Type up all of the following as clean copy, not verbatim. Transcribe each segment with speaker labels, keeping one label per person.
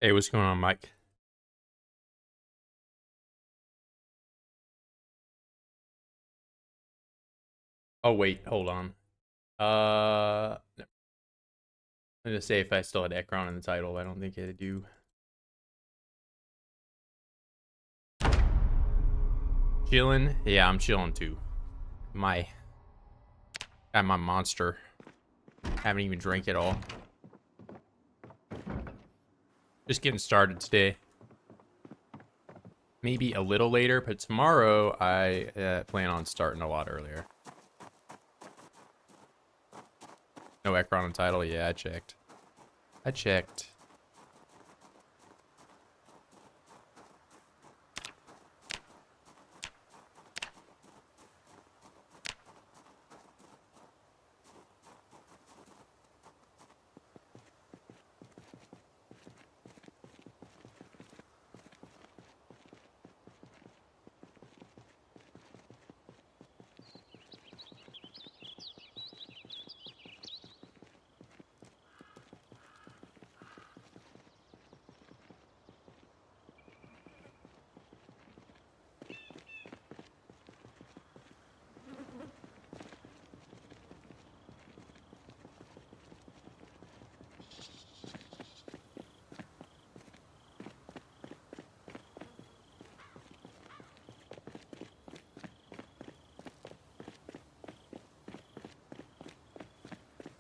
Speaker 1: Hey, what's going on, Mike? Oh, wait, hold on. No. I'm gonna say if I still had Ekron in the title, I don't think I do. Chillin'? Yeah, I'm chillin' too. Got my monster. Haven't even drank it all. Just getting started today. Maybe a little later, but tomorrow I plan on starting a lot earlier. No Ekron in the title? Yeah, I checked.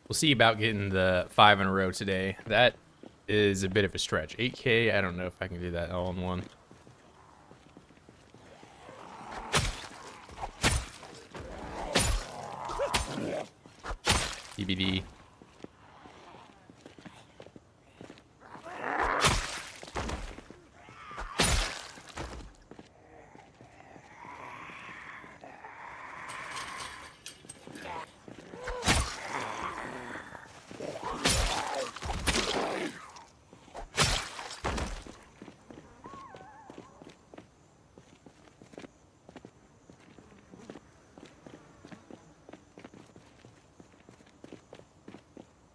Speaker 1: We'll see about getting the 5 in a row today. That is a bit of a stretch. 8K, I don't know if I can do that all in one. TBD.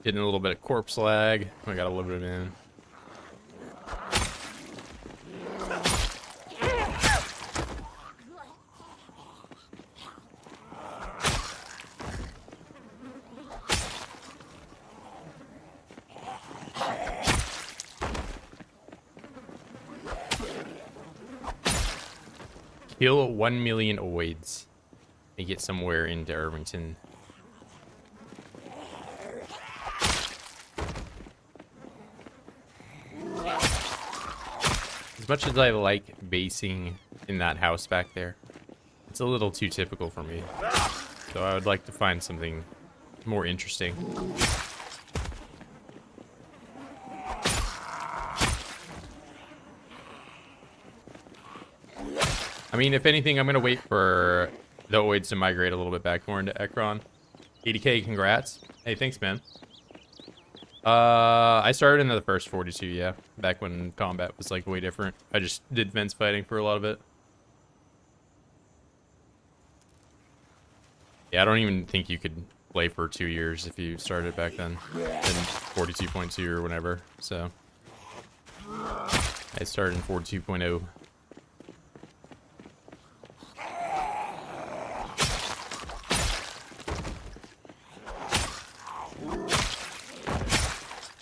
Speaker 1: Getting a little bit of corpse lag. I got a little bit of in. Kill 1 million oids and get somewhere into Irvington. As much as I like basing in that house back there, it's a little too typical for me. So I would like to find something more interesting. I mean, if anything, I'm going to wait for the oids to migrate a little bit back more into Ekron. 80k, congrats. Hey, thanks, man. I started into the first 42, yeah. Back when combat was, like, way different. I just did fence fighting for a lot of it. Yeah, I don't even think you could play for 2 years if you started back then. In 42.2 or whatever, so. I started in 42.0.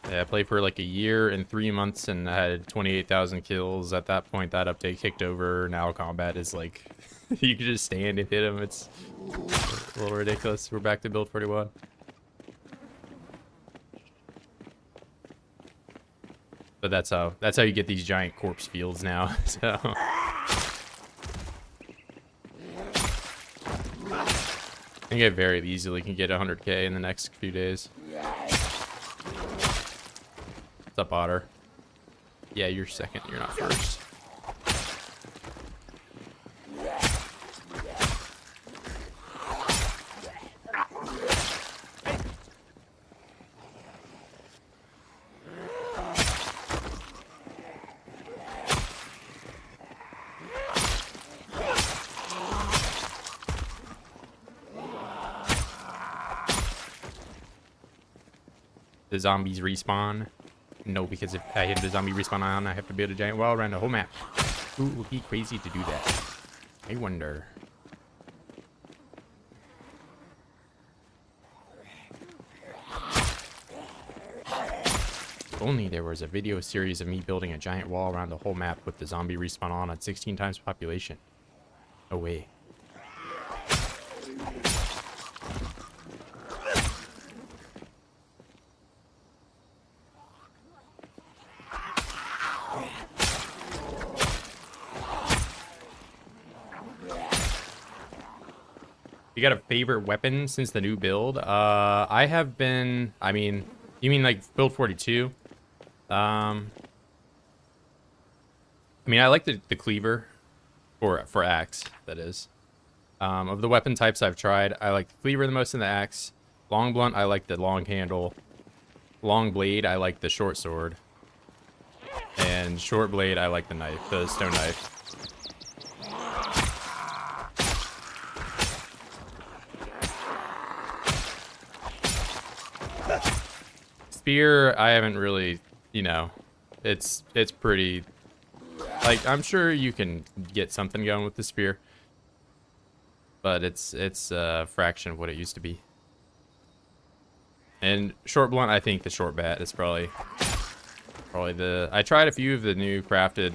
Speaker 1: Yeah, I played for like a year and 3 months and I had 28,000 kills. At that point, that update kicked over. Now combat is like, you can just stand and hit them. It's a little ridiculous. We're back to build 41. But that's how you get these giant corpse fields now. So I think I very easily can get 100k in the next few days. What's up, Otter? Yeah, you're second. You're not first. The zombies respawn. No, because if I hit the zombie respawn on, I have to build a giant wall around the whole map. Ooh, it would be crazy to do that. I wonder. If only there was a video series of me building a giant wall around the whole map with the zombie respawn on at 16 times population. No way. You got a favorite weapon since the new build? I have been, I mean, you mean like build 42? I mean, I like the cleaver for axe, that is. Of the weapon types I've tried, I like the cleaver the most in the axe. Long blunt, I like the long handle. Long blade, I like the short sword. And short blade, I like the knife, the stone knife. Spear, I haven't really, you know, it's pretty, like, I'm sure you can get something going with the spear, but it's a fraction of what it used to be. And short blunt, I think the short bat is probably I tried a few of the new crafted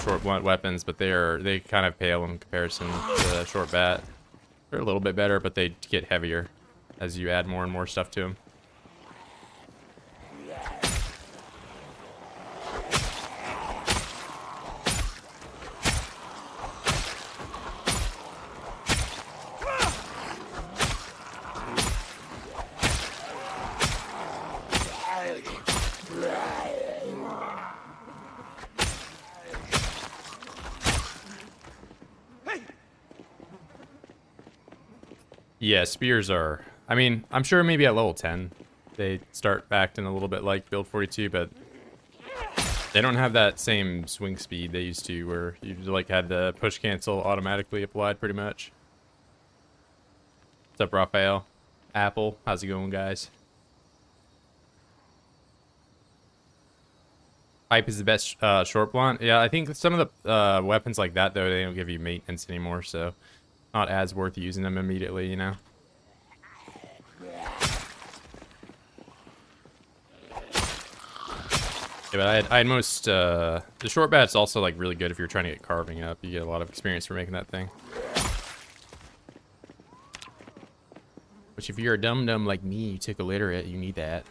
Speaker 1: short blunt weapons, but they kind of pale in comparison to the short bat. They're a little bit better, but they get heavier as you add more and more stuff to them. Yeah, spears are, I mean, I'm sure maybe at level 10 they start acting a little bit like build 42, but they don't have that same swing speed they used to, where you like had the push cancel automatically applied pretty much. What's up, Raphael? Apple, how's it going, guys? Pipe is the best short blunt. Yeah, I think some of the weapons like that, though, they don't give you maintenance anymore, so not as worth using them immediately, you know. Yeah, but I had most the short bat's also like really good if you're trying to get carving up. You get a lot of experience for making that thing. Which, if you're a dum-dum like me, you took Illiterate, you need that.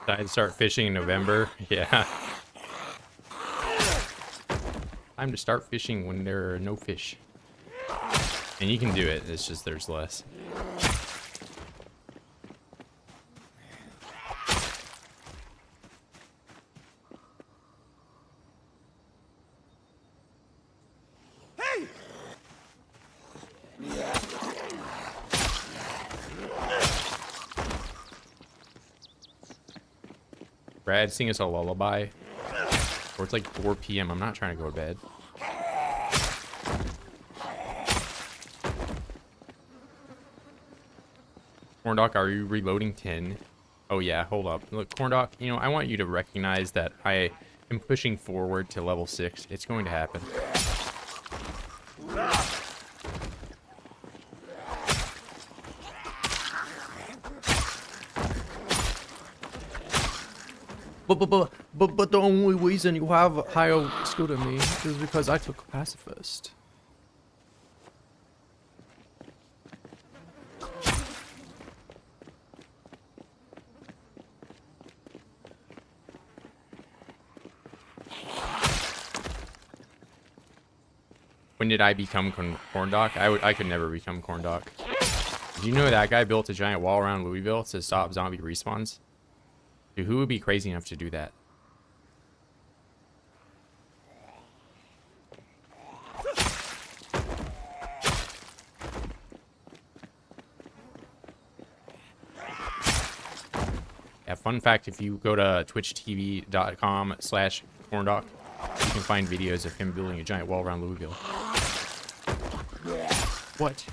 Speaker 1: I'd start fishing in November. Yeah. Time to start fishing when there are no fish. And you can do it, it's just there's less. Brad, sing us a lullaby. Or it's like 4 p.m. I'm not trying to go to bed. Corndock, are you reloading 10? Oh yeah, hold up. Look, Corndock, you know, I want you to recognize that I am pushing forward to level 6. It's going to happen. But the only reason you have a higher skill than me is because I took pacifist. When did I become Corndock? I could never become Corndock. Did you know that guy built a giant wall around Louisville to stop zombie respawns? Dude, who would be crazy enough to do that? Yeah, fun fact, if you go to twitchtv.com/corndock, you can find videos of him building a giant wall around Louisville. What?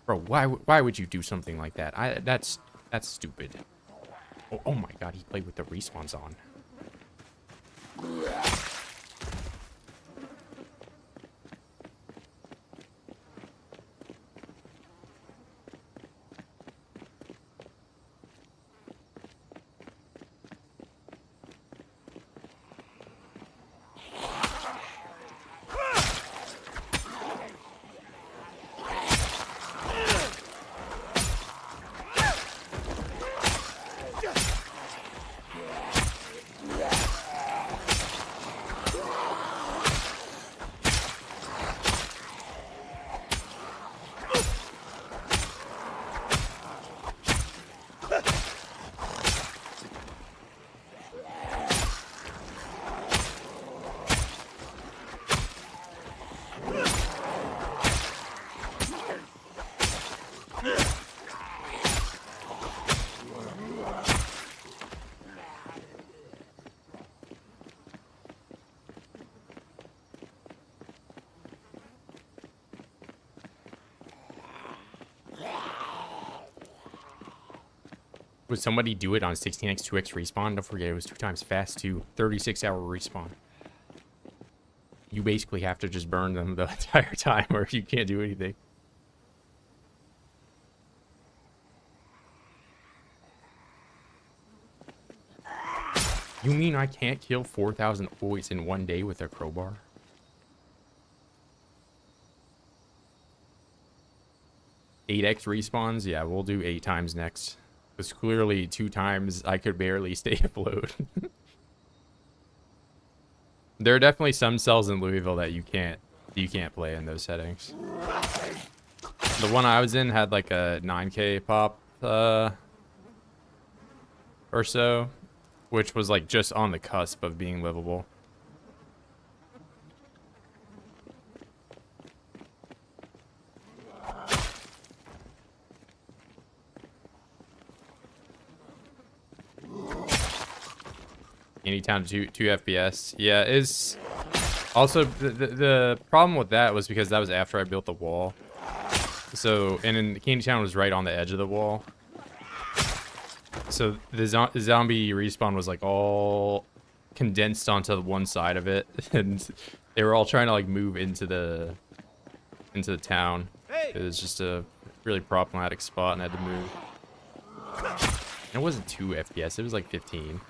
Speaker 1: Bro, why would you do something like that? That's stupid. Oh my god, he played with the respawns on. Would somebody do it on 16x 2x respawn? Don't forget it was 2 times fast too. 36-hour respawn. You basically have to just burn them the entire time or you can't do anything. You mean I can't kill 4,000 boys in one day with a crowbar? Eight X respawns? Yeah, we'll do 8 times next. Because clearly 2 times I could barely stay afloat. There are definitely some cells in Louisville that you can't play in those settings. The one I was in had like a 9K pop or so, which was like just on the cusp of being livable. Anytime 2 FPS. Yeah, is also the problem with that was because that was after I built the wall. So, and then Candy Town was right on the edge of the wall. So the zombie respawn was like all condensed onto one side of it, and they were all trying to like move into the town. It was just a really problematic spot, and I had to move. And it wasn't 2 FPS; it was like 15.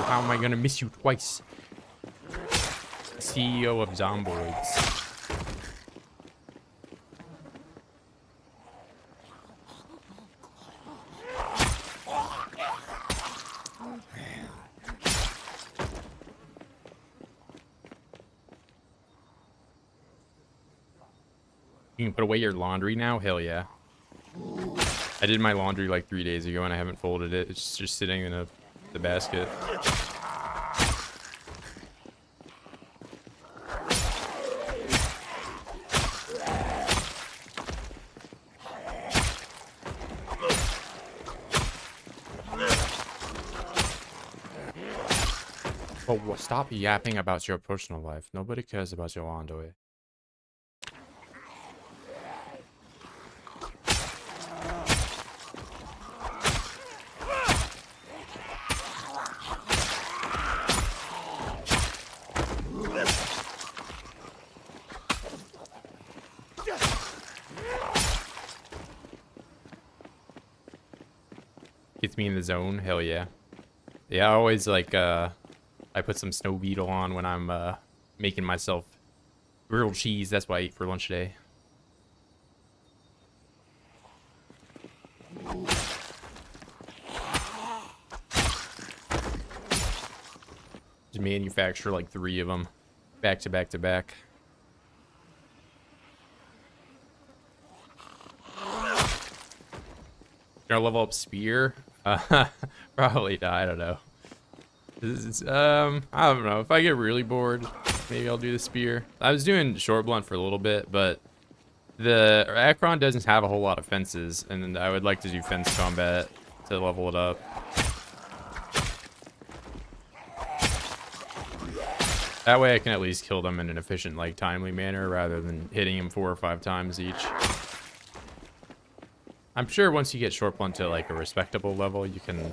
Speaker 1: How am I gonna miss you twice? CEO of Zomboids. You can put away your laundry now? Hell yeah. I did my laundry like 3 days ago and I haven't folded it. It's just sitting in the basket. Oh, stop yapping about your personal life. Nobody cares about your underwear. Gets me in the zone. Hell yeah. Yeah, I always like I put some snow beetle on when I'm making myself Grilled cheese, that's what I ate for lunch today. Just manufacture like 3 of them. Back to back to back. Gonna level up spear? Probably not, I don't know. I don't know. If I get really bored, maybe I'll do the spear. I was doing short blunt for a little bit, but the Akron doesn't have a whole lot of fences, and I would like to do fence combat to level it up. That way I can at least kill them in an efficient, like, timely manner rather than hitting them 4 or 5 times each. I'm sure once you get short blunt to like a respectable level, you can,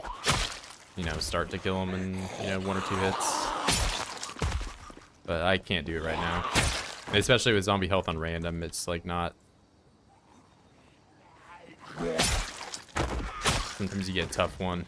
Speaker 1: you know, start to kill them in, you know, 1 or 2 hits. But I can't do it right now. Especially with zombie health on random, it's like not. Sometimes you get a tough one.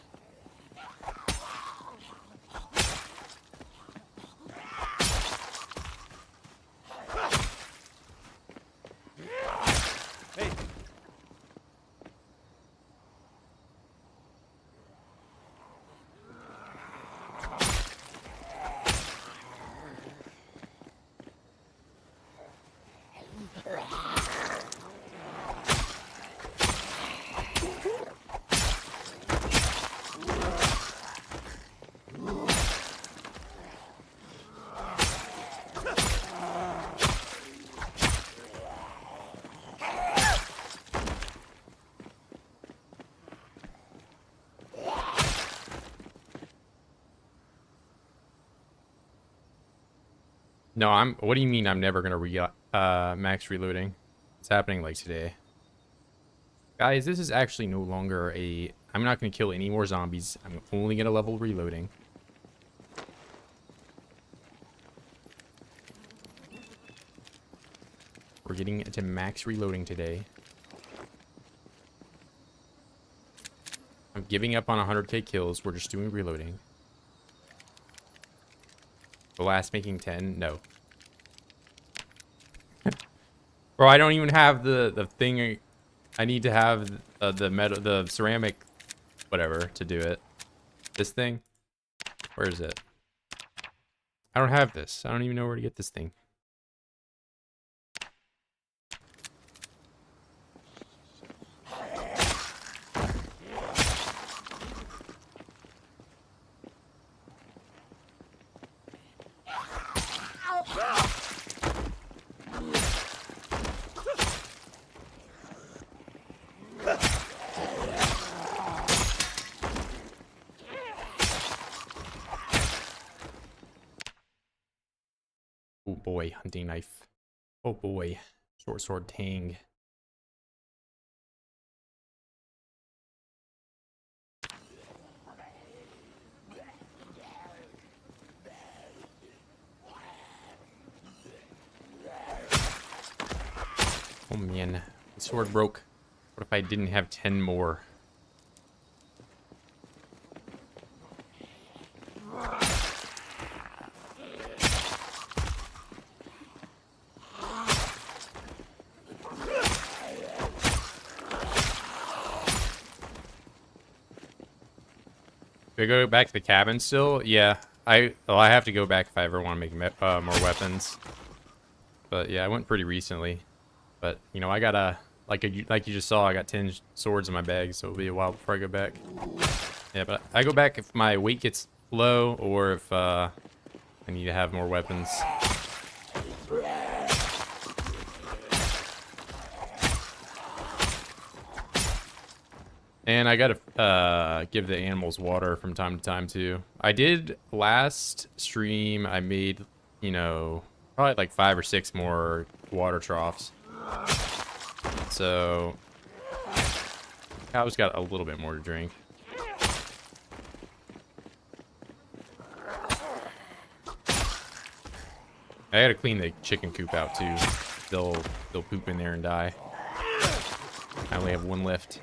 Speaker 1: No, what do you mean I'm never gonna max reloading? It's happening like today. Guys, this is actually no longer I'm not gonna kill any more zombies. I'm only gonna level reloading. We're getting to max reloading today. I'm giving up on 100k kills. We're just doing reloading. The last making 10? No. Bro, I don't even have the thing. I need to have the ceramic whatever to do it. This thing? Where is it? I don't have this. I don't even know where to get this thing. Oh boy, hunting knife. Oh boy, short sword tang. Oh man, the sword broke. What if I didn't have 10 more? Do I go back to the cabin still? Yeah, I have to go back if I ever want to make more weapons. But yeah, I went pretty recently. But you know, I got like you just saw, I got 10 swords in my bag, so it'll be a while before I go back. Yeah, but I go back if my weight gets low or if I need to have more weapons. And I gotta give the animals water from time to time too. I did last stream. I made, you know, probably like 5 or 6 more water troughs. So cows got a little bit more to drink. I gotta clean the chicken coop out too. They'll poop in there and die. I only have 1 left.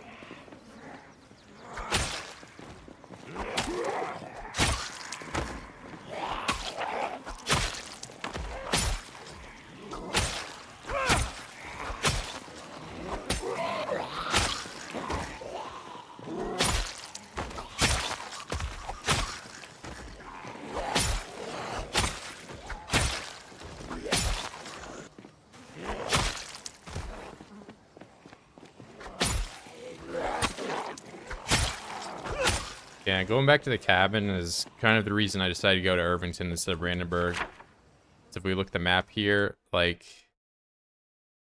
Speaker 1: Yeah, going back to the cabin is kind of the reason I decided to go to Irvington instead of Brandenburg. So if we look at the map here, like,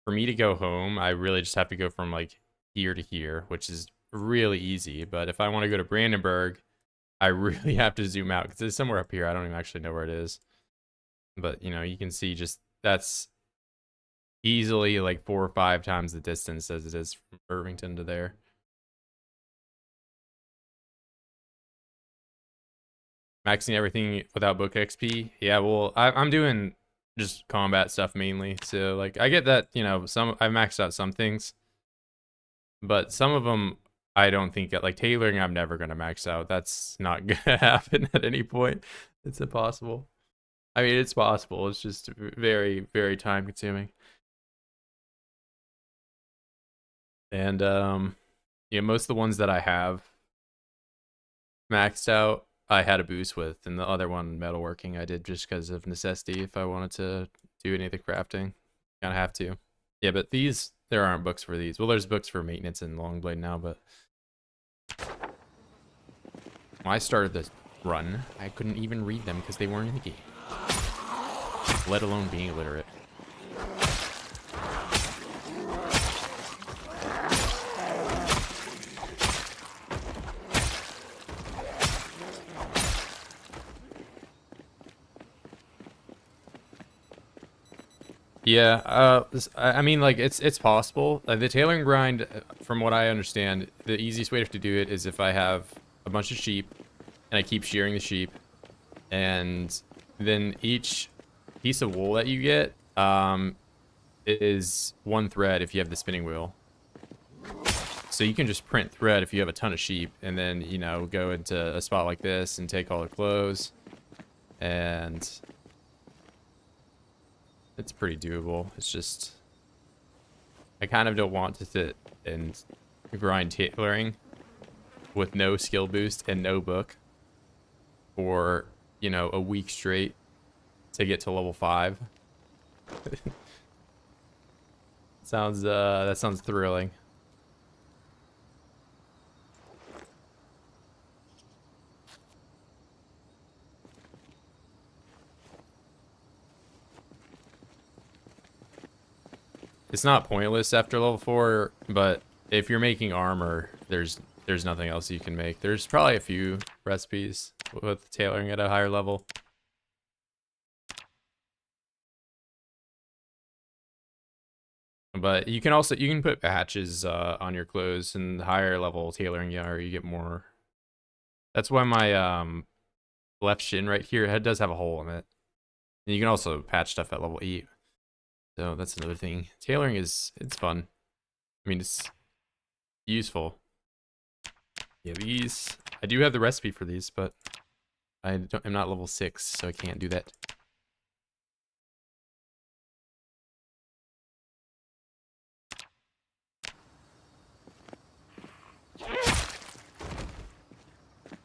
Speaker 1: for me to go home, I really just have to go from, like, here to here, which is really easy. But if I want to go to Brandenburg, I really have to zoom out, because it's somewhere up here. I don't even actually know where it is. But, you know, you can see just, that's easily, like, 4 or 5 times the distance as it is from Irvington to there. Maxing everything without book XP. Yeah, well, I'm doing just combat stuff mainly. So, like, I get that, you know, I maxed out some things. But some of them, I don't think, like, tailoring, I'm never going to max out. That's not going to happen at any point. It's impossible. I mean, it's possible. It's just very, very time consuming. And, yeah, most of the ones that I have maxed out, I had a boost with, and the other one, metalworking, I did just because of necessity. If I wanted to do any of the crafting, kind of have to. Yeah, but these, there aren't books for these. Well, there's books for maintenance and Longblade now, but when I started this run, I couldn't even read them because they weren't in the game, let alone being illiterate. Yeah, I mean, like, it's possible. The tailoring grind, from what I understand, the easiest way to do it is if I have a bunch of sheep, and I keep shearing the sheep, and then each piece of wool that you get is 1 thread if you have the spinning wheel. So you can just print thread if you have a ton of sheep, and then, you know, go into a spot like this and take all the clothes, and it's pretty doable. It's just, I kind of don't want to sit and grind tailoring with no skill boost and no book for, you know, a week straight to get to level 5. That sounds thrilling. It's not pointless after level 4, but if you're making armor, there's nothing else you can make. There's probably a few recipes with tailoring at a higher level. But you can put patches on your clothes, and the higher level tailoring you are, you get more. That's why my left shin right here, it does have a hole in it. And you can also patch stuff at level 8. So that's another thing. Tailoring it's fun. I mean, it's useful. Yeah, these, I do have the recipe for these, but I'm not level 6, so I can't do that.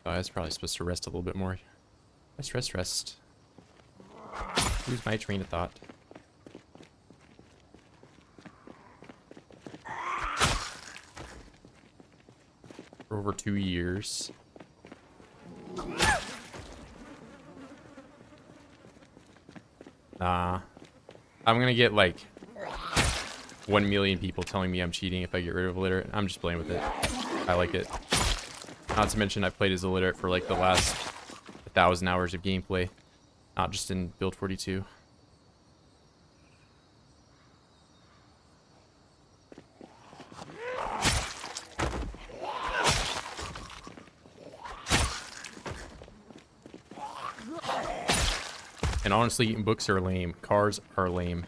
Speaker 1: Oh, I was probably supposed to rest a little bit more. Rest. Lose my train of thought. For over 2 years. Nah. I'm gonna get like 1 million people telling me I'm cheating if I get rid of Illiterate. I'm just playing with it. I like it. Not to mention I've played as Illiterate for like the last 1,000 hours of gameplay. Not just in Build 42. And honestly, books are lame. Cars are lame.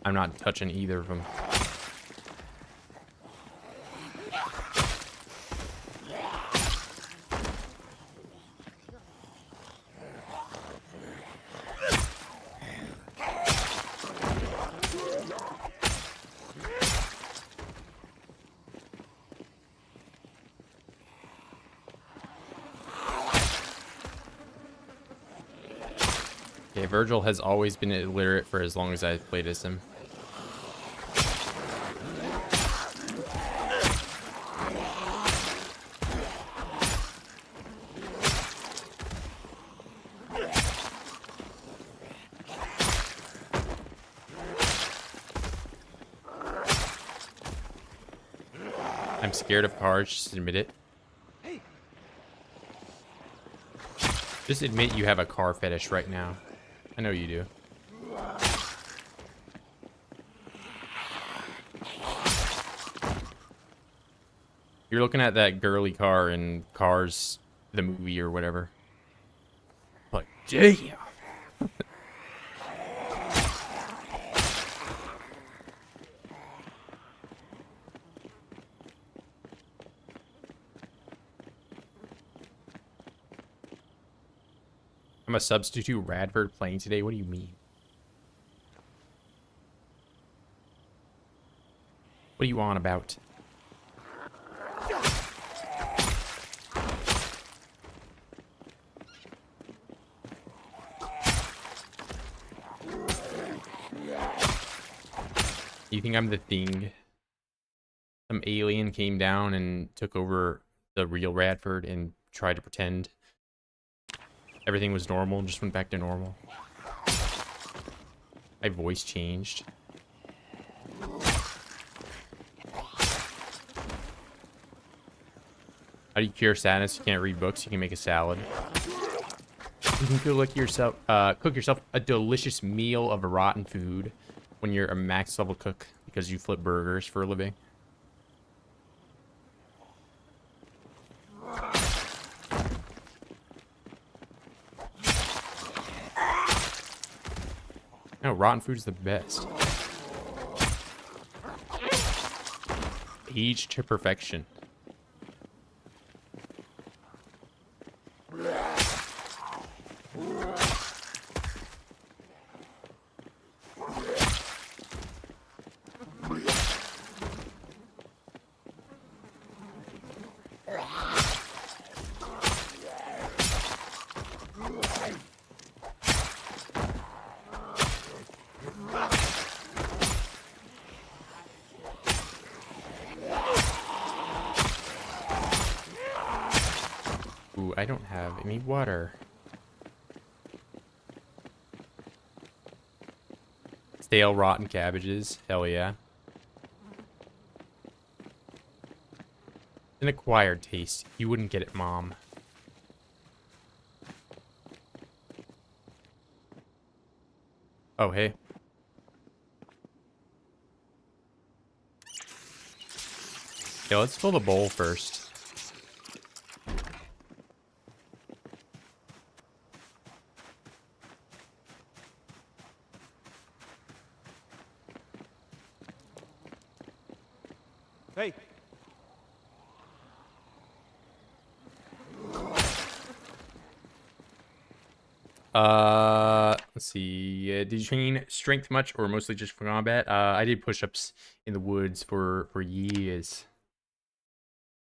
Speaker 1: I'm not touching either of them. Okay, Virgil has always been illiterate for as long as I've played as him. I'm scared of cars, just admit it. Just admit you have a car fetish right now. I know you do. You're looking at that girly car in Cars, the movie or whatever. Like, damn! I'm a substitute Radford playing today? What do you mean? What are you on about? You think I'm the Thing? Some alien came down and took over the real Radford and tried to pretend everything was normal and just went back to normal. My voice changed. How do you cure sadness? You can't read books. You can make a salad. You can cook yourself a delicious meal of rotten food when you're a max level cook because you flip burgers for a living. No, rotten food is the best. Aged to perfection. I don't have any water. Stale, rotten cabbages. Hell yeah. An acquired taste. You wouldn't get it, Mom. Oh, hey. Yeah, let's fill the bowl first.
Speaker 2: Hey.
Speaker 1: Let's see. Did you train strength much or mostly just for combat? I did push-ups in the woods for years.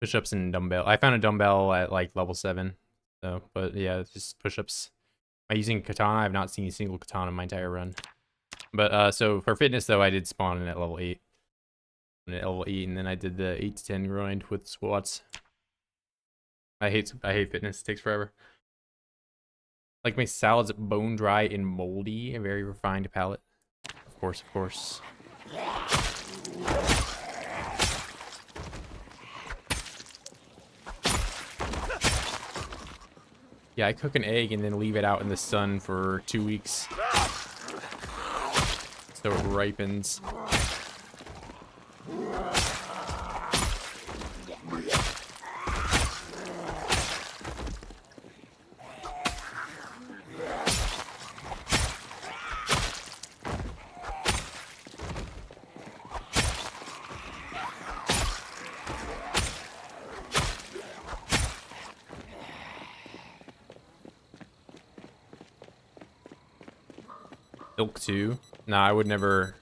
Speaker 1: Push-ups and dumbbell. I found a dumbbell at like level 7. So, but yeah, just push-ups. Am I using katana? I've not seen a single katana in my entire run. But so for fitness though, I did spawn in at level 8. At level 8, and then I did the 8 to 10 grind with squats. I hate fitness. It takes forever. Like my salads bone dry and moldy, a very refined palate. Of course, of course. Yeah, I cook an egg and then leave it out in the sun for 2 weeks. So it ripens. Milk too? Nah, I would never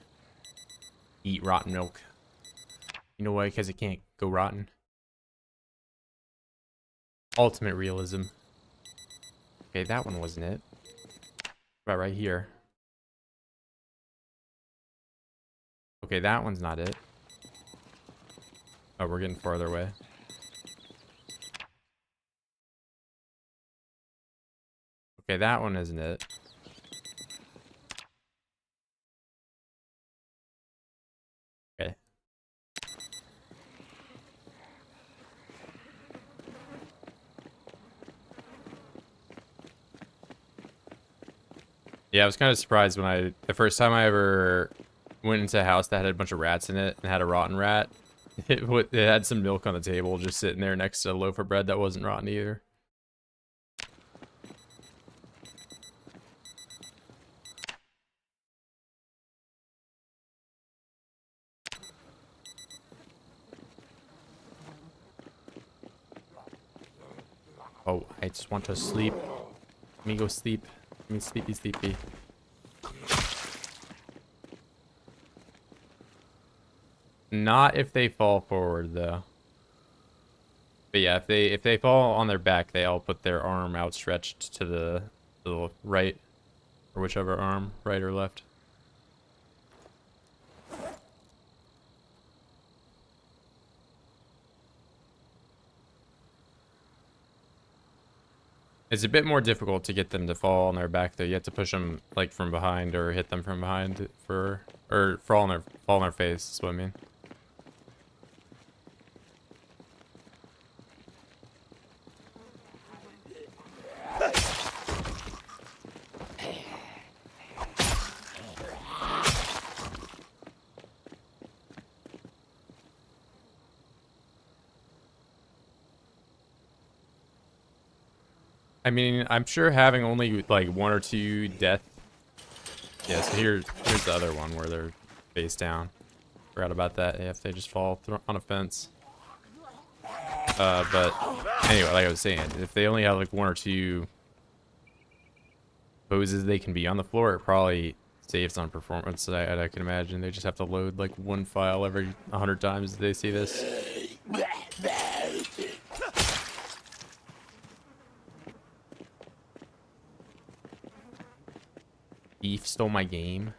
Speaker 1: eat rotten milk. You know why? Because it can't go rotten. Ultimate realism. Okay, that one wasn't it. About right here. Okay, that one's not it. Oh, we're getting farther away. Okay, that one isn't it. Okay. Yeah, I was kind of surprised when the first time I ever went into a house that had a bunch of rats in it and had a rotten rat. It had some milk on the table just sitting there next to a loaf of bread that wasn't rotten either. Oh, I just want to sleep. Let me go sleep. Let me sleepy sleepy. Not if they fall forward though. But yeah, if they fall on their back, they all put their arm outstretched to the right, or whichever arm, right or left. It's a bit more difficult to get them to fall on their back though. You have to push them like from behind or hit them from behind or fall on their face. Is what I mean. I mean, I'm sure having only like 1 or 2 death. Yeah, so here's the other one where they're face down. Forgot about that. Yeah, if they just fall on a fence. But anyway, like I was saying, if they only have like 1 or 2 poses they can be on the floor, it probably saves on performance. I can imagine they just have to load like 1 file every 100 times they see this. Beef stole my game.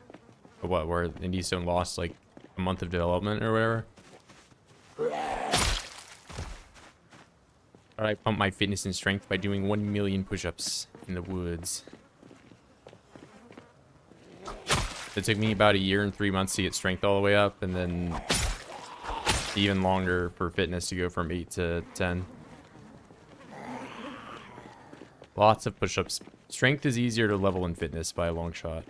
Speaker 1: What, where Indie Stone lost like a month of development or whatever? I pump my fitness and strength by doing 1 million push-ups in the woods. It took me about 1 year and 3 months to get strength all the way up, and then even longer for fitness to go from 8 to 10. Lots of push-ups. Strength is easier to level in fitness by a long shot.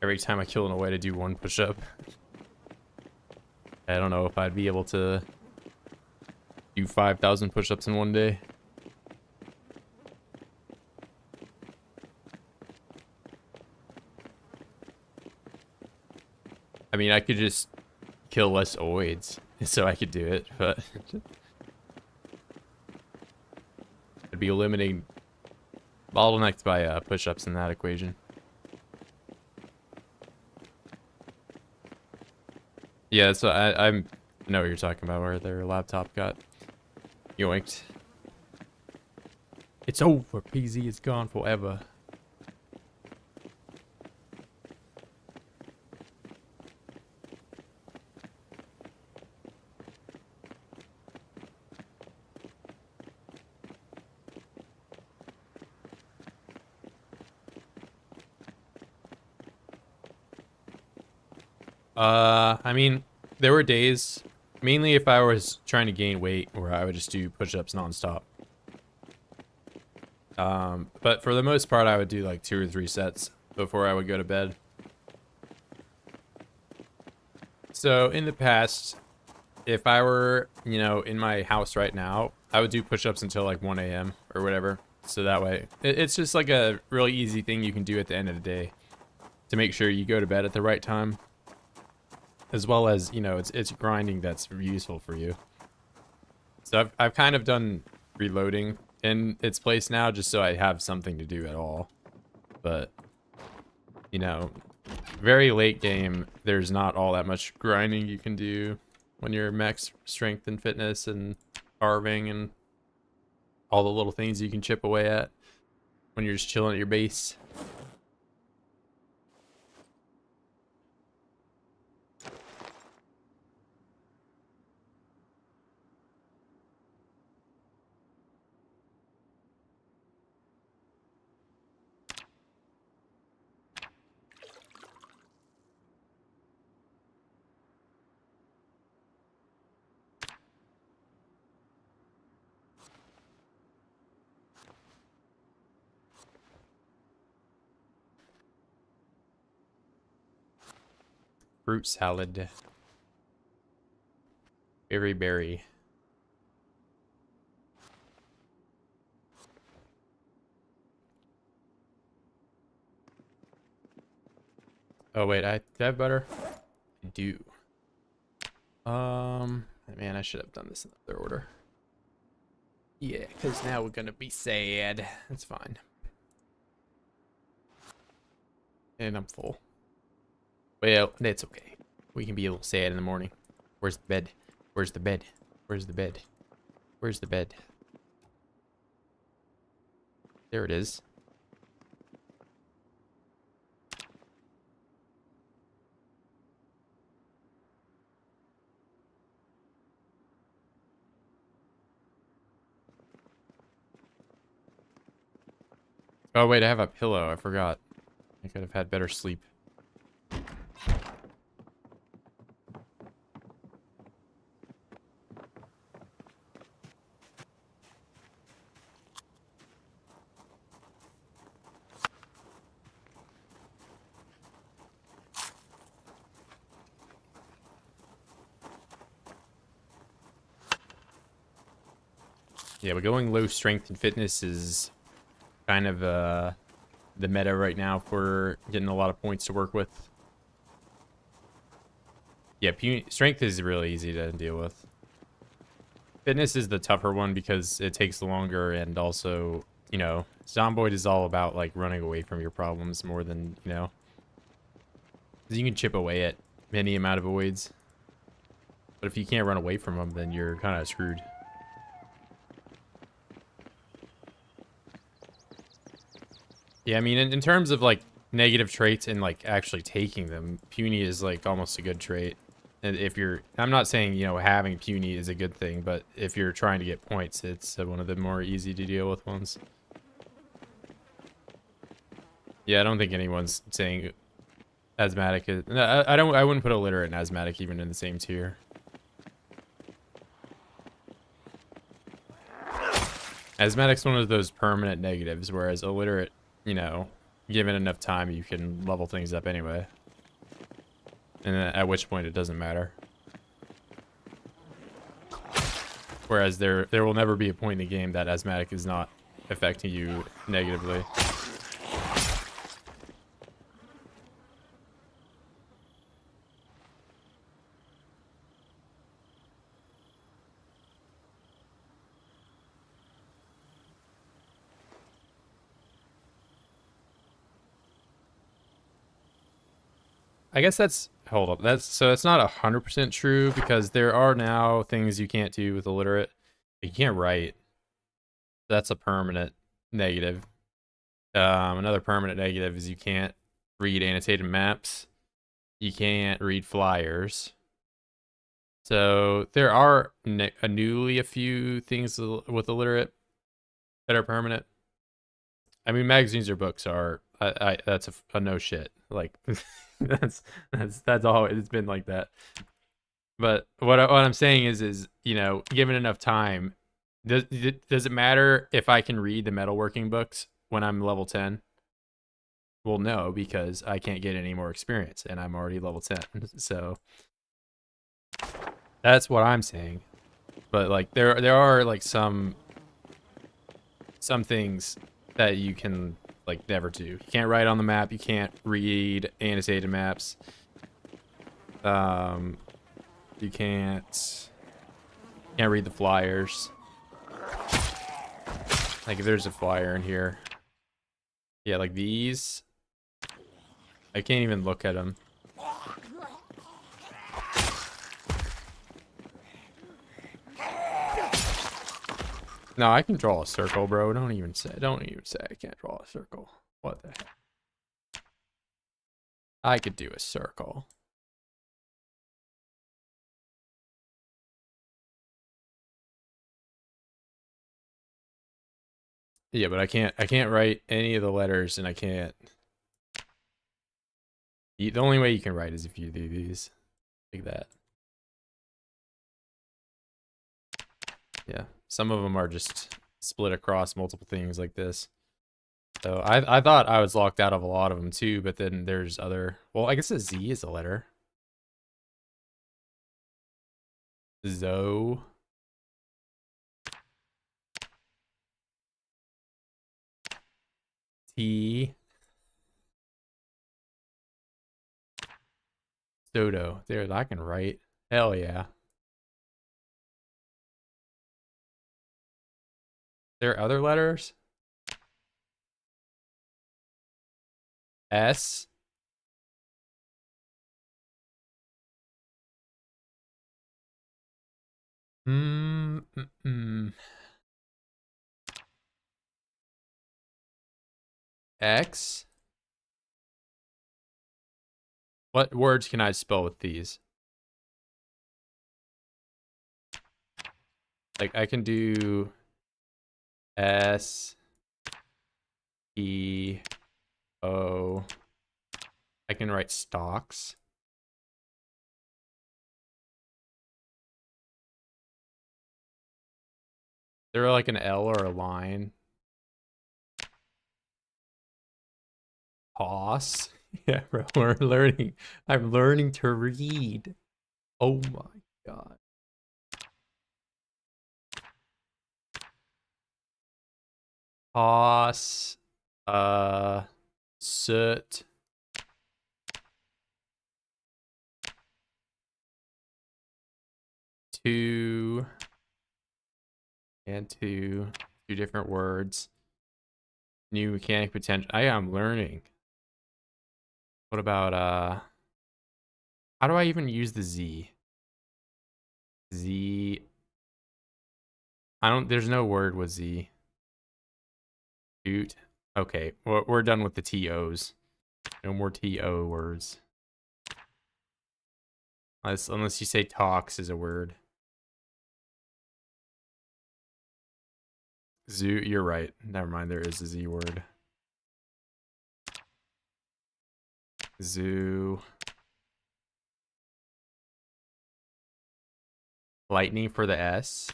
Speaker 1: Every time I kill in a way to do 1 push-up. I don't know if I'd be able to do 5,000 push-ups in 1 day. I mean, I could just kill less oids, so I could do it, but I'd be eliminating bottlenecked by push-ups in that equation. Yeah, so I know what you're talking about, where their laptop got yoinked. It's over. PZ is gone forever. I mean, there were days, mainly if I was trying to gain weight, where I would just do push-ups nonstop. But for the most part, I would do like 2 or 3 sets before I would go to bed. So in the past, if I were, you know, in my house right now, I would do push-ups until like 1 a.m. or whatever. So that way, it's just like a really easy thing you can do at the end of the day to make sure you go to bed at the right time. As well as, you know, it's grinding that's useful for you. So I've kind of done reloading in its place now, just so I have something to do at all. But, you know, very late game, there's not all that much grinding you can do when you're max strength and fitness and carving and all the little things you can chip away at when you're just chilling at your base. Fruit salad. Berry berry. Oh wait, do I have butter? I do. Man, I should have done this in the other order. Yeah, because now we're gonna be sad. That's fine. And I'm full. Well, that's okay. We can be a little sad in the morning. Where's the bed? Where's the bed? Where's the bed? Where's the bed? There it is. Oh wait, I have a pillow. I forgot. I could have had better sleep. Yeah, but going low strength and fitness is kind of the meta right now for getting a lot of points to work with. Yeah, strength is really easy to deal with. Fitness is the tougher one because it takes longer, and also, you know, Zomboid is all about like running away from your problems more than, you know, 'cause you can chip away at any amount of voids. But if you can't run away from them, then you're kind of screwed. Yeah, I mean, in terms of like negative traits and like actually taking them, puny is like almost a good trait. And if you're, I'm not saying, you know, having puny is a good thing, but if you're trying to get points, it's one of the more easy to deal with ones. Yeah, I don't think anyone's saying asthmatic is, I wouldn't put illiterate and asthmatic even in the same tier. Asthmatic's one of those permanent negatives, whereas illiterate, you know, given enough time, you can level things up anyway. And at which point it doesn't matter. Whereas there will never be a point in the game that asthmatic is not affecting you negatively. I guess that's, hold up, that's not 100% true, because there are now things you can't do with illiterate. You can't write. That's a permanent negative. Another permanent negative is you can't read annotated maps. You can't read flyers. So there are a few things with illiterate that are permanent. I mean, magazines or books are, that's a no shit. Like, that's all. It's been like that. But what I'm saying is, you know, given enough time, does it matter if I can read the metalworking books when I'm level 10? Well, no, because I can't get any more experience, and I'm already level 10. So that's what I'm saying. But like, there are like some things that you can like never do. You can't write on the map. You can't read annotated maps. You can't read the flyers. Like if there's a flyer in here, yeah, like these, I can't even look at them. No, I can draw a circle, bro. Don't even say I can't draw a circle. What the heck? I could do a circle. Yeah, but I can't write any of the letters, and I can't. The only way you can write is if you do these, like that. Yeah, some of them are just split across multiple things like this. So I thought I was locked out of a lot of them too, but then there's other. Well, I guess a Z is a letter. Zo. T. Dodo. There, I can write. Hell yeah. There are other letters? S. X. What words can I spell with these? Like I can do S E O. I can write stocks. They're like an L or a line. Toss. Yeah, bro, we're learning. I'm learning to read. Oh my god. Toss. Soot. Two. And two different words. New mechanic potential. I am learning. What about how do I even use the Z? Z. I don't, there's no word with Z. Shoot. Okay, we're done with the TOs. No more TO words. Unless you say talks is a word. Zoo, you're right. Never mind, there is a Z word. Zoo. Lightning for the S.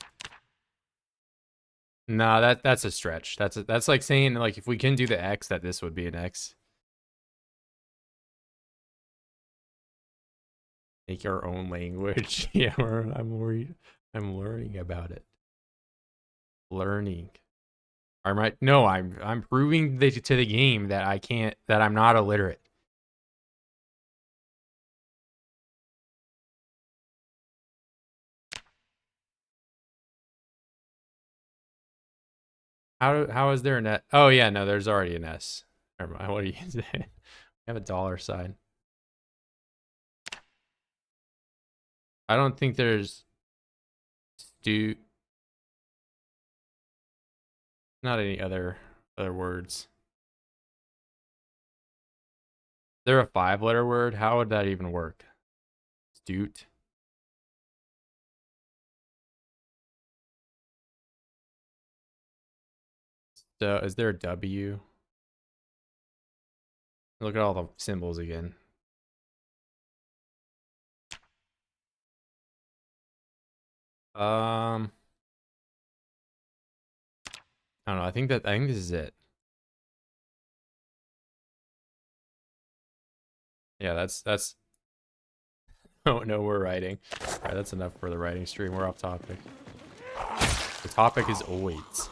Speaker 1: No, that's a stretch. That's like saying like if we can do the X, that this would be an X. Make our own language. Yeah, I'm worried. I'm learning about it. Learning. No, I'm proving to the game that I'm not illiterate. How is there an S? Oh yeah, no, there's already an S. Never mind. What are you saying? I have a dollar sign. I don't think there's not any other words. Is there a 5-letter word? How would that even work? Astute. So is there a W? Look at all the symbols again. I don't know. I think this is it. Yeah, that's oh no, we're writing. Alright, that's enough for the writing stream. We're off topic. The topic is oids.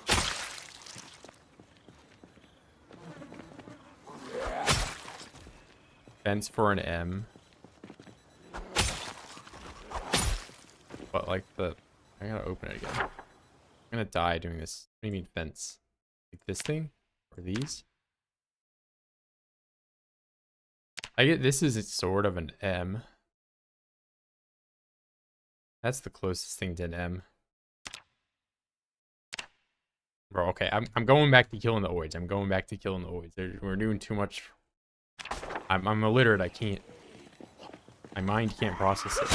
Speaker 1: Fence for an M. But like I gotta open it again. I'm gonna die doing this. What do you mean fence? Like this thing? Or these? I get this is sort of an M. That's the closest thing to an M. Bro, okay, I'm going back to killing the oids. I'm going back to killing the oids. We're doing too much. I'm illiterate. I can't. My mind can't process it.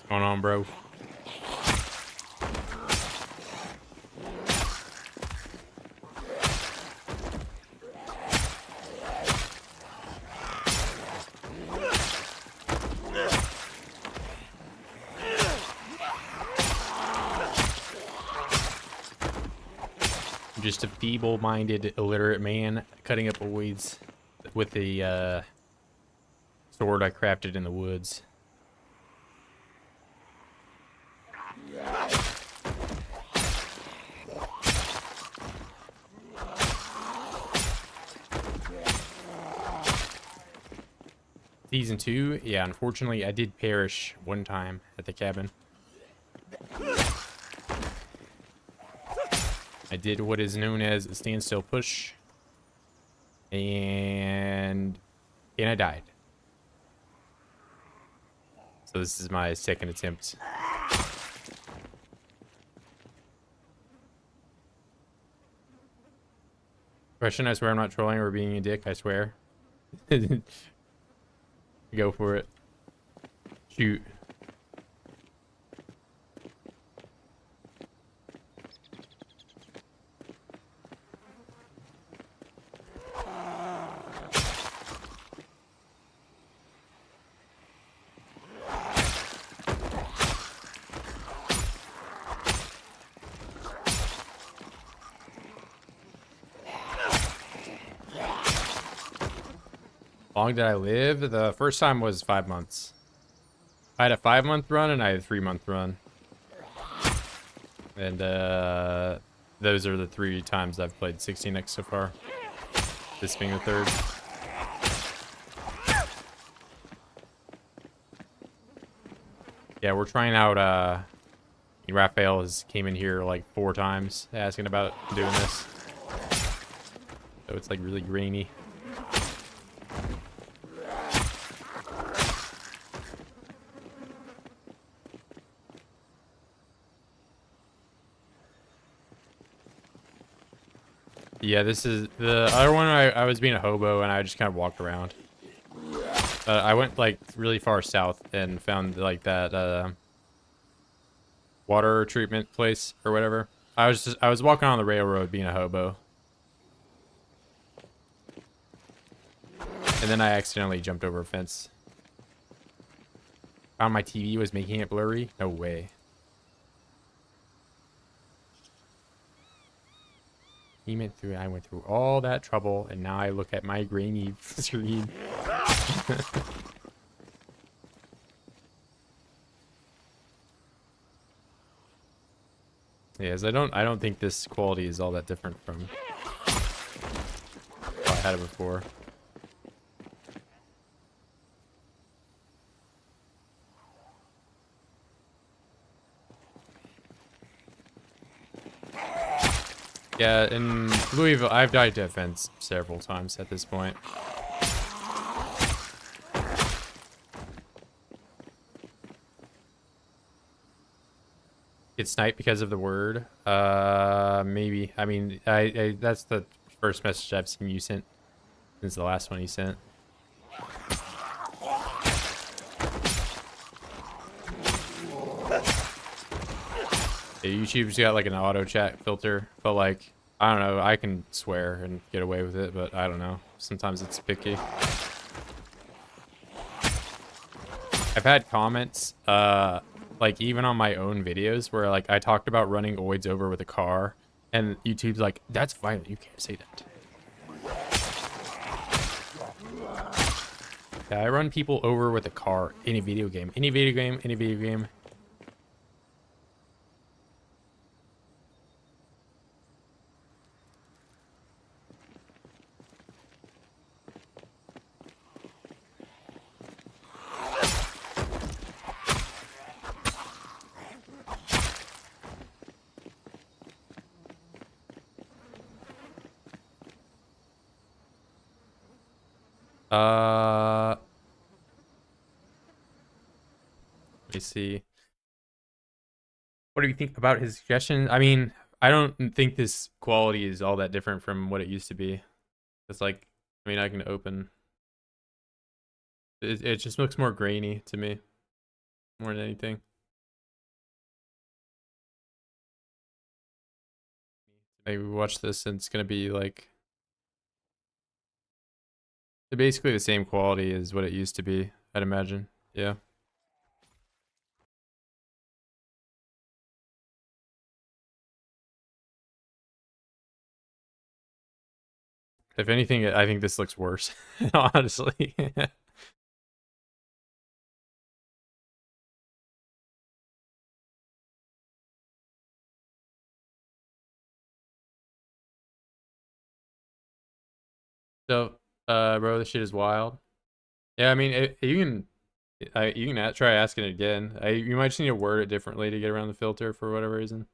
Speaker 1: Going on, bro? Just a feeble-minded, illiterate man cutting up weeds with the sword I crafted in the woods. Season 2, yeah, unfortunately, I did perish one time at the cabin. I did what is known as a standstill push, and I died. So this is my second attempt. Question, I swear I'm not trolling or being a dick, I swear. Go for it. Shoot. How long did I live? The first time was 5 months. I had a 5-month run and I had a 3-month run. And those are the 3 times I've played 16x so far. This being the 3rd. Yeah, we're trying out Raphael came in here like 4 times asking about doing this. So it's like really grainy. Yeah, this is the other one. I was being a hobo and I just kind of walked around. I went like really far south and found like that water treatment place or whatever. I was walking on the railroad being a hobo. And then I accidentally jumped over a fence. Found my TV was making it blurry. No way. I went through all that trouble, and now I look at my grainy screen. Yes, I don't think this quality is all that different from how I had it before. Yeah, in Louisville, I've died to a fence several times at this point. Get sniped because of the word? Maybe. I mean, I that's the first message I've seen you sent since the last one you sent. Yeah, YouTube's got like an auto chat filter, but like, I don't know, I can swear and get away with it, but I don't know. Sometimes it's picky. I've had comments, like even on my own videos where like I talked about running oids over with a car and YouTube's like, that's violent, you can't say that. Yeah, I run people over with a car in a video game. Any video game, any video game. Let me see. What do you think about his suggestion? I mean, I don't think this quality is all that different from what it used to be. It's like, I mean, I can open. It just looks more grainy to me, more than anything. we watch this and it's gonna be like basically the same quality as what it used to be, I'd imagine. Yeah. If anything, I think this looks worse, honestly. So, bro, this shit is wild. Yeah, I mean, you can try asking it again. You might just need to word it differently to get around the filter for whatever reason.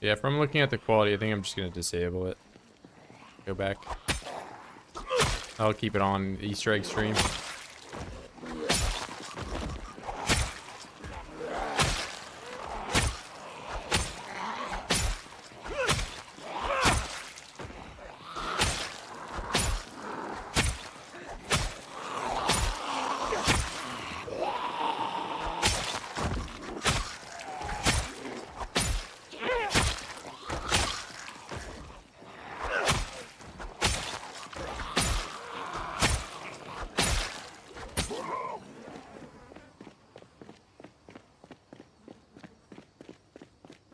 Speaker 1: Yeah, if I'm looking at the quality, I think I'm just gonna disable it. Go back. I'll keep it on Easter egg stream.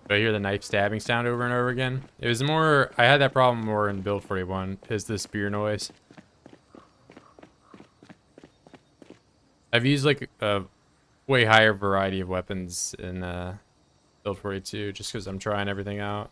Speaker 1: I hear the knife stabbing sound over and over again. It was more, I had that problem more in build 41, is the spear noise. I've used like a way higher variety of weapons in build 42 just because I'm trying everything out.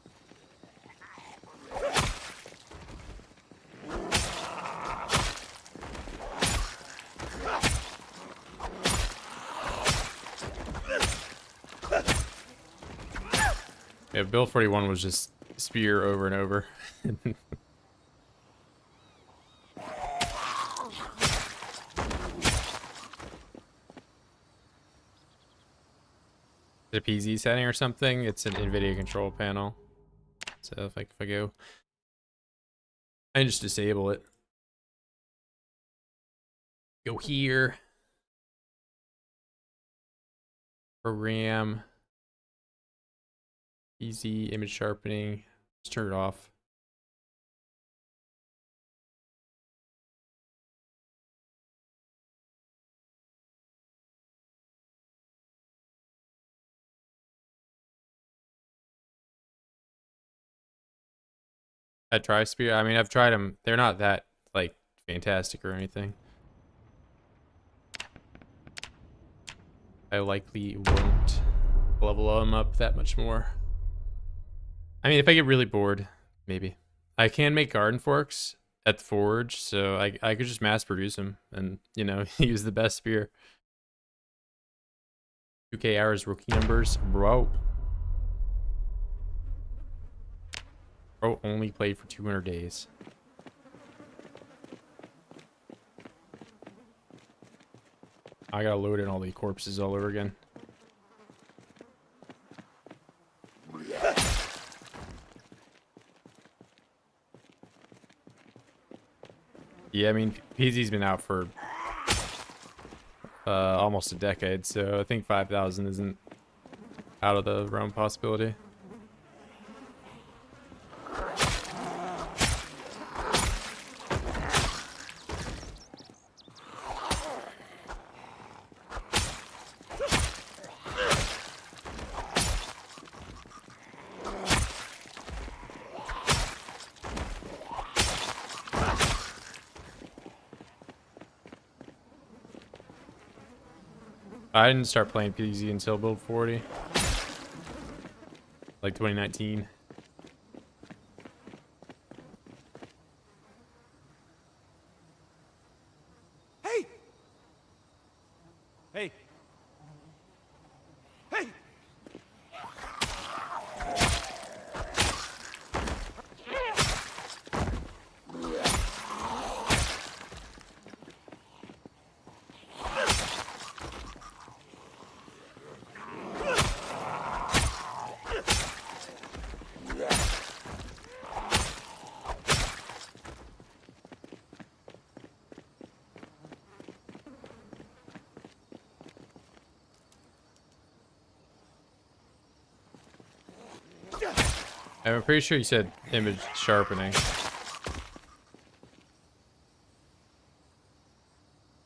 Speaker 1: Yeah, build 41 was just spear over and over. The PZ setting or something. It's an NVIDIA control panel. So if I go, I just disable it. Go here. Program. Easy image sharpening. Just turn it off. I try spear. I mean, I've tried them. They're not that like fantastic or anything. I likely won't level them up that much more. I mean, if I get really bored, maybe. I can make garden forks at the forge, so I could just mass produce them and, you know, use the best spear. 2K hours rookie numbers, bro. Bro only played for 200 days. I gotta load in all the corpses all over again. Yeah, I mean, PZ's been out for almost a decade, so I think 5,000 isn't out of the realm possibility. I didn't start playing PZ until build 40. like 2019.
Speaker 2: Hey! Hey! Hey!
Speaker 1: I'm pretty sure you said image sharpening.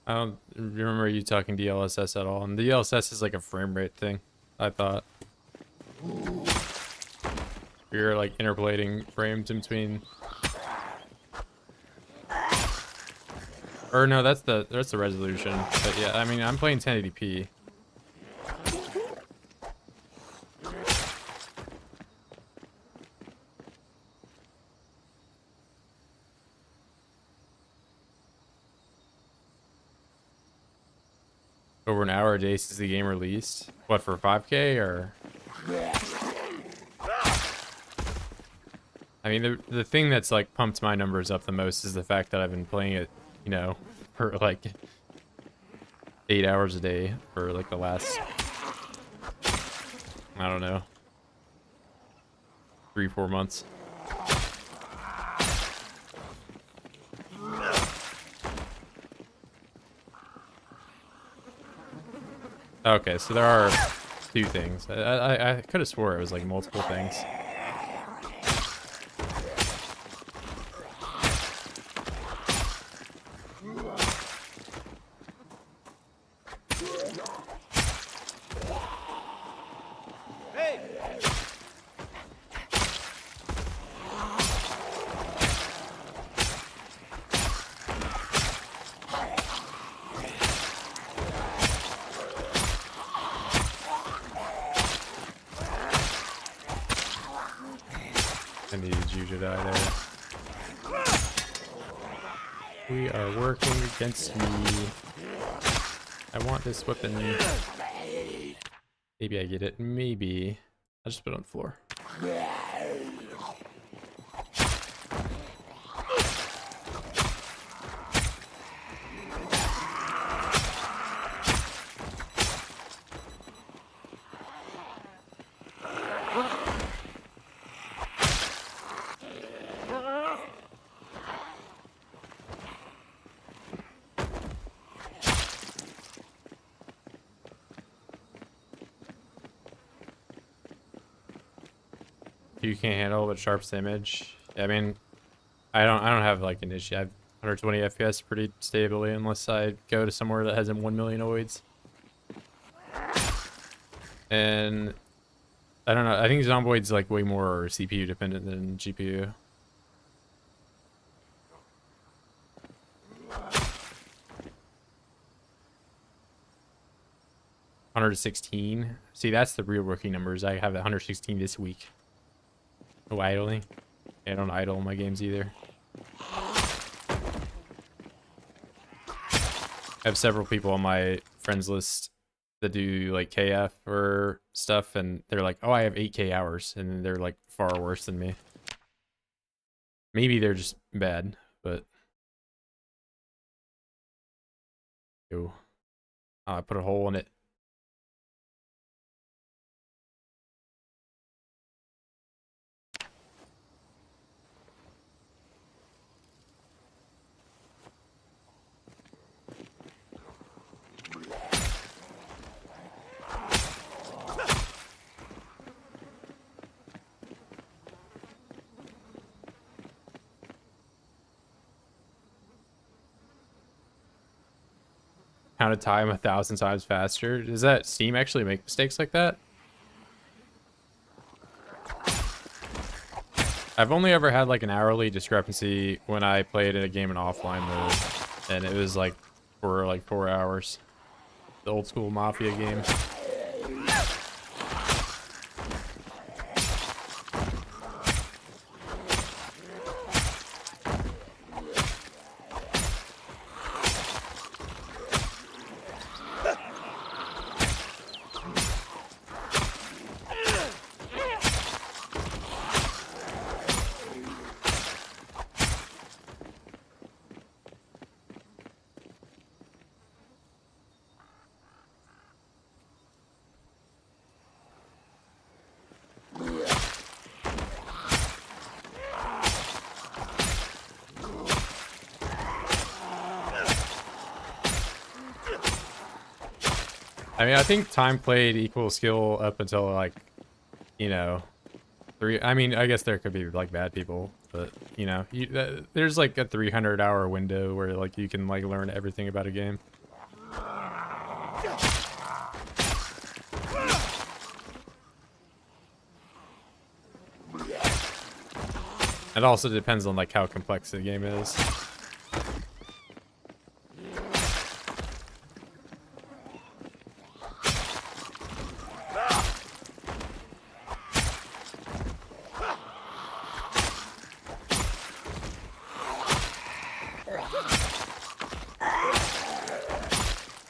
Speaker 1: I don't remember you talking DLSS at all, and the DLSS is like a frame rate thing, I thought. You're like interpolating frames in between. Or no, that's the resolution. But yeah, I mean, I'm playing 1080p. Over an hour a day since the game released. What, for 5K or? I mean, the thing that's like pumped my numbers up the most is the fact that I've been playing it, you know, for like 8 hours a day for like the last, I don't know, 3-4 months. Okay, so there are 2 things. I could have swore it was like multiple things. I needed you to die there. We are working against me. I want this weapon. Maybe I get it. Maybe. I'll just put it on the floor. You can't handle but sharps image. I mean, I don't have like an issue. I have 120 FPS pretty stably unless I go to somewhere that has 1 million oids. And I don't know. I think Zomboid's like way more CPU dependent than GPU. $116. See, that's the real rookie numbers. I have 116 this week. No idling. I don't idle in my games either. I have several people on my friends list that do like KF or stuff, and they're like, oh, I have 8K hours, and they're like far worse than me. Maybe they're just bad, but ew. Oh, I put a hole in it. Count a time 1,000 times faster. Does that Steam actually make mistakes like that? I've only ever had like an hourly discrepancy when I played in a game in offline mode, and it was like for like 4 hours. The old school Mafia game. I mean, I think time played equals skill up until like, you know, 3. I mean, I guess there could be like bad people, but you know, there's like a 300-hour window where like you can like learn everything about a game. It also depends on like how complex the game is.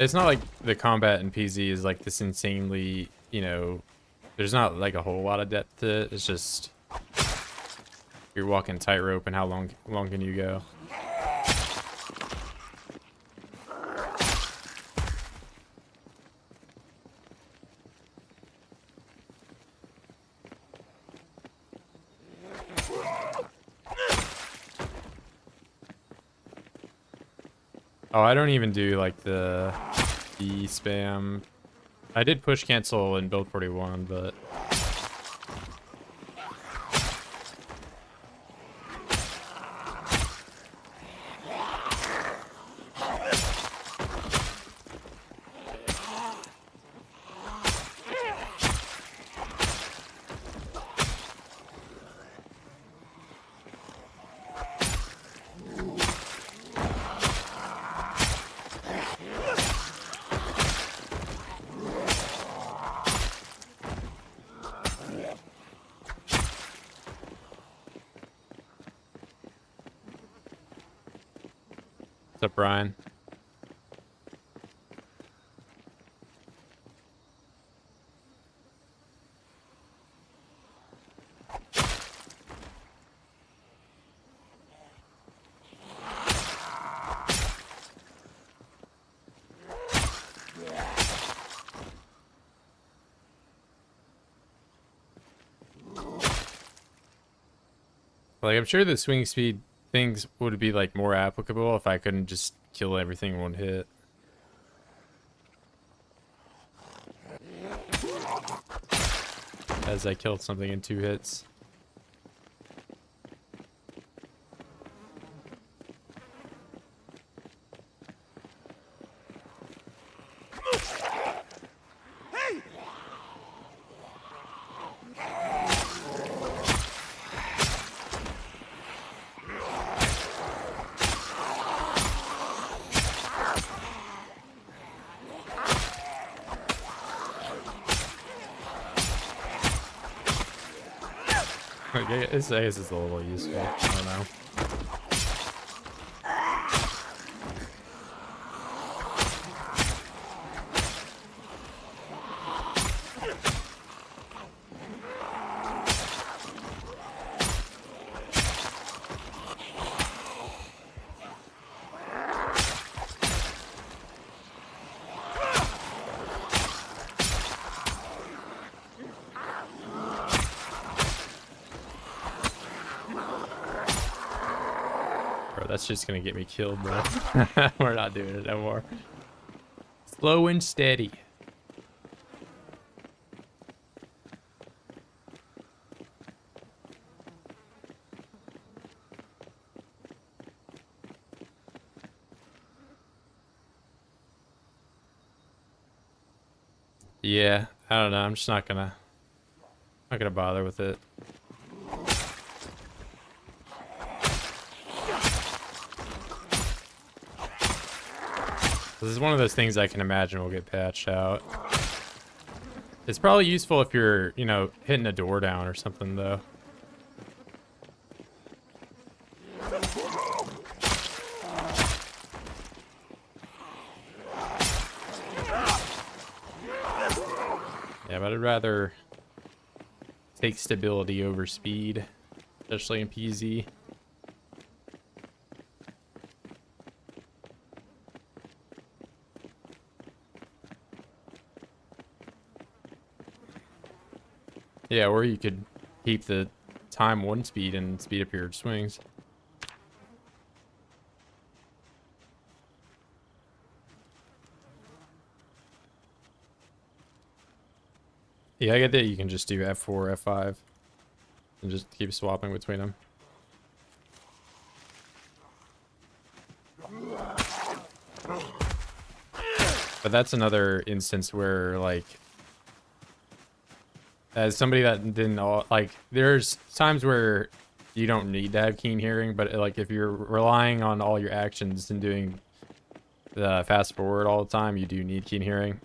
Speaker 1: It's not like the combat in PZ is like this insanely, you know, there's not like a whole lot of depth to it. It's just you're walking tightrope and how long can you go? Oh, I don't even do like the spam. I did push cancel in build 41, but what's up, Brian? Like, I'm sure the swing speed things would be like more applicable if I couldn't just kill everything in one hit. As I killed something in 2 hits. I guess it's a little useful. I don't know. That's just gonna get me killed, bro. We're not doing it no more. Slow and steady. Yeah, I don't know. I'm just not gonna bother with it. This is one of those things I can imagine will get patched out. It's probably useful if you're, you know, hitting a door down or something, though. Yeah, but I'd rather take stability over speed, especially in PZ. Yeah, or you could keep the time 1 speed and speed up your swings. Yeah, I get that you can just do F4, F5, and just keep swapping between them. But that's another instance where, like, as somebody that didn't all, like, there's times where you don't need to have keen hearing, but like if you're relying on all your actions and doing the fast forward all the time, you do need keen hearing.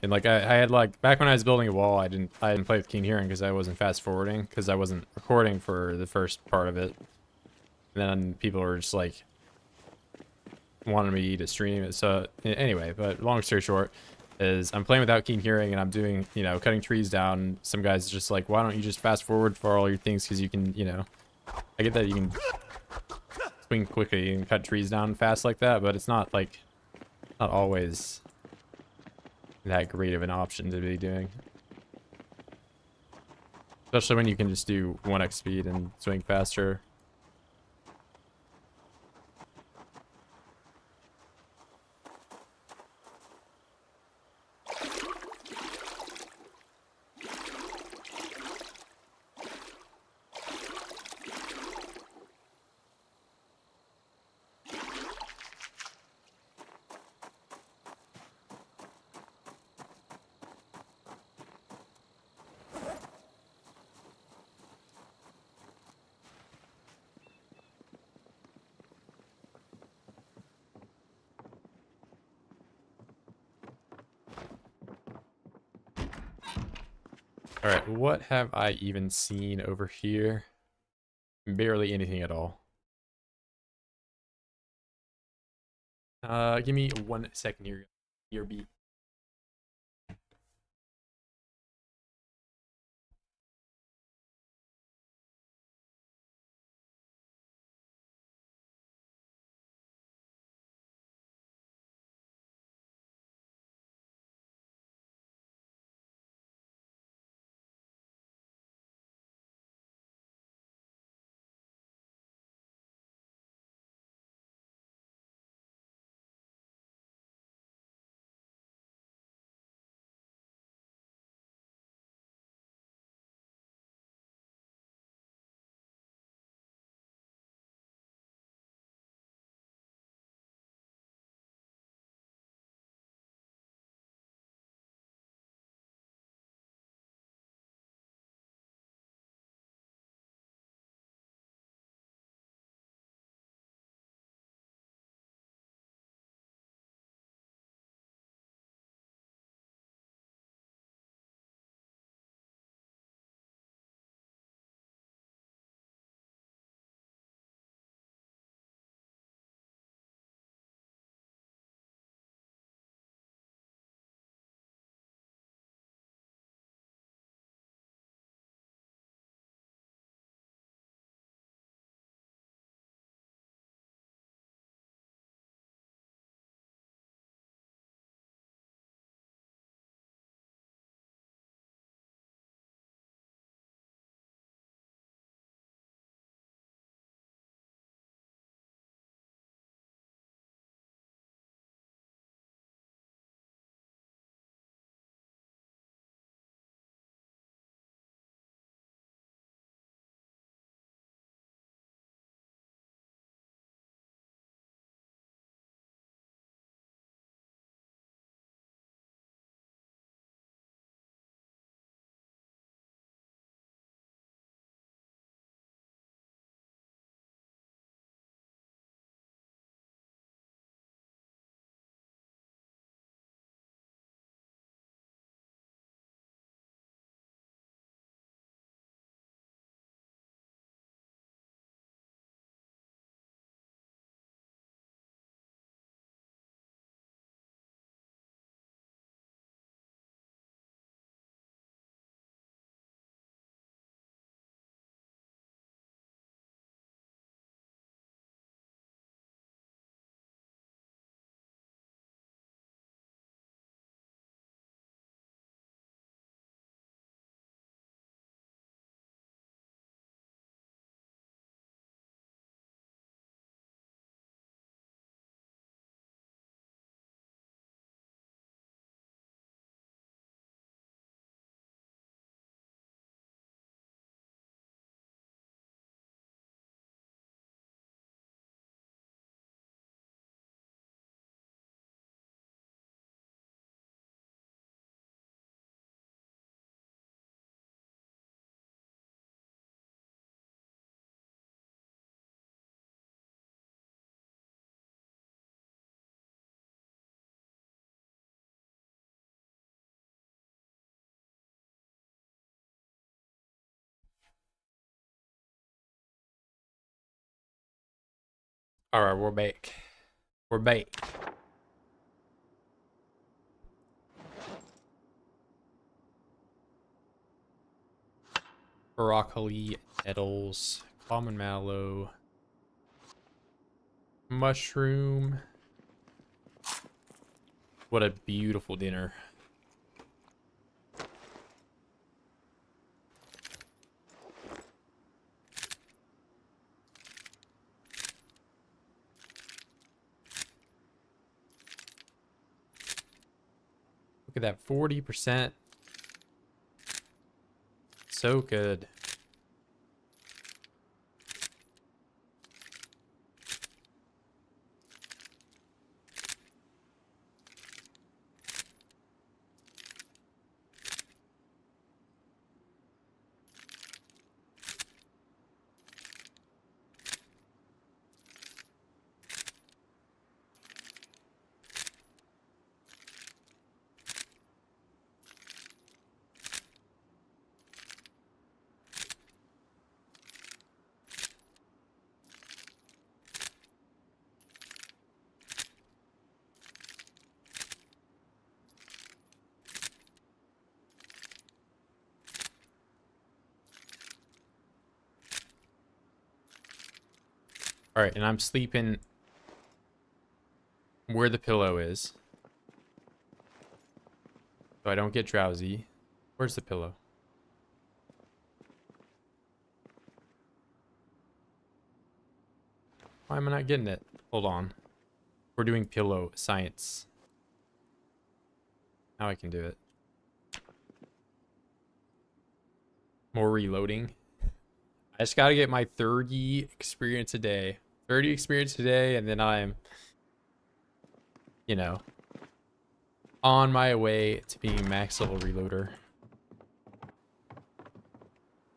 Speaker 1: And like I had, like, back when I was building a wall, I didn't play with keen hearing because I wasn't fast forwarding, because I wasn't recording for the first part of it. And then people were just like wanted me to stream it. So anyway, but long story short is I'm playing without keen hearing and I'm doing, you know, cutting trees down. Some guys just like, why don't you just fast forward for all your things? Because you can, you know, I get that you can swing quickly and cut trees down fast like that, but it's not like, not always that great of an option to be doing. Especially when you can just do 1x speed and swing faster. Alright, what have I even seen over here? Barely anything at all. Give me 1 second here. Your beat. All right, we're back. We're back. Broccoli, nettles, common mallow, mushroom. What a beautiful dinner. Look at that 40%. So good. All right, and I'm sleeping where the pillow is, so I don't get drowsy. Where's the pillow? Why am I not getting it? Hold on. We're doing pillow science. Now I can do it. More reloading. I just gotta get my 30 experience a day. 30 experience a day, and then I'm, you know, on my way to being max level reloader.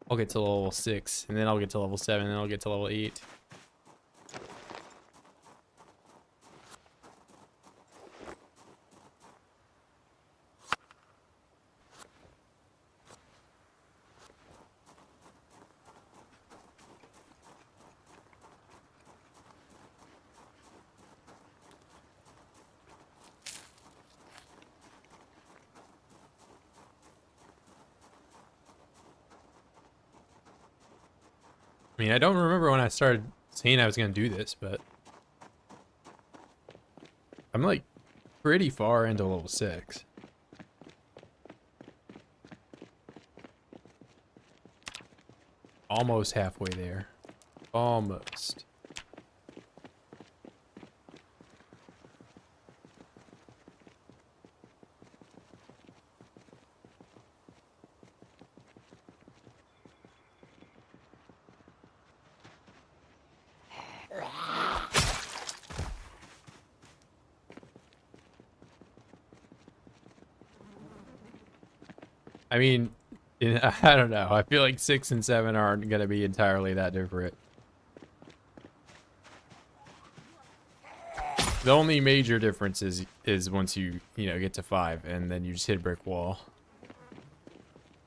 Speaker 1: I'll get to level 6, and then I'll get to level 7, and then I'll get to level 8. I mean, I don't remember when I started saying I was going to do this, but I'm like pretty far into level 6. Almost halfway there. Almost. I mean, I don't know. I feel like 6 and 7 aren't going to be entirely that different. The only major difference is once you get to 5 and then you just hit a brick wall.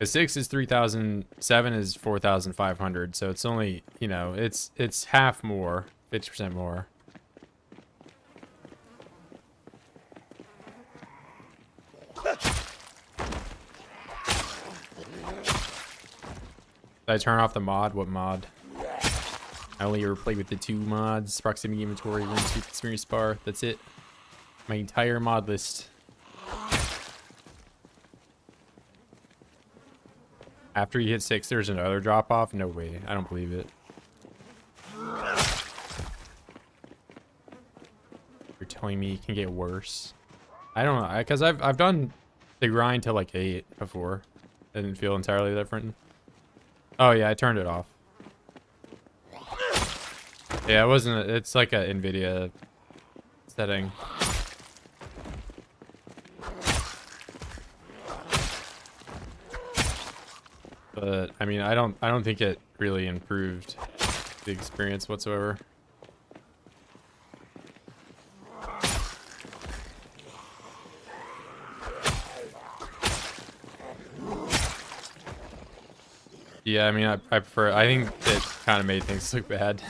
Speaker 1: The 6 is 3,000, 7 is 4,500, so it's only, it's half more, 50% more. Did I turn off the mod? What mod? I only ever played with the 2 mods: proximity inventory, room soup, experience bar. That's it. My entire mod list. After you hit 6, there's another drop off? No way. I don't believe it. You're telling me it can get worse? I don't know, because I've done the grind to like 8 before. It didn't feel entirely different. Oh yeah, I turned it off. Yeah, it wasn't. It's like a NVIDIA setting. But I mean, I don't think it really improved the experience whatsoever. Yeah, I mean, I prefer. I think it kind of made things look bad.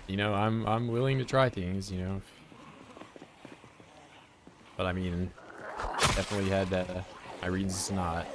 Speaker 1: You know, I'm willing to try things, you know. But I mean, definitely had my reasons to not.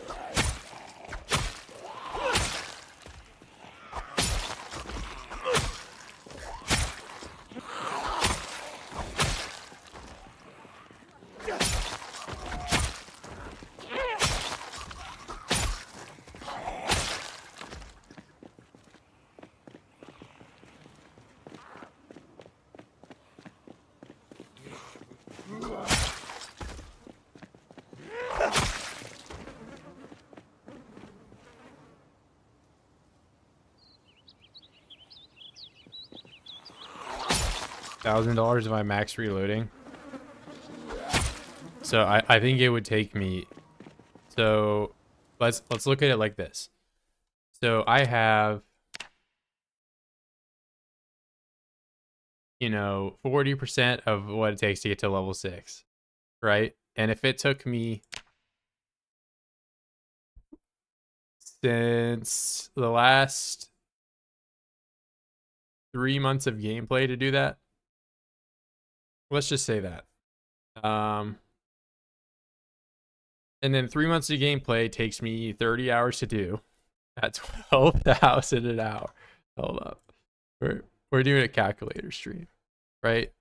Speaker 1: $1,000 if I max reloading. So I think it would take me. So let's look at it like this. So I have, you know, 40% of what it takes to get to level 6, right? And if it took me since the last 3 months of gameplay to do that, let's just say that. And then 3 months of gameplay takes me 30 hours to do. At 12,000 an hour. Hold up. We're doing a calculator stream, right?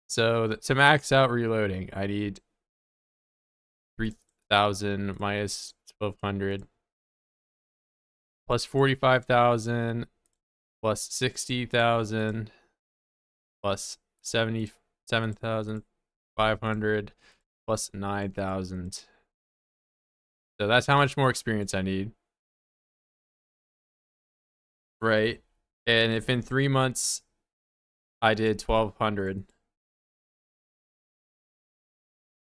Speaker 1: So to max out reloading, I need 3,000 minus 1,200 plus 45,000 plus 60,000 plus 77,500 plus 9,000. So that's how much more experience I need. Right? And if in 3 months I did 1,200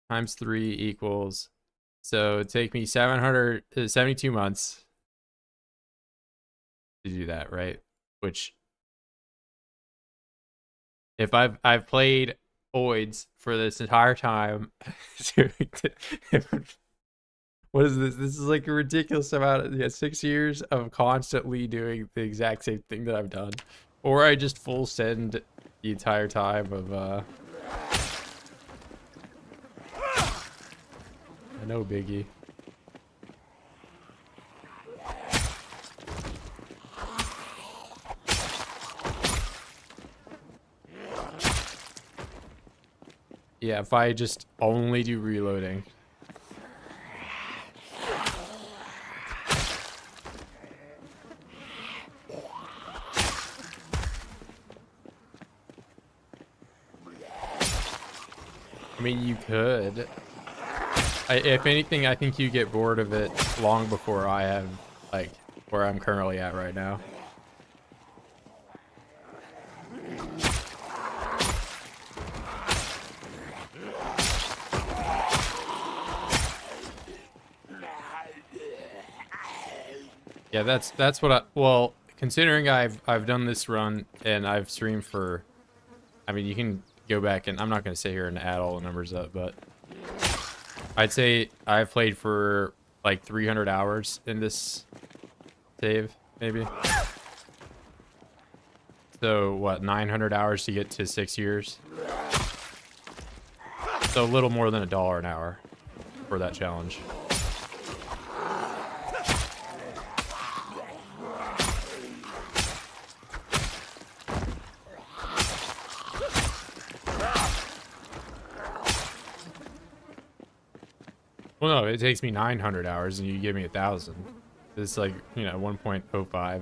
Speaker 1: times 3 equals, so it'd take me 772 months to do that, right? Which, if I've played voids for this entire time, what is this? This is like a ridiculous amount. Yeah, 6 years of constantly doing the exact same thing that I've done, or I just full send the entire time of no biggie. Yeah, if I just only do reloading. I mean, you could. If anything, I think you get bored of it long before I have, like, where I'm currently at right now. Yeah, that's what I, well, considering I've done this run and I've streamed for, I mean, you can go back and I'm not going to sit here and add all the numbers up, but I'd say I've played for like 300 hours in this save, maybe. So what, 900 hours to get to 6 years? So a little more than $1 an hour for that challenge. Well, no, it takes me 900 hours and you give me 1,000. It's like, you know, 1.05.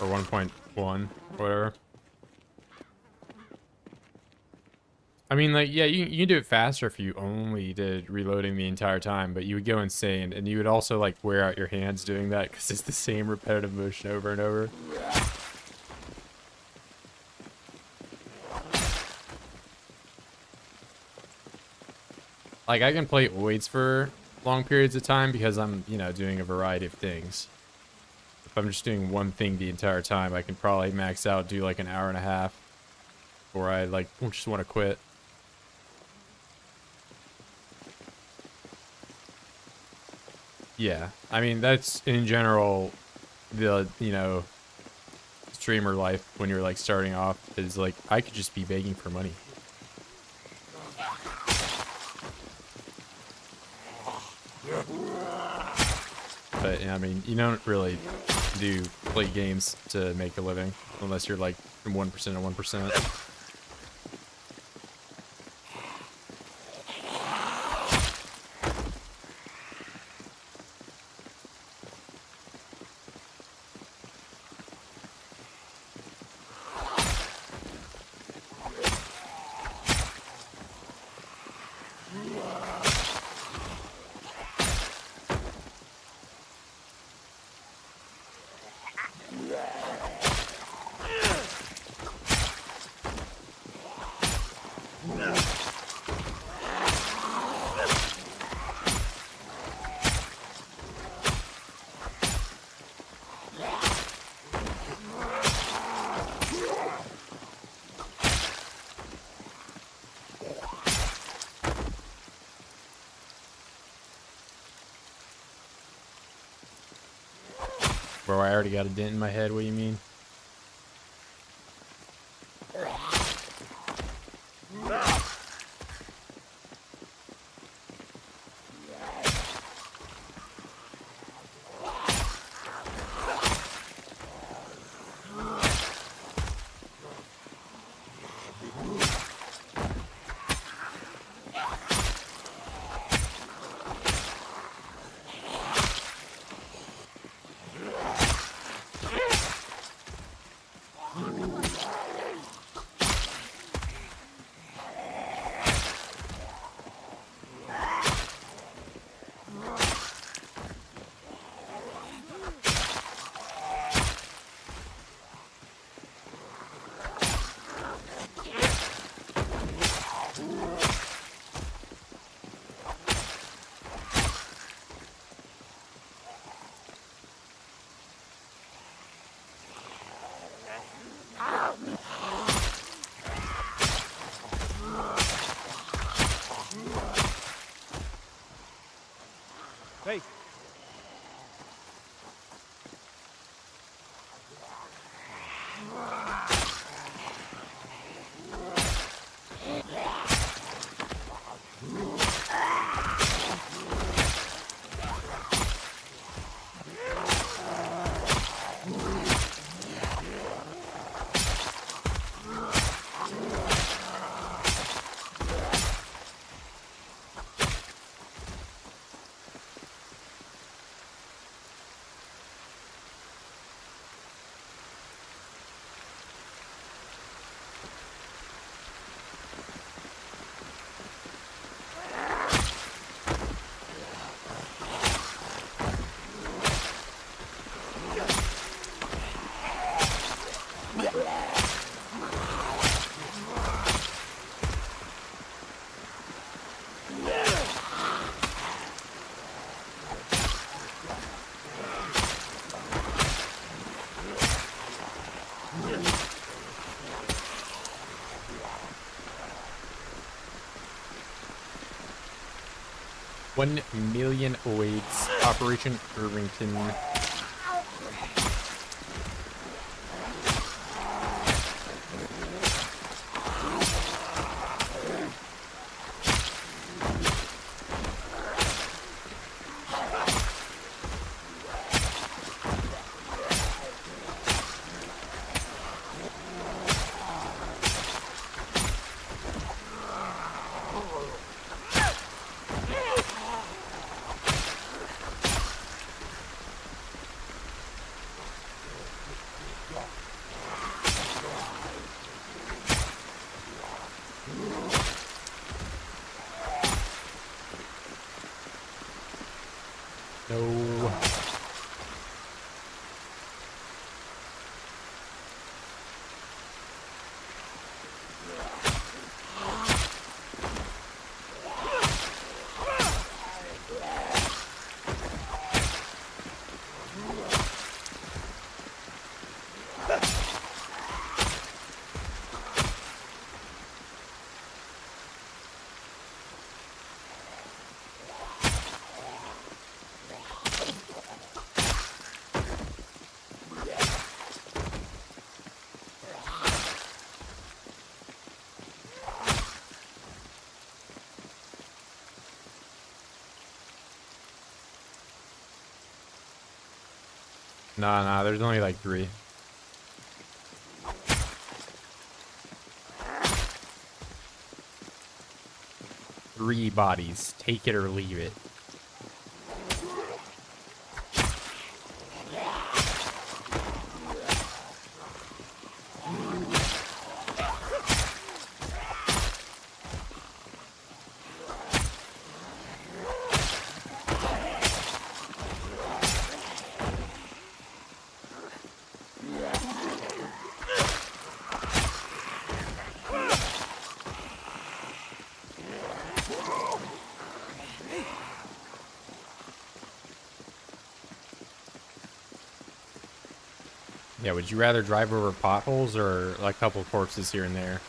Speaker 1: Or 1.1, whatever. I mean, like, yeah, you can do it faster if you only did reloading the entire time, but you would go insane, and you would also, like, wear out your hands doing that because it's the same repetitive motion over and over. Like, I can play voids for long periods of time because I'm, you know, doing a variety of things. If I'm just doing one thing the entire time, I can probably max out, do like an hour and a half, or I, like, just want to quit. Yeah, I mean that's in general the streamer life when you're like starting off is like I could just be begging for money. But I mean, you don't really play games to make a living unless you're like 1% of 1%. Bro, I already got a dent in my head, what do you mean?
Speaker 2: Hey.
Speaker 1: $1 million awaits Operation Irvington. No. Nah, there's only like 3. Three bodies. Take it or leave it. Yeah, would you rather drive over potholes or like a couple corpses here and there?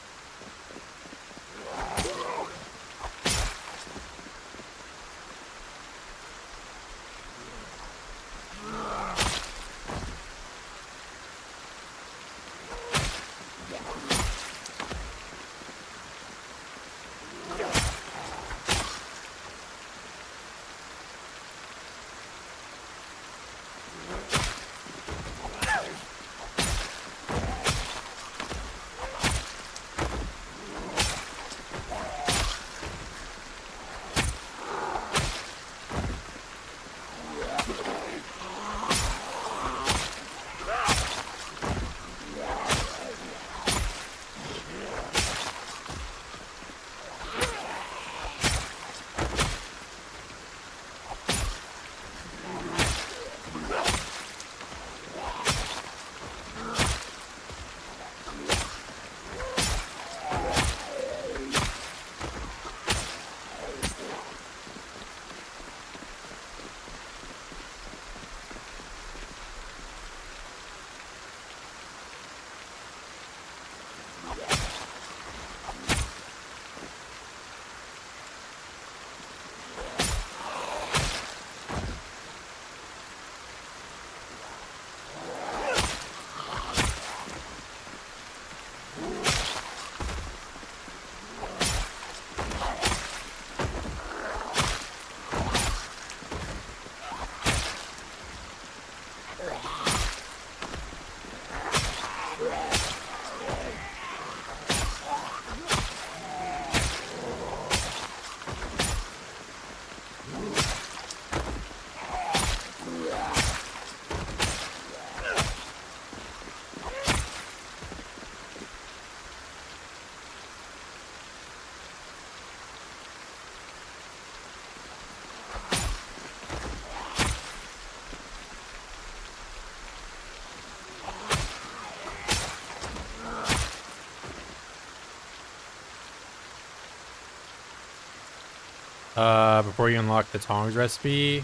Speaker 1: Before you unlock the tongs recipe,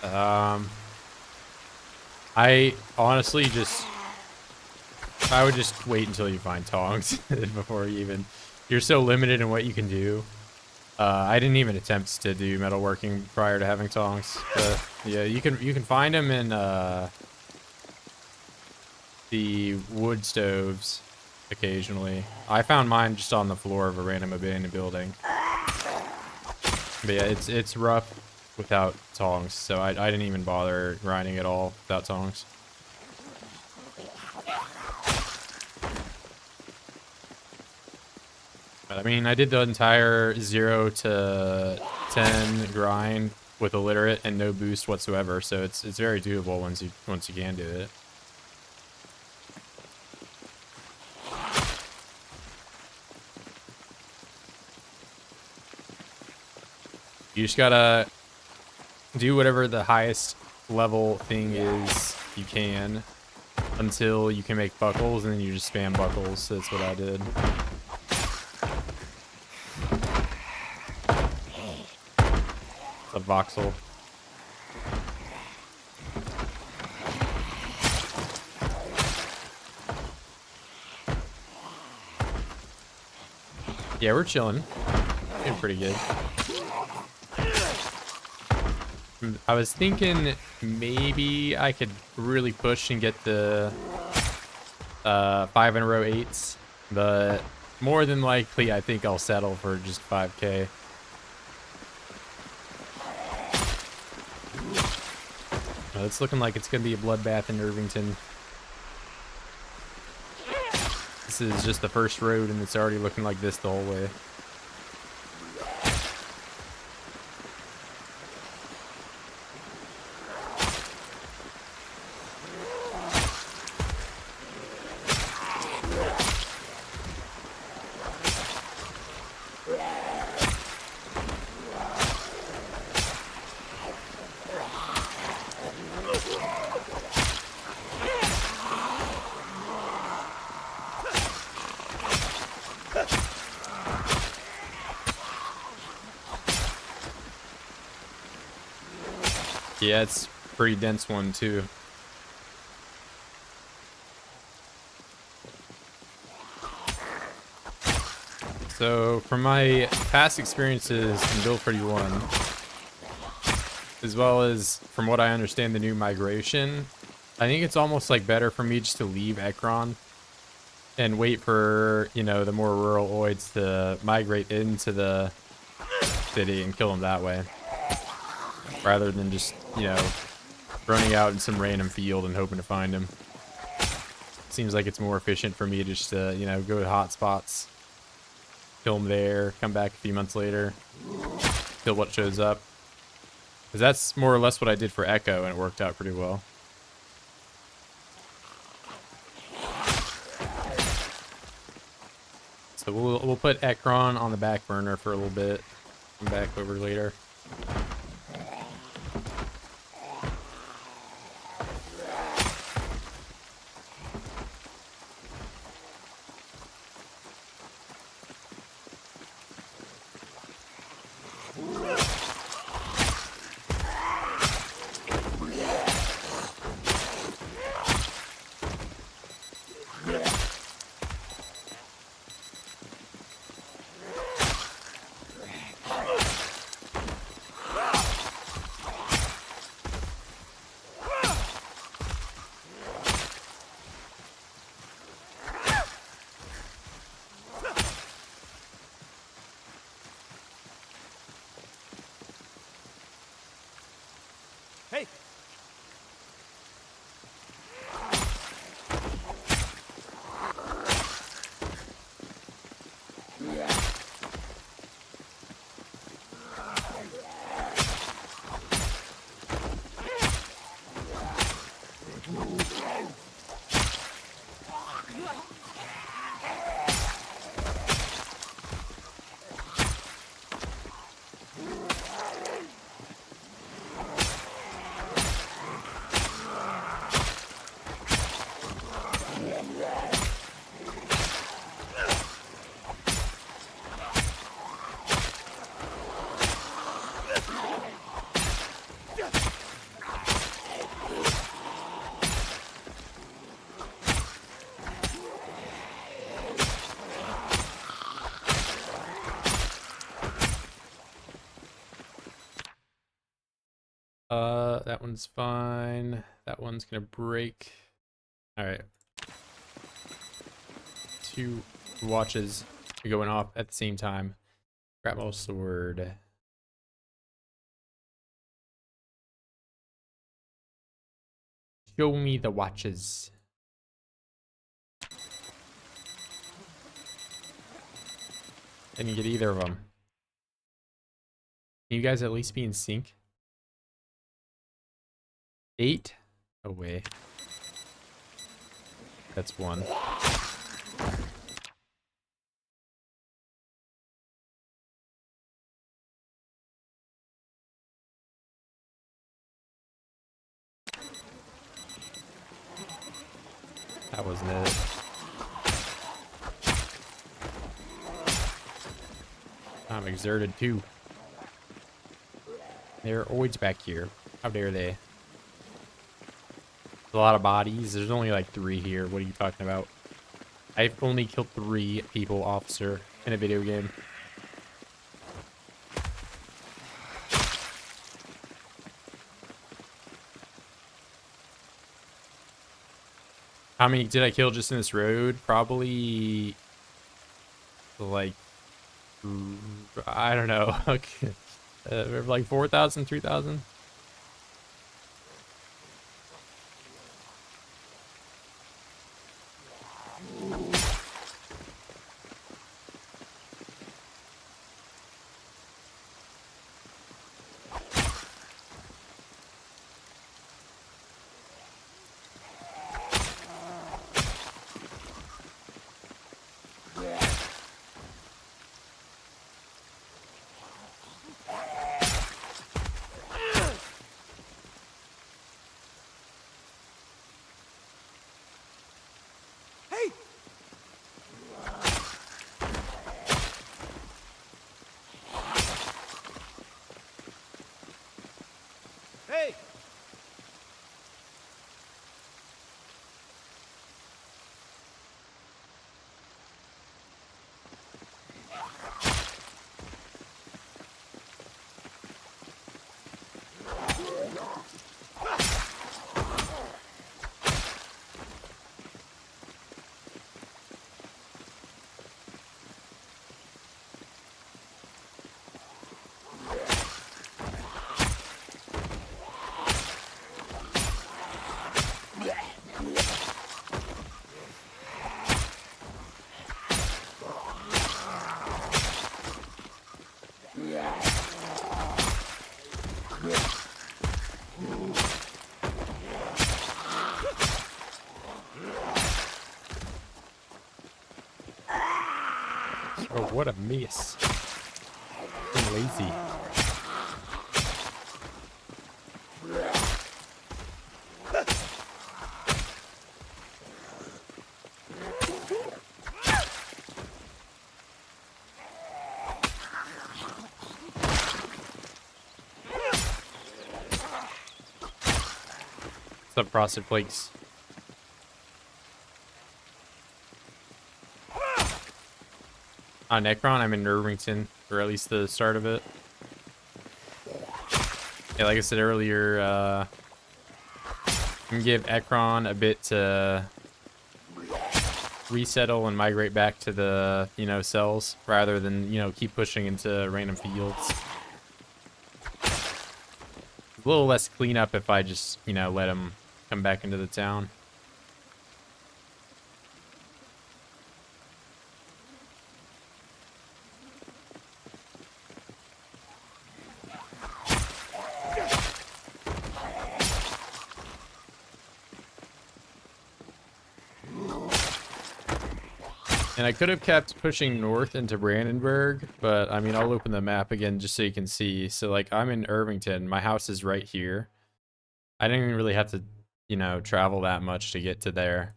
Speaker 1: I honestly I would just wait until you find tongs before you even, you're so limited in what you can do. I didn't even attempt to do metalworking prior to having tongs, but yeah, you can find them in the wood stoves occasionally. I found mine just on the floor of a random abandoned building. But yeah, it's rough without tongs, so I didn't even bother grinding at all without tongs. But I mean, I did the entire 0 to 10 grind with Illiterate and no boost whatsoever, so it's very doable once you can do it. You just gotta do whatever the highest level thing is you can until you can make buckles, and then you just spam buckles. So that's what I did. It's a voxel. Yeah, we're chilling. Doing pretty good. I was thinking maybe I could really push and get the 5 in a row 8s, but more than likely I think I'll settle for just 5k. know. It's looking like it's gonna be a bloodbath in Irvington. This is just the first road, and it's already looking like this the whole way. Yeah, it's a pretty dense one too. So from my past experiences in Build 31, as well as from what I understand the new migration, I think it's almost like better for me just to leave Ekron and wait for, you know, the more rural oids to migrate into the city and kill them that way, rather than just, you know, running out in some random field and hoping to find him. Seems like it's more efficient for me just to, you know, go to hot spots, kill him there, come back a few months later, kill what shows up. Because that's more or less what I did for Echo, and it worked out pretty well. So we'll put Ekron on the back burner for a little bit. Come back over later.
Speaker 2: Hey!
Speaker 1: That one's fine. That one's gonna break. All right. 2 watches are going off at the same time. Grab my sword. Show me the watches. Didn't get either of them. Can you guys at least be in sync? 8 away. That's 1. That wasn't it. I'm exerted too. There are oids back here. How dare they? A lot of bodies. There's only like 3 here. What are you talking about? I've only killed 3 people, officer, in a video game. How many did I kill just in this road? Probably like, I don't know. Like 4,000, 3,000. what a mess. I'm lazy. What's up, frosted flakes? On Necron, I'm in Irvington, or at least the start of it. Yeah, like I said earlier, I'm gonna give Ekron a bit to resettle and migrate back to the, you know, cells, rather than, you know, keep pushing into random fields. A little less cleanup if I just, you know, let him come back into the town. And I could have kept pushing north into Brandenburg, but I mean, I'll open the map again just so you can see. So like, I'm in Irvington, my house is right here. I didn't even really have to, you know, travel that much to get to there.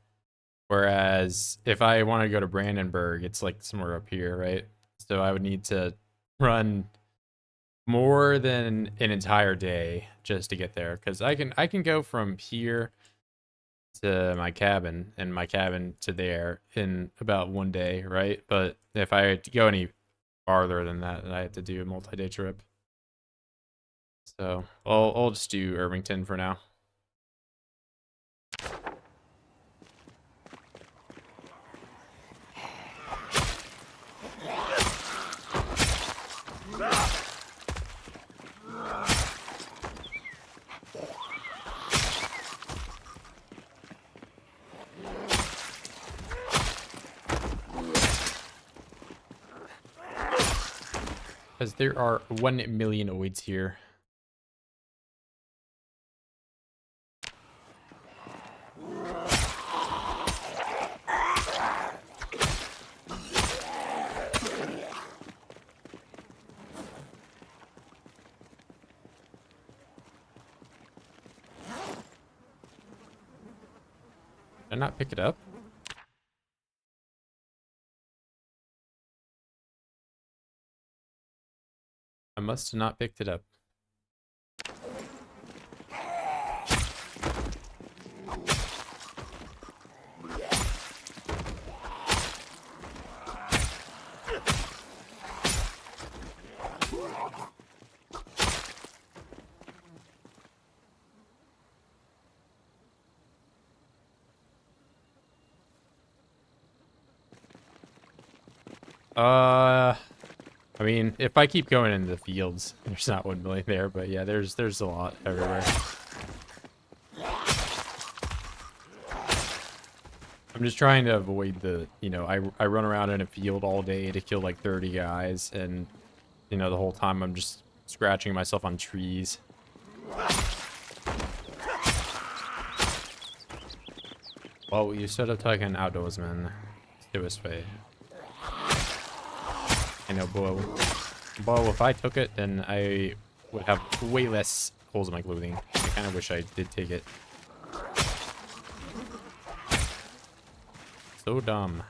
Speaker 1: Whereas if I want to go to Brandenburg, it's like somewhere up here, right? So I would need to run more than an entire day just to get there, because I can go from here to my cabin and my cabin to there in about one day, right? But if I had to go any farther than that, I have to do a multi-day trip. So I'll just do Irvington for now. Because there are 1 million oids here. Did I not pick it up? I must have not picked it up. I mean, if I keep going into the fields, there's not 1 million there, but yeah, there's a lot everywhere. I'm just trying to avoid the, you know, I run around in a field all day to kill like 30 guys, and, you know, the whole time I'm just scratching myself on trees. Well, you should have taken outdoorsman. It was way. I know, Bo, if I took it, then I would have way less holes in my clothing. I kind of wish I did take it. So dumb.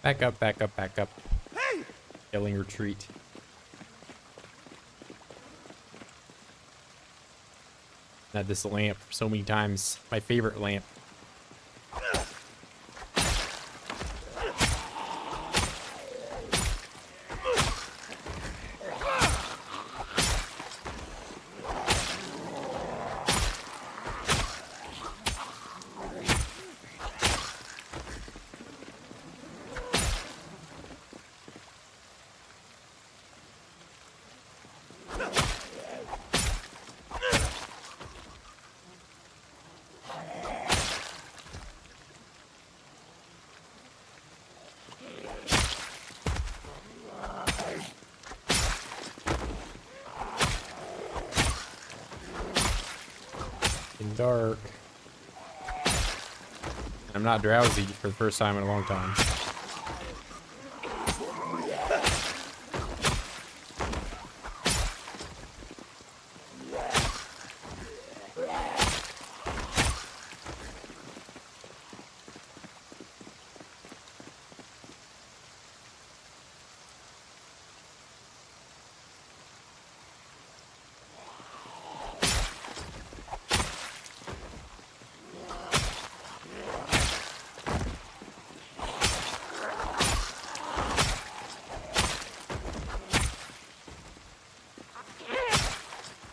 Speaker 1: Back up, back up, back up.
Speaker 2: Hey!
Speaker 1: Yelling retreat. Had this lamp so many times. My favorite lamp. Dark. I'm not drowsy for the first time in a long time.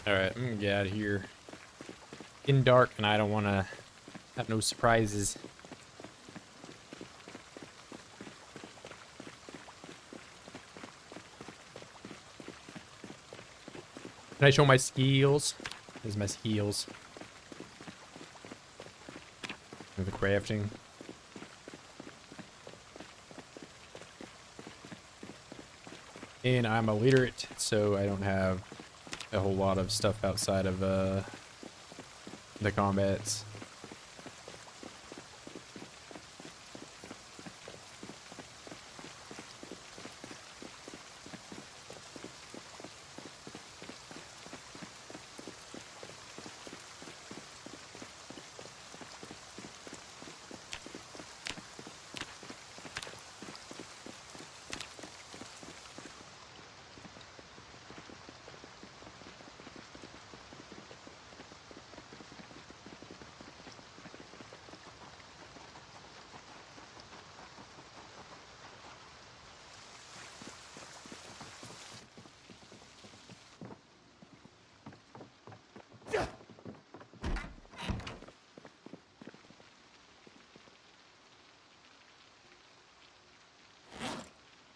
Speaker 1: Alright, I'm gonna get out of here. Getting dark and I don't want to have no surprises. Can I show my skills? There's my skills. And the crafting. And I'm illiterate, so I don't have a whole lot of stuff outside of the combats.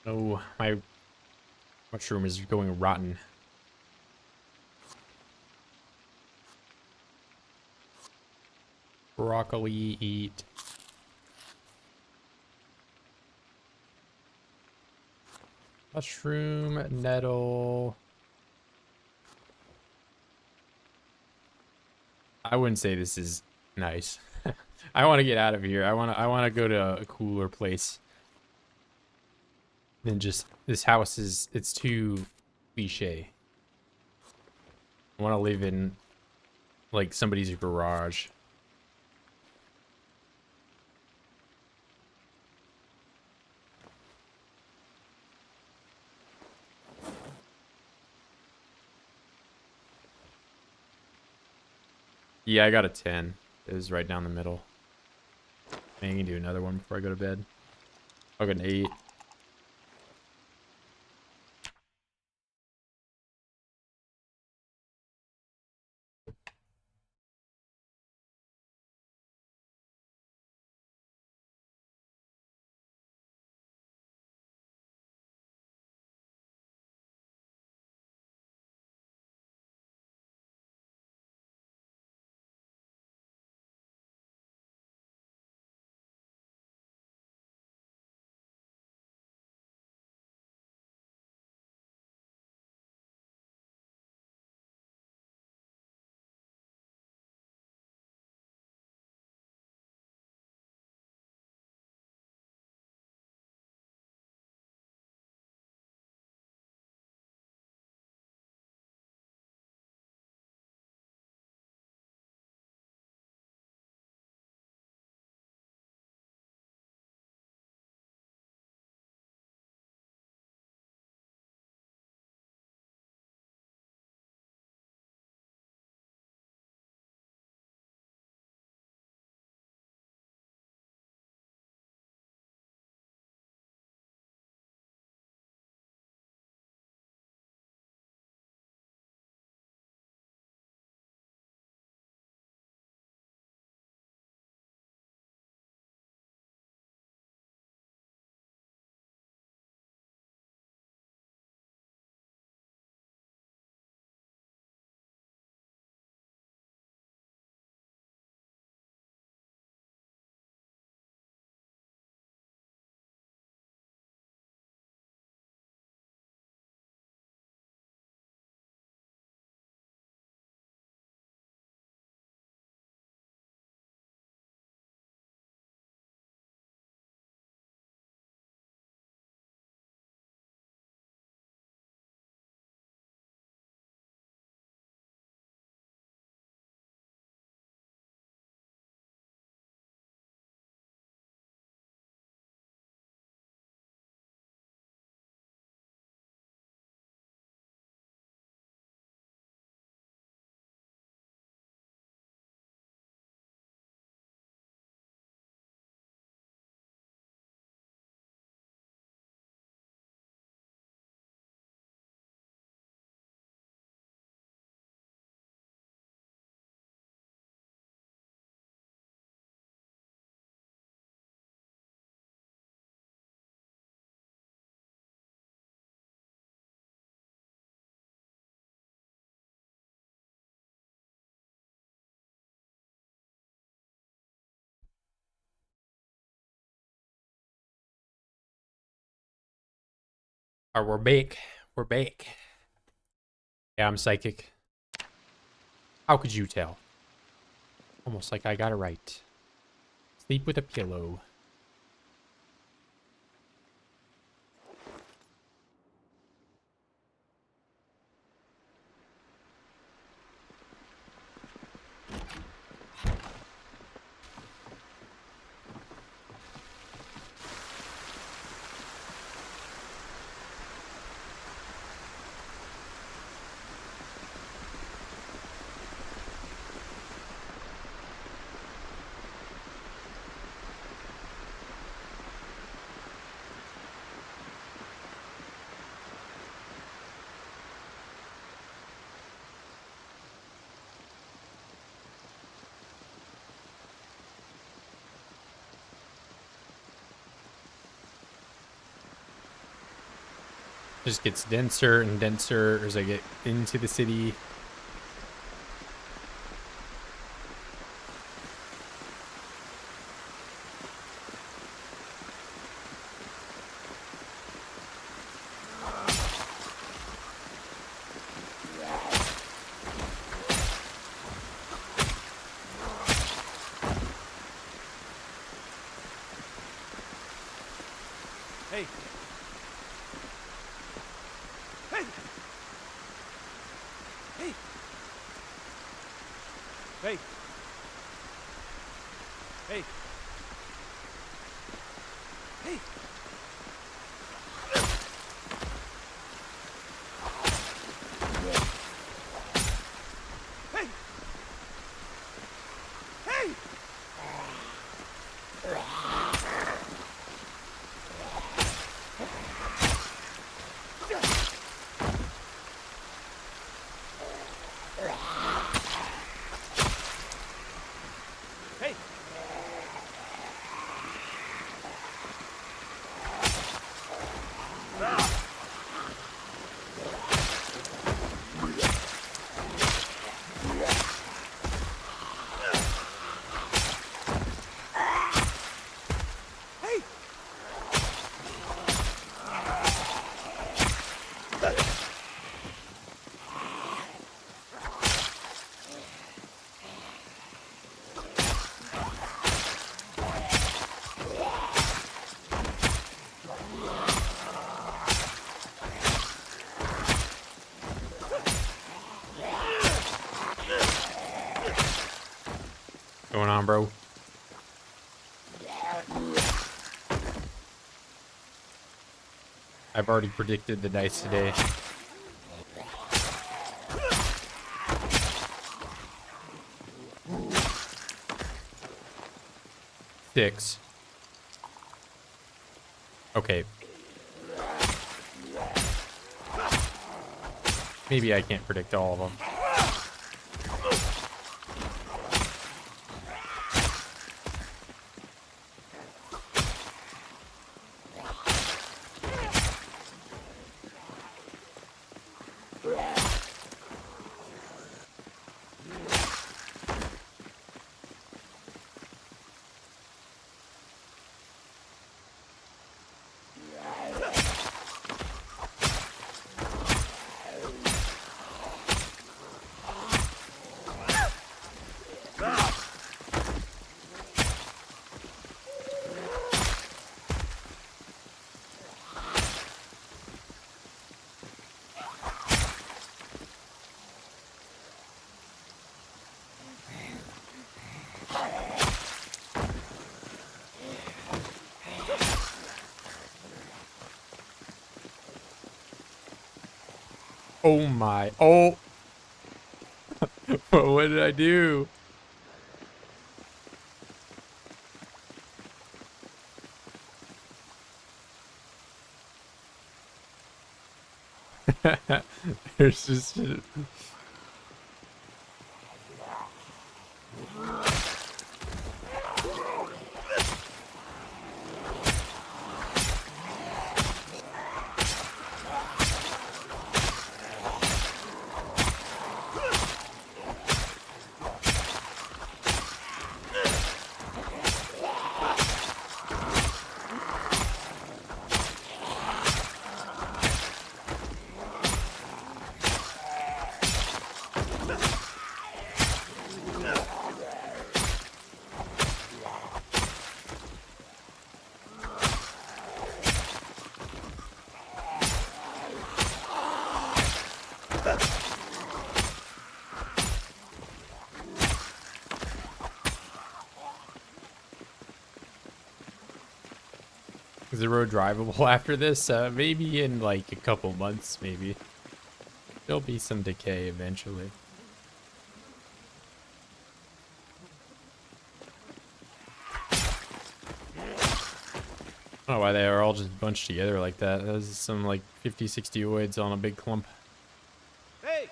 Speaker 1: Oh, my mushroom is going rotten. Broccoli, eat. Mushroom, nettle. I wouldn't say this is nice. I want to get out of here. I want to go to a cooler place. Then just this house it's too cliche. I want to live in like somebody's garage. Yeah, I got a 10. It was right down the middle. I can do another one before I go to bed. I'll get an 8. Alright, we're back. We're back. Yeah, I'm psychic. How could you tell? Almost like I got it right. Sleep with a pillow. Just gets denser and denser as I get into the city.
Speaker 2: Hey. Hey. Hey. Hey. Hey. Hey. Hey. Hey. Hey. Hey.
Speaker 1: Going on, bro? I've already predicted the dice today. Six. Okay. Maybe I can't predict all of them. Oh my. Oh. What did I do? There's just. Is the road drivable after this? Maybe in like a couple months, maybe. There'll be some decay eventually. I don't know why they are all just bunched together like that. There's some like 50, 60 oids on a big clump.
Speaker 2: Hey!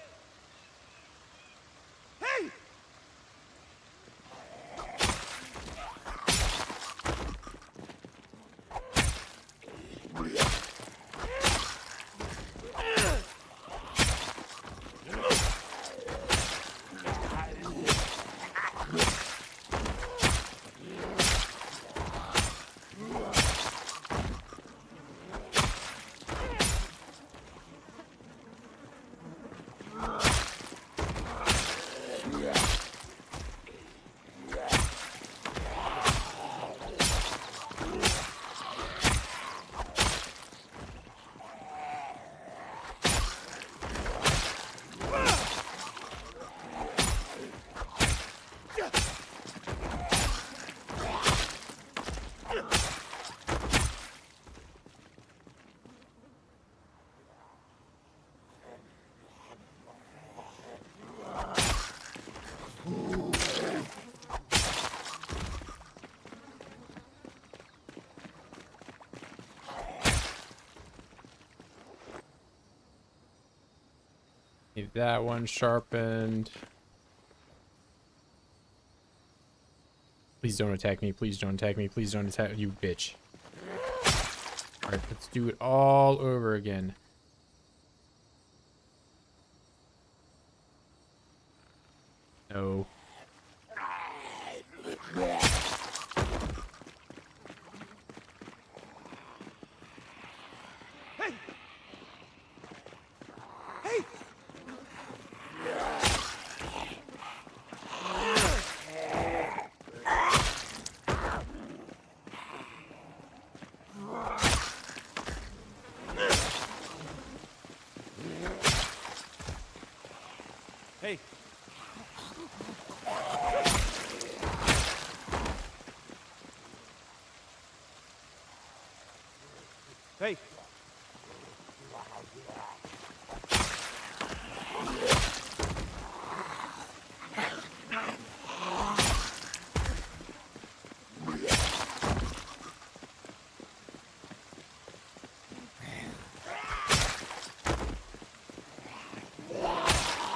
Speaker 2: Hey!
Speaker 1: Need that one sharpened. Please don't attack me. Please don't attack me. Please don't attack you, bitch. Alright, let's do it all over again. No.
Speaker 2: Hey! Hey! Hey! Hey! Hey!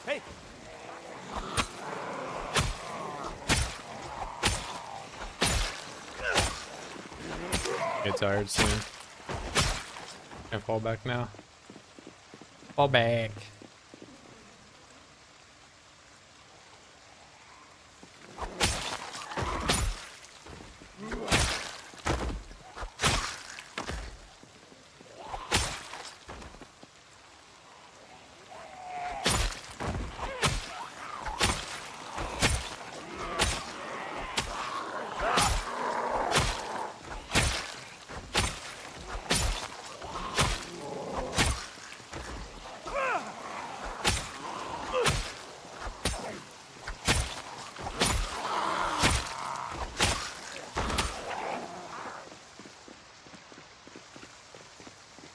Speaker 2: Hey!
Speaker 1: Get tired soon. Can I fall back now? Fall back.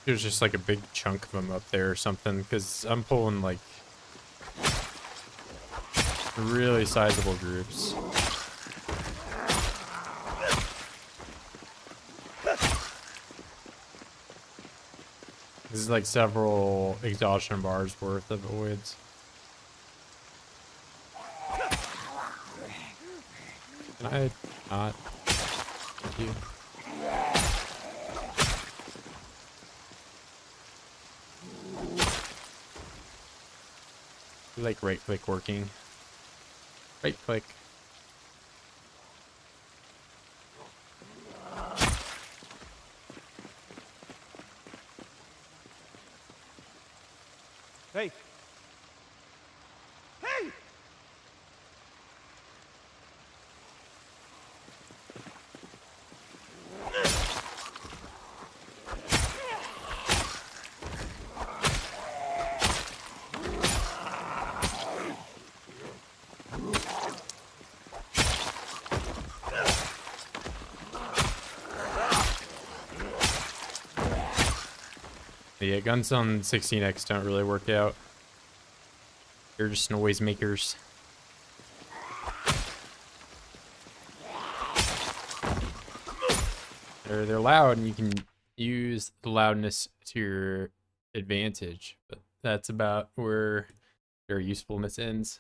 Speaker 1: There's just like a big chunk of them up there or something, because I'm pulling like really sizable groups. This is like several exhaustion bars worth of oids. Can I not? Thank you. We like right click working. Right click.
Speaker 2: Hey! Hey!
Speaker 1: Yeah, guns on 16x don't really work out. They're just noise makers. They're loud, and you can use the loudness to your advantage, but that's about where their usefulness ends.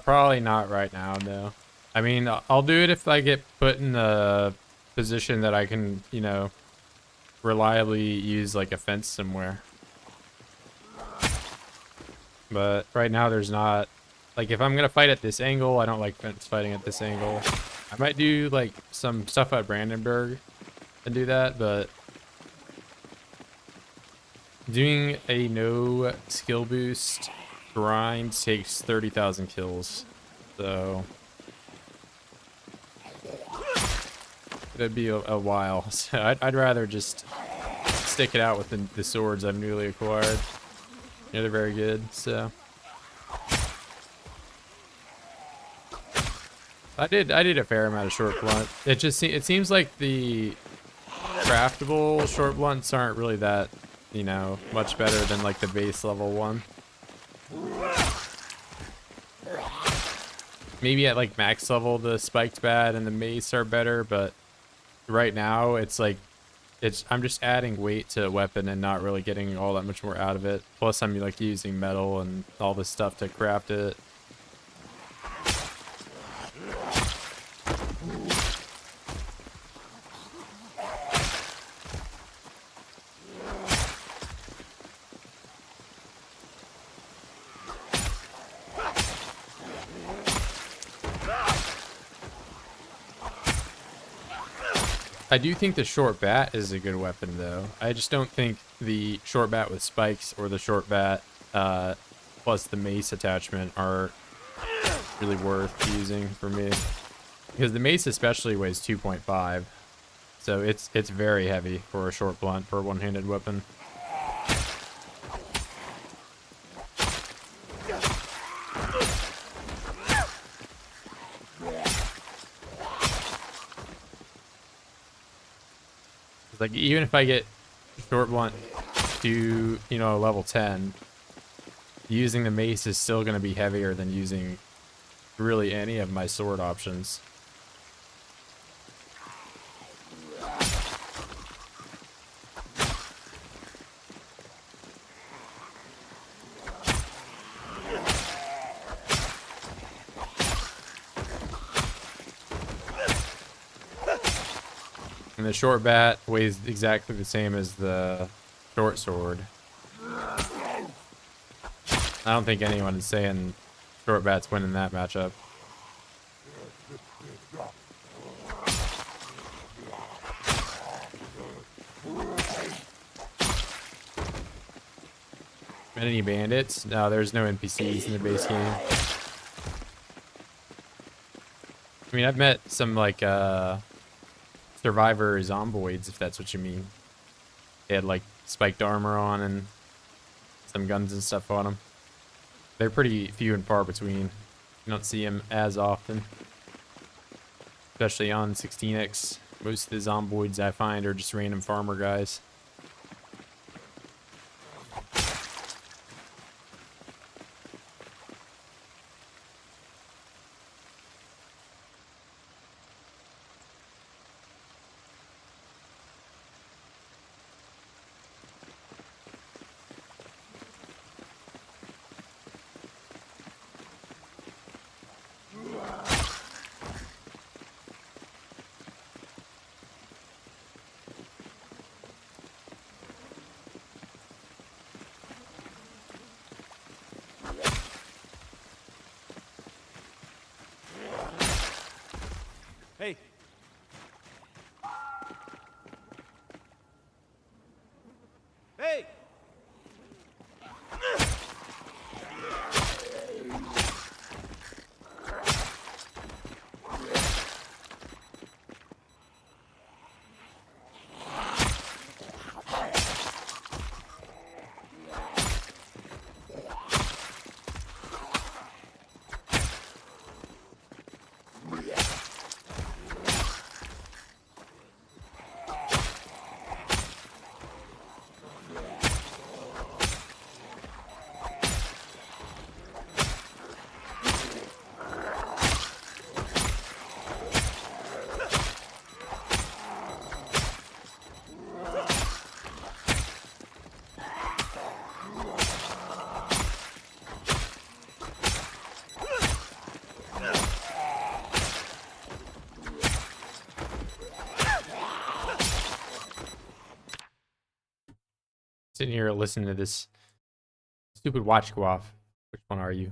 Speaker 1: Probably not right now, no. I mean, I'll do it if I get put in a position that I can, you know, reliably use like a fence somewhere. But right now there's not. Like, if I'm gonna fight at this angle, I don't like fence fighting at this angle. I might do like some stuff at Brandenburg and do that, but doing a no skill boost grind takes 30,000 kills, so that'd be a while. So I'd rather just stick it out with the swords I've newly acquired. Yeah, they're very good. So I did a fair amount of short blunt. It seems like the craftable short blunts aren't really that, you know, much better than like the base level one. Maybe at like max level the spiked bat and the mace are better, but right now it's like I'm just adding weight to a weapon and not really getting all that much more out of it. Plus I'm like using metal and all this stuff to craft it. I do think the short bat is a good weapon, though. I just don't think the short bat with spikes or the short bat plus the mace attachment are really worth using for me. Because the mace especially weighs 2.5, so it's very heavy for a short blunt for a one-handed weapon. Like, even if I get short blunt to, you know, level 10, using the mace is still going to be heavier than using really any of my sword options. And the short bat weighs exactly the same as the short sword. I don't think anyone is saying short bat's winning that matchup. Any bandits? No, there's no NPCs in the base game. I mean, I've met some like survivor zomboids, if that's what you mean. They had like spiked armor on and some guns and stuff on them. They're pretty few and far between. You don't see them as often, especially on 16x. Most of the zomboids I find are just random farmer guys.
Speaker 2: Hey. Hey.
Speaker 1: Sitting here listening to this stupid watch go off. Which one are you?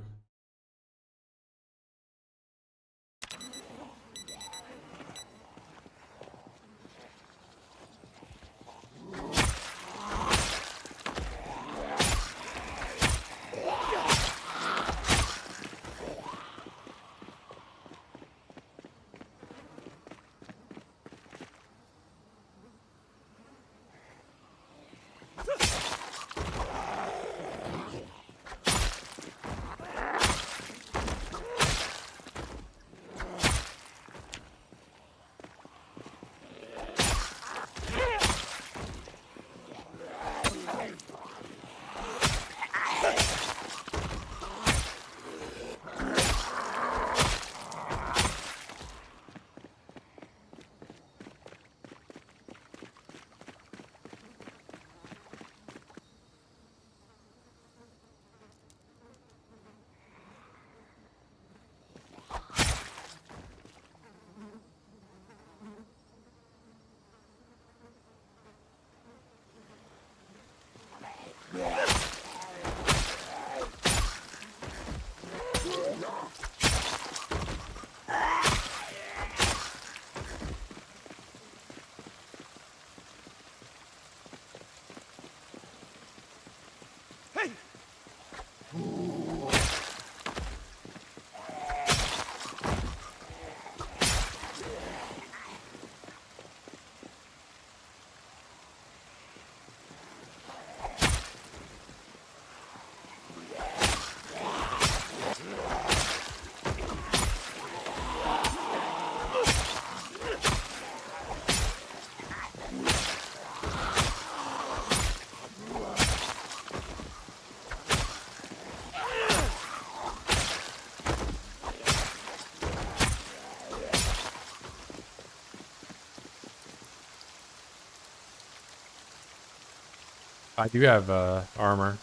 Speaker 1: I do have armor.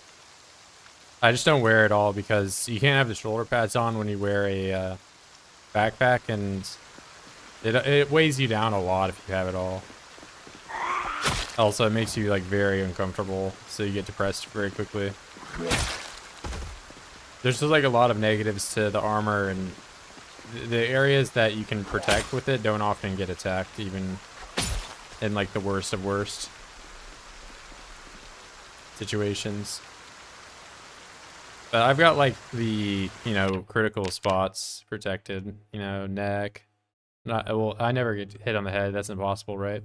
Speaker 1: I just don't wear it all because you can't have the shoulder pads on when you wear a backpack, and it weighs you down a lot if you have it all. Also, it makes you like very uncomfortable, so you get depressed very quickly. There's just like a lot of negatives to the armor, and the areas that you can protect with it don't often get attacked, even in like the worst of worst situations. But I've got like the, you know, critical spots protected, you know, neck. Not, well, I never get hit on the head. That's impossible, right?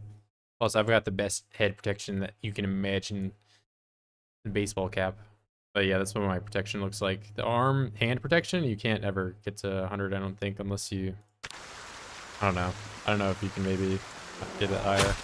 Speaker 1: Plus, I've got the best head protection that you can imagine. The baseball cap. But yeah, that's what my protection looks like. The hand protection, you can't ever get to 100, I don't think, unless you... I don't know. I don't know if you can maybe get it higher.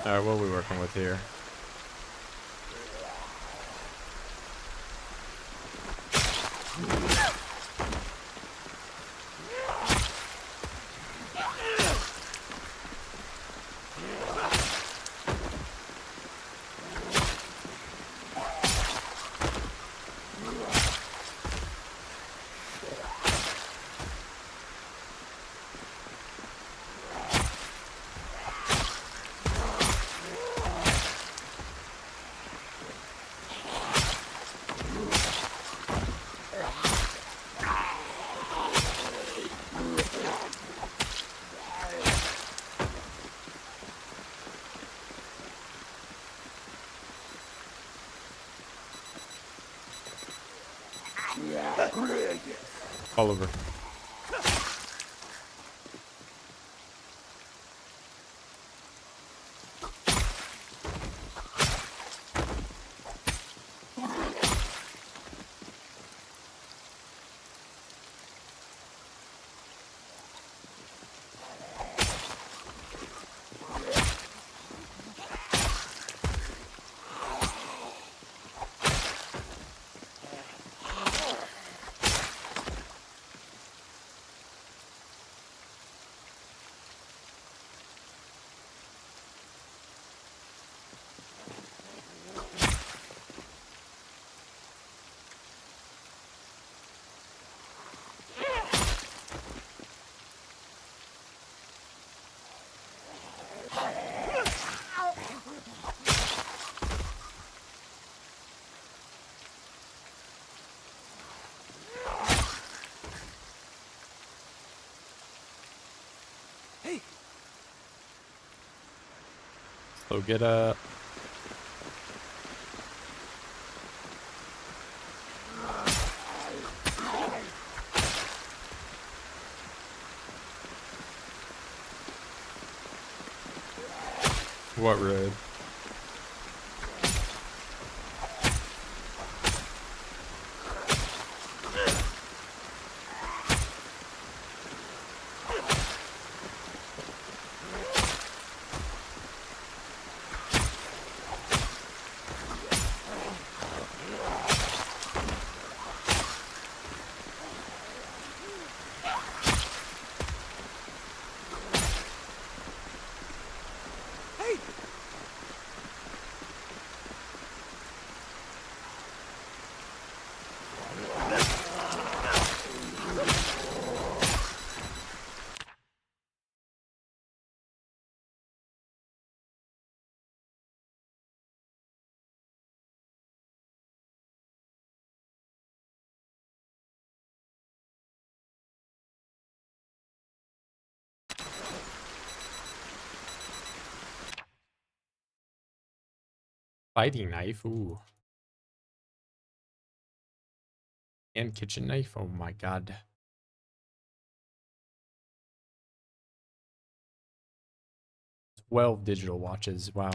Speaker 1: Alright, what are we working with here? All over. So get up. What road? Fighting knife, ooh. And kitchen knife, oh my god. 12 digital watches, wow.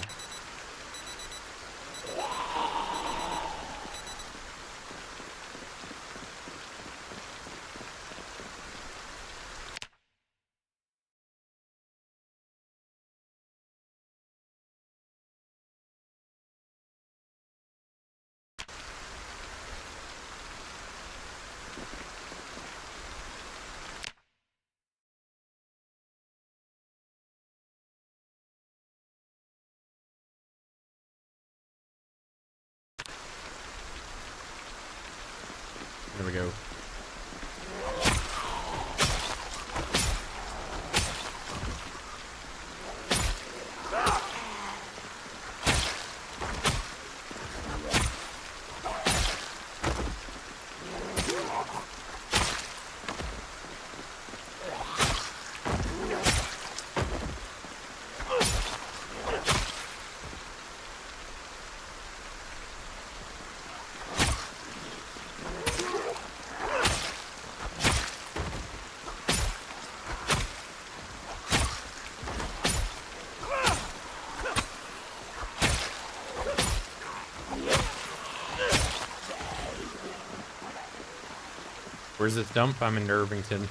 Speaker 1: Where's this dump? I'm in Irvington.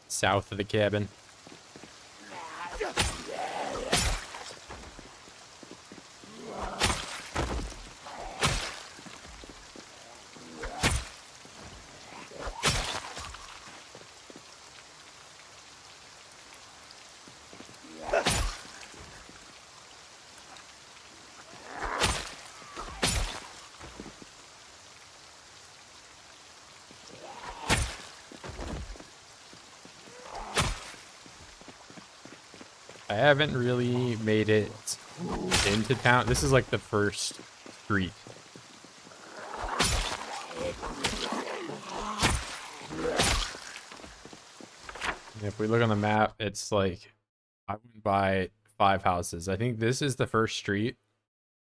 Speaker 1: South of the cabin. I haven't really made it into town. This is like the first street. And if we look on the map, it's like I went by 5 houses. I think this is the first street.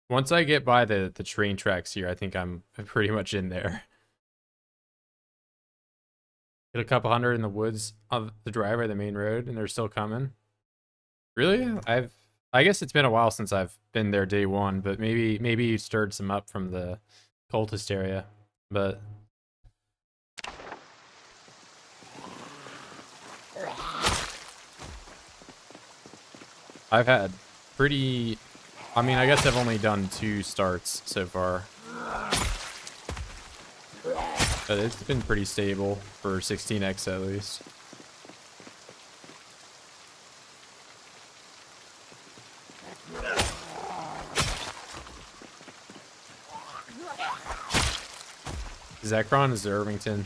Speaker 1: Once I get by the train tracks here, I think I'm pretty much in there. Get a couple hundred in the woods of the driveway, the main road, and they're still coming. Really? I guess it's been a while since I've been there day one, but maybe you stirred some up from the cultist area. But I've had pretty, I mean, I guess I've only done 2 starts so far. But it's been pretty stable for 16x at least. Zekron is Irvington.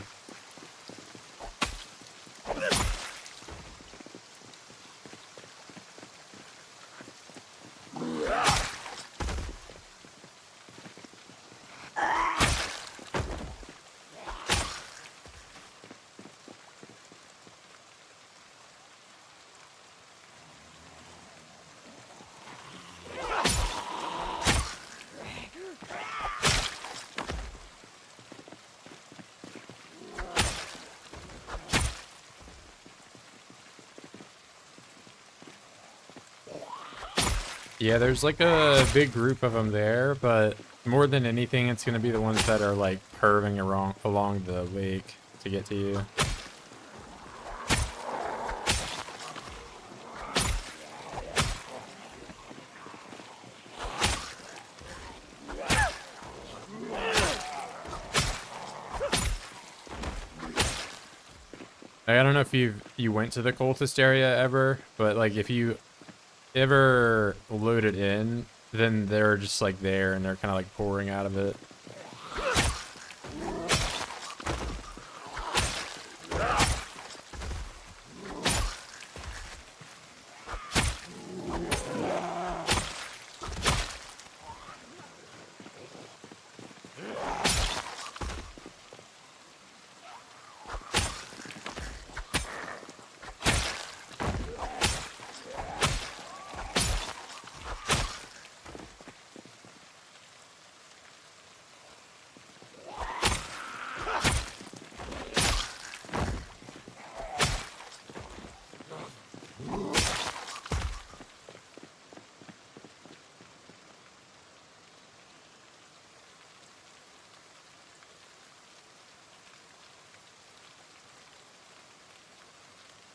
Speaker 1: Yeah, there's like a big group of them there, but more than anything, it's going to be the ones that are like curving along the lake to get to you. I don't know if you went to the cultist area ever, but like if you ever loaded in, then they're just like there and they're kind of like pouring out of it.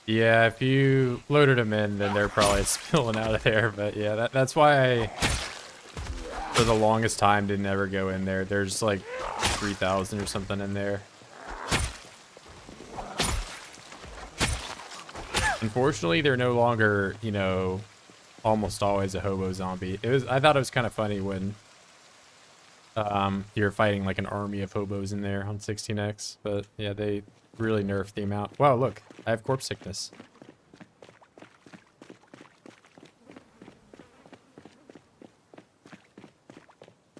Speaker 1: Yeah, if you loaded them in, then they're probably spilling out of there. But yeah, that's why I, for the longest time, didn't ever go in there. There's like 3,000 or something in there. Unfortunately, they're no longer, you know, almost always a hobo zombie. I thought it was kind of funny when you're fighting like an army of hobos in there on 16x. But yeah, they really nerfed the amount. Wow, look, I have corpse sickness.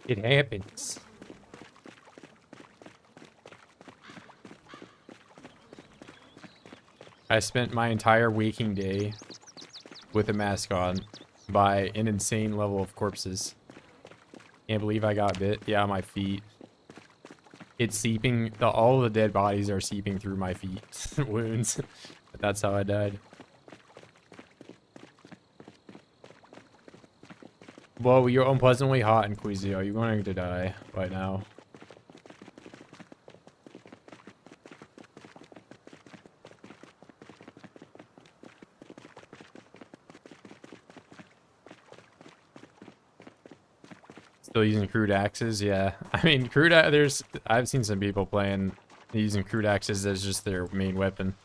Speaker 1: It happens. I spent my entire waking day with a mask on by an insane level of corpses. Can't believe I got bit. Yeah, my feet. It's seeping. All the dead bodies are seeping through my feet wounds. But that's how I died. Well, you're unpleasantly hot and queasy. Are you going to die right now? Still using crude axes? Yeah. I mean, I've seen some people playing using crude axes as just their main weapon.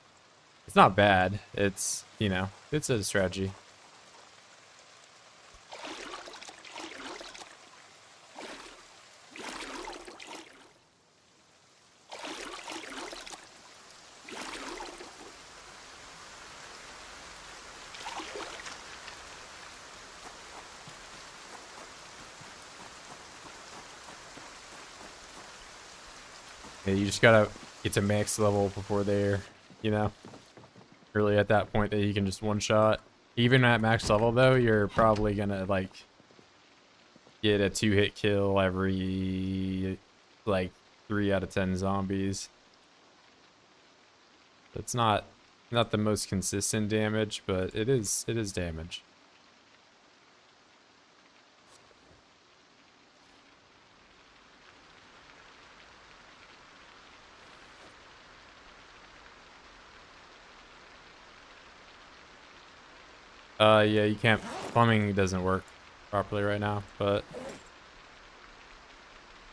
Speaker 1: It's not bad. It's, you know, it's a strategy. Yeah, you just gotta get to max level before they're, you know, really at that point that you can just one shot. Even at max level though, you're probably gonna like get a 2-hit kill every like 3 out of 10 zombies. It's not the most consistent damage, but it is damage. Yeah, you can't, plumbing doesn't work properly right now, but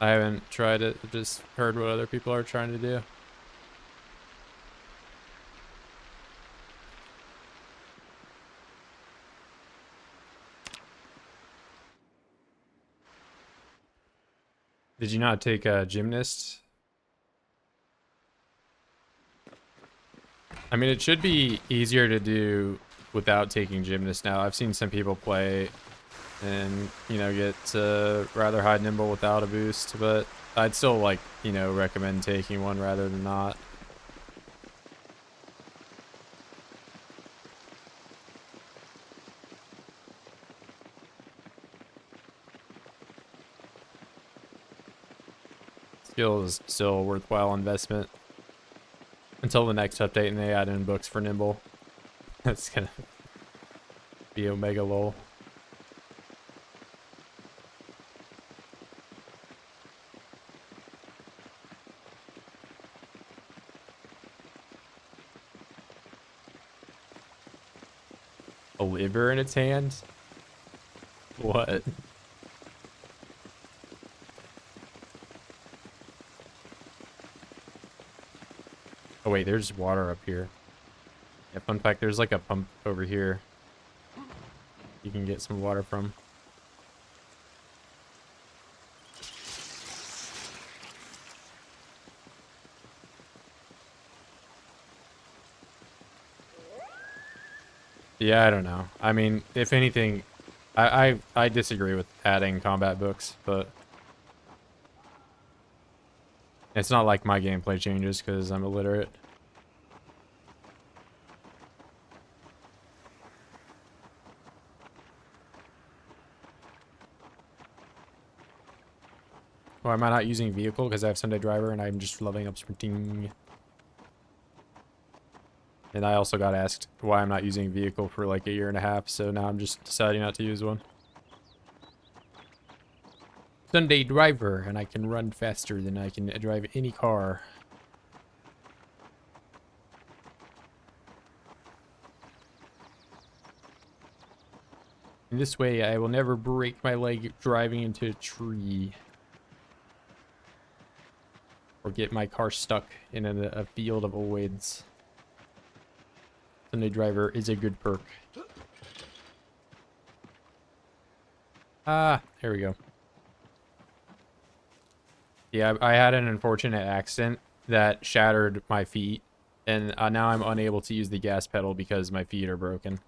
Speaker 1: I haven't tried it, just heard what other people are trying to do. Did you not take a gymnast? I mean, it should be easier to do without taking gymnast now. I've seen some people play and, you know, get rather high nimble without a boost, but I'd still like, you know, recommend taking one rather than not. Skill is still a worthwhile investment until the next update and they add in books for nimble. That's gonna be omega lol. A liver in its hand? What? Oh wait, there's water up here. Yeah, fun fact, there's like a pump over here you can get some water from. Yeah, I don't know. I mean, if anything, I disagree with adding combat books, but it's not like my gameplay changes because I'm illiterate. Or am I not using vehicle because I have Sunday driver and I'm just leveling up sprinting? And I also got asked why I'm not using vehicle for like 1.5 years, so now I'm just deciding not to use one. Sunday driver, and I can run faster than I can drive any car. In this way, I will never break my leg driving into a tree. Or get my car stuck in a field of oids. Sunday driver is a good perk. Ah, there we go. Yeah, I had an unfortunate accident that shattered my feet, and now I'm unable to use the gas pedal because my feet are broken.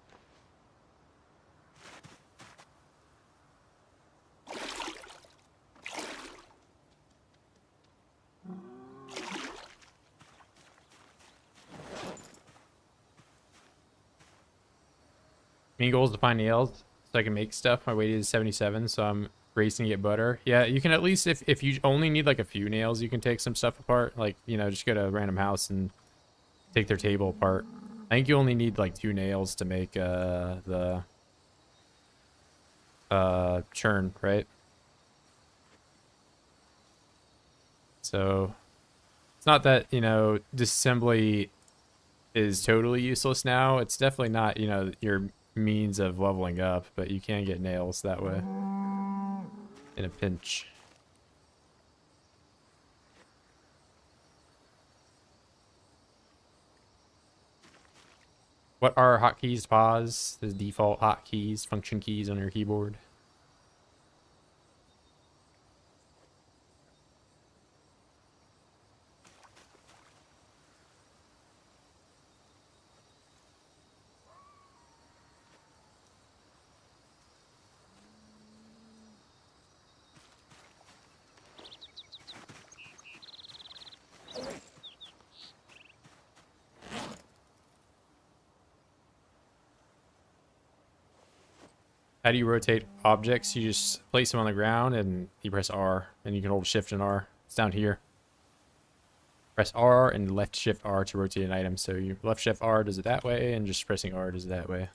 Speaker 1: Main goal is to find nails so I can make stuff. My weight is 77, so I'm racing to get butter. Yeah, you can at least, if you only need like a few nails, you can take some stuff apart. Like, you know, just go to a random house and take their table apart. I think you only need like 2 nails to make the churn, right? So it's not that, you know, disassembly is totally useless now. It's definitely not, you know, your means of leveling up, but you can get nails that way in a pinch. What are hotkeys? Pause. The default hotkeys, function keys on your keyboard. How do you rotate objects? You just place them on the ground and you press R, and you can hold Shift and R. It's down here. Press R and left Shift R to rotate an item. So you left Shift R does it that way, and just pressing R does it that way.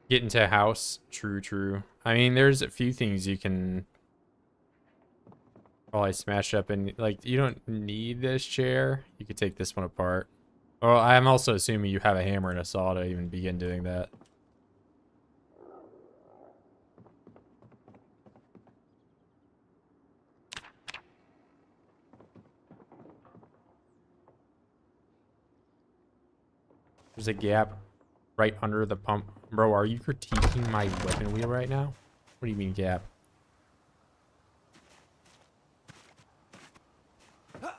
Speaker 1: Get into a house. True, true. I mean, there's a few things you can probably smash up, and like, you don't need this chair. You could take this one apart. Well, I'm also assuming you have a hammer and a saw to even begin doing that. There's a gap right under the pump. Bro, are you critiquing my weapon wheel right now? What do you mean gap? I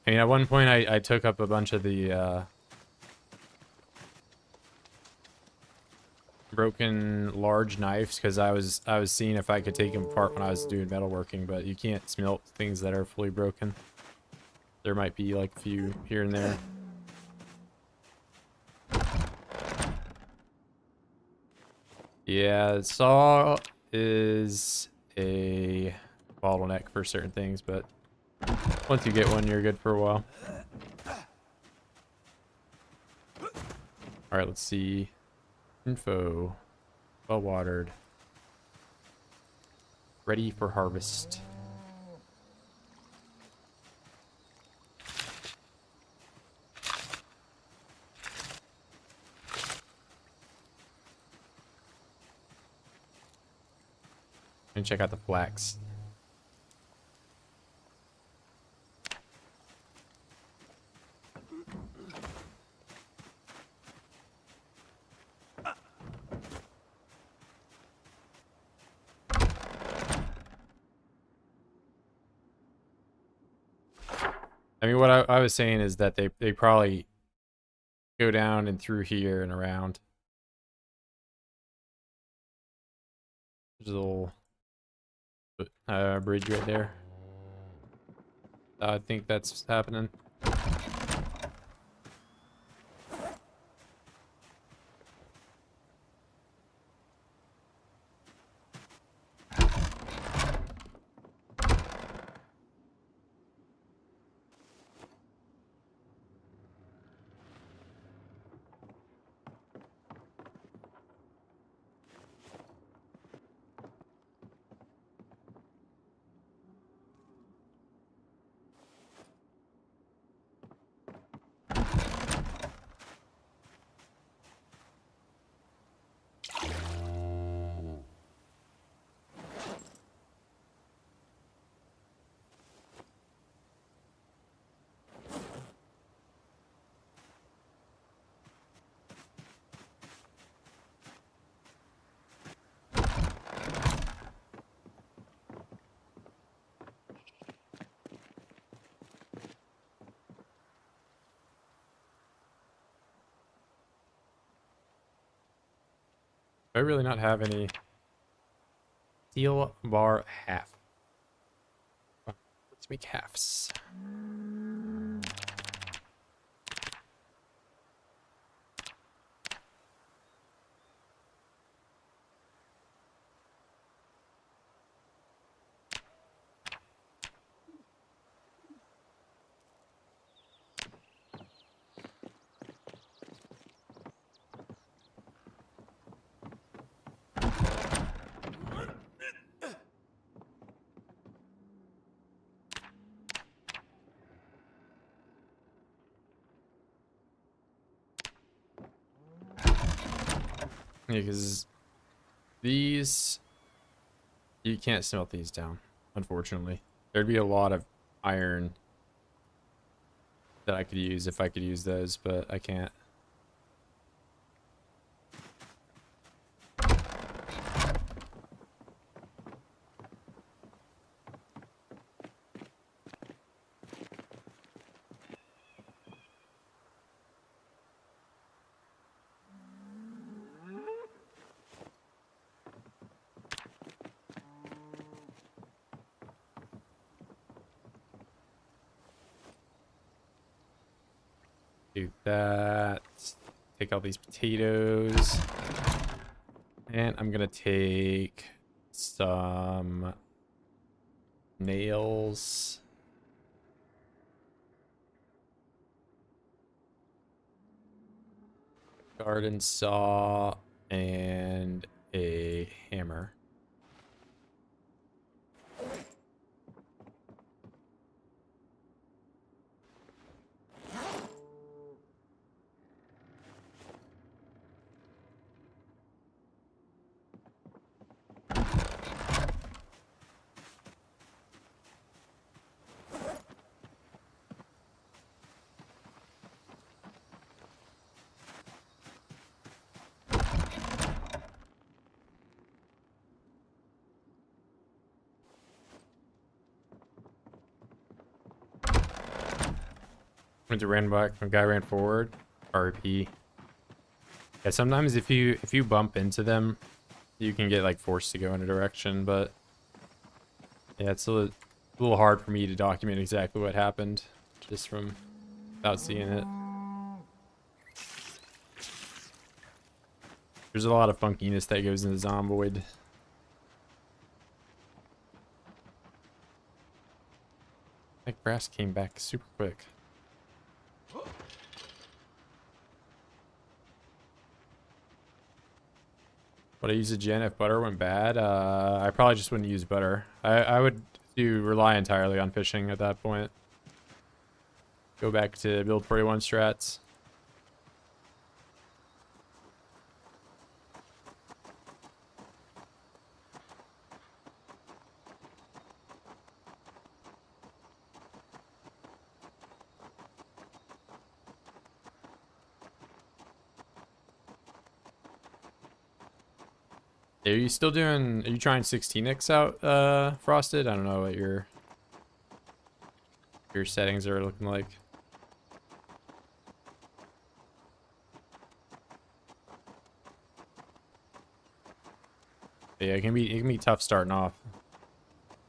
Speaker 1: mean, at one point I took up a bunch of the broken large knives because I was seeing if I could take them apart when I was doing metalworking, but you can't smelt things that are fully broken. There might be like a few here and there. Yeah, saw is a bottleneck for certain things, but once you get one, you're good for a while. All right, let's see. Info. Well watered. Ready for harvest. And check out the flax. I mean, what I was saying is that they probably go down and through here and around. There's a little bridge right there. I think that's happening. Do I really not have any steel bar half? Let's make halves. Yeah, because these, you can't smelt these down, unfortunately. There'd be a lot of iron that I could use if I could use those, but I can't. Do that. Take all these potatoes. And I'm gonna take some nails. Garden saw and a hammer. Went to ran back, my guy ran forward. RP. Yeah, sometimes if you bump into them, you can get like forced to go in a direction, but yeah, it's a little hard for me to document exactly what happened just from without seeing it. There's a lot of funkiness that goes into Zomboid. Like brass came back super quick. Would I use a gen if butter went bad? I probably just wouldn't use butter. I would rely entirely on fishing at that point. Go back to build 41 strats. Are you still doing, are you trying 16x out, Frosted? I don't know what your settings are looking like. Yeah, it can be tough starting off.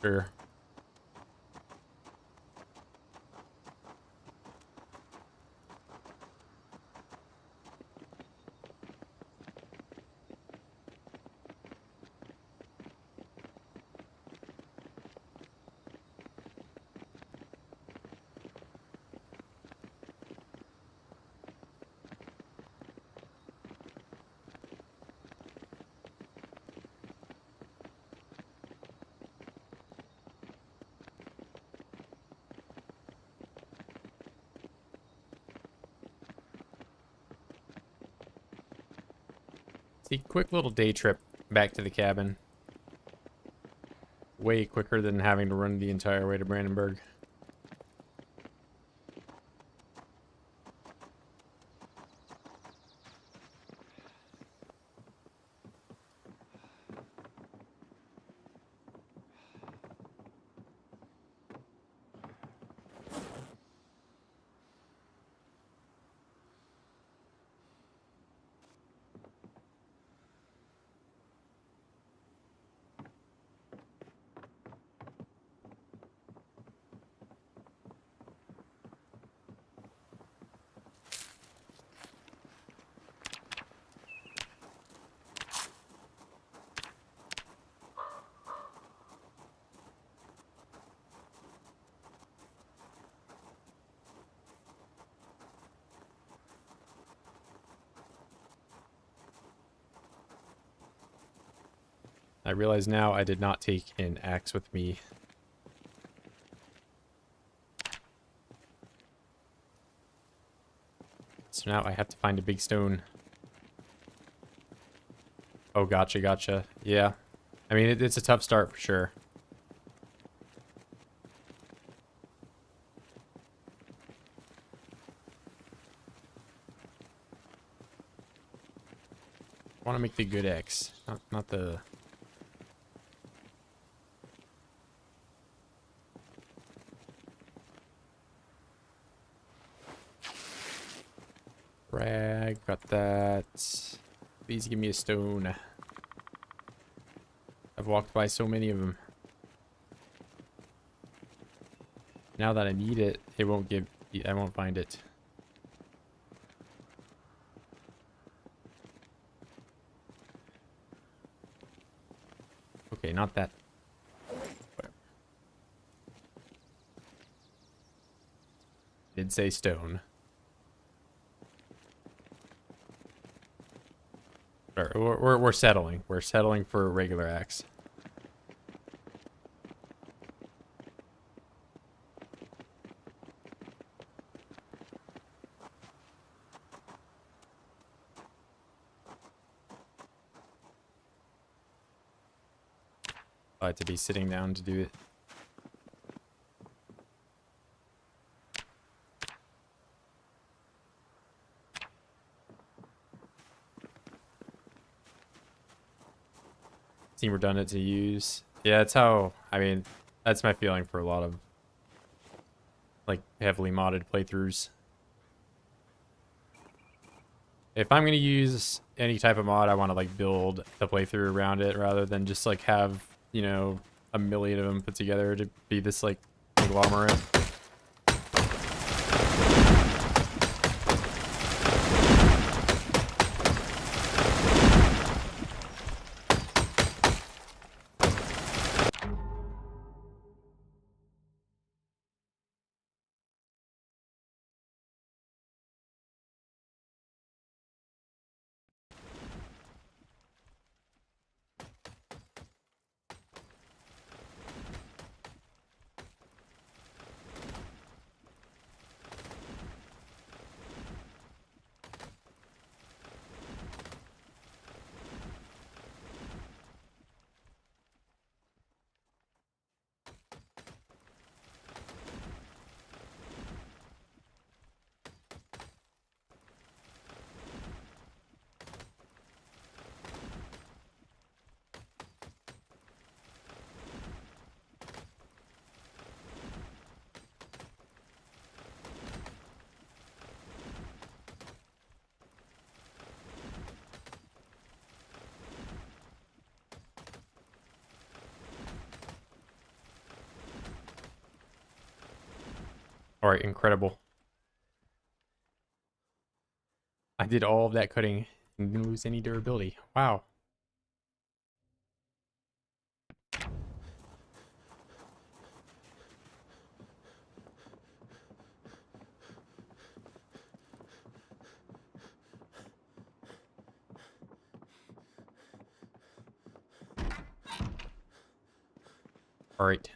Speaker 1: Sure. See, quick little day trip back to the cabin. Way quicker than having to run the entire way to Brandenburg. I realize now I did not take an axe with me. So now I have to find a big stone. Oh, gotcha, gotcha. Yeah. I mean, it's a tough start for sure. I want to make the good X, not the... Rag, got that. Please give me a stone. I've walked by so many of them. Now that I need it, it won't give... I won't find it. Okay, not that. Whatever. Did say stone. Alright, we're settling. We're settling for a regular axe. I had to be sitting down to do it. Seem redundant to use. Yeah, that's how, I mean, that's my feeling for a lot of like heavily modded playthroughs. If I'm gonna use any type of mod, I want to like build the playthrough around it rather than just like have, you know, a million of them put together to be this like conglomerate. All right, incredible. I did all of that cutting and didn't lose any durability. Wow. All right.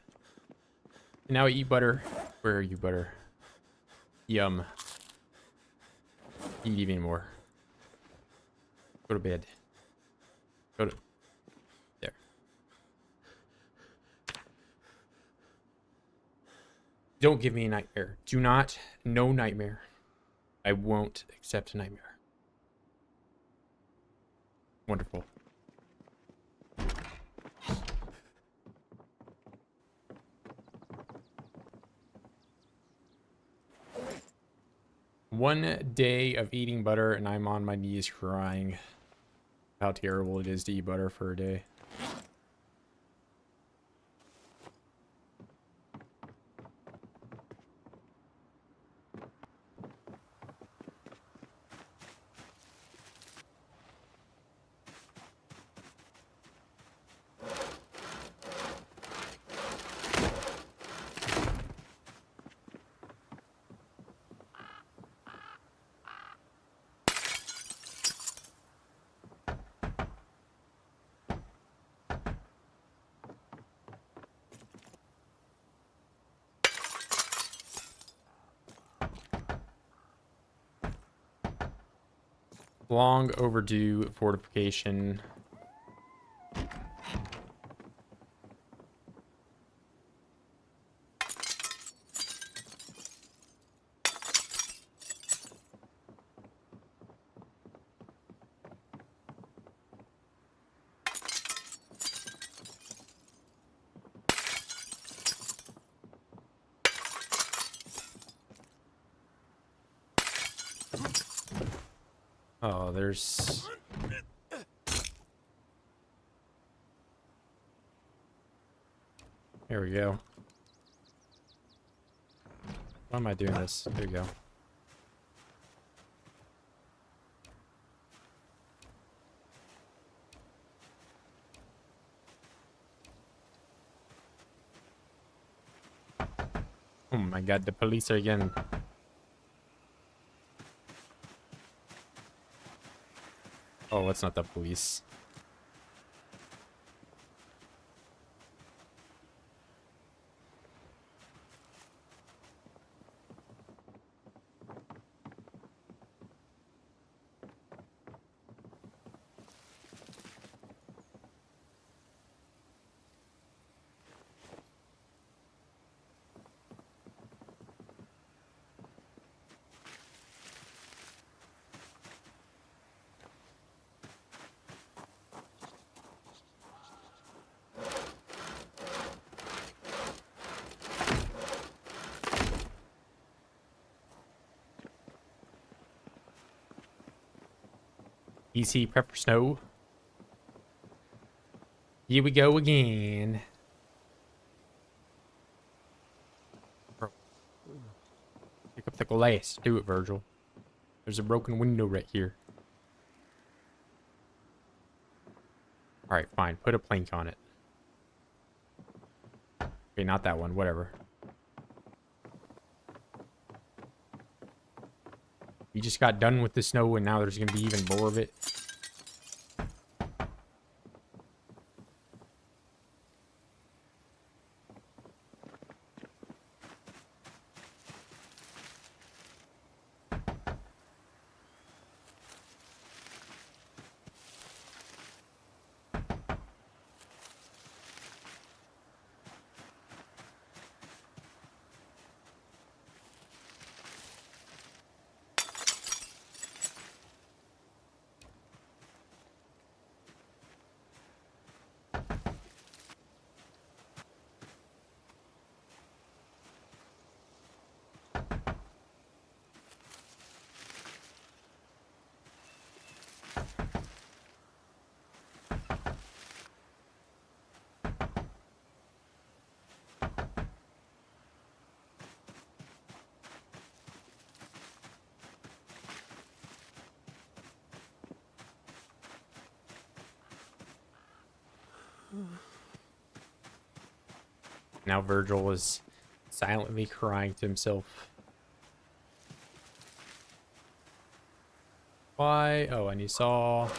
Speaker 1: Now I eat butter. Where are you, butter? Yum. Eat even more. Go to bed. Go to... There. Don't give me a nightmare. Do not. No nightmare. I won't accept a nightmare. Wonderful. One day of eating butter and I'm on my knees crying how terrible it is to eat butter for a day. Long overdue fortification. Oh, there's... There we go. Why am I doing this? There you go. Oh my god, the police are again. Oh, it's not the police. EC prep for snow. Here we go again. Bro. Pick up the glass. Do it, Virgil. There's a broken window right here. Alright, fine. Put a plank on it. Okay, not that one. Whatever. We just got done with the snow and now there's going to be even more of it. Now Virgil was silently crying to himself. Why? Oh, and he saw...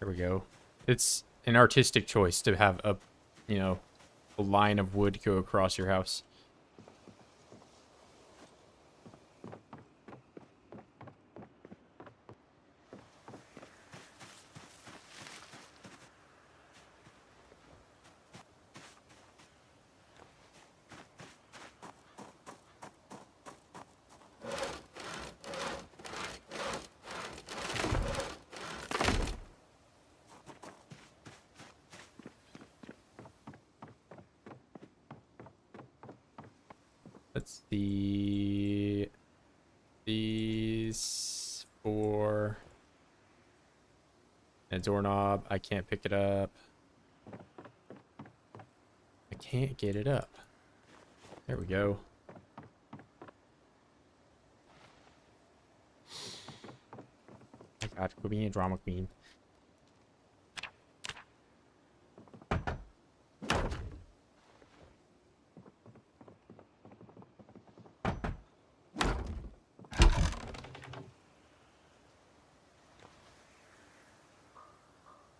Speaker 1: There we go. It's an artistic choice to have a, you know, a line of wood go across your house. That's these four. And doorknob. I can't pick it up. I can't get it up. There we go. Oh my god, quit being a drama queen.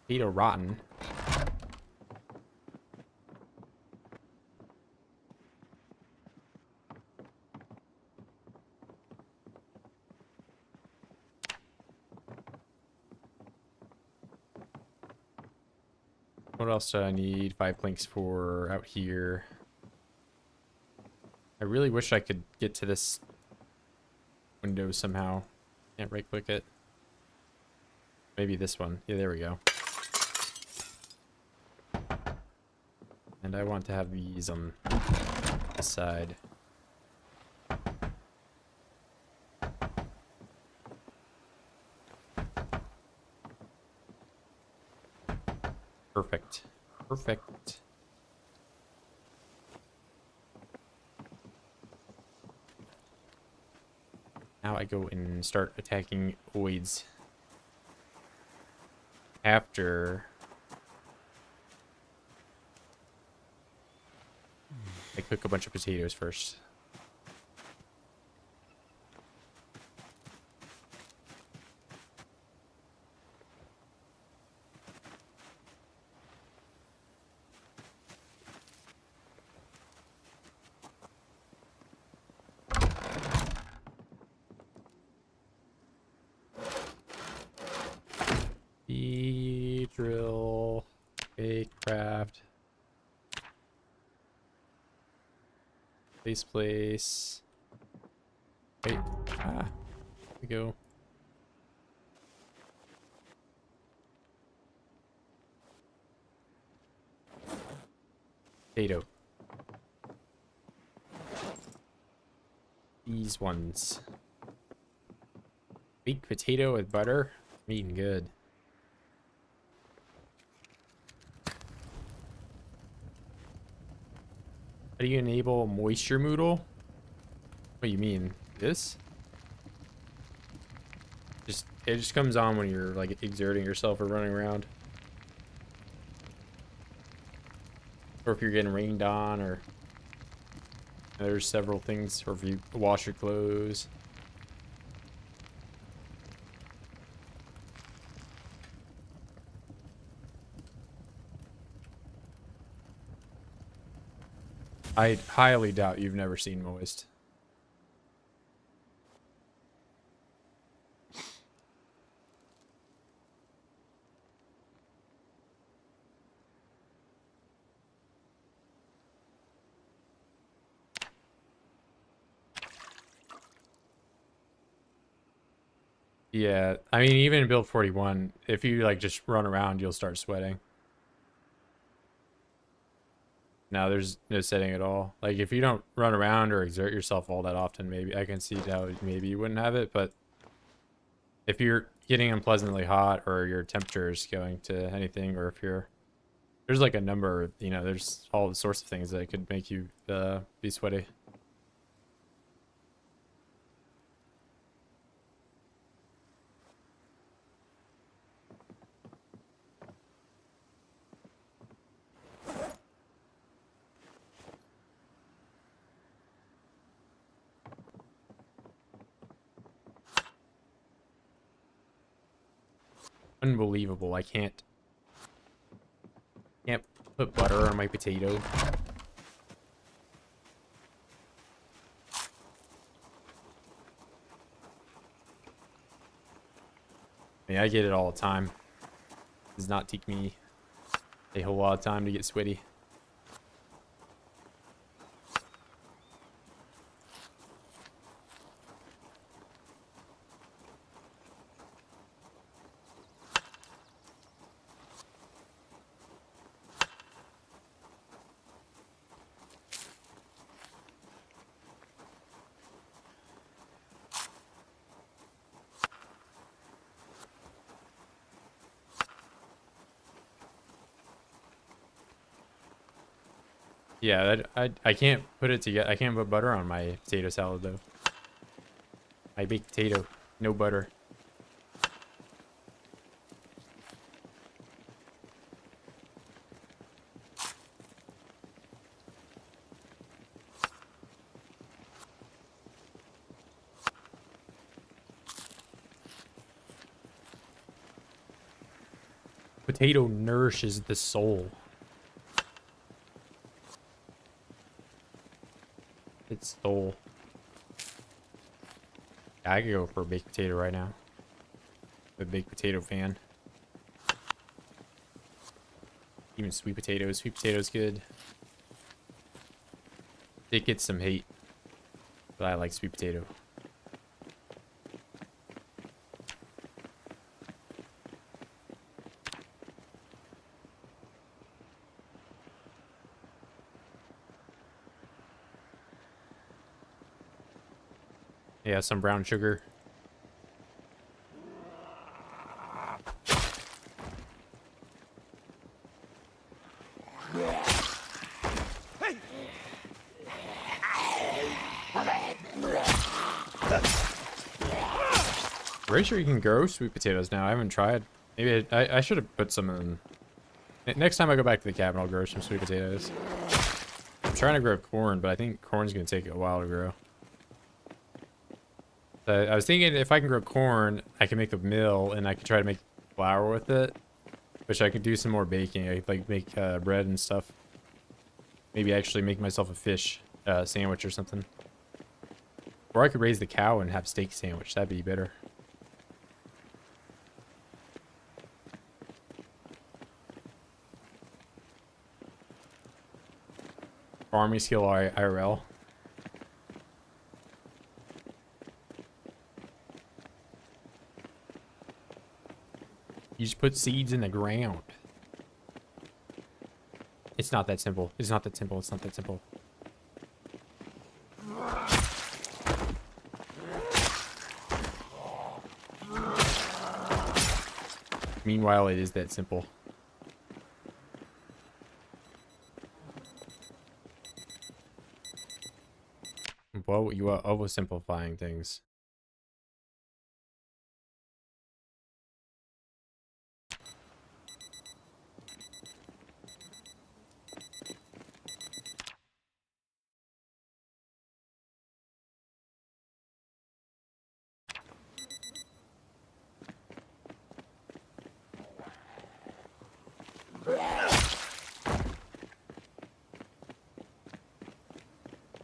Speaker 1: Feet are rotten. What else do I need 5 planks for out here? I really wish I could get to this window somehow. Can't right click it. Maybe this one. Yeah, there we go. And I want to have these on the side. Perfect. Perfect. Now I go and start attacking voids. After I cook a bunch of potatoes first. Drill, bake, craft, place. Wait, here we go. Potato. These ones. Baked potato with butter. I'm eating good. How do you enable moisture Moodle? What do you mean? This? It just comes on when you're like exerting yourself or running around. Or if you're getting rained on, or there's several things, or if you wash your clothes. I highly doubt you've never seen moist. Yeah, I mean, even in build 41, if you like just run around, you'll start sweating. Now there's no setting at all. Like if you don't run around or exert yourself all that often, maybe I can see how maybe you wouldn't have it. But if you're getting unpleasantly hot, or your temperature is going to anything, or if you're there's like a number, you know, there's all sorts of things that could make you be sweaty. Unbelievable. I can't put butter on my potato. I mean, I get it all the time. It does not take me a whole lot of time to get sweaty. Yeah, I can't put it together. I can't put butter on my potato salad though. My baked potato, no butter. Potato nourishes the soul. Its soul. Yeah, I could go for a baked potato right now. I'm a baked potato fan. Even sweet potatoes. Sweet potatoes good. It gets some hate, but I like sweet potato. Yeah, some brown sugar. Pretty sure you can grow sweet potatoes now. I haven't tried. Maybe I should have put some in. Next time I go back to the cabin, I'll grow some sweet potatoes. I'm trying to grow corn, but I think corn's going to take a while to grow. I was thinking if I can grow corn, I can make a mill, and I can try to make flour with it. Which I could do some more baking. I could like make bread and stuff. Maybe actually make myself a fish sandwich or something. Or I could raise the cow and have steak sandwich. That'd be better. Farming skill IRL. You just put seeds in the ground. It's not that simple. It's not that simple. It's not that simple. Meanwhile, it is that simple. Well, you are oversimplifying things.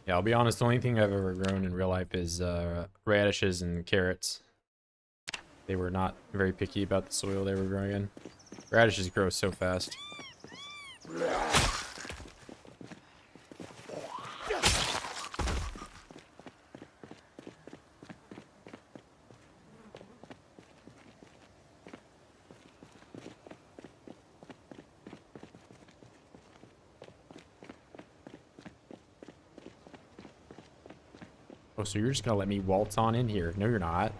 Speaker 1: Yeah, I'll be honest, the only thing I've ever grown in real life is radishes and carrots. They were not very picky about the soil they were growing in. Radishes grow so fast. Oh, so you're just gonna let me waltz on in here? No, you're not.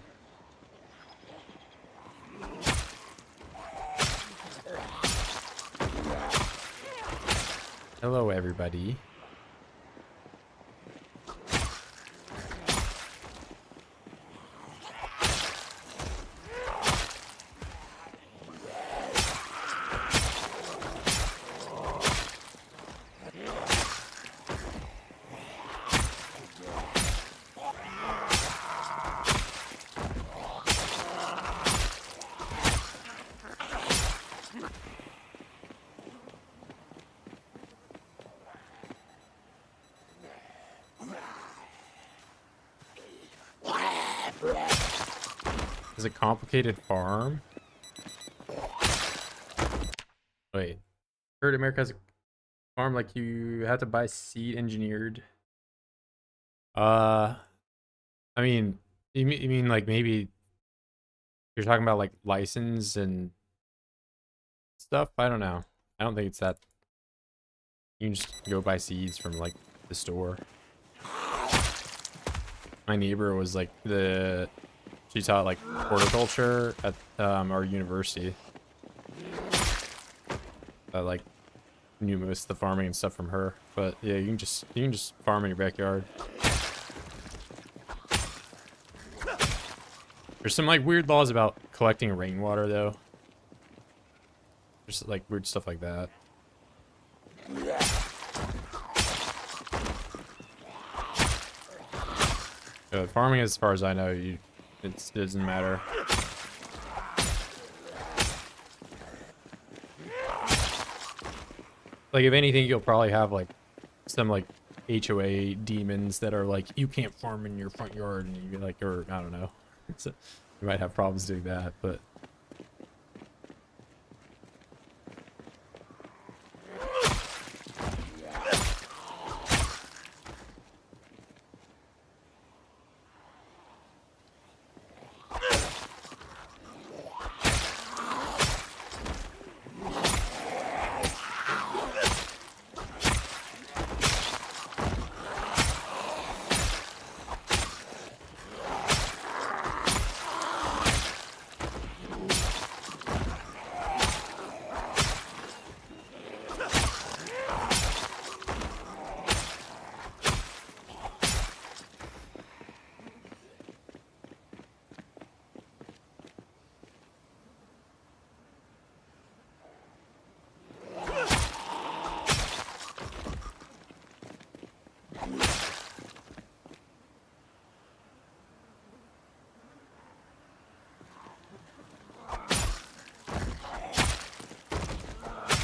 Speaker 1: Hello, everybody. Is it complicated farm? Wait. Heard America has a farm like you have to buy seed engineered. I mean, you mean like maybe you're talking about like license and stuff? I don't know. I don't think it's that. You can just go buy seeds from like the store. My neighbor was like she taught like horticulture at our university. I like knew most of the farming and stuff from her, but yeah, you can just farm in your backyard. There's some like weird laws about collecting rainwater though. Just like weird stuff like that. Farming, as far as I know, it doesn't matter. Like, if anything, you'll probably have like some like HOA demons that are like, you can't farm in your front yard, and you like, or I don't know. So you might have problems doing that, but.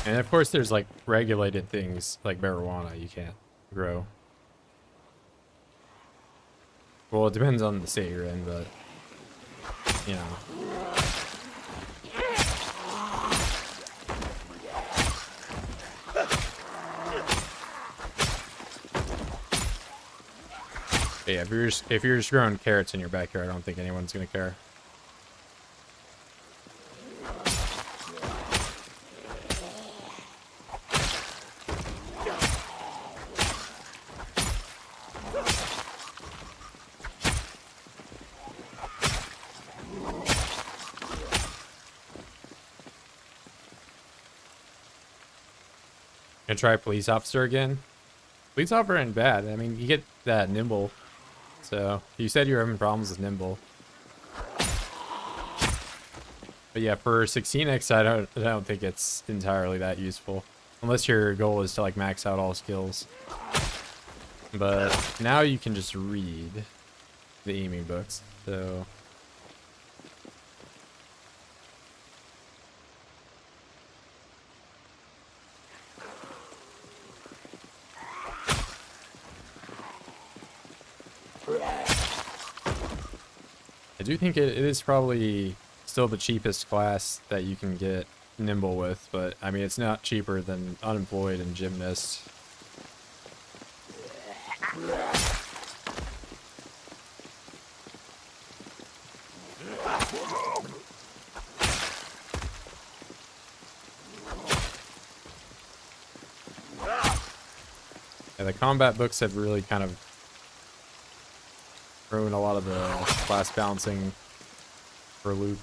Speaker 1: And of course there's like regulated things like marijuana you can't grow. Well, it depends on the state you're in, but you know. But yeah, if you're just growing carrots in your backyard, I don't think anyone's gonna care. Gonna try police officer again. Police officer ain't bad. I mean, you get that nimble. So you said you were having problems with nimble. But yeah, for 16x, I don't think it's entirely that useful, unless your goal is to like max out all skills. But now you can just read the aiming books. So I do think it is probably still the cheapest class that you can get nimble with, but I mean it's not cheaper than unemployed and gymnast. Yeah, the combat books have really kind of ruined a lot of the class balancing for loot.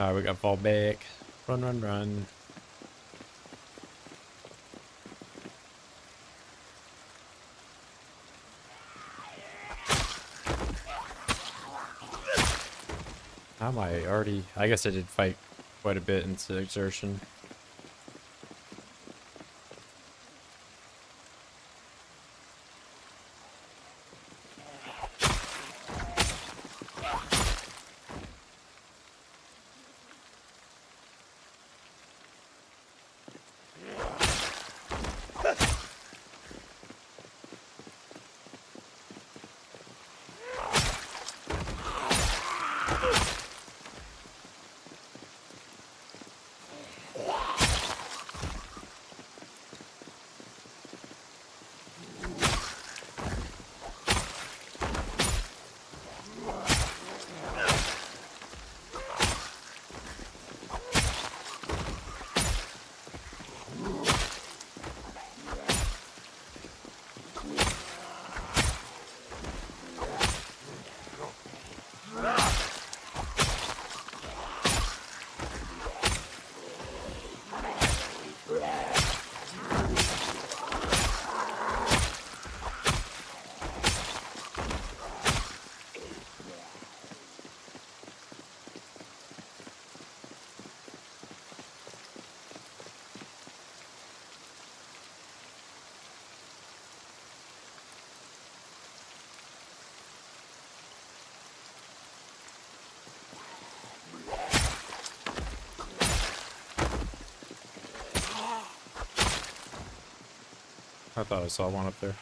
Speaker 1: Alright, we gotta fall back. Run, run, run. How am I already? I guess I did fight quite a bit into exertion. I thought I saw one up there.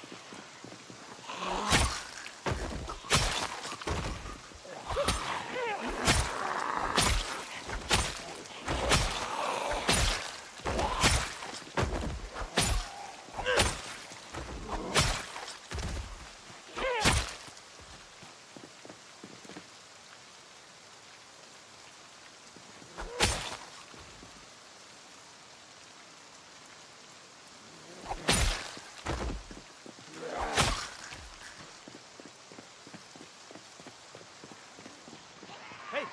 Speaker 2: Hey!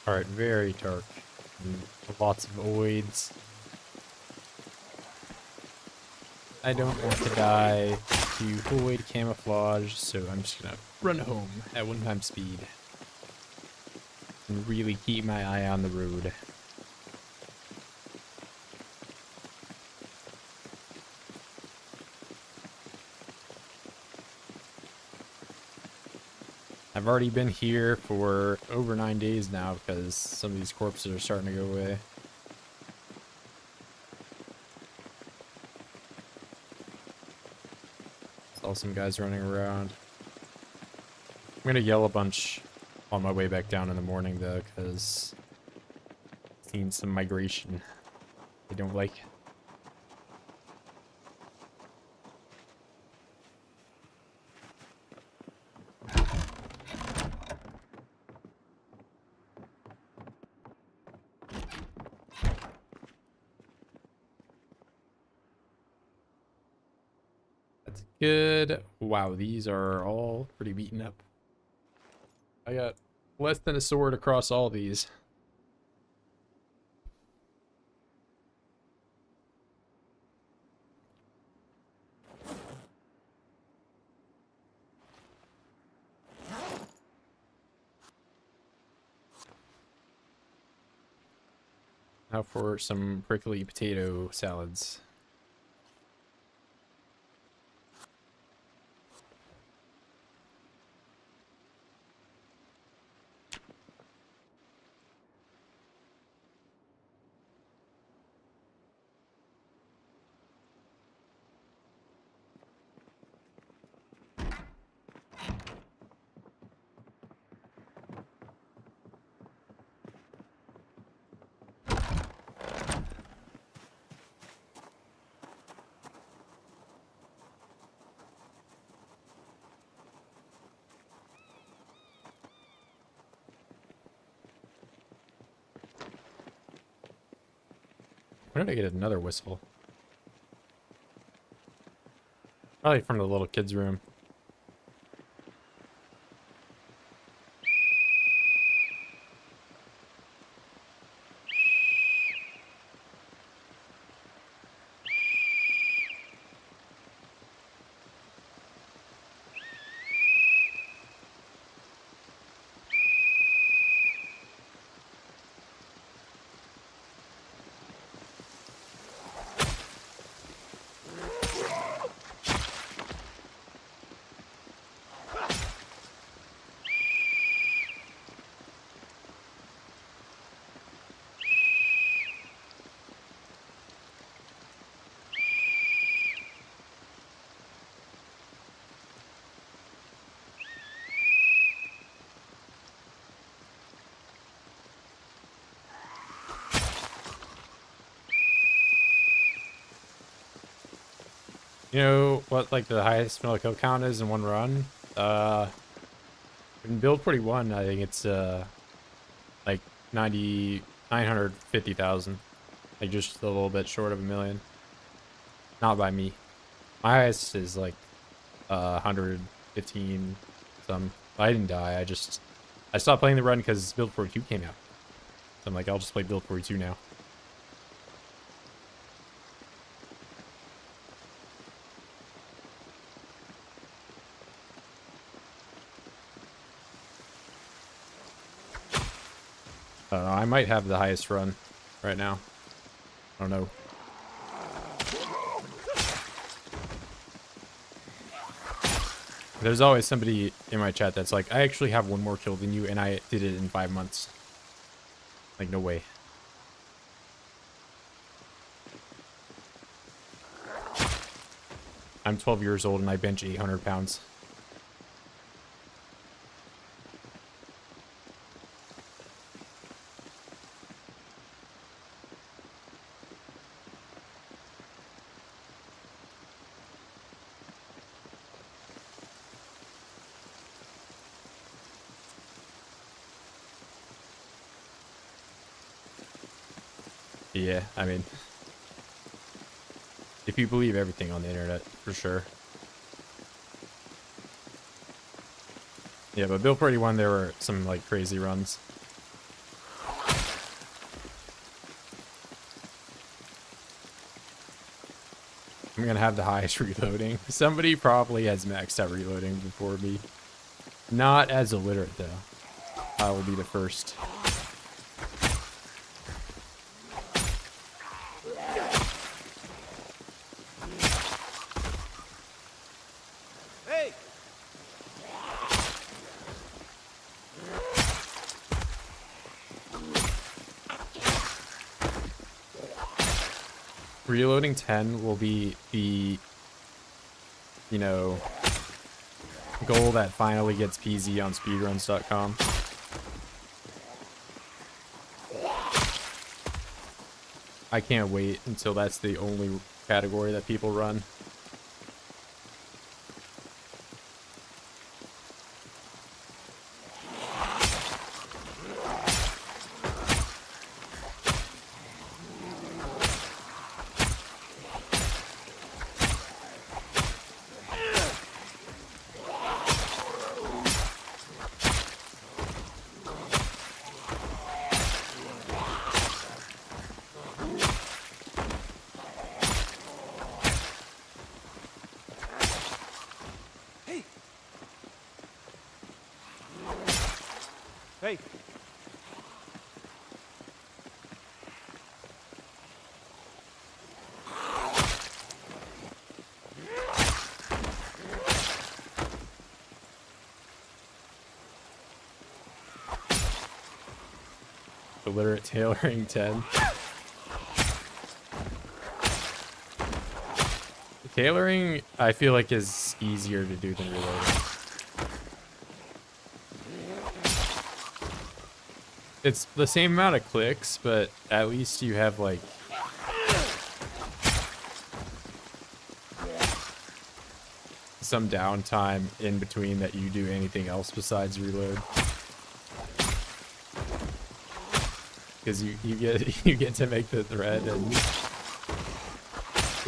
Speaker 1: Alright, very dark. And lots of oids. I don't want to die to oid camouflage, so I'm just gonna run home at 1x speed. And really keep my eye on the road. I've already been here for over 9 days now because some of these corpses are starting to go away. Saw some guys running around. I'm gonna yell a bunch on my way back down in the morning though, because I've seen some migration I don't like. That's good. Wow, these are all pretty beaten up. I got less than a sword across all these. Now for some prickly potato salads. Where did I get another whistle? Probably from the little kid's room. You know what, like, the highest vanilla kill count is in one run? In build 41, I think it's, like 950,000. Like, just a little bit short of 1,000,000. Not by me. My highest is, like, 115 some. I didn't die, I stopped playing the run because build 42 came out. So I'm like, I'll just play build 42 now. I don't know, I might have the highest run right now. I don't know. There's always somebody in my chat that's like, I actually have one more kill than you, and I did it in 5 months. Like, no way. I'm 12 years old and I bench 800 pounds. Yeah, I mean, if you believe everything on the internet, for sure. Yeah, but build 41, there were some, like, crazy runs. I'm gonna have the highest reloading. Somebody probably has maxed out reloading before me. Not as illiterate, though. I will be the first. Reloading 10 will be the, you know, goal that finally gets PZ on speedruns.com. I can't wait until that's the only category that people run.
Speaker 2: Hey.
Speaker 1: Illiterate tailoring 10. Tailoring, I feel like, is easier to do than reloading. It's the same amount of clicks, but at least you have, like, some downtime in between that you do anything else besides reload. Because you get to make the thread and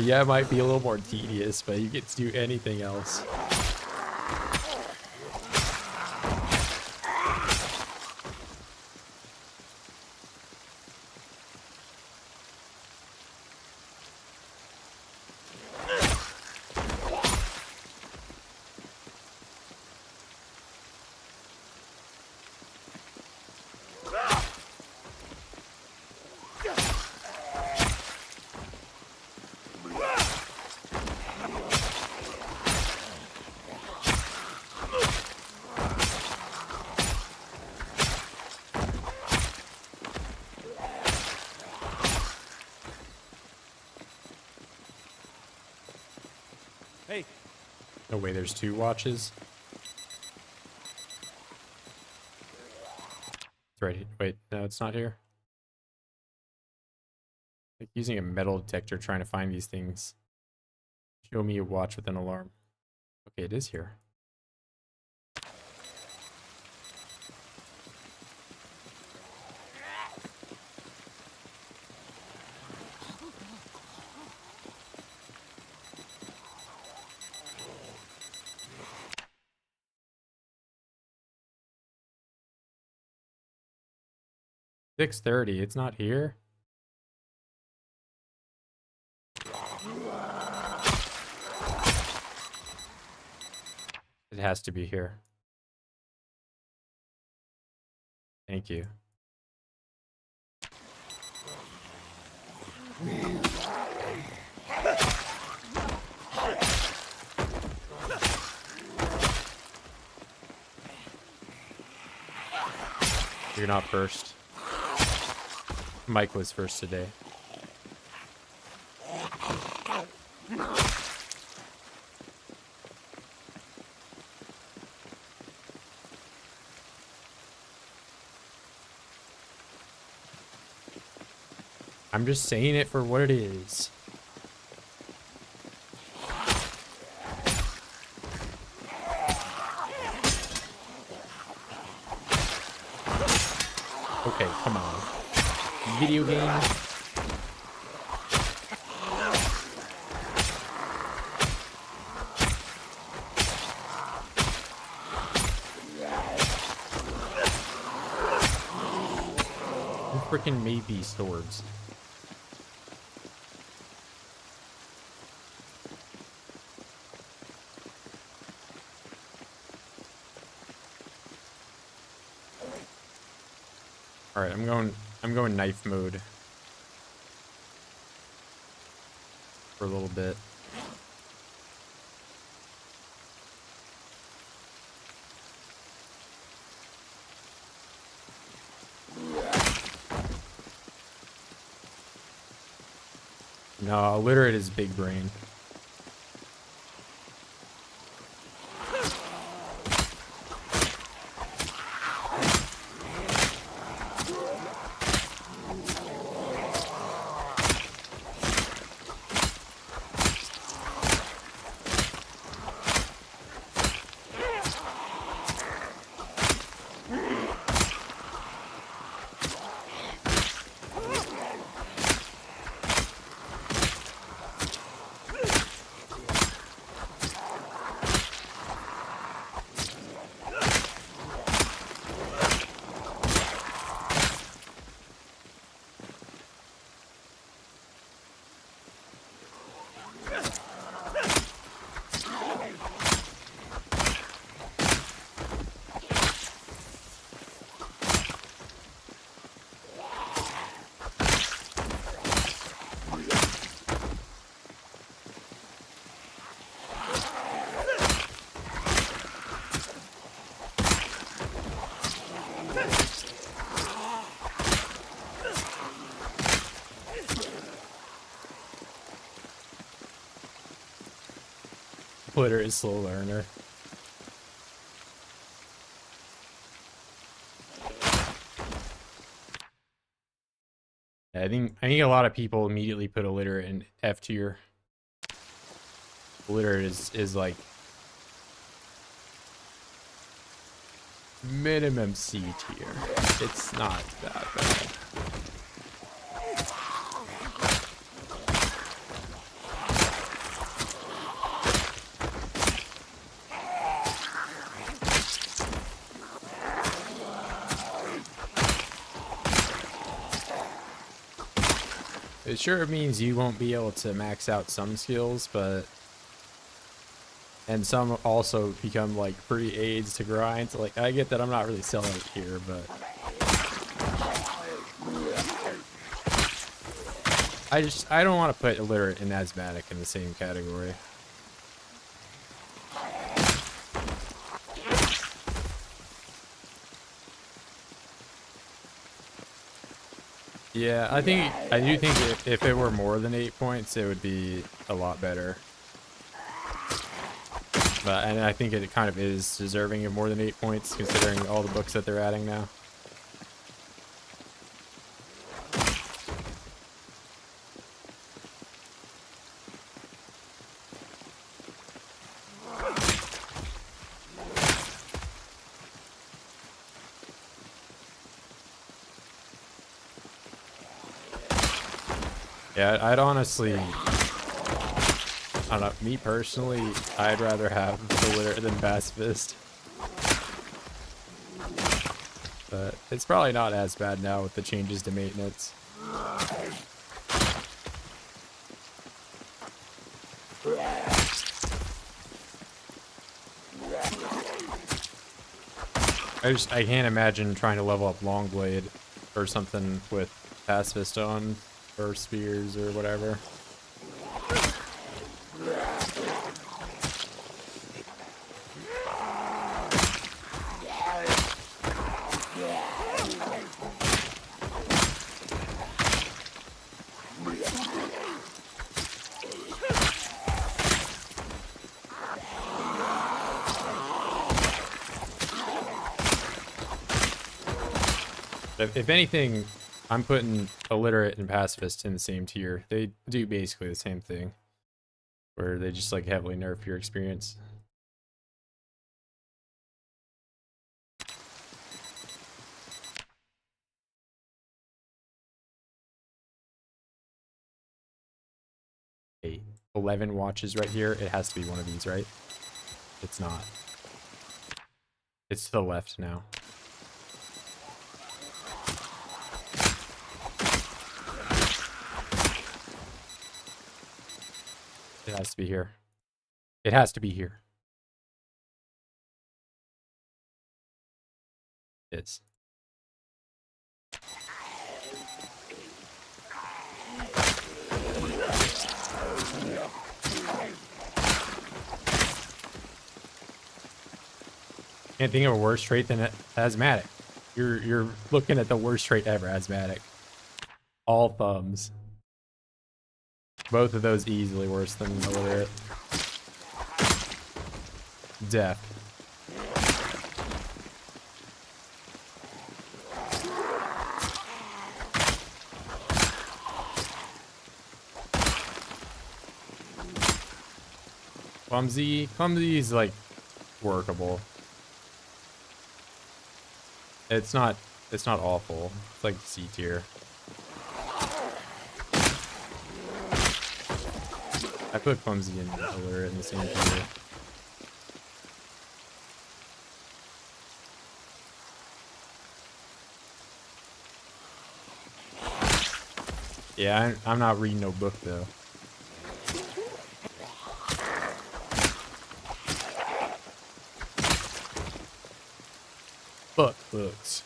Speaker 1: Yeah, it might be a little more tedious, but you get to do anything else.
Speaker 2: Hey,
Speaker 1: No way, there's 2 watches. It's right here. Wait, no, it's not here. Like using a metal detector trying to find these things. Show me a watch with an alarm. Okay, it is here. $6:30. It's not here. It has to be here. Thank you. You're not first. Mike was first today. I'm just saying it for what it is. Okay, come on. Video game. Who freaking made these swords? All right, I'm going knife mode for a little bit. No, Illiterate is big brain. Illiterate is slow learner. Yeah, I think a lot of people immediately put Illiterate in F tier. Illiterate is like minimum C tier. It's not that bad. It sure means you won't be able to max out some skills, but... And some also become, like, free aids to grind. So, like, I get that I'm not really selling it here, but... I don't want to put illiterate and asthmatic in the same category. Yeah, I do think if it were more than 8 points, it would be a lot better. And I think it kind of is deserving of more than 8 points, considering all the books that they're adding now. Yeah, I'd honestly, I don't know, me personally, I'd rather have Illiterate than pacifist. But it's probably not as bad now with the changes to maintenance. I can't imagine trying to level up Longblade or something with pacifist on. Or spears or whatever. If anything, I'm putting illiterate and pacifist in the same tier. They do basically the same thing, where they just like heavily nerf your experience. Hey, 11 watches right here. It has to be one of these, right? It's not. It's to the left now. It has to be here. It has to be here. It is. Can't think of a worse trait than asthmatic. You're looking at the worst trait ever, asthmatic. All thumbs. Both of those easily worse than illiterate. Death. Clumsy is like workable. It's not awful. It's like C tier. I put clumsy and illiterate in the same tier. Yeah, I'm not reading no book though. Books.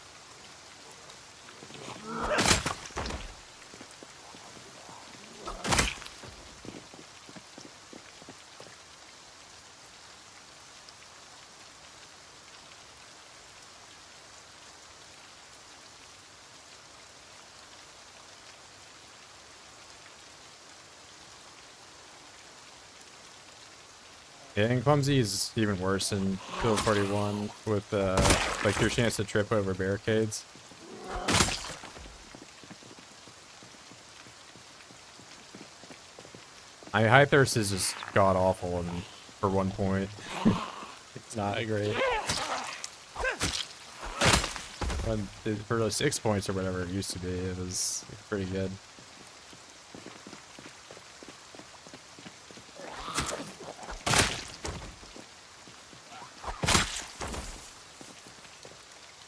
Speaker 1: Yeah, and clumsy is even worse in Field 41 with like your chance to trip over barricades. High thirst is just god awful, and for 1 point, it's not great. For those 6 points or whatever it used to be, it was pretty good.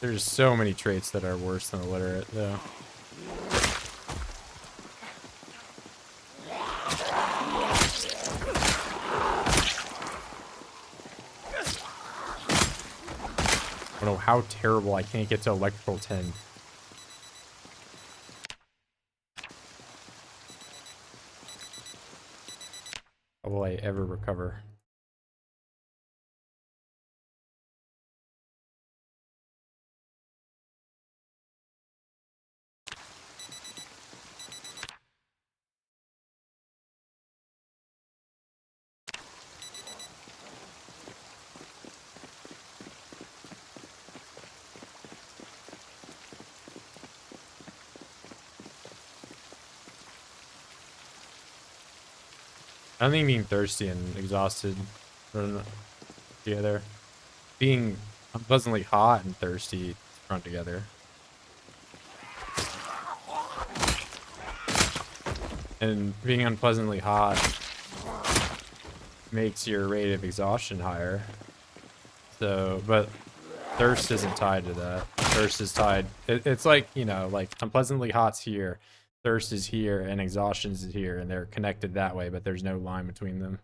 Speaker 1: There's so many traits that are worse than illiterate, though. how terrible I can't get to electrical 10. How will I ever recover? I don't think being thirsty and exhausted run together. Being unpleasantly hot and thirsty run together. And being unpleasantly hot makes your rate of exhaustion higher. So, but thirst isn't tied to that. Thirst is tied. It's like, you know, like unpleasantly hot's here. Thirst is here and exhaustion is here, and they're connected that way, but there's no line between them.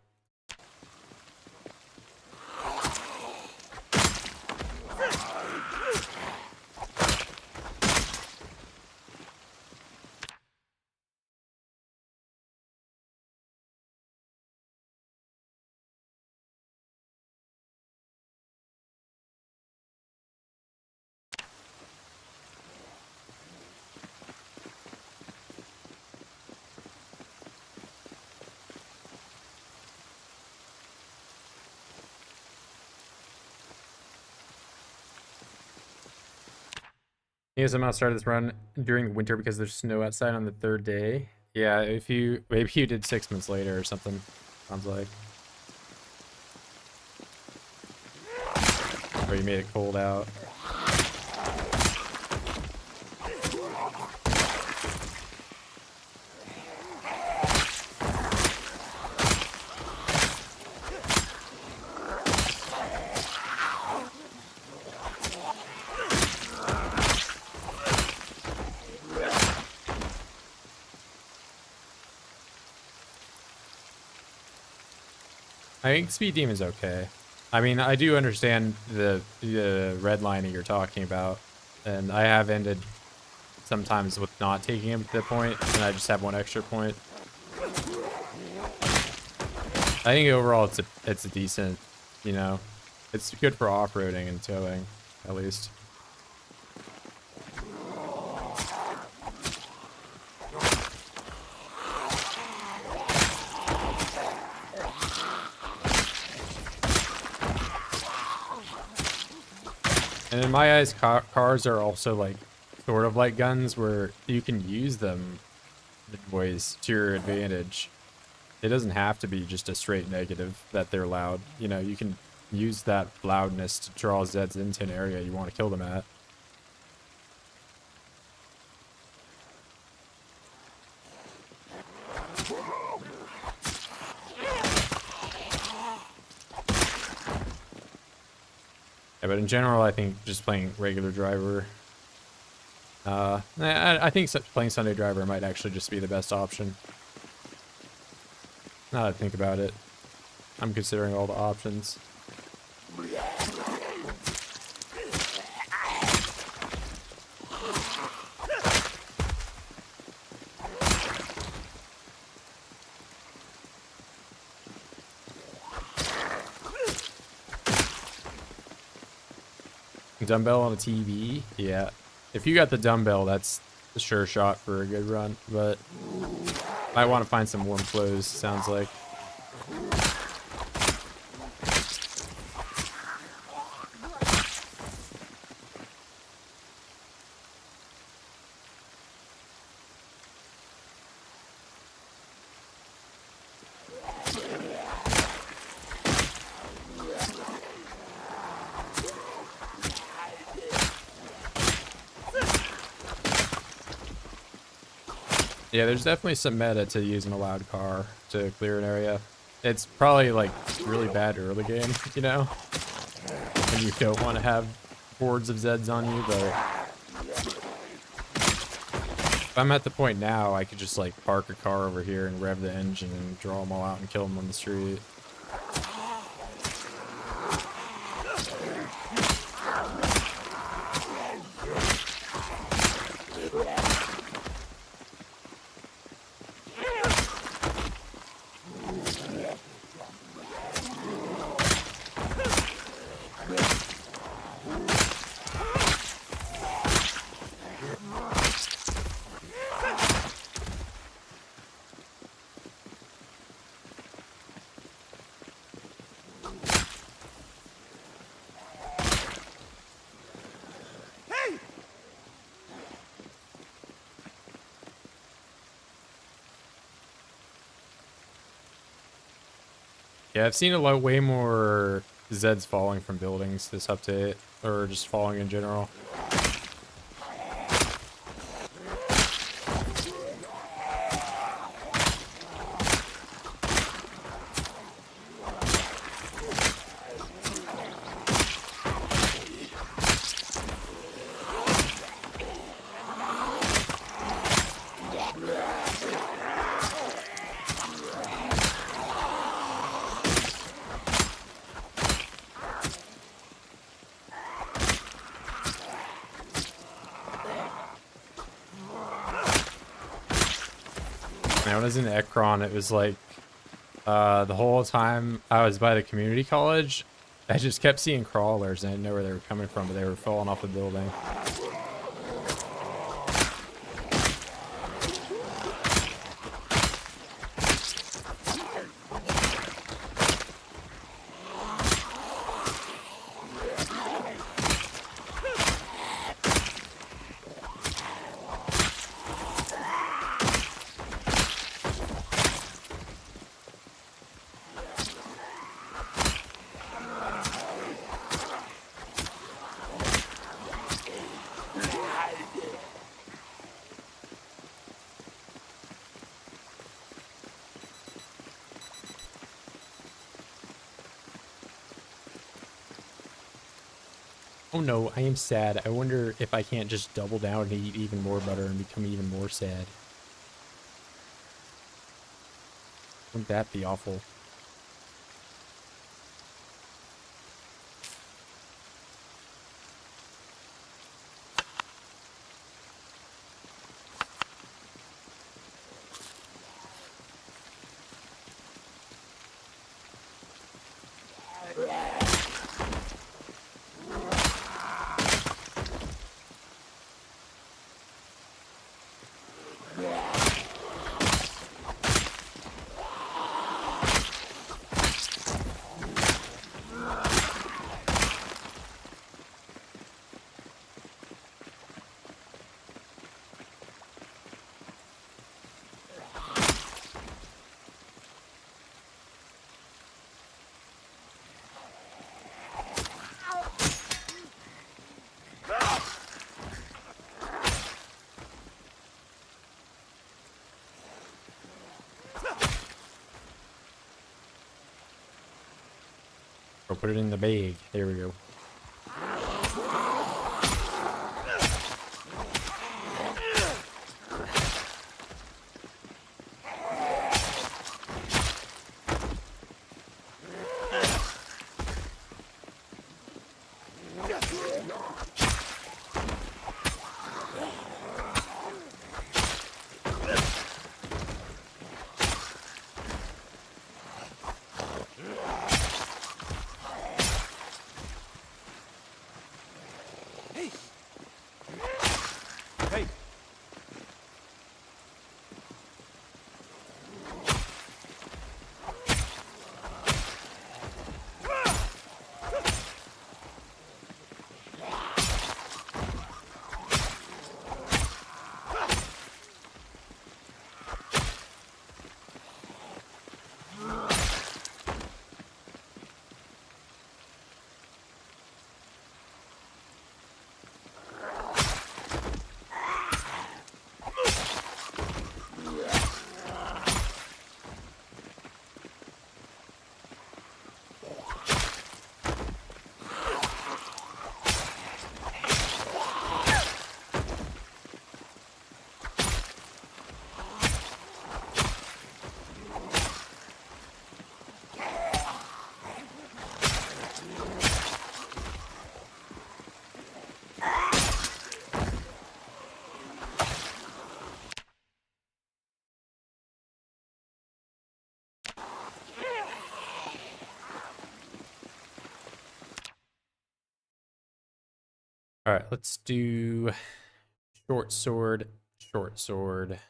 Speaker 1: Yes, I'm gonna start this run during the winter because there's snow outside on the 3rd day. Yeah, if you maybe you did 6 months later or something. Sounds like. Or you made it cold out. I think Speed Demon's okay. I mean, I do understand the redlining you're talking about, and I have ended sometimes with not taking him to the point, and I just have 1 extra point. I think overall it's a decent, you know, it's good for off-roading and towing, at least. And in my eyes, cars are also like sort of like guns where you can use them in ways to your advantage. It doesn't have to be just a straight negative that they're loud. You know, you can use that loudness to draw Zeds into an area you want to kill them at. Yeah, but in general, I think just playing regular driver. I think playing Sunday driver might actually just be the best option. Now that I think about it, I'm considering all the options. Dumbbell on a TV, yeah. If you got the dumbbell, that's a sure shot for a good run, but I want to find some warm clothes, sounds like. Yeah, there's definitely some meta to using a loud car to clear an area. It's probably like really bad early game, you know? And you don't want to have hordes of Zeds on you, but if I'm at the point now, I could just like park a car over here and rev the engine and draw them all out and kill them on the street. Yeah, I've seen a lot, way more Zeds falling from buildings this update, or just falling in general. When I was in Ekron, it was like the whole time I was by the community college, I just kept seeing crawlers and I didn't know where they were coming from, but they were falling off the building. Oh no, I am sad. I wonder if I can't just double down and eat even more butter and become even more sad. Wouldn't that be awful? Or put it in the bag. There we go.
Speaker 2: Hey!
Speaker 1: All right, let's do short sword, short sword.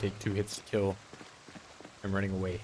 Speaker 1: take 2 hits to kill. I'm running away.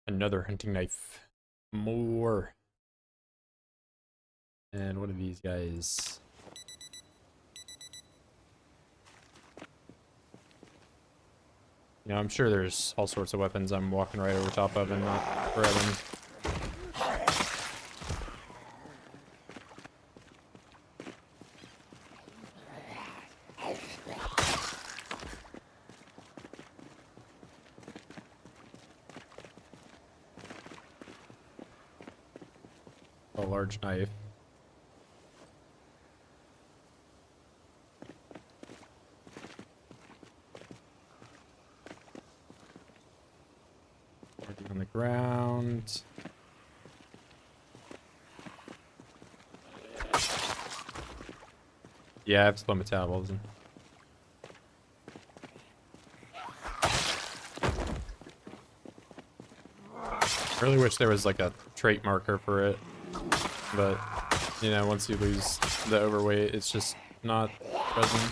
Speaker 1: Another hunting knife. More. And what are these guys? You know, I'm sure there's all sorts of weapons I'm walking right over top of and not grabbing. A large knife. Working on the ground. Yeah, I have slow metabolism. I really wish there was like a trait marker for it. But, you know, once you lose the overweight, it's just not present.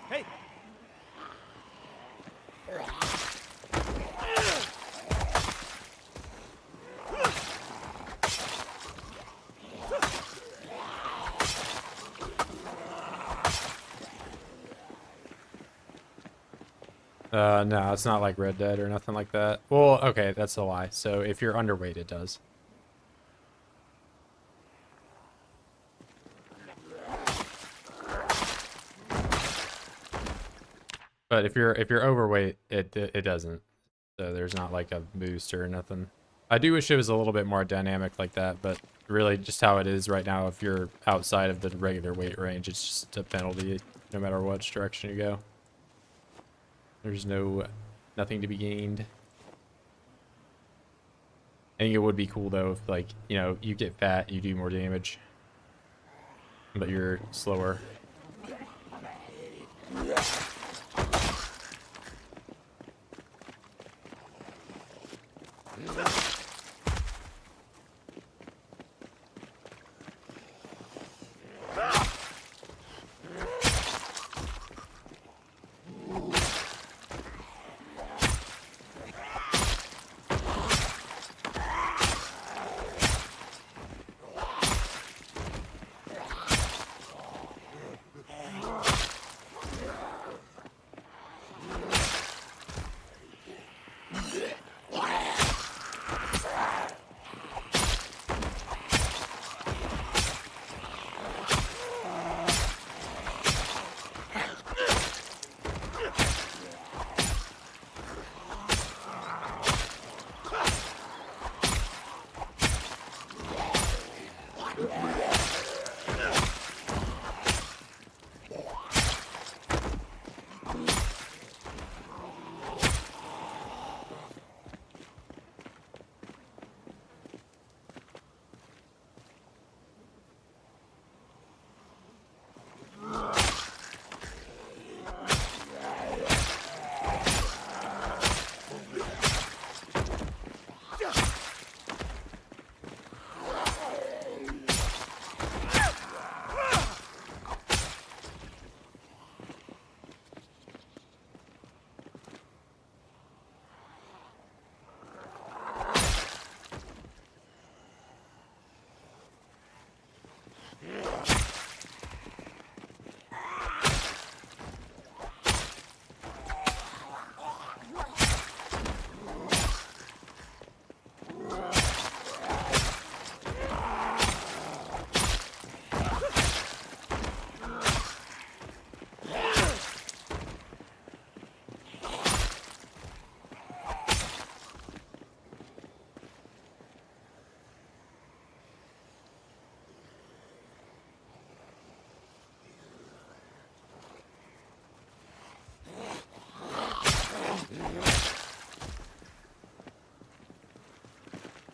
Speaker 2: Hey!
Speaker 1: No, it's not like Red Dead or nothing like that. Well, okay, that's a lie. So if you're underweight, it does. But if you're overweight, it doesn't. So there's not like a boost or nothing. I do wish it was a little bit more dynamic like that, but really just how it is right now, if you're outside of the regular weight range, it's just a penalty no matter which direction you go. There's nothing to be gained. I think it would be cool though if, like, you know, you get fat, you do more damage, but you're slower.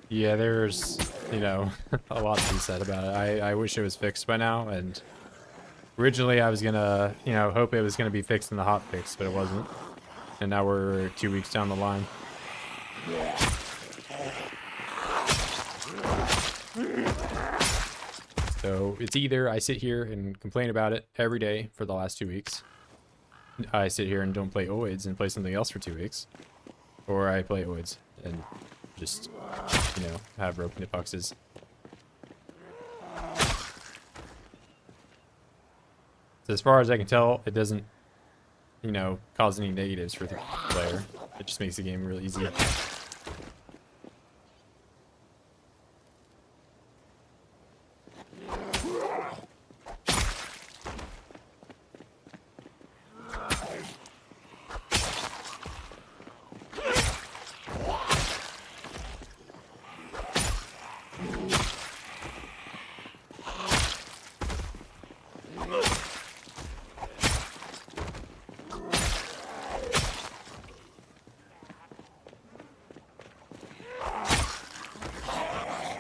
Speaker 1: Yeah, there's, you know, a lot to be said about it. I wish it was fixed by now, and originally I was gonna, you know, hope it was gonna be fixed in the hot fix, but it wasn't. And now we're 2 weeks down the line. So it's either I sit here and complain about it every day for the last 2 weeks, I sit here and don't play Oids and play something else for 2 weeks, or I play Oids and just, you know, have broken hitboxes. So as far as I can tell, it doesn't, you know, cause any negatives for the player. It just makes the game really easy.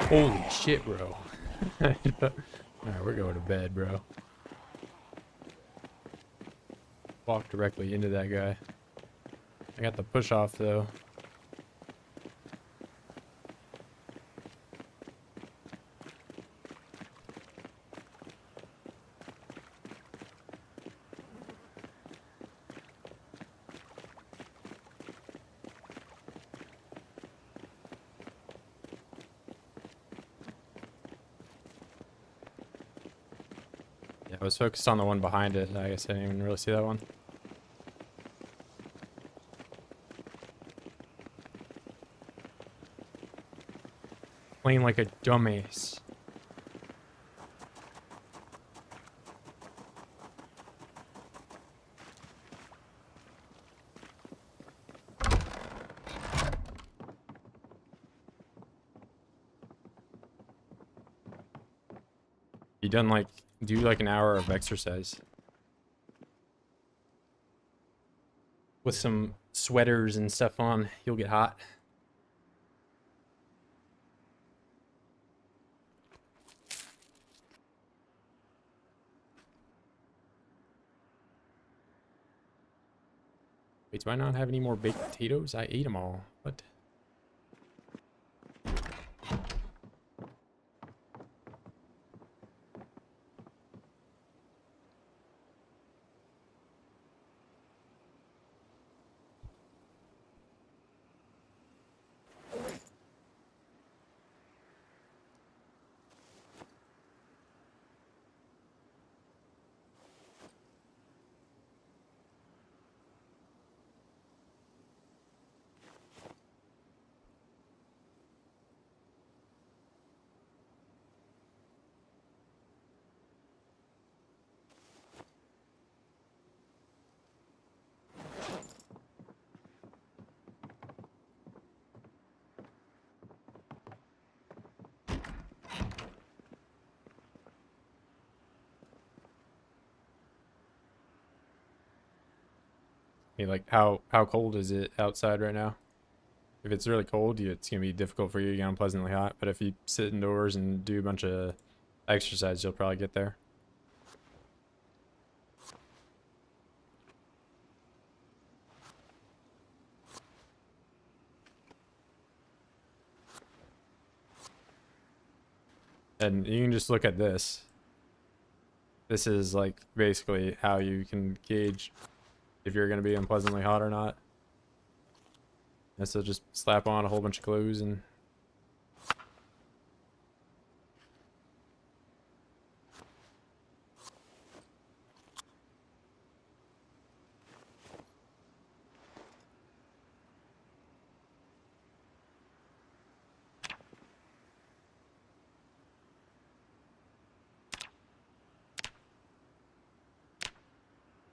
Speaker 1: Holy shit, bro. Alright, we're going to bed, bro. Walk directly into that guy. I got the push off, though. I was focused on the one behind it. I guess I didn't even really see that one. Playing like a dumbass. You done like, do like an hour of exercise. With some sweaters and stuff on, you'll get hot. Wait, do I not have any more baked potatoes? I ate them all. What? I mean, like, how cold is it outside right now? If it's really cold, it's gonna be difficult for you to get unpleasantly hot. But if you sit indoors and do a bunch of exercise, you'll probably get there. And you can just look at this. This is like basically how you can gauge if you're gonna be unpleasantly hot or not. And so just slap on a whole bunch of clothes and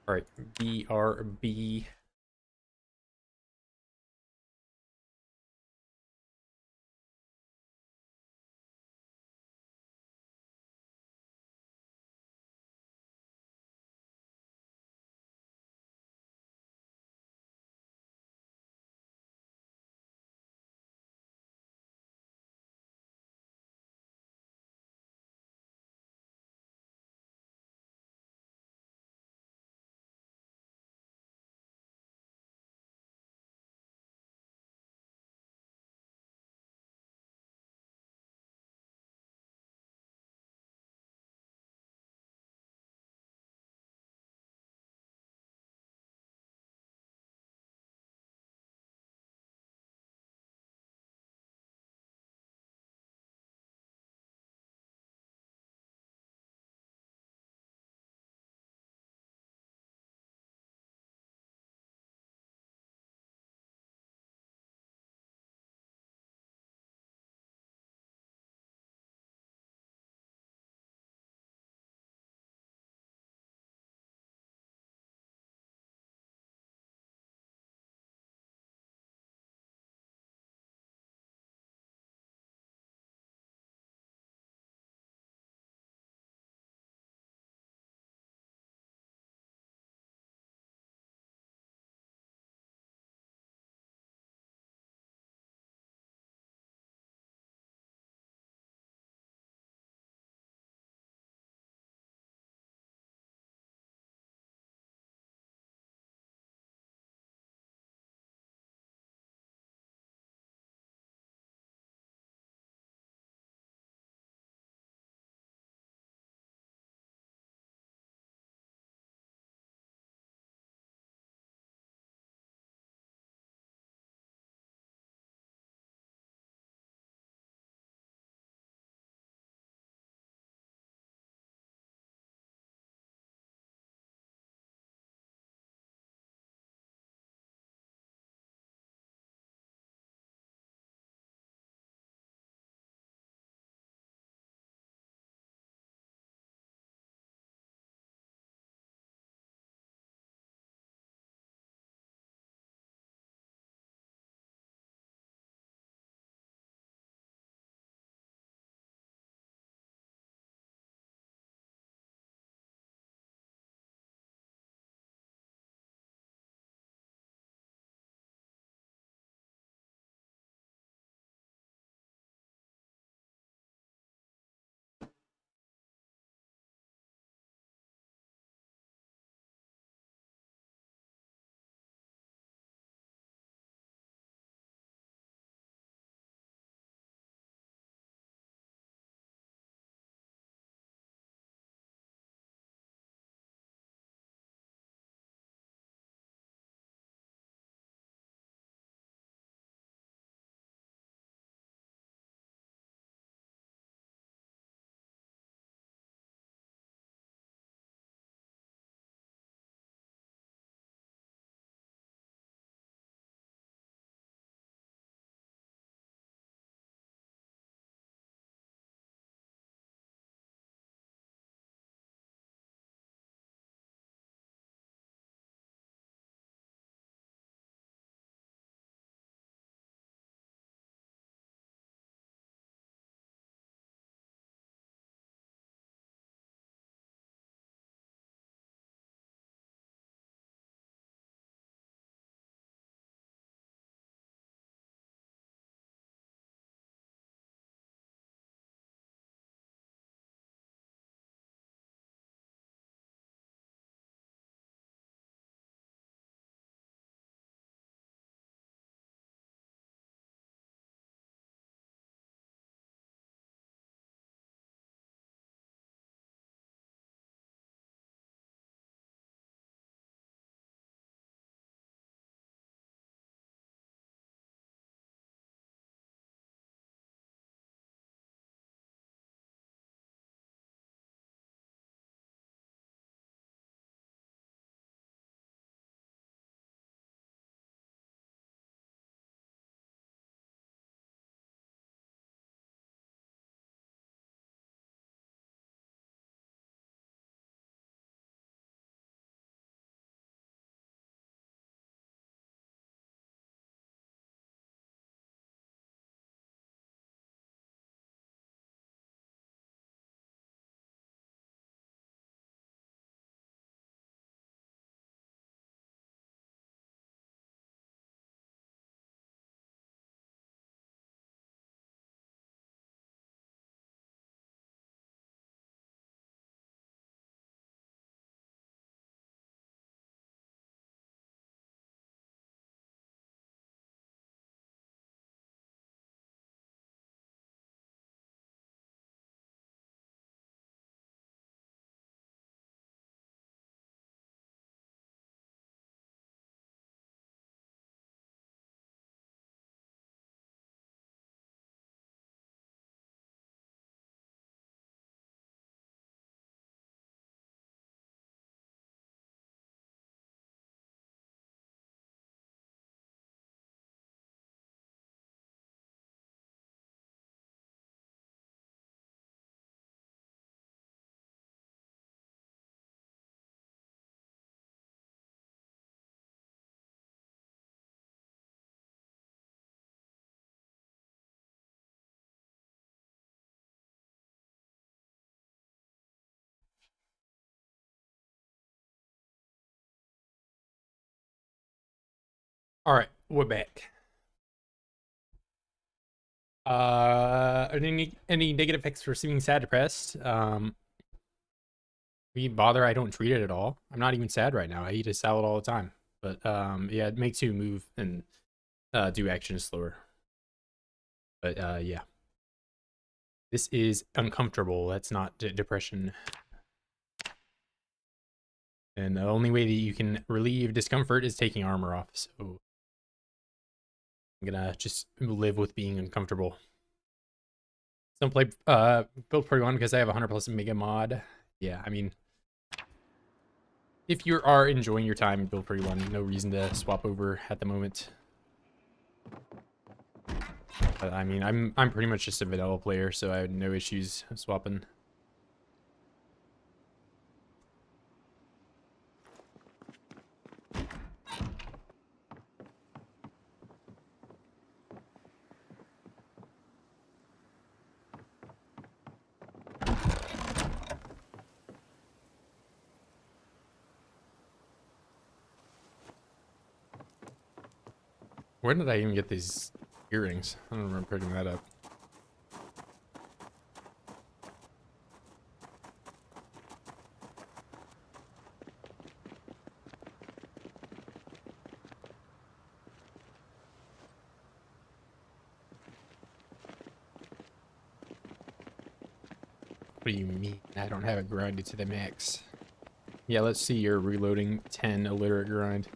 Speaker 1: all right, BRB. All right, we're back. Any negative effects for seeming sad, depressed? We bother. I don't treat it at all. I'm not even sad right now. I eat a salad all the time. But yeah, it makes you move and do actions slower. But yeah, this is uncomfortable. That's not depression. And the only way that you can relieve discomfort is taking armor off. So I'm gonna just live with being uncomfortable. Don't play build 41 because I have 100 plus mega mod. Yeah, I mean, if you are enjoying your time in build 41, no reason to swap over at the moment. But, I mean, I'm pretty much just a vanilla player, so I had no issues swapping. Where did I even get these earrings? I don't remember picking that up. What do you mean? I don't have it grinded to the max. Yeah, let's see your reloading 10 illiterate grind.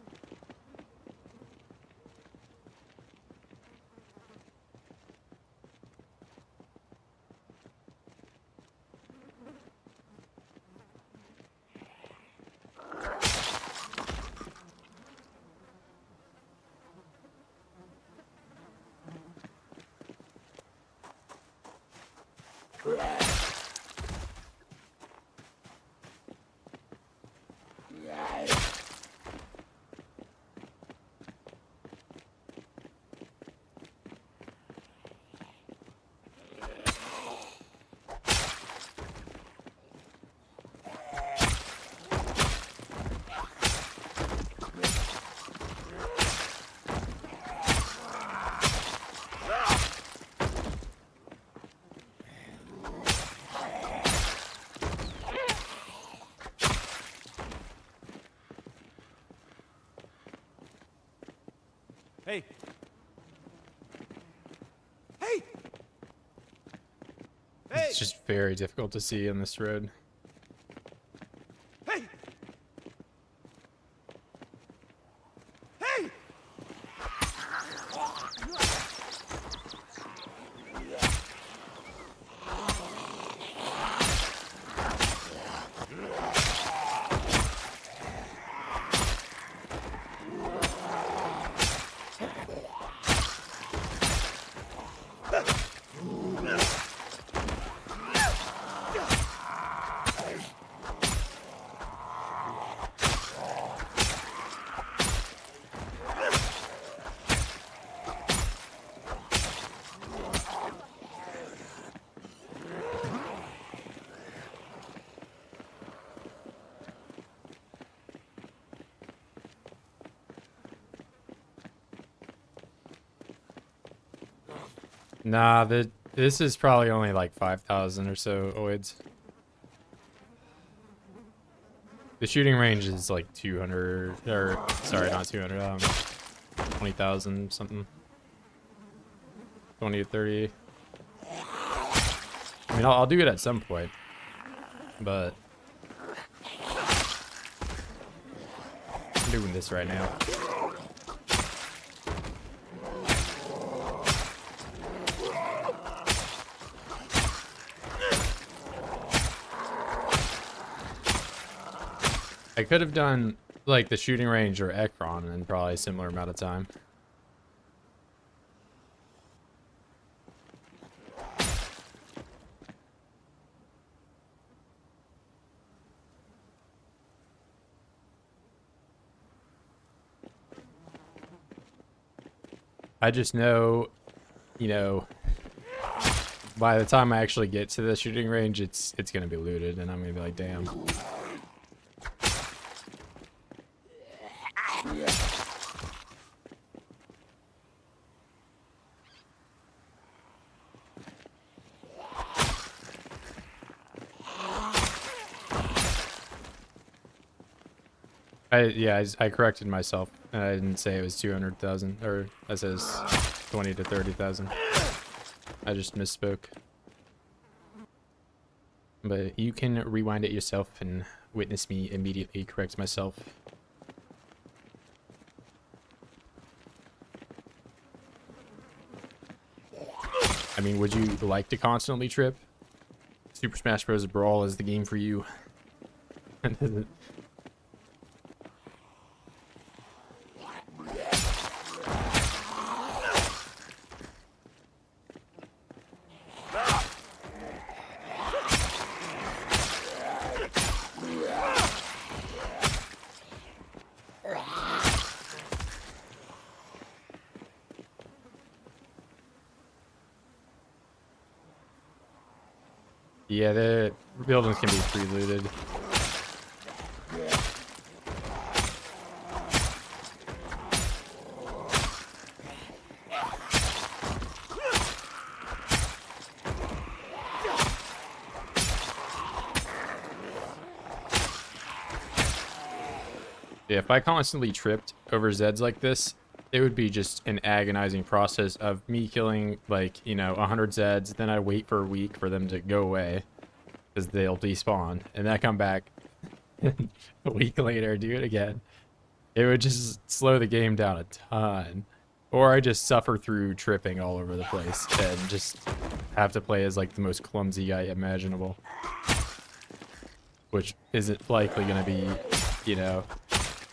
Speaker 2: Hey! Hey! Hey!
Speaker 1: It's just very difficult to see on this road.
Speaker 2: Hey! Hey!
Speaker 1: Nah, this is probably only like 5,000 or so oids. The shooting range is like 200, or sorry, not 200, 20,000 something. 20 to 30. I mean, I'll do it at some point, but I'm doing this right now. I could have done like the shooting range or Ekron in probably a similar amount of time. I just know, you know, by the time I actually get to the shooting range, it's gonna be looted, and I'm gonna be like, damn. I corrected myself, and I didn't say it was 200,000, or I says 20 to 30,000. I just misspoke. But you can rewind it yourself and witness me immediately correct myself. I mean, would you like to constantly trip? Super Smash Bros. Brawl is the game for you. Yeah, the buildings can be pre-looted. Yeah, if I constantly tripped over Zeds like this, it would be just an agonizing process of me killing, like, you know, 100 Zeds, then I wait for a week for them to go away, because they'll despawn, and then I come back a week later, do it again. It would just slow the game down a ton. Or I just suffer through tripping all over the place, and just have to play as, like, the most clumsy guy imaginable. Which isn't likely gonna be, you know...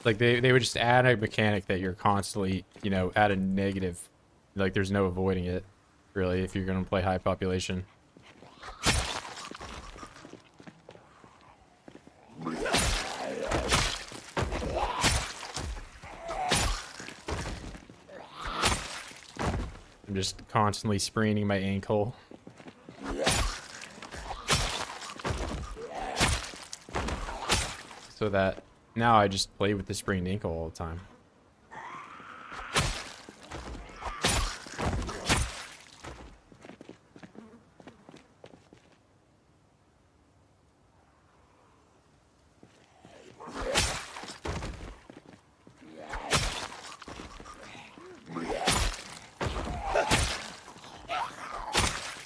Speaker 1: Like, they would just add a mechanic that you're constantly, you know, at a negative. Like, there's no avoiding it, really, if you're going to play high population. I'm just constantly spraining my ankle. So that... Now I just play with the sprained ankle all the time.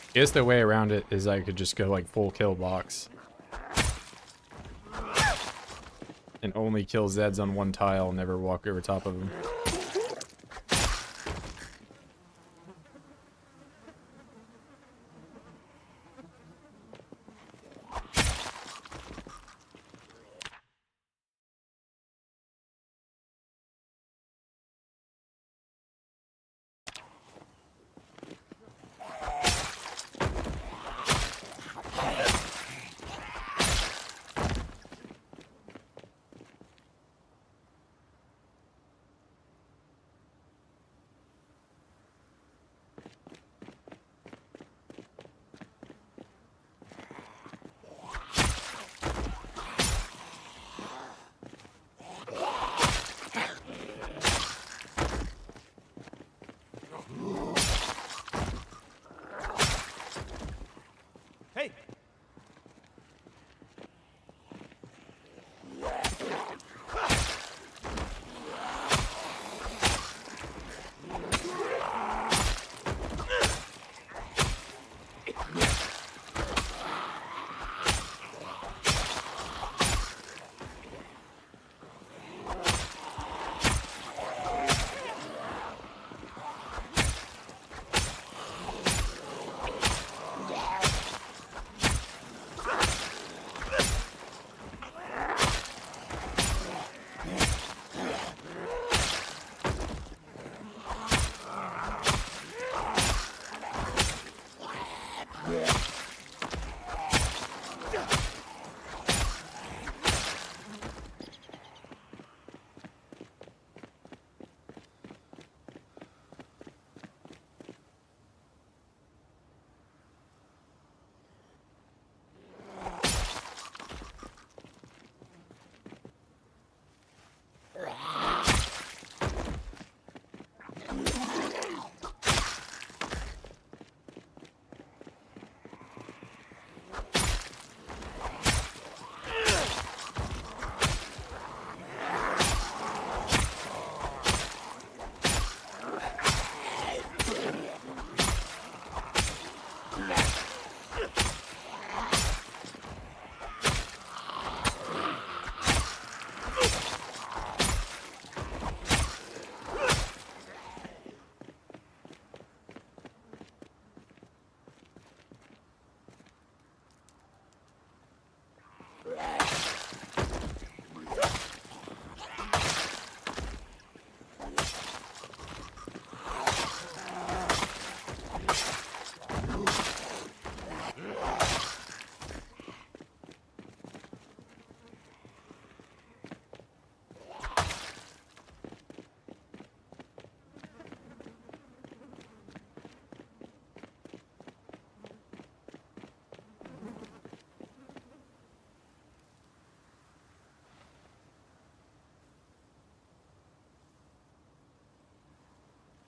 Speaker 1: I guess the way around it is I could just go like full kill box. And only kill Zeds on one tile, never walk over top of them.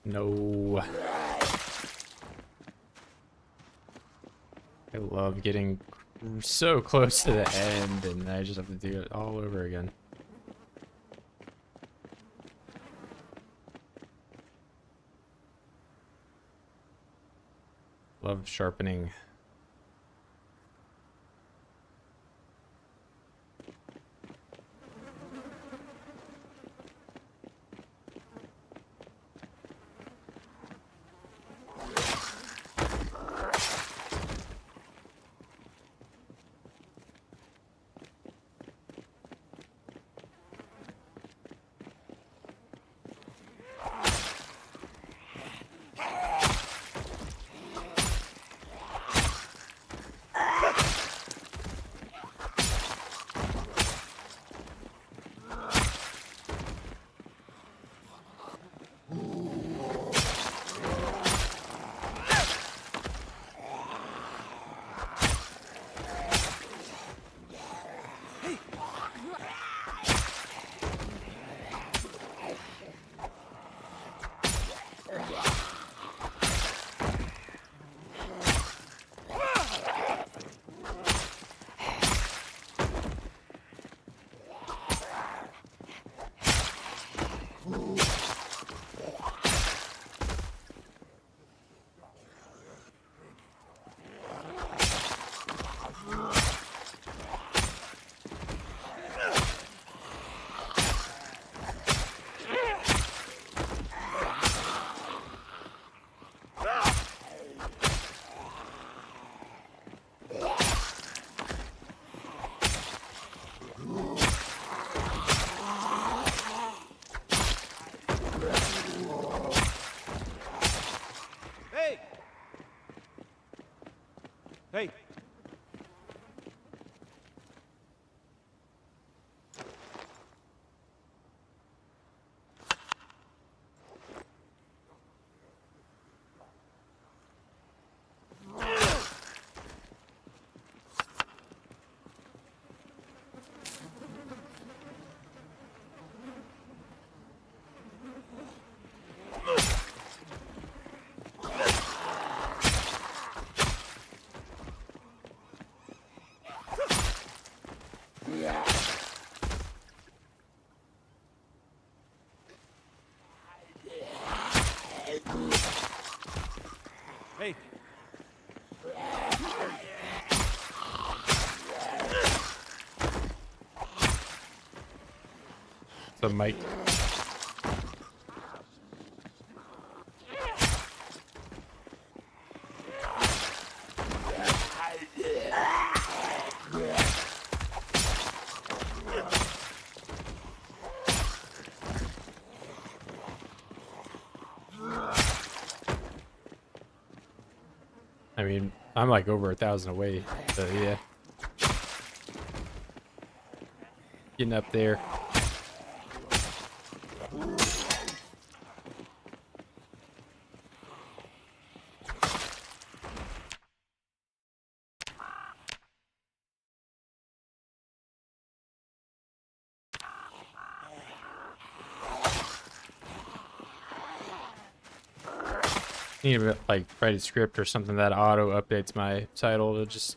Speaker 1: No. I love getting so close to the end and I just have to do it all over again. Love sharpening.
Speaker 2: Hey! Hey!
Speaker 1: The mic. I mean, I'm like over 1,000 away, so yeah. Getting up there. Need to like write a script or something that auto updates my title to just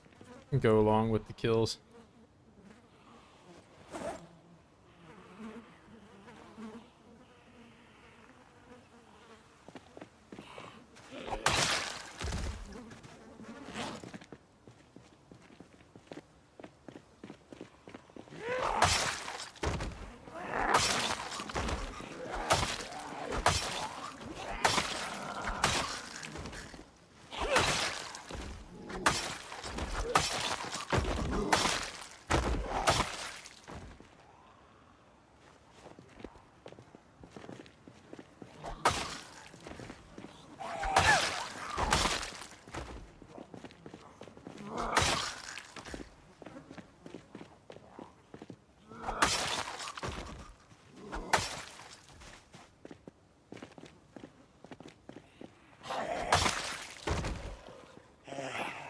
Speaker 1: go along with the kills.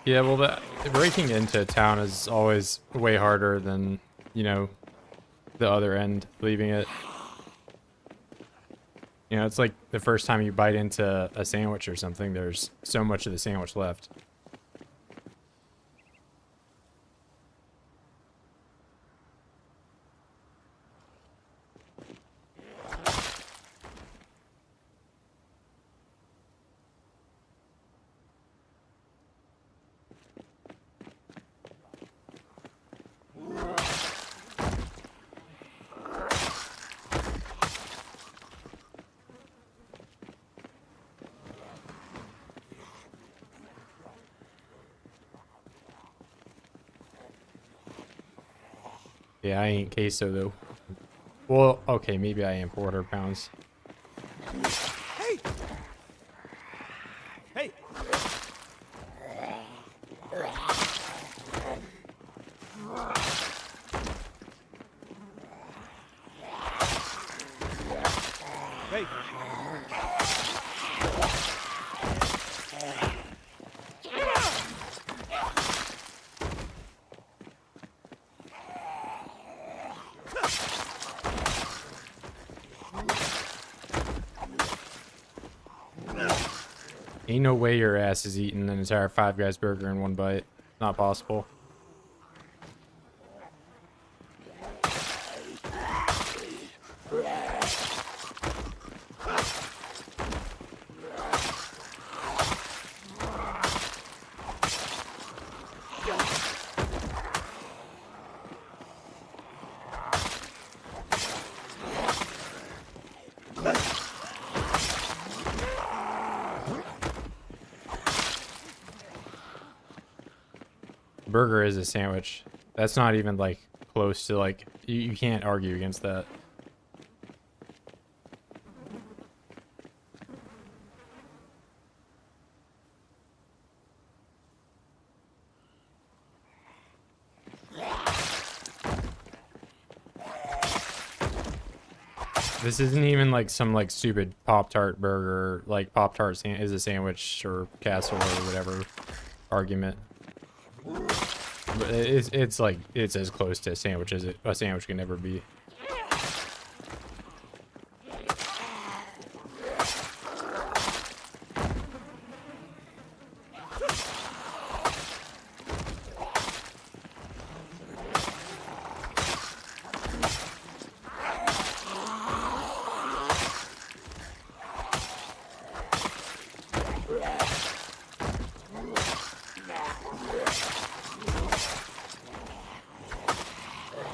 Speaker 1: Yeah, well, breaking into a town is always way harder than, you know, the other end, leaving it. You You know, it's like the first time you bite into a sandwich or something, there's so much of the sandwich left. Yeah, I ain't queso though. Well, okay, maybe I am 400 pounds.
Speaker 2: Hey! Hey! Hey!
Speaker 1: Ain't no way your ass is eating an entire Five Guys burger in one bite. Not possible. Burger is a sandwich. That's not even like close to like you can't argue against that. This isn't even like some like stupid Pop-Tart burger, like Pop-Tart is a sandwich or castle or whatever argument. But it's like it's as close to a sandwich as a sandwich can ever be.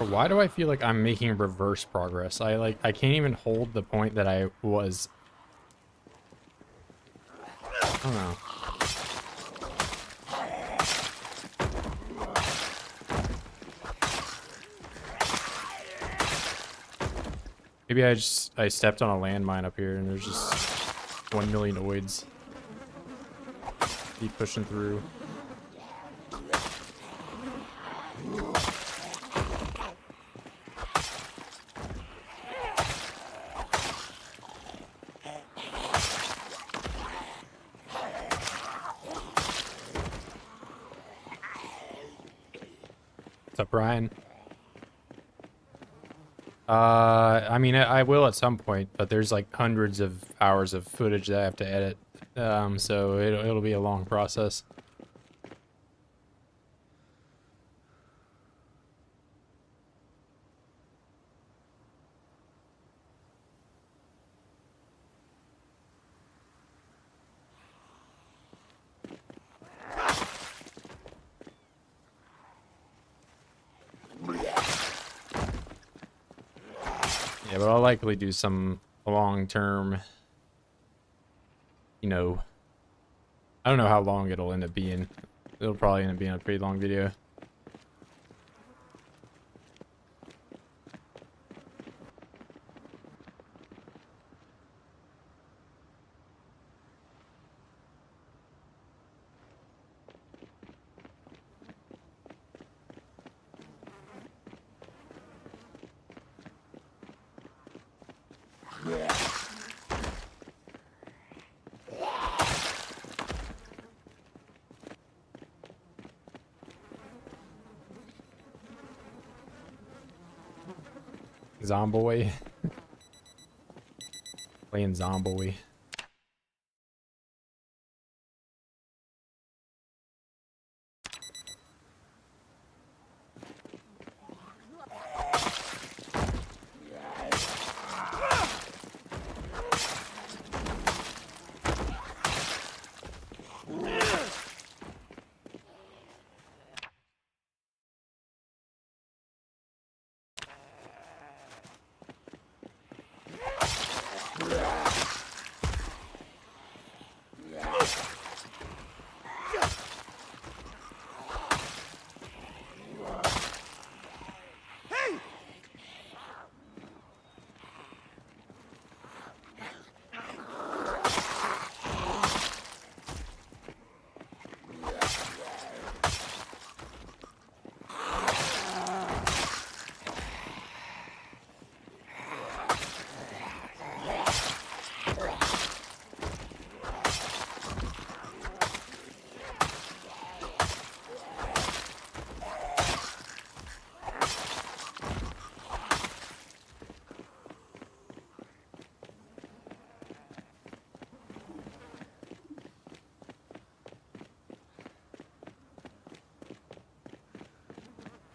Speaker 1: Why do I feel like I'm making reverse progress? I can't even hold the point that I was. I don't know. Maybe I stepped on a landmine up here and there's just 1 million oids. Keep pushing through. What's up, Brian? I mean, I will at some point, but there's like hundreds of hours of footage that I have to edit, so it'll be a long process. Yeah, but I'll likely do some long-term, you know, I don't know how long it'll end up being. It'll probably end up being a pretty long video. Zomboid. Playing Zomboid.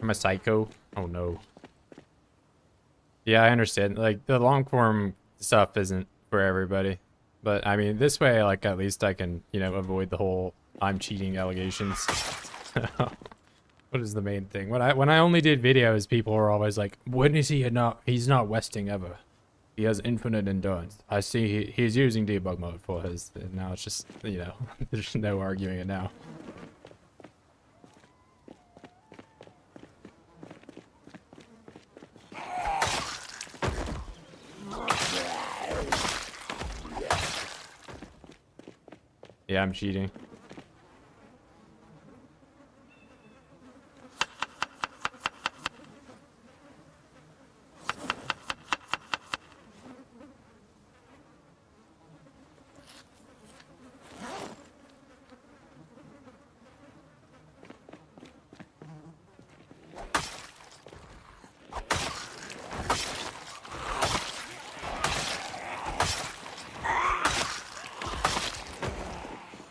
Speaker 1: I'm a psycho. Oh no. Yeah, I understand. Like the long form stuff isn't for everybody, but I mean this way, like at least I can, you know, avoid the whole I'm cheating allegations. What is the main thing? When I only did videos, people were always like, "When is he not? He's not westing ever. He has infinite endurance. I see he's using debug mode for his." And now it's just, you know, there's no arguing it now. Yeah, I'm cheating.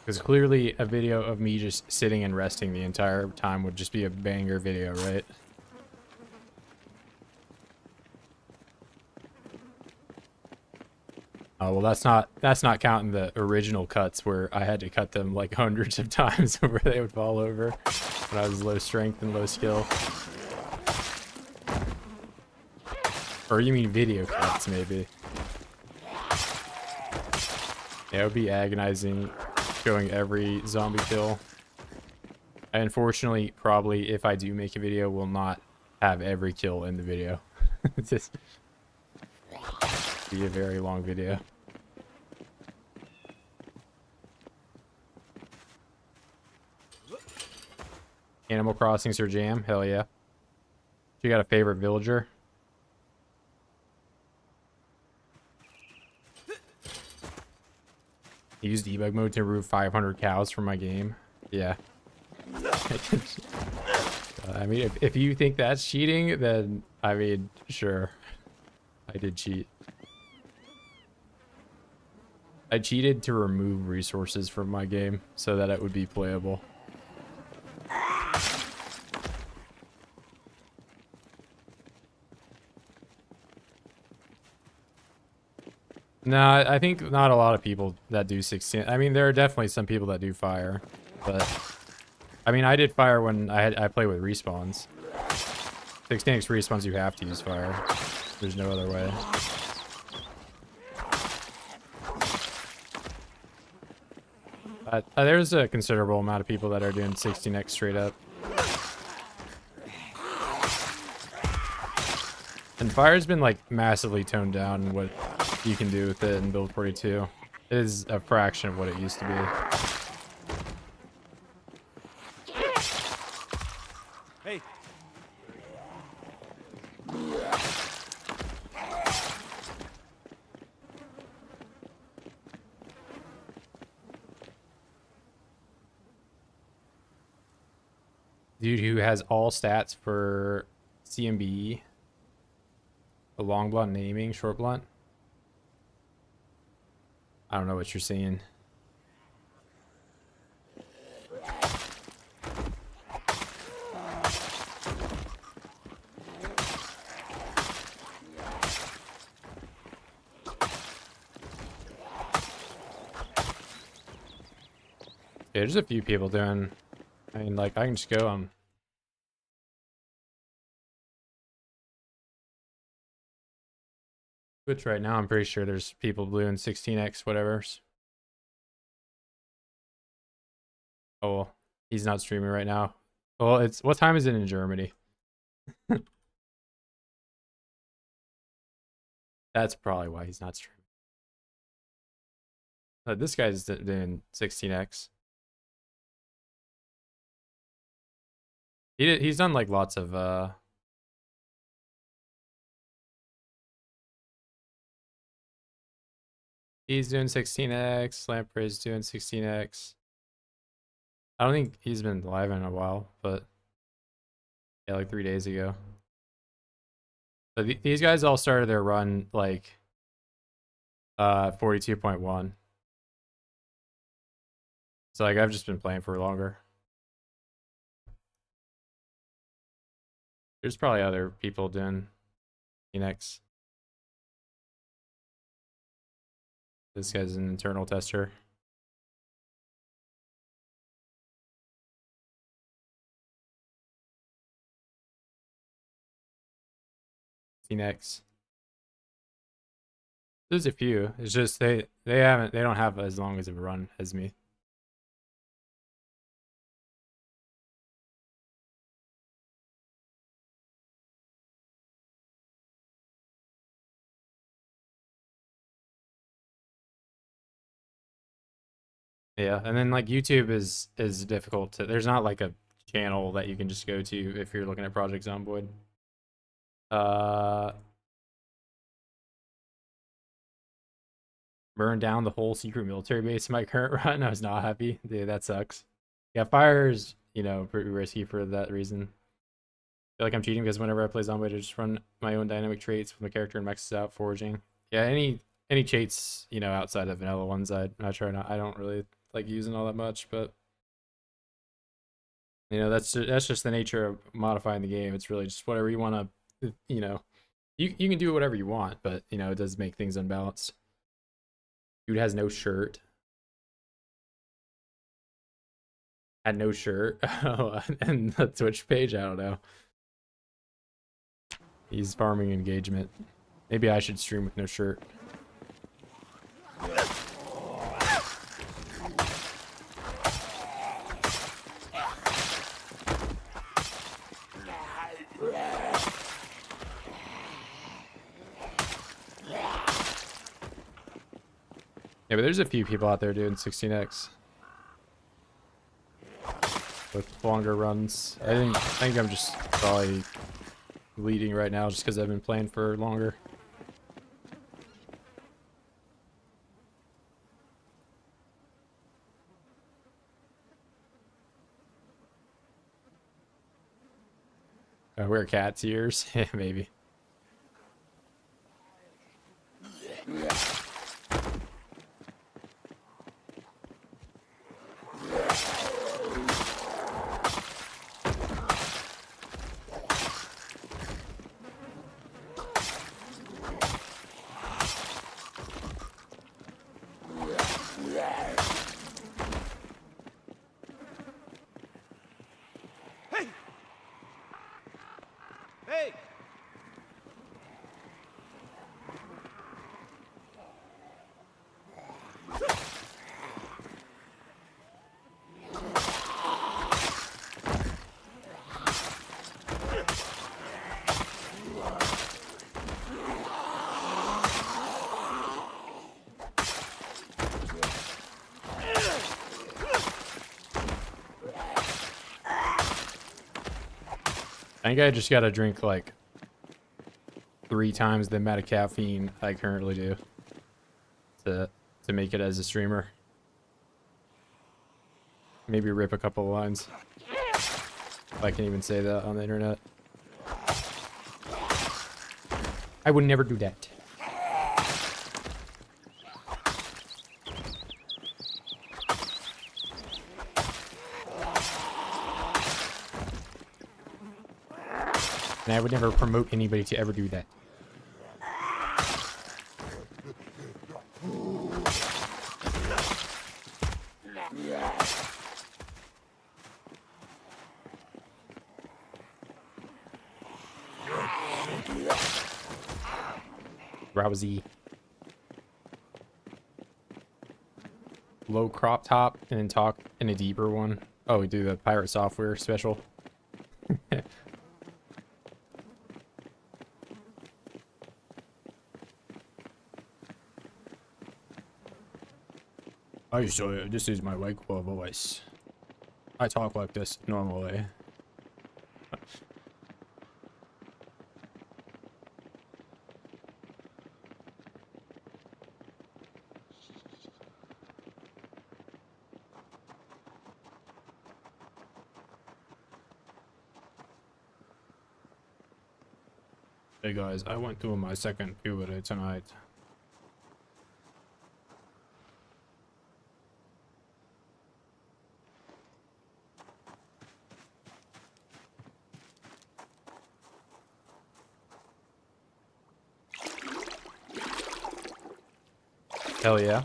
Speaker 1: Because clearly a video of me just sitting and resting the entire time would just be a banger video, right? Oh, well, that's not counting the original cuts where I had to cut them like hundreds of times where they would fall over when I was low strength and low skill. Or you mean video cuts, maybe? Yeah, it would be agonizing showing every zombie kill. I unfortunately, probably, if I do make a video, will not have every kill in the video. It's just be a very long video. Animal Crossing's your jam? Hell yeah. You got a favorite villager? Use debug mode to remove 500 cows from my game. Yeah. I mean, if you think that's cheating, then, I mean, sure. I did cheat. I cheated to remove resources from my game so that it would be playable. No, I think not a lot of people that do 16. I mean, there are definitely some people that do fire, but I mean, I did fire when I play with respawns. 16x respawns, you have to use fire. There's no other way. There's a considerable amount of people that are doing 16x straight up. And fire's been like massively toned down in what you can do with it in build 42. It is a fraction of what it used to be.
Speaker 2: Hey.
Speaker 1: Dude who has all stats for CMBE. A long blunt naming, short blunt. I don't know what you're seeing. Yeah, there's a few people doing. I mean, like, I can just go on. Twitch right now, I'm pretty sure there's people doing 16x whatever's. Oh, well, he's not streaming right now. Well, it's what time is it in Germany? That's probably why he's not streaming. This guy's doing 16x. He's done like lots of he's doing 16x, Lamprey's doing 16x. I don't think he's been live in a while, but yeah, like 3 days ago. So these guys all started their run like 42.1. So like I've just been playing for longer. There's probably other people doing Phoenix. This guy's an internal tester. Phoenix. There's a few. It's just they don't have as long as of a run as me. Yeah, and then like YouTube is difficult to. There's not like a channel that you can just go to if you're looking at Project Zomboid. Burned down the whole secret military base in my current run. I was not happy. Dude, that sucks. Yeah, fire is, you know, pretty risky for that reason. I feel like I'm cheating because whenever I play Zombie, I just run my own dynamic traits with my character and maxes out foraging. Yeah, any traits, you know, outside of vanilla ones, I try not. I don't really like using all that much, but you know, that's just the nature of modifying the game. It's really just whatever you want to, you know, you can do whatever you want, but you know, it does make things unbalanced. Dude has no shirt. Had no shirt. Oh, and the Twitch page, I don't know. He's farming engagement. Maybe I should stream with no shirt. Yeah, but there's a few people out there doing 16x with longer runs. I think I'm just probably leading right now just because I've been playing for longer. Wear cat's ears? Yeah, maybe.
Speaker 2: Hey!
Speaker 1: I think I just gotta drink like 3 times the amount of caffeine I currently do to make it as a streamer. Maybe rip a couple of lines. If I can even say that on the internet. I would never do that. And I would never promote anybody to ever do that. Rousey. Low crop top and then talk in a deeper one. Oh, we do the pirate software special. I show you, this is my regular voice. I talk like this normally. Hey guys, I went through my second puberty tonight. Hell yeah.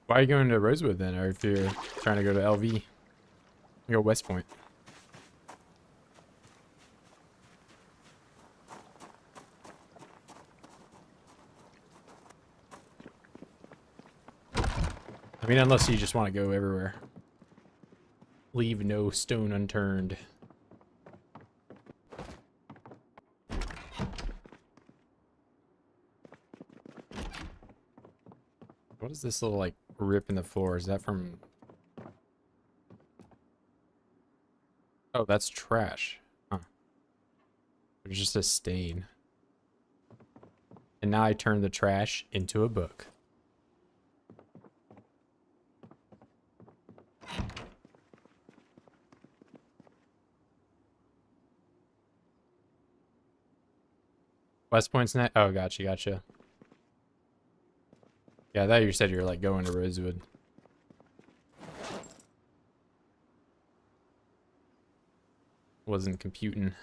Speaker 1: Why are you going to Rosewood then, or if you're trying to go to LV? Go West Point. I mean, unless you just want to go everywhere. Leave no stone unturned. What is this little, like, rip in the floor? Is that from... Oh, that's trash. Huh. There's just a stain. And now I turn the trash into a book. West Point's net? Oh, gotcha, gotcha. Yeah, I thought you said you were, like, going to Rosewood. Wasn't computing.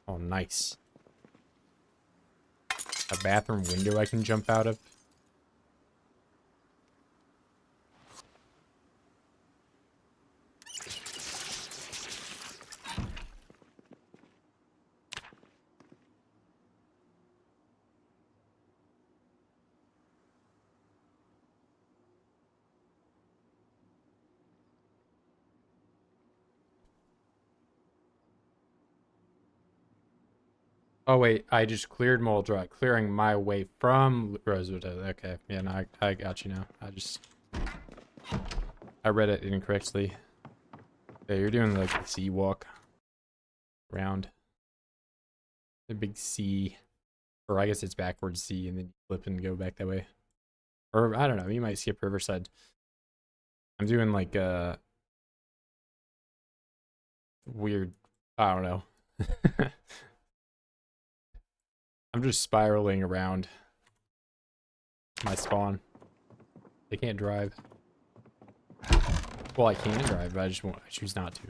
Speaker 1: Oh, nice. A bathroom window I can jump out of. Oh wait, I just cleared Moldra, clearing my way from Rosewood. Okay, yeah, no, I got you now. I read it incorrectly. Yeah, you're doing like the sea walk around the big sea, or I guess it's backwards sea, and then you flip and go back that way. Or I don't know, you might skip Riverside. I'm doing like weird. I don't know. I'm just spiraling around my spawn. They can't drive. Well, I can drive, but I choose not to.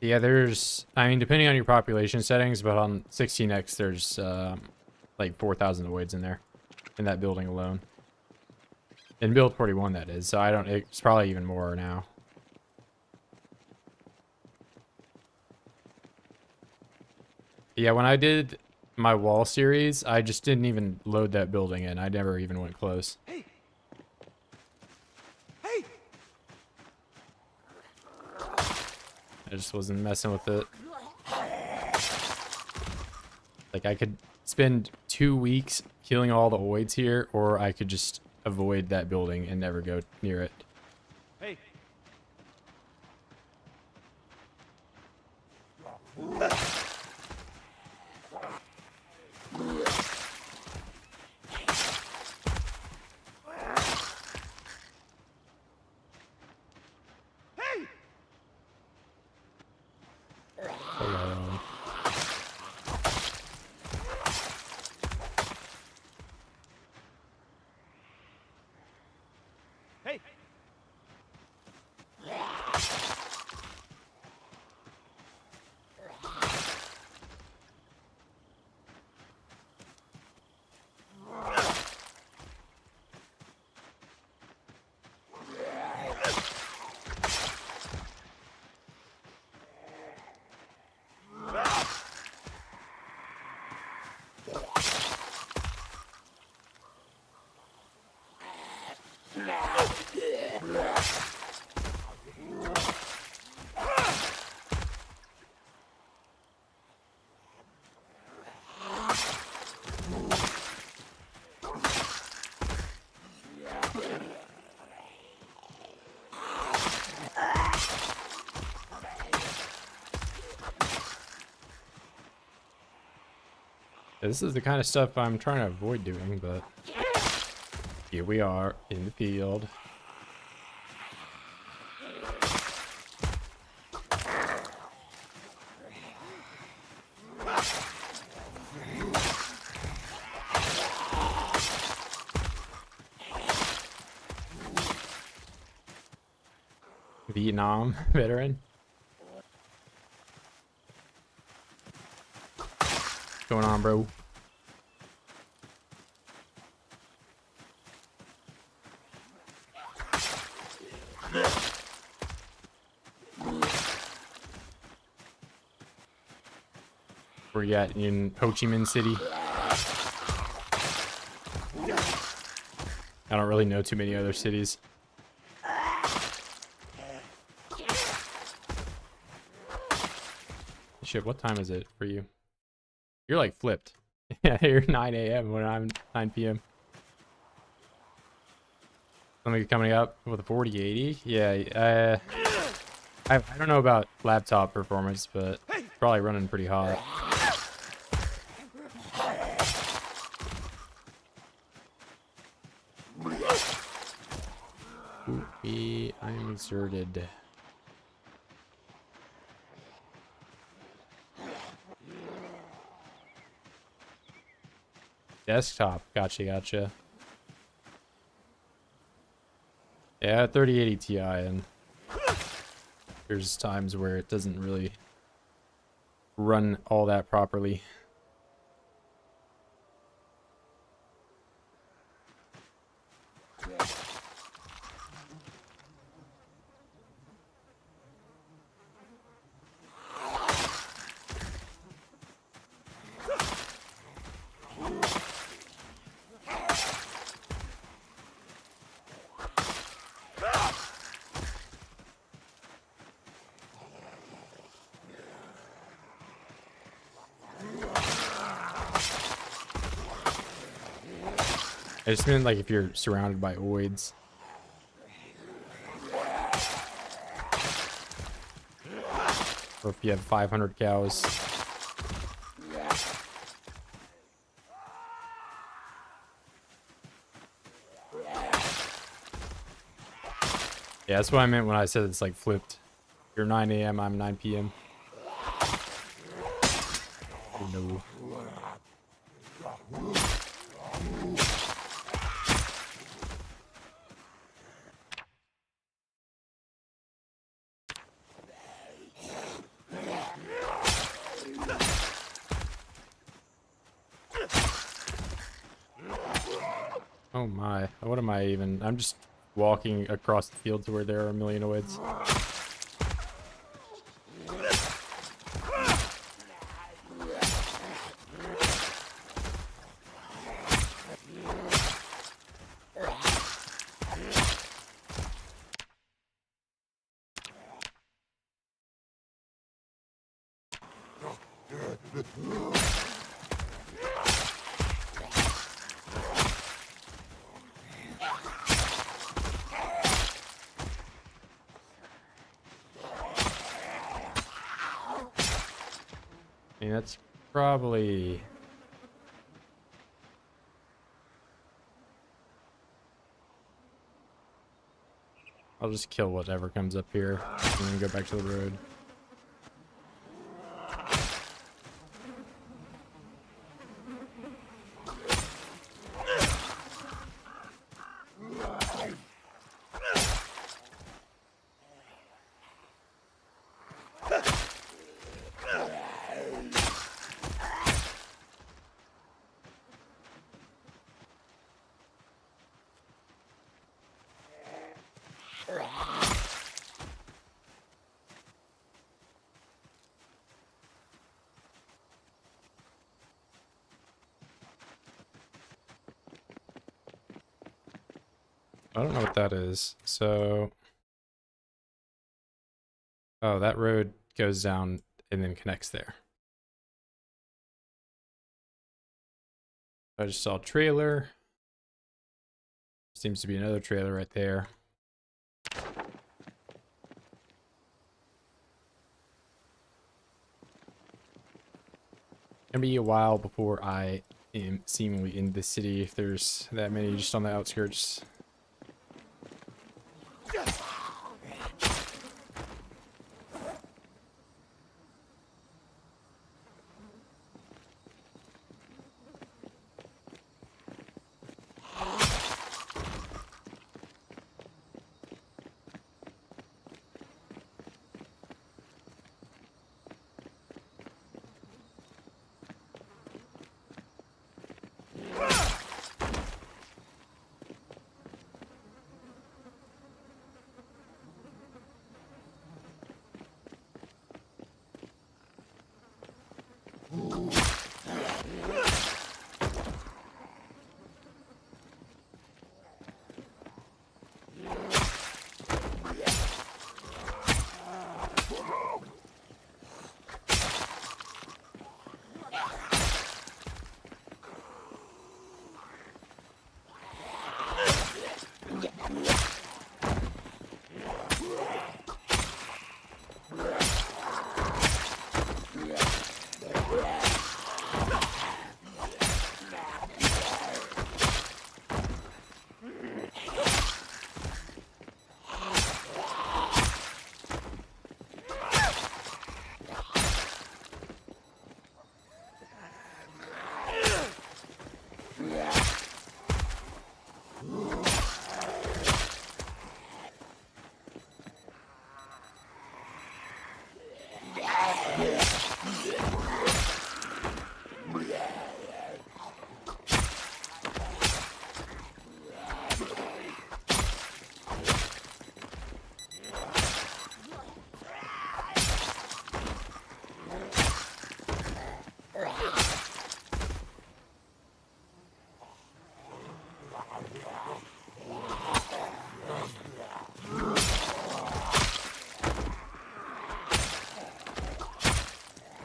Speaker 1: Yeah, I mean, depending on your population settings, but on 16x, there's like 4,000 voids in there, in that building alone. In build 41, that is, so it's probably even more now. Yeah, when I did my wall series, I just didn't even load that building in. I never even went close.
Speaker 2: Hey! Hey!
Speaker 1: I just wasn't messing with it. Like, I could spend 2 weeks killing all the voids here, or I could just avoid that building and never go near it.
Speaker 2: Hey!
Speaker 1: This is the kind of stuff I'm trying to avoid doing, but here we are in the field. Vietnam veteran. What's going on, bro? Where you at, in Ho Chi Minh City? I don't really know too many other cities. Shit, what time is it for you? You're like flipped. Yeah, you're 9 a.m. when I'm 9 p.m. Something coming up with a 4080. Yeah, I don't know about laptop performance, but it's probably running pretty hot. I'm inserted. Desktop, gotcha. Yeah, 3080 Ti, and there's times where it doesn't really run all that properly. I just meant like if you're surrounded by oids. Or if you have 500 cows. Yeah, that's what I meant when I said it's like flipped. You're 9 a.m., I'm 9 p.m. Oh, no. Oh my, what am I even? I'm just walking across the field to where there are a million oids. I mean, that's probably... I'll just kill whatever comes up here and then go back to the road. I don't know what that is. So, oh, that road goes down and then connects there. I just saw a trailer. Seems to be another trailer right there. Gonna be a while before I am seemingly in the city if there's that many just on the outskirts.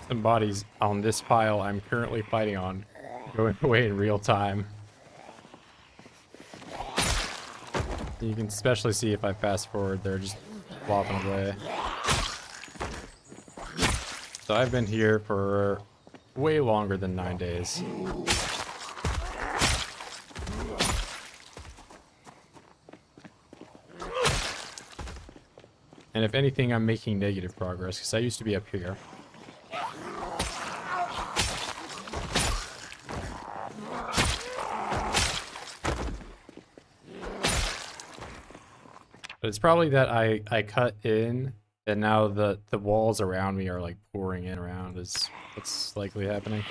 Speaker 1: Some bodies on this pile I'm currently fighting on, going away in real time. You can especially see if I fast forward, they're just flopping away. So I've been here for way longer than 9 days. And if anything, I'm making negative progress, because I used to be up here. But it's probably that I cut in, and now the walls around me are like pouring in around is what's likely happening.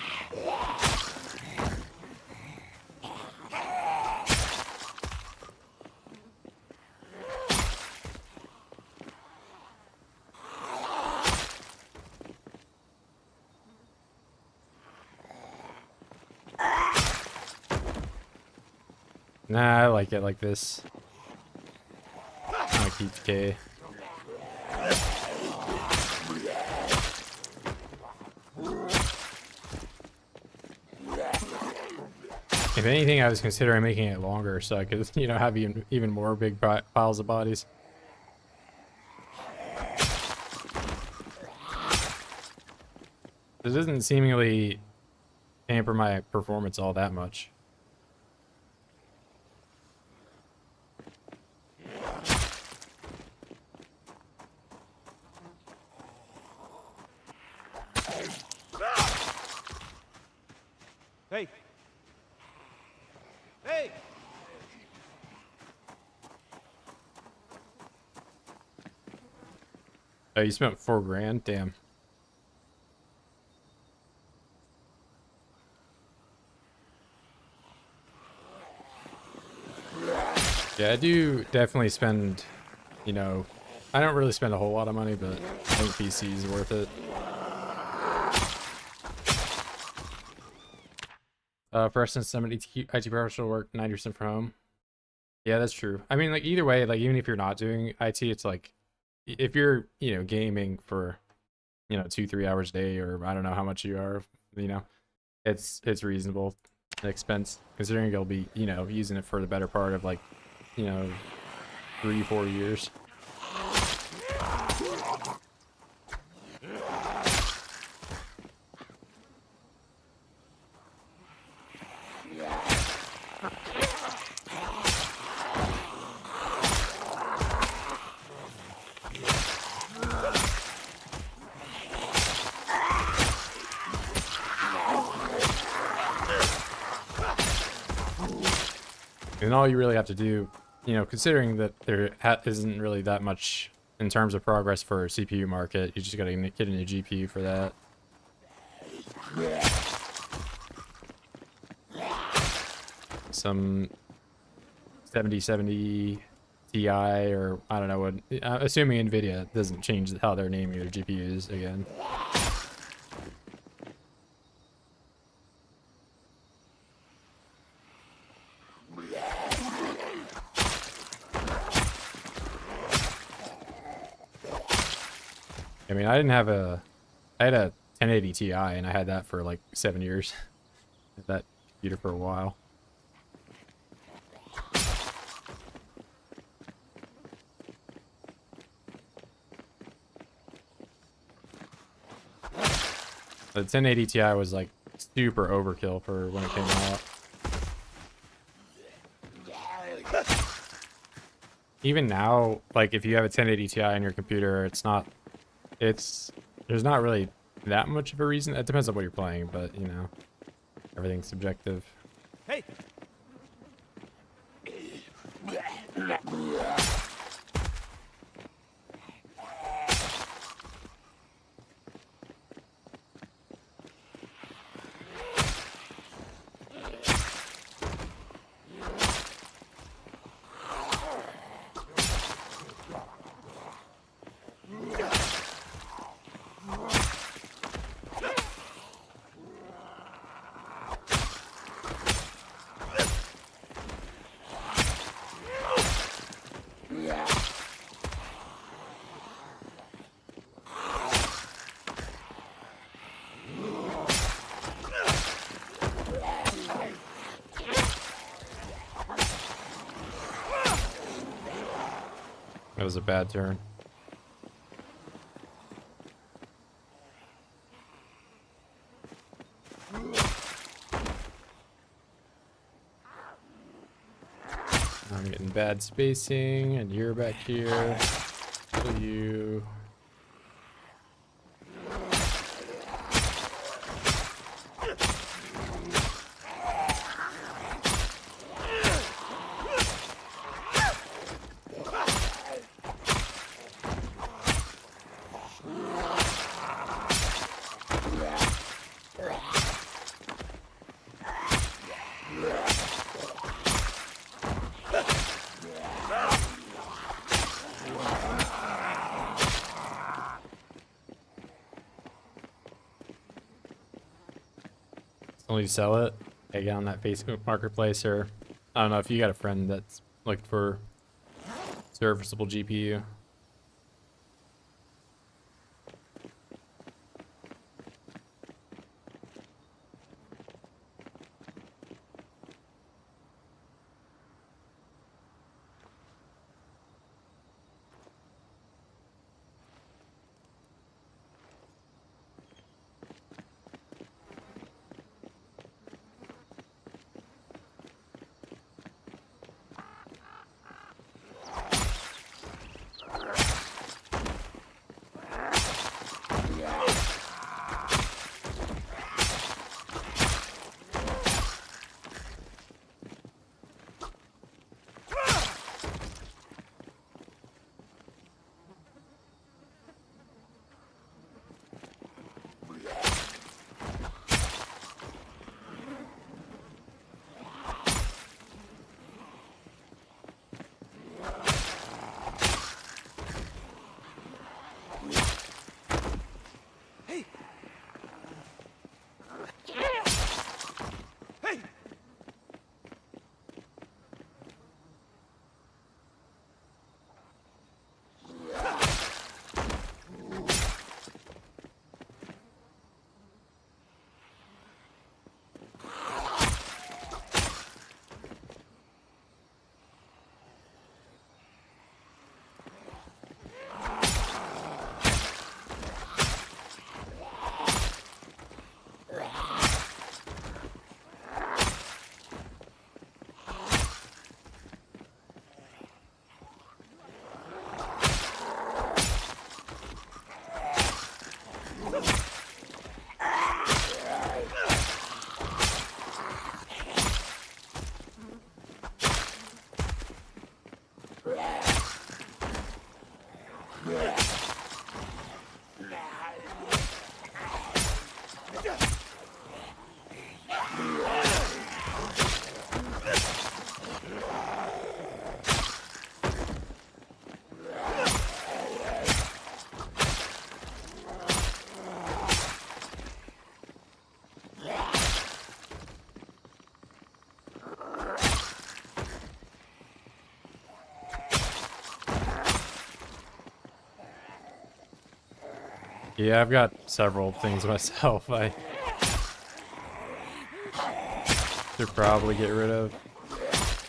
Speaker 1: Nah, I like it like this. I keep K. If anything, I was considering making it longer so I could, you know, have even more big piles of bodies. This doesn't seemingly hamper my performance all that much.
Speaker 2: Hey! Hey!
Speaker 1: Oh, you spent $4 grand? Damn. Yeah, I do definitely spend, you know, I don't really spend a whole lot of money, but I think PC is worth it. For instance, some IT professional work 90% from home. Yeah, that's true. I mean, like either way, like even if you're not doing IT, it's like if you're, gaming for, 2-3 hours a day, or I don't know how much you are, you know, it's reasonable expense considering you'll be, using it for the better part of like, you know, 3-4 years. And all you really have to do, considering that there isn't really that much in terms of progress for a CPU market, you just gotta get a new GPU for that. Some 7070 Ti, or I don't know what, assuming NVIDIA doesn't change how they're naming their GPUs again. I mean, I had a 1080 Ti, and I had that for like 7 years. Had that computer for a while. The 1080 Ti was like super overkill for when it came out. Even now, like if you have a 1080 Ti on your computer, there's not really that much of a reason. It depends on what you're playing, but everything's subjective.
Speaker 2: Hey!
Speaker 1: That was a bad turn. I'm getting bad spacing, and you're back here. Kill you. Only sell it, get on that Facebook marketplace, or I don't know if you got a friend that's looking for serviceable GPU. Yeah, I've got several things myself. I should probably get rid of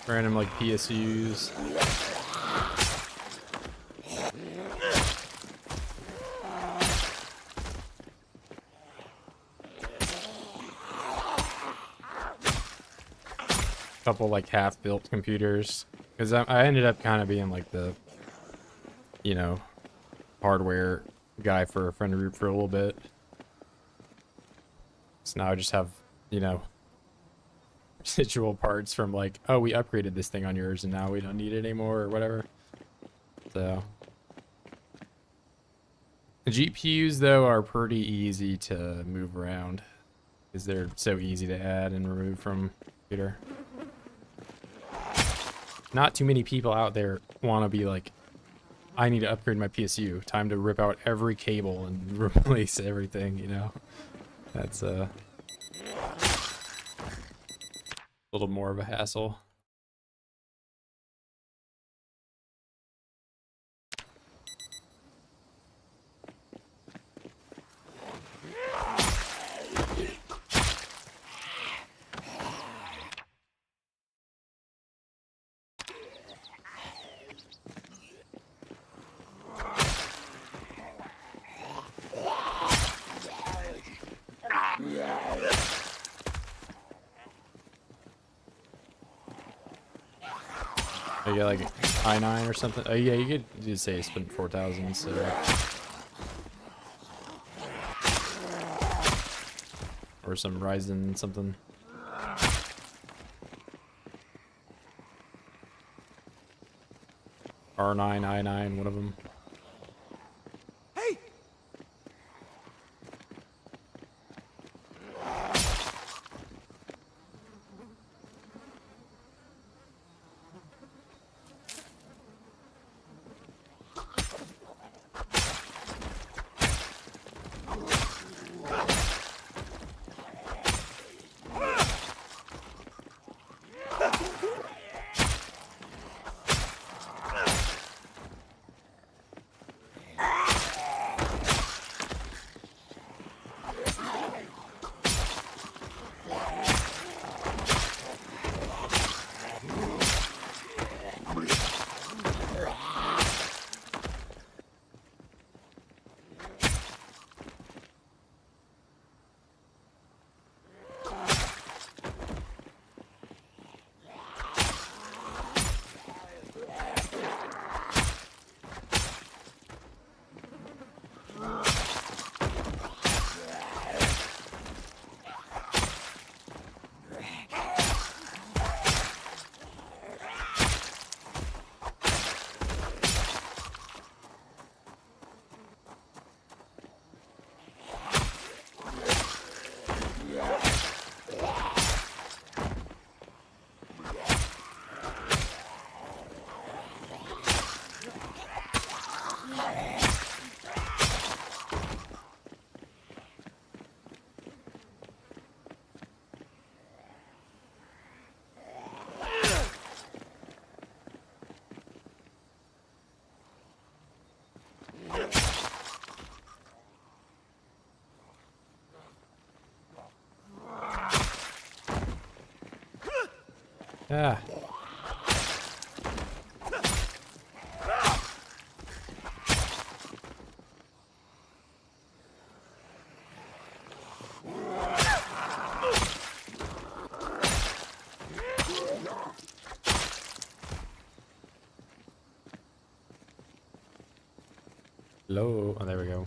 Speaker 1: random like PSUs. Couple like half-built computers, because I ended up kind of being like the, you know, hardware guy for a friend group for a little bit. So now I just have, you know, residual parts from like, oh, we upgraded this thing on yours and now we don't need it anymore or whatever. So the GPUs though are pretty easy to move around because they're so easy to add and remove from computer. Not too many people out there want to be like, I need to upgrade my PSU. Time to rip out every cable and replace everything, you know? That's a little more of a hassle. You got like I9 or something. Oh yeah, you could just say spend 4,000. So or some Ryzen something. R9, I9, one of them.
Speaker 2: Hey!
Speaker 1: Ah. Hello. Oh, there we go.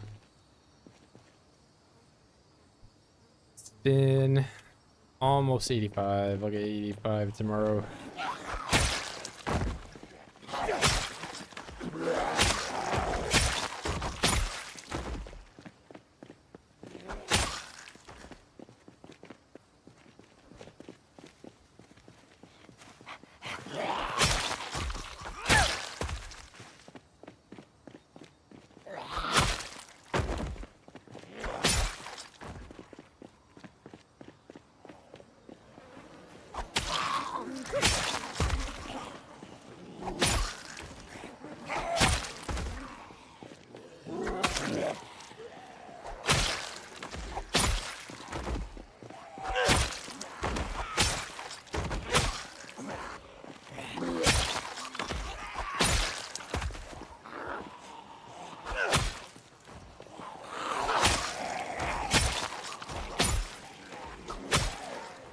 Speaker 1: It's been almost 85. I'll get 85 tomorrow.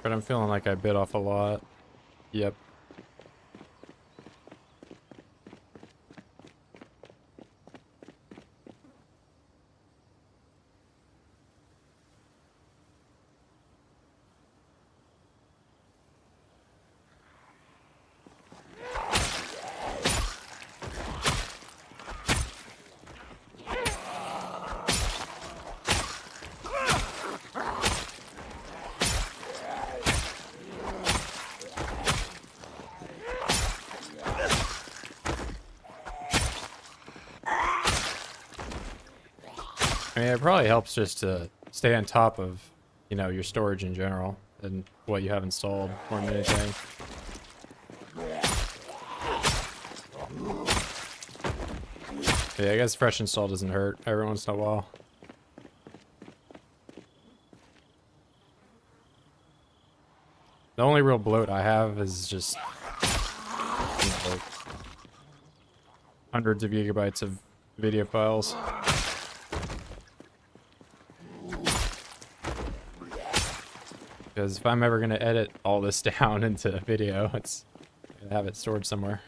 Speaker 1: But I'm feeling like I bit off a lot. Yep. I mean, it probably helps just to stay on top of, you know, your storage in general and what you have installed more than anything. Yeah, I guess fresh install doesn't hurt every once in a while. The only real bloat I have is just, you know, like hundreds of gigabytes of video files. Because if I'm ever going to edit all this down into video, it's going to have it stored somewhere.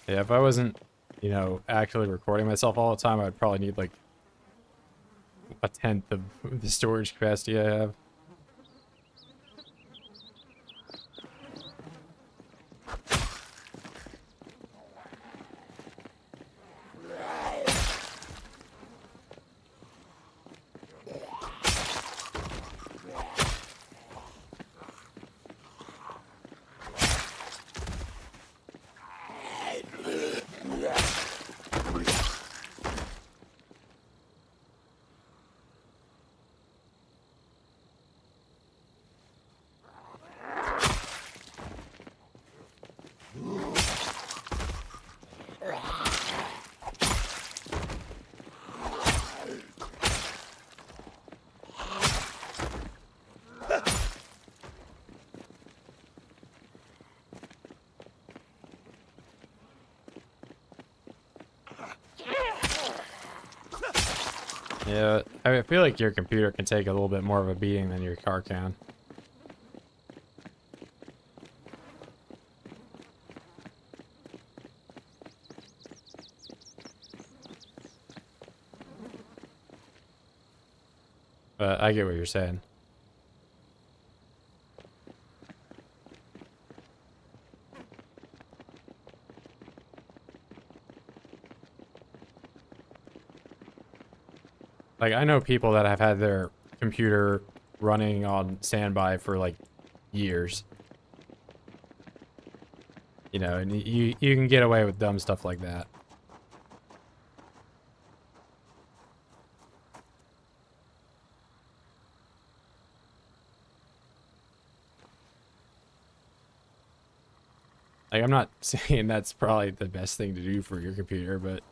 Speaker 1: Yeah, if I wasn't, you know, actually recording myself all the time, I'd probably need like a tenth of the storage capacity I have. Yeah, I feel like your computer can take a little bit more of a beating than your car can. But I get what you're saying. Like, I know people that have had their computer running on standby for like years. You know, and you can get away with dumb stuff like that. Like, I'm not saying that's probably the best thing to do for your computer, but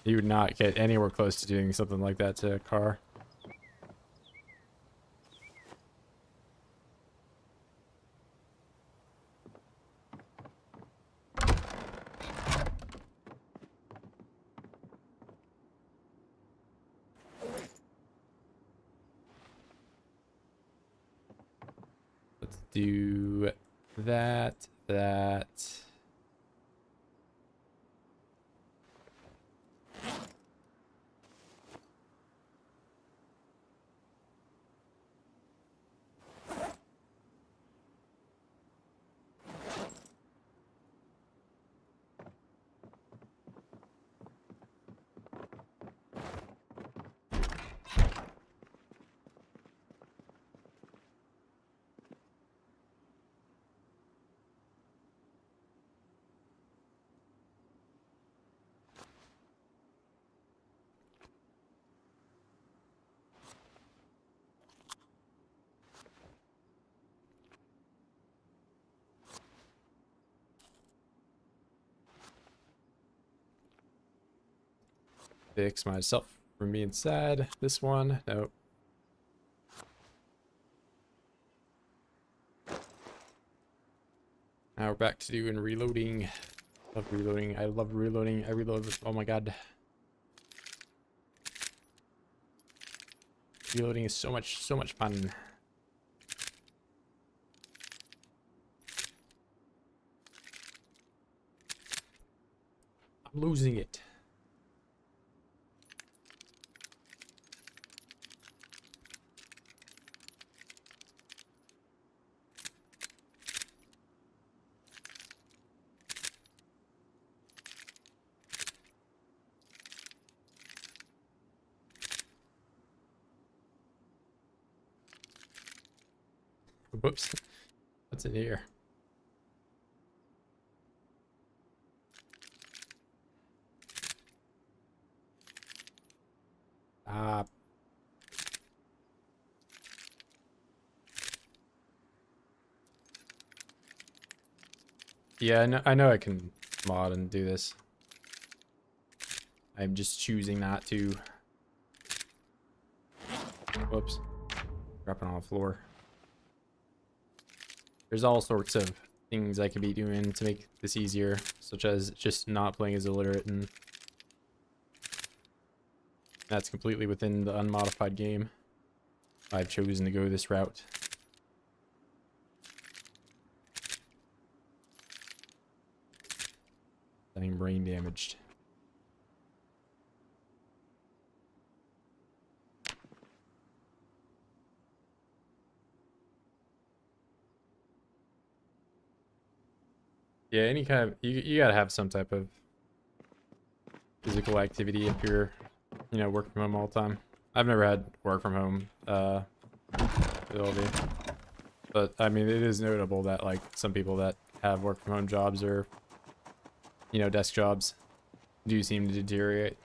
Speaker 1: you would not get anywhere close to doing something like that to a car. Let's do that. fix myself from being sad. This one, nope. Now we're back to doing reloading. Love reloading. I love reloading. I reload. Oh my god. Reloading is so much fun. I'm losing it. Whoops. What's in here? Yeah, I know I can mod and do this. I'm just choosing not to. Whoops. Dropping on the floor. There's all sorts of things I could be doing to make this easier, such as just not playing as illiterate, and that's completely within the unmodified game. I've chosen to go this route. I'm brain damaged. Yeah, any kind of you gotta have some type of physical activity if you're, you know, working from home all the time. I've never had work from home ability, but I mean it is notable that like some people that have work from home jobs or, you know, desk jobs do seem to deteriorate.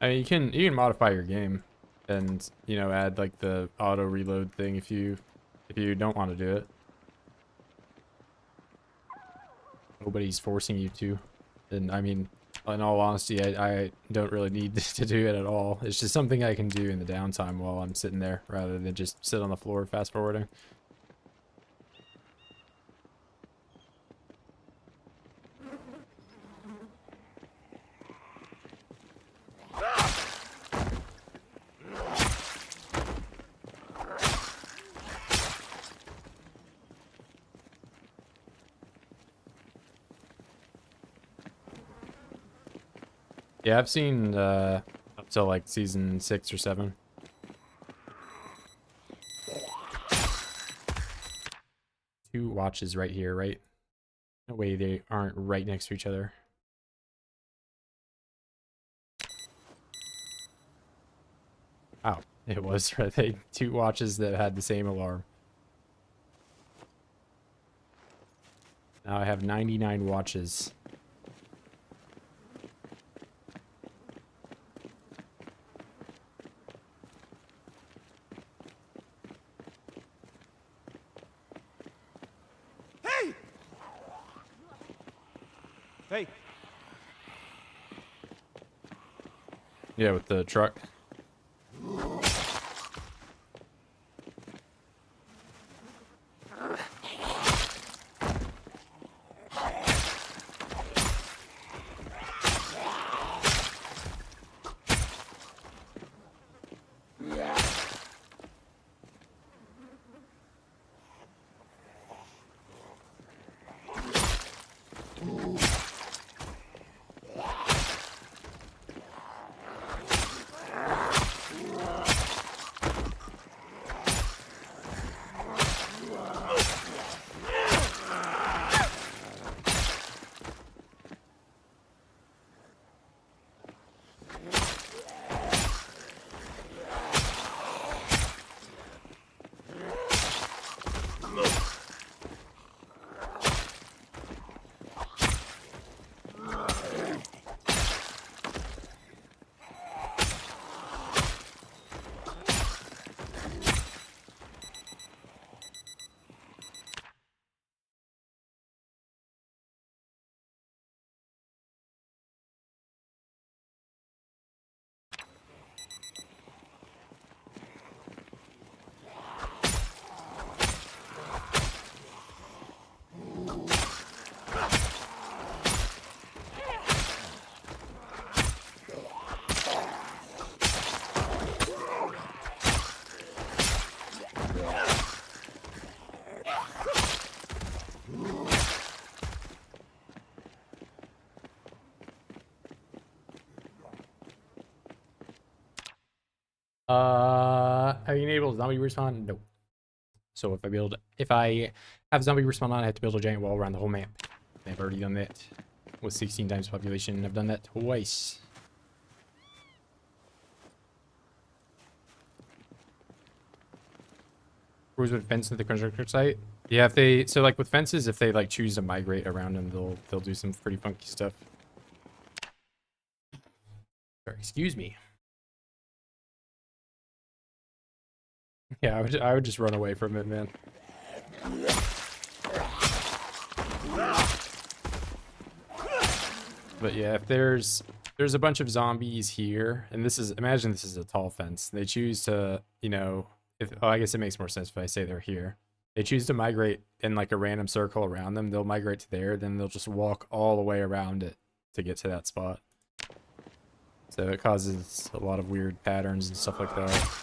Speaker 1: I mean, you can modify your game and, you know, add like the auto reload thing if you don't want to do it. Nobody's forcing you to. And I mean, in all honesty, I don't really need to do it at all. It's just something I can do in the downtime while I'm sitting there rather than just sit on the floor fast forwarding. Yeah, I've seen up till like season 6 or 7. Two watches right here, right? No way they aren't right next to each other. Oh, it was right. They two watches that had the same alarm. Now I have 99 watches.
Speaker 2: Hey!
Speaker 1: Yeah, with the truck. Have you enabled zombie respawn? No. So if I have zombie respawn on, I have to build a giant wall around the whole map. I've already done that with 16 times population. I've done that twice. Rules with fence at the constructor site. Yeah, if they like with fences, if they like choose to migrate around them, they'll do some pretty funky stuff. Sorry, excuse me. Yeah, I would just run away from it, man. But yeah, if there's a bunch of zombies here, and imagine this is a tall fence. They choose to, you know, I guess it makes more sense if I say they're here. They choose to migrate in like a random circle around them. They'll migrate to there, then they'll just walk all the way around it to get to that spot. So it causes a lot of weird patterns and stuff like that.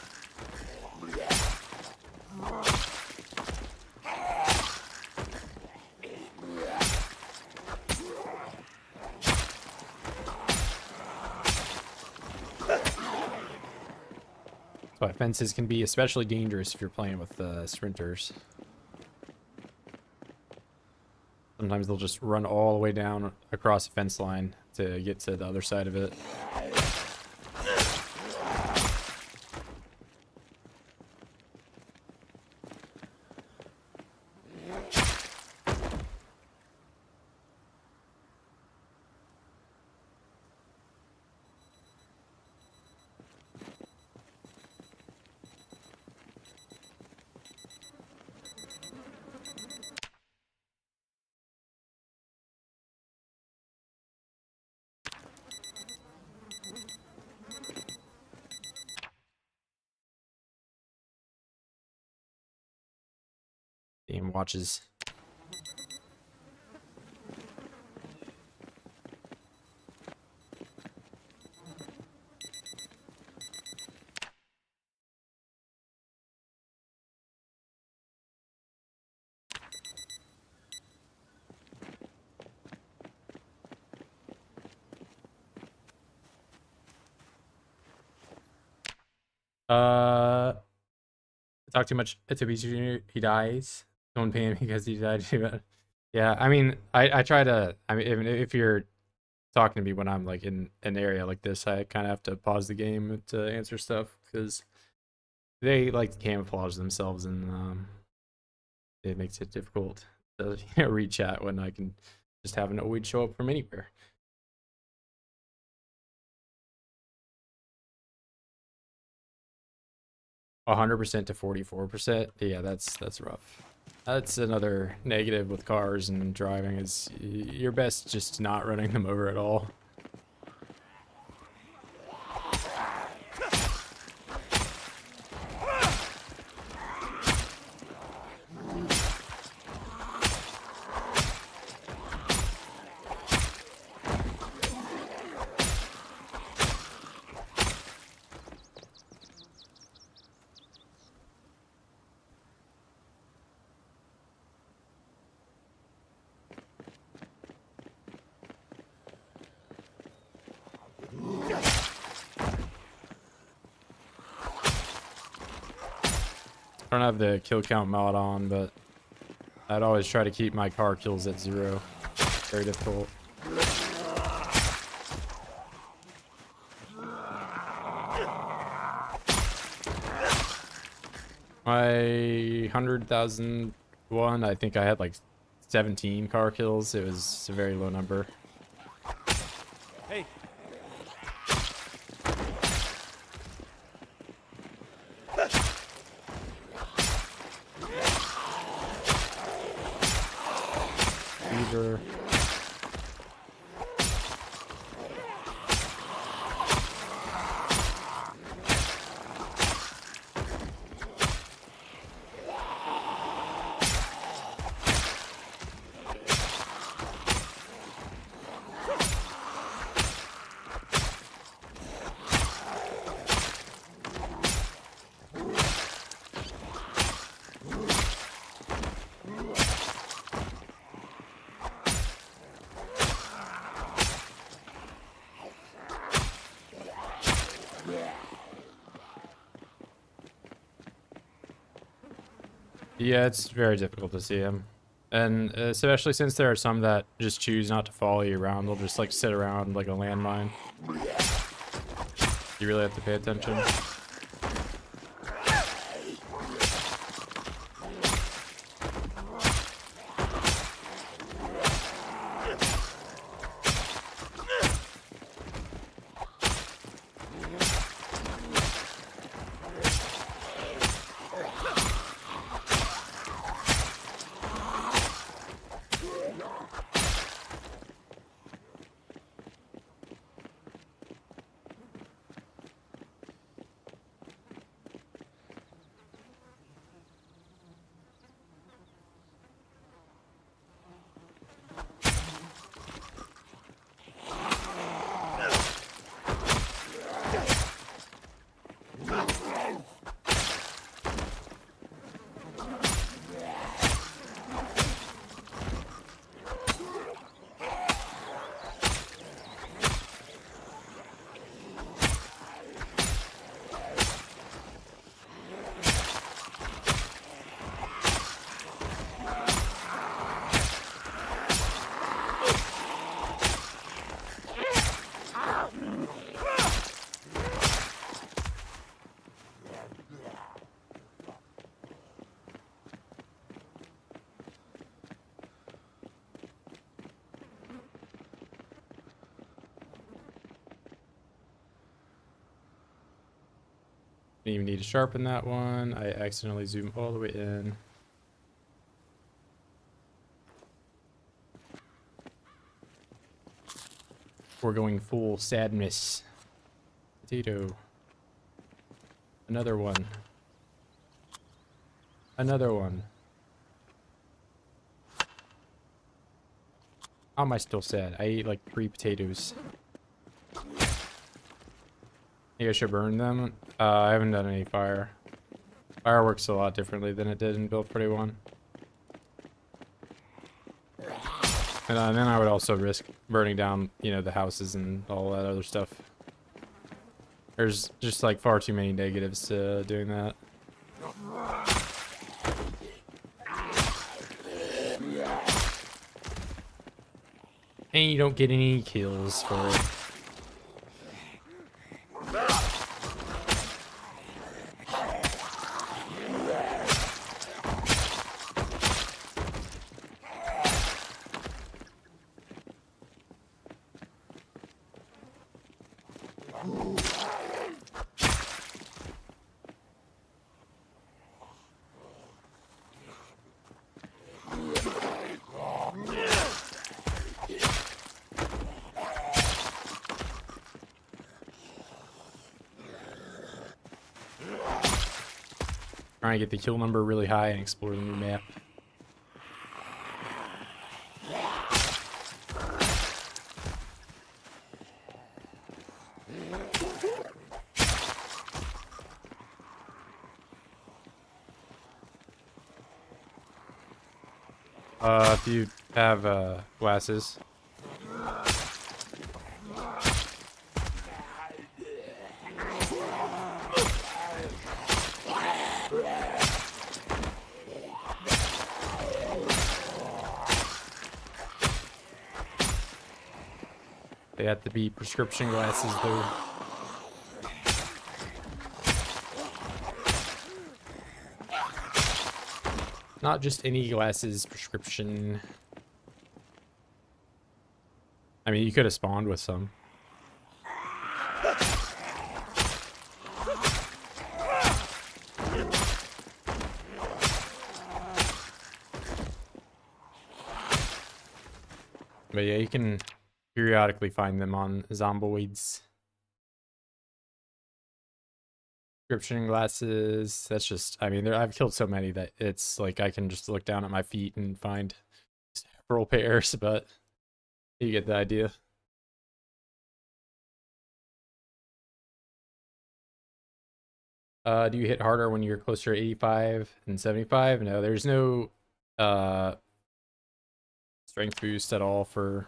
Speaker 1: That's why fences can be especially dangerous if you're playing with sprinters. Sometimes they'll just run all the way down across a fence line to get to the other side of it. Game watches. Talk too much. It's a beast. He dies. Don't pay him because he died. Yeah, I mean, I try to. I mean, if you're talking to me when I'm like in an area like this, I kind of have to pause the game to answer stuff because they like to camouflage themselves, and it makes it difficult to read chat when I can just have an OID show up from anywhere. 100% to 44%. Yeah, that's rough. That's another negative with cars and driving is you're best just not running them over at all. I don't have the kill count mod on, but I'd always try to keep my car kills at 0. Very difficult. My 100,001, I think I had like 17 car kills. It was a very low number.
Speaker 2: Hey.
Speaker 1: Fever. Yeah, it's very difficult to see them. And especially since there are some that just choose not to follow you around. They'll just like sit around like a landmine. You really have to pay attention. Didn't even need to sharpen that one. I accidentally zoomed all the way in. We're going full sadness. Potato. Another one. Another one. How am I still sad? I ate like 3 potatoes. Maybe I should burn them. I haven't done any fire. Fire works a lot differently than it did in Build 41. And then I would also risk burning down, you know, the houses and all that other stuff. There's just like far too many negatives to doing that. And you don't get any kills for it. Trying to get the kill number really high and explore the new map. If you have glasses. They have to be prescription glasses, though. Not just any glasses, prescription. I mean, you could have spawned with some. But yeah, you can periodically find them on Zomboids. Prescription glasses, that's just, I mean, I've killed so many that it's like I can just look down at my feet and find several pairs, but you get the idea. Do you hit harder when you're closer to 85 and 75? No, there's no strength boost at all for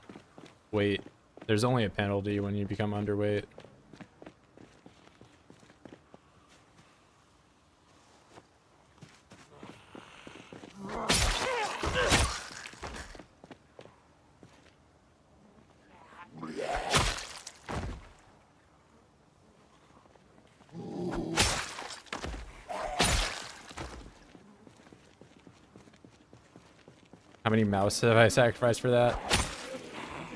Speaker 1: weight. There's only a penalty when you become underweight. many mouse have I sacrificed for that?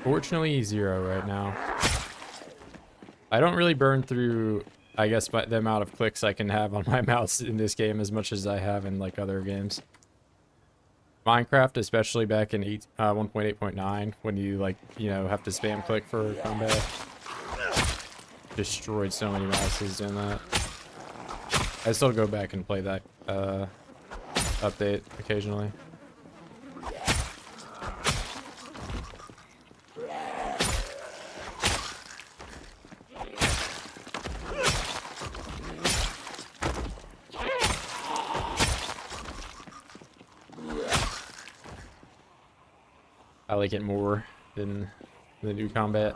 Speaker 1: Fortunately, 0 right now. I don't really burn through, I guess, the amount of clicks I can have on my mouse in this game as much as I have in like other games. Minecraft, especially back in 1.8.9, when you like, you know, have to spam click for combat. Destroyed so many mouses doing that. I still go back and play that update occasionally. I like it more than the new combat.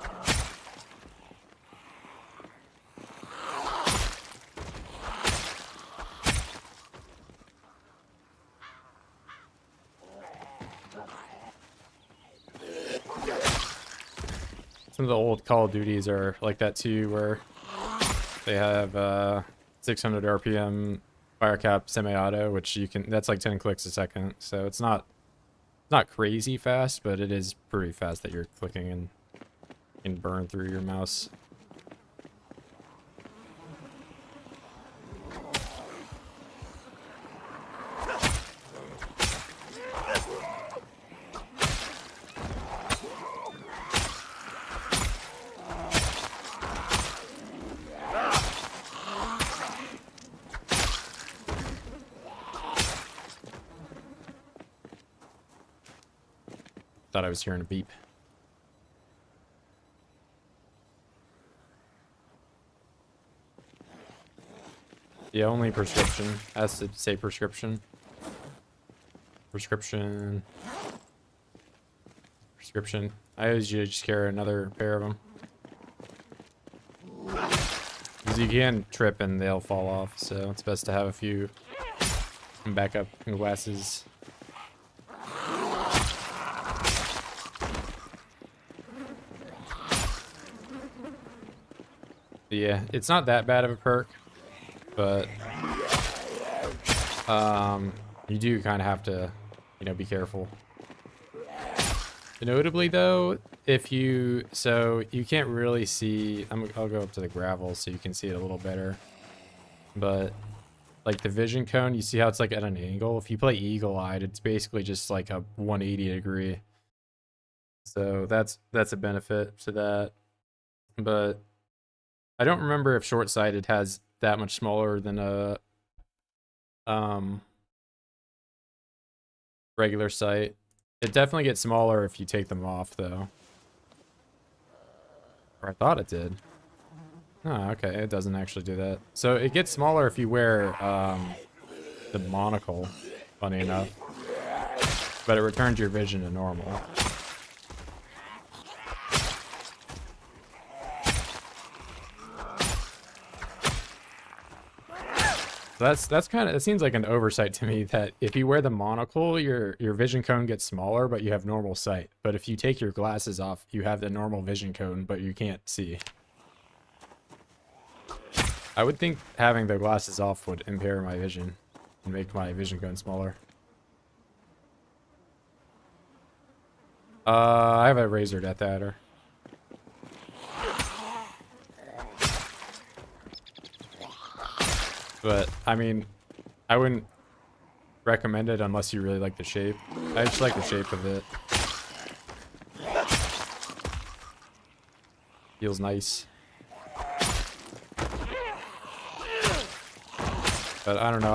Speaker 1: Some of the old Call of Duties are like that too, where they have 600 RPM fire cap semi-auto, which you can, that's like 10 clicks a second, so it's not crazy fast, but it is pretty fast that you're clicking and can burn through your mouse. Thought I was hearing a beep. Yeah, only prescription. Has to say prescription. Prescription. Prescription. I always just carry another pair of them. Because you can trip and they'll fall off, so it's best to have a few backup glasses. Yeah, it's not that bad of a perk, but you do kind of have to, you know, be careful. Notably though, if you, so you can't really see, I'll go up to the gravel so you can see it a little better, but like the vision cone, you see how it's like at an angle? If you play eagle-eyed, it's basically just like a 180 degree. So that's a benefit to that, but I don't remember if short-sighted has that much smaller than a regular sight. It definitely gets smaller if you take them off, though. Or I thought it did. Oh, okay, it doesn't actually do that. So it gets smaller if you wear the monocle, funny enough. But it returns your vision to normal. That's kind of, it seems like an oversight to me that if you wear the monocle, your vision cone gets smaller, but you have normal sight. But if you take your glasses off, you have the normal vision cone, but you can't see. I would think having the glasses off would impair my vision and make my vision cone smaller. I have a razor death adder. But, I mean, I wouldn't recommend it unless you really like the shape. I just like the shape of it. Feels nice. But I don't know,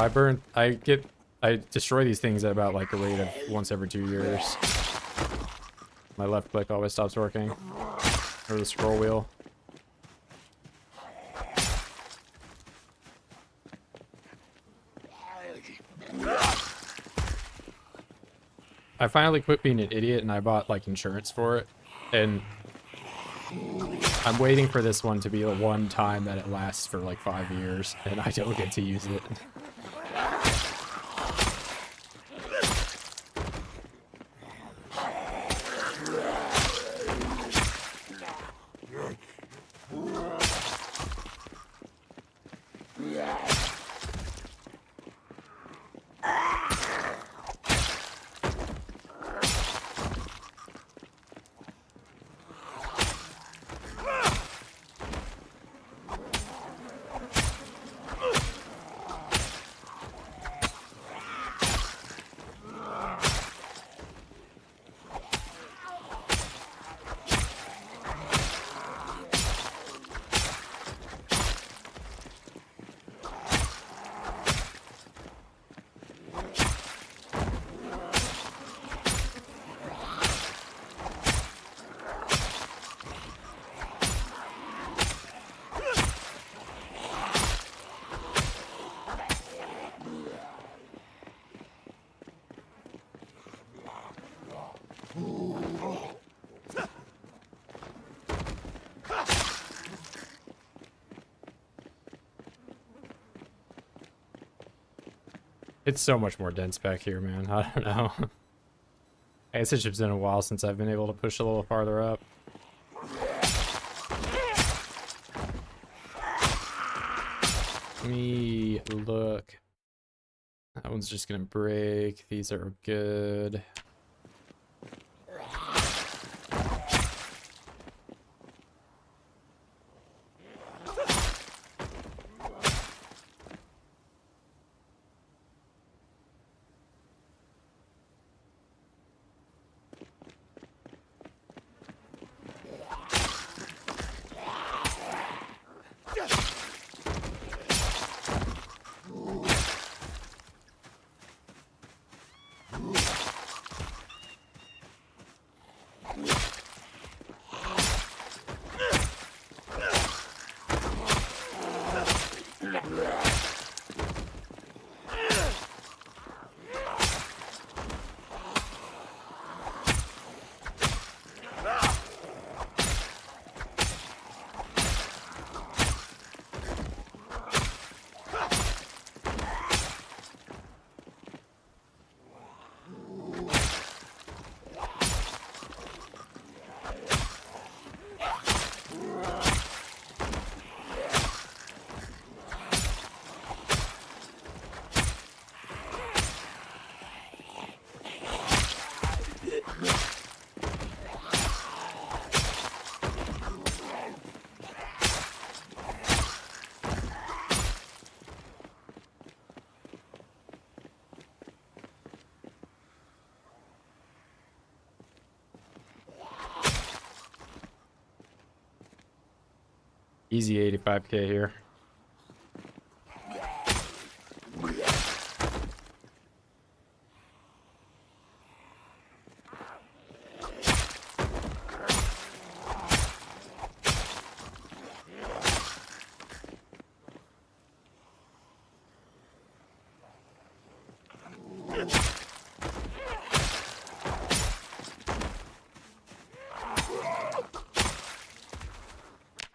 Speaker 1: I destroy these things at about like a rate of once every 2 years. My left click always stops working. Or the scroll wheel. I finally quit being an idiot and I bought like insurance for it, and I'm waiting for this one to be the one time that it lasts for like 5 years and I don't get to use it. It's so much more dense back here, man. I don't know. I guess it's just been a while since I've been able to push a little farther up. Let me look. That one's just gonna break. These are good. Easy 85k here.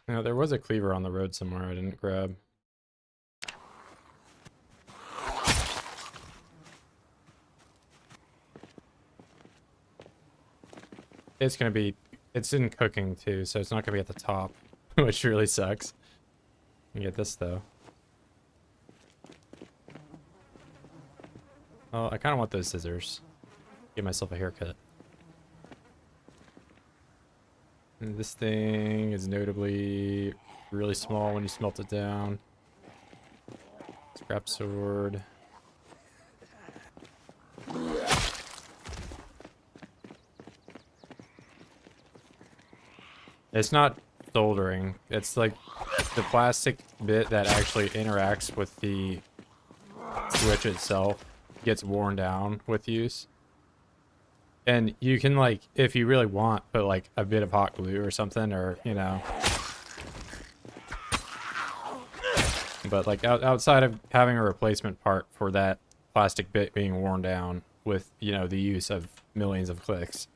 Speaker 1: Now, there was a cleaver on the road somewhere I didn't grab. It's gonna be, it's in cooking too, so it's not gonna be at the top, which really sucks. You get this though. Oh, I kind of want those scissors. Give myself a haircut. And this thing is notably really small when you smelt it down. Scrap sword. It's not soldering. It's like the plastic bit that actually interacts with the switch itself gets worn down with use. And you can, like, if you really want, put like a bit of hot glue or something, or, you know. But like outside of having a replacement part for that plastic bit being worn down with, you know, the use of millions of clicks.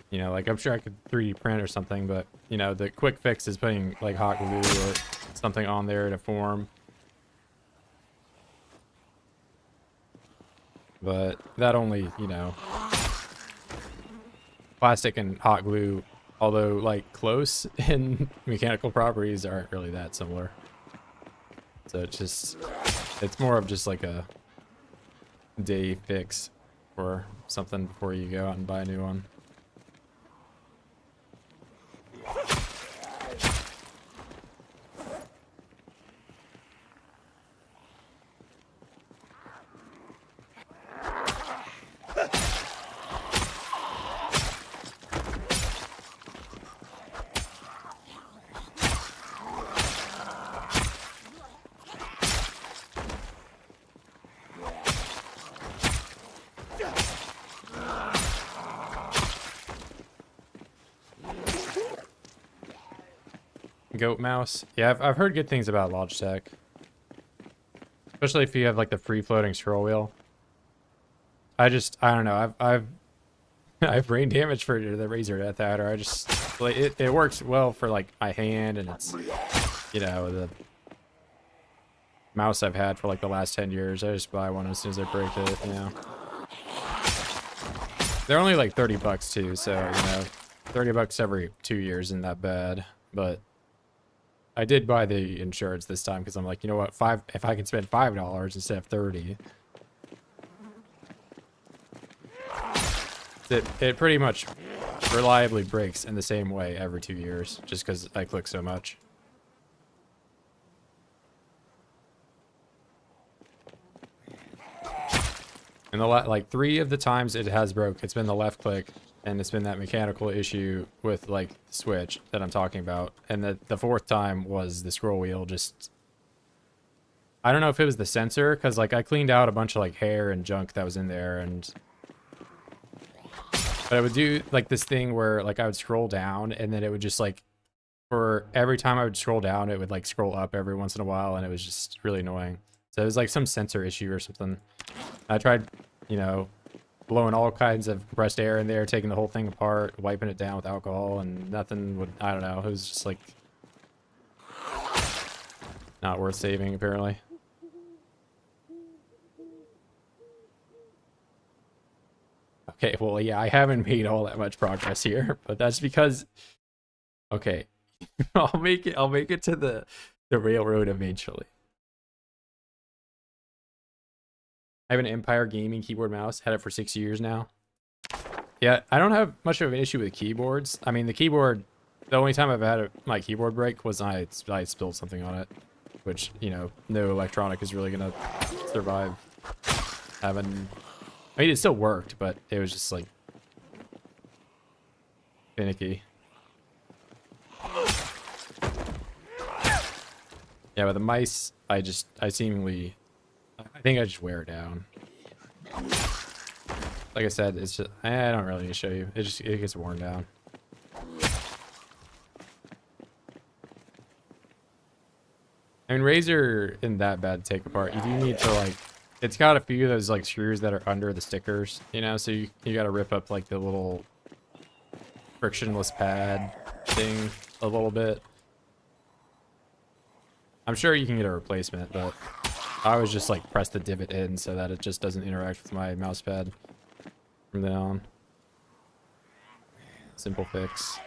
Speaker 1: You know, like I'm sure I could 3D print or something, but, you know, the quick fix is putting like hot glue or something on there to form. But that only, you know, plastic and hot glue, although like close in mechanical properties, aren't really that similar. So it's just, it's more of just like a day fix for something before you go out and buy a new one. Goat mouse. Yeah, I've heard good things about Logitech. Especially if you have like the free floating scroll wheel. I don't know. I've brain damage for the Razor at that, or I just like it works well for like my hand, and it's, you know, mouse I've had for like the last 10 years. I just buy one as soon as I break it, you know. They're only like 30 bucks too, so, you know, 30 bucks every 2 years isn't that bad. But I did buy the insurance this time because I'm like, you know what, if I can spend $5 instead of 30. It pretty much reliably breaks in the same way every 2 years, just because I click so much. And like 3 of the times it has broke, it's been the left click, and it's been that mechanical issue with like the switch that I'm talking about. And the 4th time was the scroll wheel. Just, I don't know if it was the sensor, because like I cleaned out a bunch of like hair and junk that was in there, and but I would do like this thing where like I would scroll down, and then it would just like, for every time I would scroll down, it would like scroll up every once in a while, and it was just really annoying. So it was like some sensor issue or something. I tried, you know, blowing all kinds of compressed air in there, taking the whole thing apart, wiping it down with alcohol, and nothing would, I don't know, it was just like not worth saving apparently. Okay, well, yeah, I haven't made all that much progress here, but that's because, okay, I'll make it to the railroad eventually. I have an Empire Gaming keyboard mouse, had it for 6 years now. Yeah, I don't have much of an issue with keyboards. I mean, the keyboard, the only time I've had my keyboard break was I spilled something on it, which, you know, no electronic is really gonna survive having. I mean, it still worked, but it was just like finicky. Yeah, with the mice, I seemingly, I think I just wear it down. Like I said, it's just, I don't really need to show you. It gets worn down. I mean, Razor isn't that bad to take apart. You do need to like, it's got a few of those like screws that are under the stickers, you know, so you got to rip up like the little frictionless pad thing a little bit. I'm sure you can get a replacement, but I always just like press the divot in so that it just doesn't interact with my mouse pad from then on. Simple fix.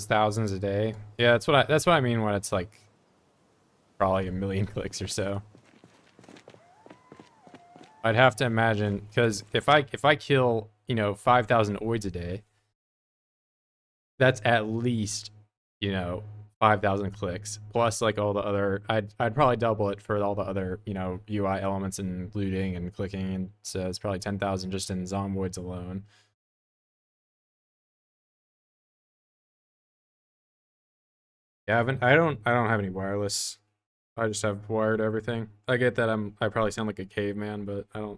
Speaker 1: Thousands a day. Yeah, that's what I mean when it's like probably a million clicks or so. I'd have to imagine, because if I kill, you know, 5,000 oids a day, that's at least, you know, 5,000 clicks plus like all the other. I'd probably double it for all the other, you know, UI elements and looting and clicking, and so it's probably 10,000 just in Zomboids alone. Yeah, I don't have any wireless. I just have wired everything. I get that I probably sound like a caveman, but I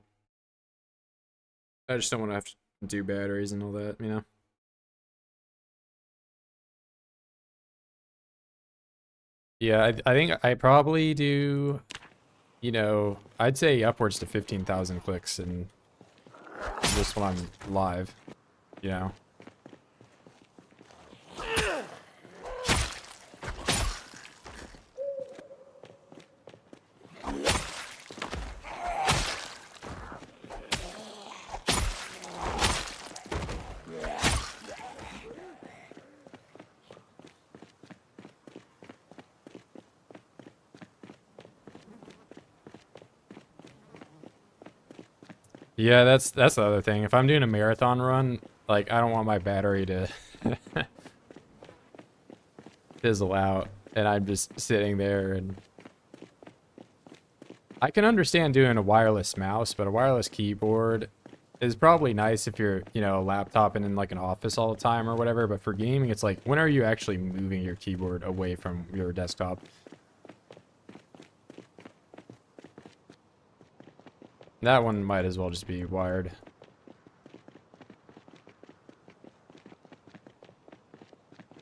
Speaker 1: just don't want to have to do batteries and all that, you know. Yeah, I think I probably do, you know, I'd say upwards to 15,000 clicks and just when I'm live, you know. Yeah, that's the other thing. If I'm doing a marathon run, like I don't want my battery to fizzle out and I'm just sitting there. And I can understand doing a wireless mouse, but a wireless keyboard is probably nice if you're, you know, a laptop and in like an office all the time or whatever. But for gaming, it's like, when are you actually moving your keyboard away from your desktop? That one might as well just be wired.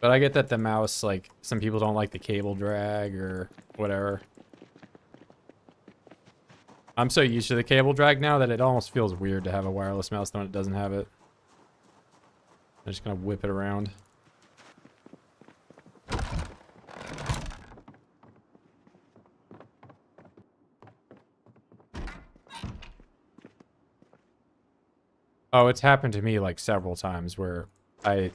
Speaker 1: But I get that the mouse, like, some people don't like the cable drag or whatever. I'm so used to the cable drag now that it almost feels weird to have a wireless mouse when it doesn't have it. I'm just gonna whip it around. Oh, it's happened to me like several times where I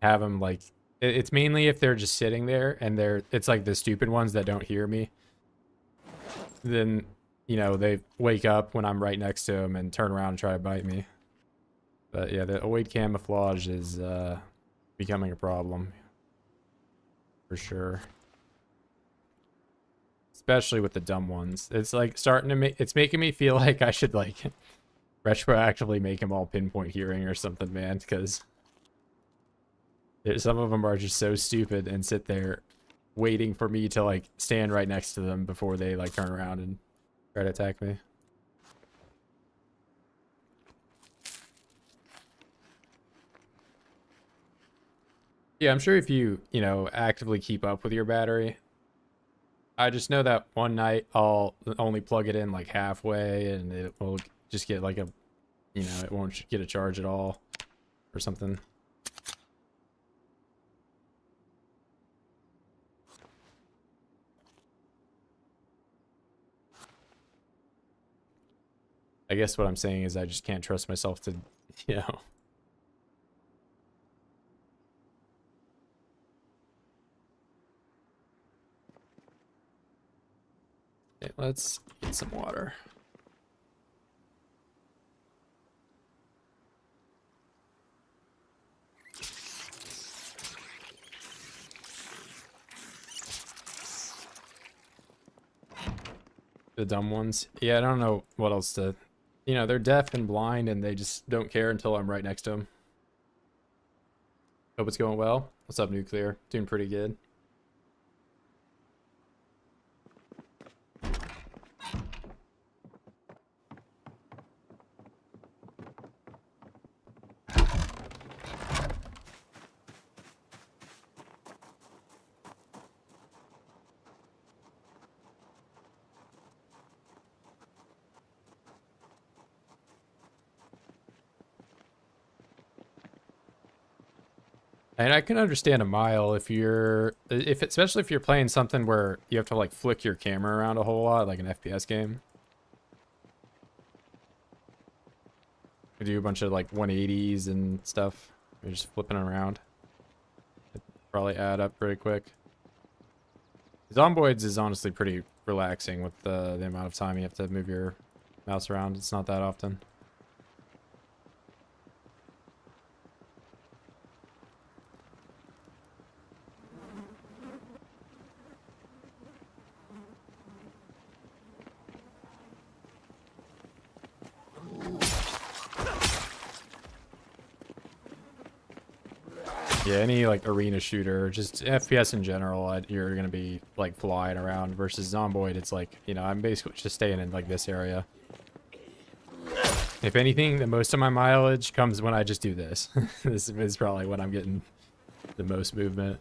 Speaker 1: have them like it's mainly if they're just sitting there and it's like the stupid ones that don't hear me. Then, you know, they wake up when I'm right next to them and turn around and try to bite me. But yeah, the OID camouflage is becoming a problem for sure. Especially with the dumb ones. It's like starting to make it's making me feel like I should like retroactively make them all pinpoint hearing or something, man, because some of them are just so stupid and sit there waiting for me to like stand right next to them before they like turn around and try to attack me. Yeah, I'm sure if you know, actively keep up with your battery. I just know that one night I'll only plug it in like halfway and it will just get like a, you know, it won't get a charge at all or something. I guess what I'm saying is I just can't trust myself to, you know. Okay, let's get some water. The dumb ones. Yeah, I don't know what else to... You know, they're deaf and blind and they just don't care until I'm right next to them. Hope it's going well. What's up, Nuclear? Doing pretty good. And I can understand a mile if you're, especially if you're playing something where you have to like flick your camera around a whole lot, like an FPS game. You do a bunch of like 180s and stuff. You're just flipping around. It'd probably add up pretty quick. Zomboids is honestly pretty relaxing with the amount of time you have to move your mouse around. It's not that often. Yeah, any like arena shooter, just FPS in general, you're gonna be like flying around. Versus Zomboid, it's like, you know, I'm basically just staying in like this area. If anything, the most of my mileage comes when I just do this. This is probably when I'm getting the most movement.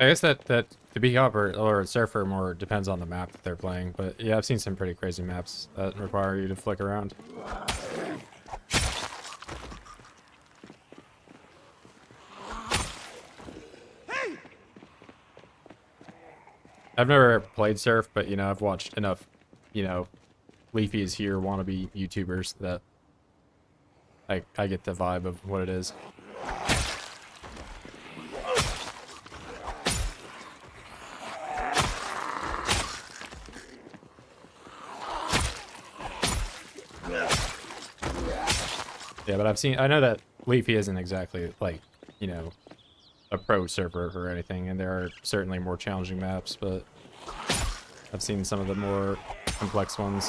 Speaker 1: I guess that the big hopper or surfer more depends on the map that they're playing, but yeah, I've seen some pretty crazy maps that require you to flick around. I've never played surf, but you know, I've watched enough, you know, Leafy is here wannabe YouTubers that I get the vibe of what it is. Yeah, but I know that Leafy isn't exactly like, you know, a pro server or anything, and there are certainly more challenging maps, but I've seen some of the more complex ones.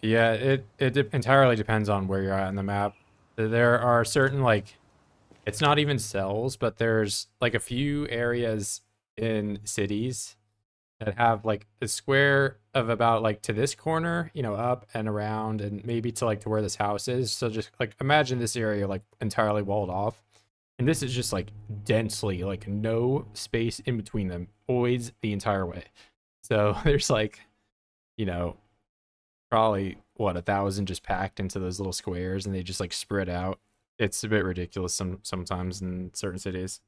Speaker 1: Yeah, it entirely depends on where you're at in the map. There are certain, like, it's not even cells, but there's like a few areas in cities that have like a square of about like to this corner, you know, up and around, and maybe to like to where this house is. So just like imagine this area like entirely walled off. And this is just like densely, like no space in between them, always the entire way. So there's like, you know, probably what 1,000 just packed into those little squares, and they just like spread out. It's a bit ridiculous sometimes in certain cities.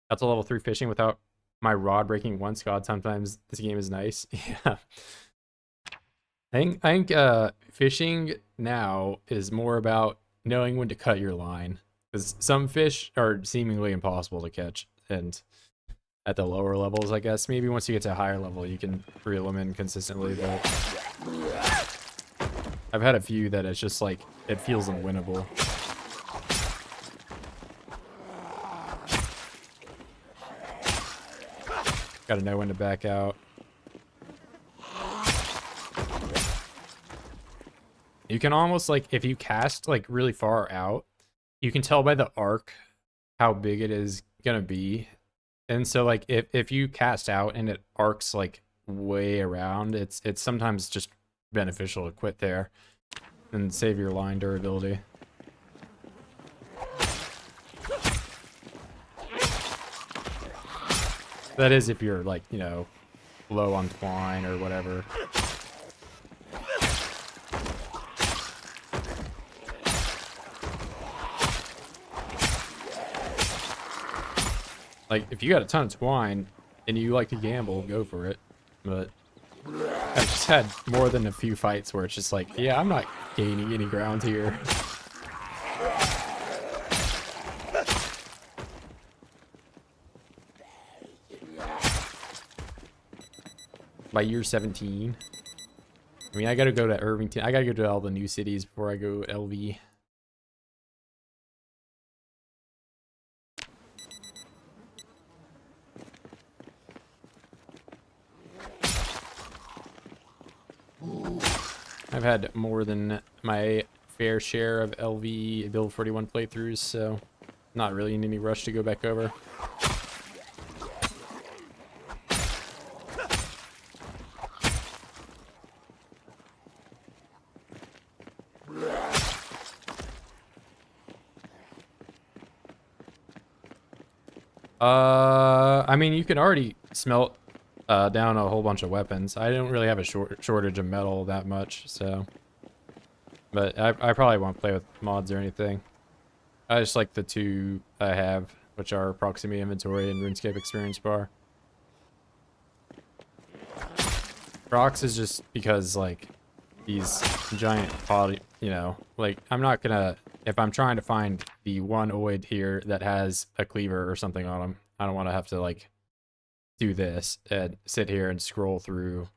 Speaker 1: That's a level 3 fishing without my rod breaking once. God, sometimes this game is nice. Yeah. I think fishing now is more about knowing when to cut your line, because some fish are seemingly impossible to catch, and at the lower levels, I guess maybe once you get to a higher level, you can reel them in consistently. But I've had a few that it's just like it feels unwinnable. Gotta know when to back out. You can almost like, if you cast like really far out, you can tell by the arc how big it is gonna be. And so like if you cast out and it arcs like way around, it's sometimes just beneficial to quit there and save your line durability. That is if you're like, you know, low on twine or whatever. Like, if you got a ton of twine and you like to gamble, go for it. But I've just had more than a few fights where it's just like, yeah, I'm not gaining any ground here. By year 17. I mean, I gotta go to Irvington. I gotta go to all the new cities before I go LV. I've had more than my fair share of LV Build 41 playthroughs, so not really in any rush to go back over. I mean, you can already smelt down a whole bunch of weapons. I don't really have a shortage of metal that much, so. But I probably won't play with mods or anything. I just like the two I have, which are Proximity Inventory and RuneScape Experience Bar. Prox is just because, like, these giant body, you know, like, I'm not gonna, if I'm trying to find the one oid here that has a cleaver or something on him, I don't want to have to, like, do this and sit here and scroll through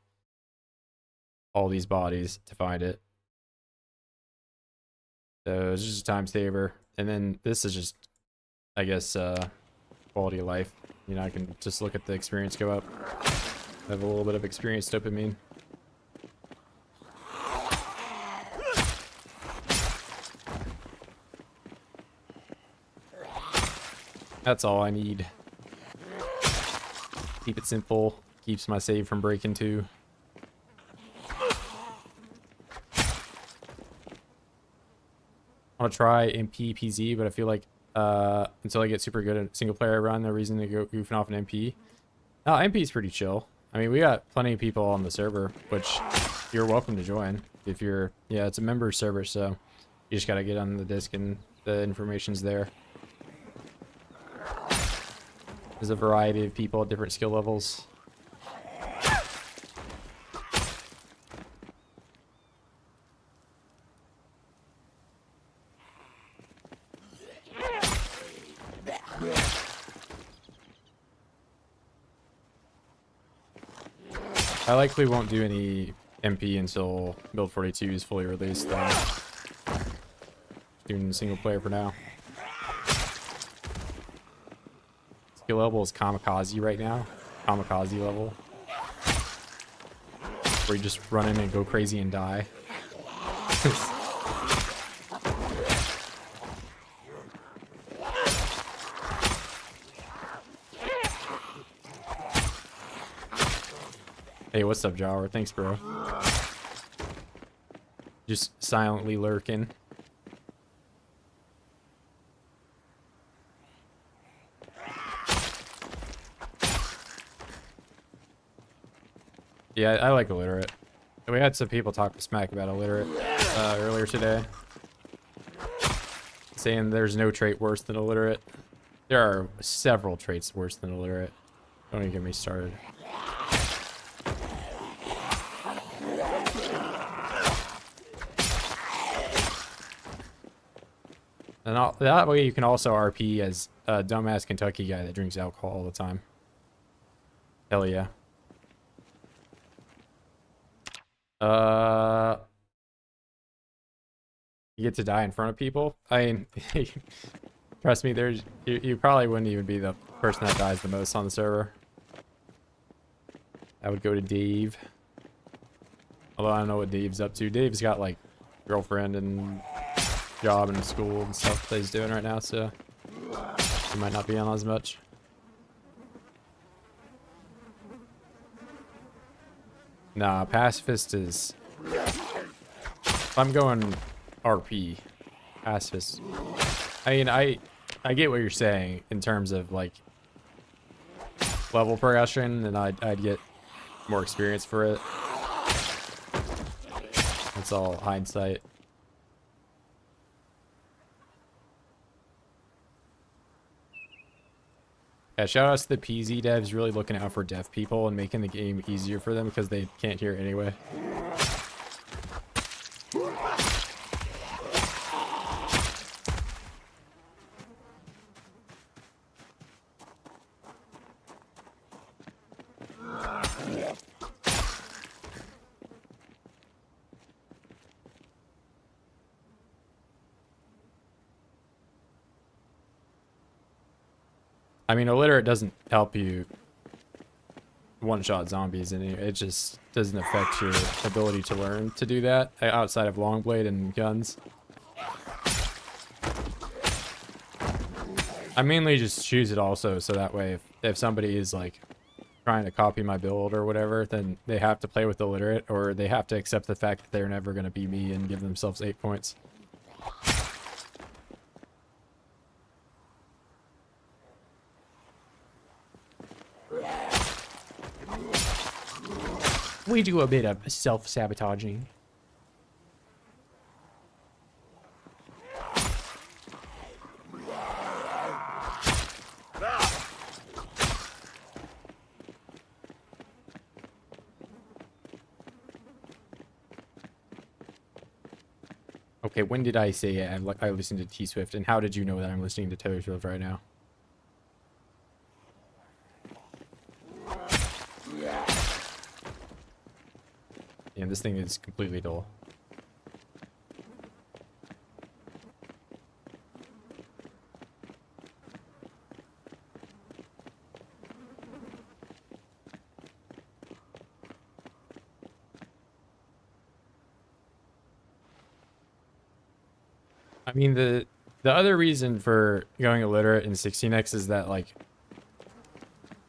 Speaker 1: all these bodies to find it. So it's just a time saver. And then this is just, I guess, quality of life. You know, I can just look at the experience go up. I have a little bit of experience dopamine. That's all I need. Keep it simple. keeps my save from breaking too. I want to try MP PZ, but I feel like until I get super good at single player run, no reason to go goofing off an MP. No, MP is pretty chill. I mean, we got plenty of people on the server, which you're welcome to join if you're. Yeah, it's a member server, so you just gotta get on the disc and the information's there. There's a variety of people at different skill levels. I likely won't do any MP until build 42 is fully released, though. Doing single player for now. Skill level is kamikaze right now. Kamikaze level. Where you just run in and go crazy and die. Hey, what's up, Jawar? Thanks, bro. Just silently lurking. Yeah, I like Illiterate. We had some people talk smack about Illiterate earlier today, saying there's no trait worse than Illiterate. There are several traits worse than Illiterate. Don't even get me started. And that way you can also RP as a dumbass Kentucky guy that drinks alcohol all the time. Hell yeah. You get to die in front of people? I mean, trust me, you probably wouldn't even be the person that dies the most on the server. I would go to Dave. Although I don't know what Dave's up to. Dave's got like girlfriend and job and school and stuff that he's doing right now, so he might not be on as much. Nah, pacifist is. If I'm going RP, pacifist. I mean, I get what you're saying in terms of like level progression, and I'd get more experience for it. That's all hindsight. Yeah, shout outs to the PZ devs really looking out for deaf people and making the game easier for them because they can't hear anyway. I mean, Illiterate doesn't help you one-shot zombies, and it just doesn't affect your ability to learn to do that outside of Longblade and guns. I mainly just choose it also so that way if somebody is like trying to copy my build or whatever, then they have to play with Illiterate, or they have to accept the fact that they're never going to be me and give themselves 8 points. We do a bit of self-sabotaging. Okay, when did I say I listened to T-Swift, and how did you know that I'm listening to Taylor Swift right now? Yeah, this thing is completely dull. I mean, the other reason for going illiterate in 16x is that, like,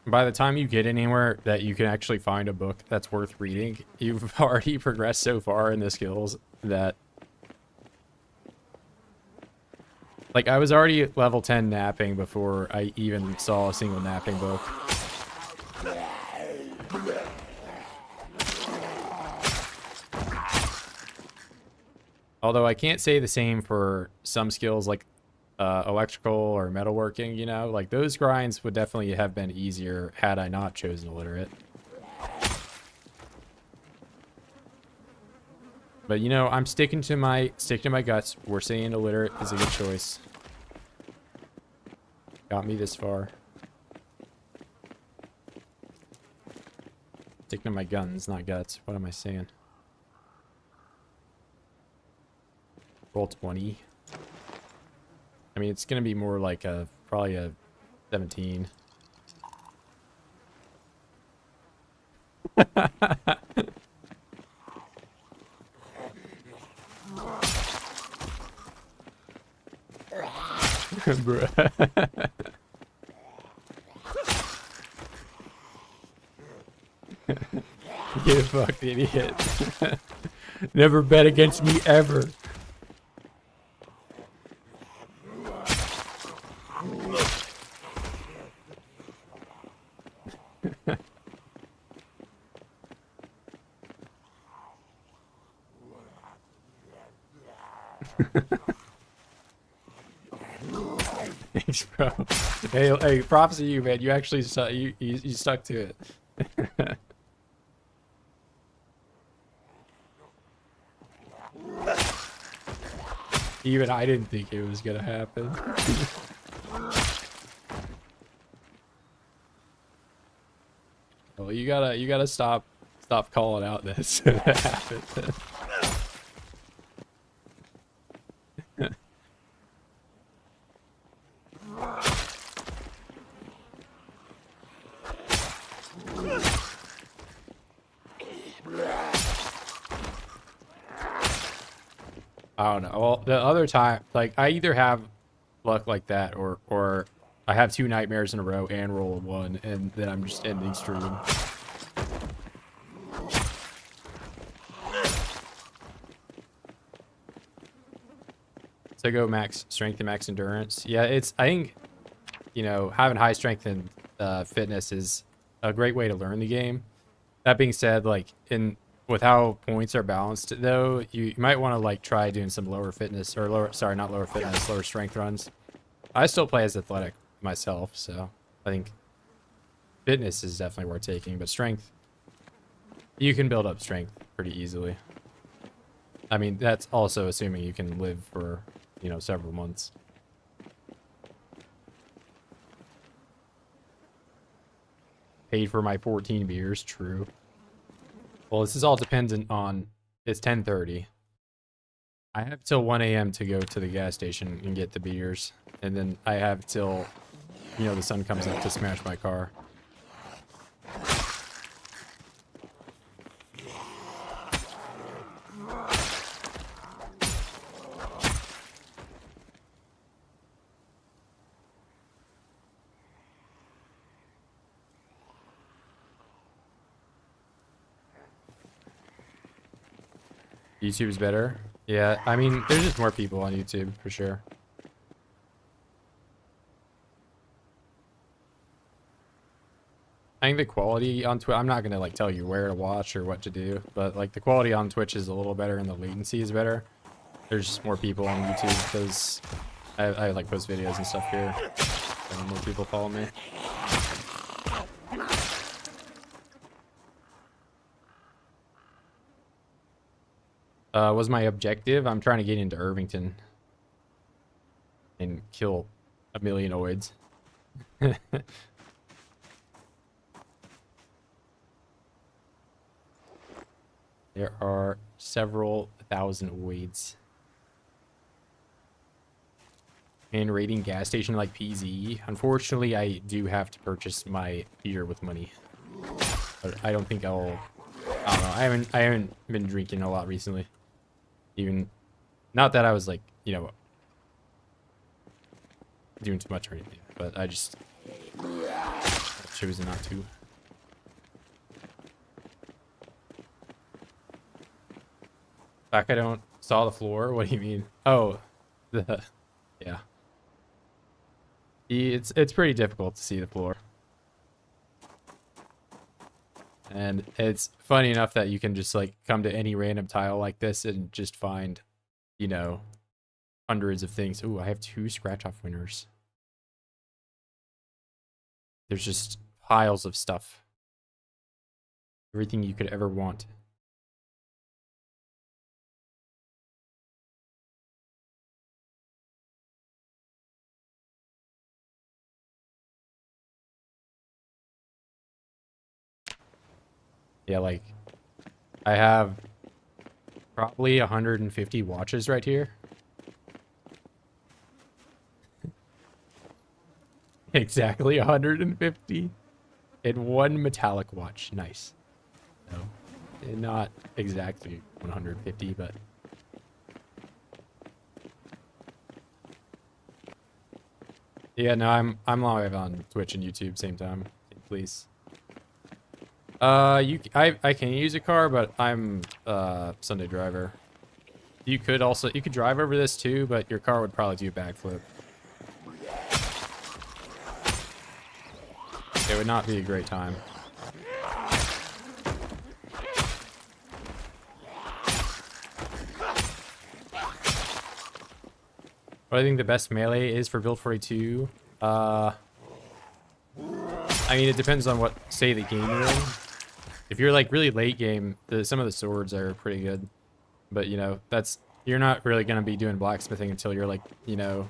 Speaker 1: by the time you get anywhere that you can actually find a book that's worth reading, you've already progressed so far in the skills that... Like, I was already at level 10 napping before I even saw a single napping book. Although I can't say the same for some skills like electrical or metalworking, you know? Like, those grinds would definitely have been easier had I not chosen Illiterate. But, you know, I'm sticking to my guts. We're saying Illiterate is a good choice. Got me this far. Sticking to my guns, not guts. What am I saying? Roll 20. I mean, it's gonna be more like a probably a 17. Bruh. You fucked idiot. Never bet against me ever. Thanks, bro. Hey, props to you, man. You actually you stuck to it. Even I didn't think it was gonna happen. Well, you gotta stop calling out this if it happens. I don't know. Well, the other time, like, I either have luck like that, or I have 2 nightmares in a row and roll a 1, and then I'm just ending stream. So go max strength and max endurance. Yeah, I think, you know, having high strength and fitness is a great way to learn the game. That being said, like, with how points are balanced, though, you might want to, like, try doing some lower fitness, or lower strength runs. I still play as athletic myself, so I think fitness is definitely worth taking, but strength, you can build up strength pretty easily. I mean, that's also assuming you can live for, you know, several months. Paid for my 14 beers, true. Well, this is all dependent on, it's 10:30. I have till 1 a.m. to go to the gas station and get the beers. And then I have till, you know, the sun comes up to smash my car. YouTube's better. Yeah, I mean, there's just more people on YouTube for sure. I think the quality on Twitch, I'm not gonna like tell you where to watch or what to do, but like the quality on Twitch is a little better and the latency is better. There's just more people on YouTube because I like post videos and stuff here, and more people follow me. Was my objective? I'm trying to get into Irvington and kill 1 million oids. There are several thousand oids. And raiding gas station like PZ. Unfortunately, I do have to purchase my beer with money. But I don't think I don't know. I haven't been drinking a lot recently. Even, not that I was like, you know, doing too much or anything, but I just chosen not to. Back, I don't saw the floor. What do you mean? Oh, yeah. It's pretty difficult to see the floor. And it's funny enough that you can just like come to any random tile like this and just find, you know, hundreds of things. Ooh, I have 2 scratch off winners. There's just piles of stuff. Everything you could ever want. Yeah, like, I have probably 150 watches right here. Exactly 150. And 1 metallic watch. Nice. No, not exactly 150, but... Yeah, no, I'm live on Twitch and YouTube same time, please. I can use a car, but I'm Sunday driver. You could drive over this too, but your car would probably do a backflip. It would not be a great time. What I think the best melee is for build 42, I mean, it depends on what state of the game you're in. If you're like really late game, some of the swords are pretty good, but you know, you're not really gonna be doing blacksmithing until you're like, you know,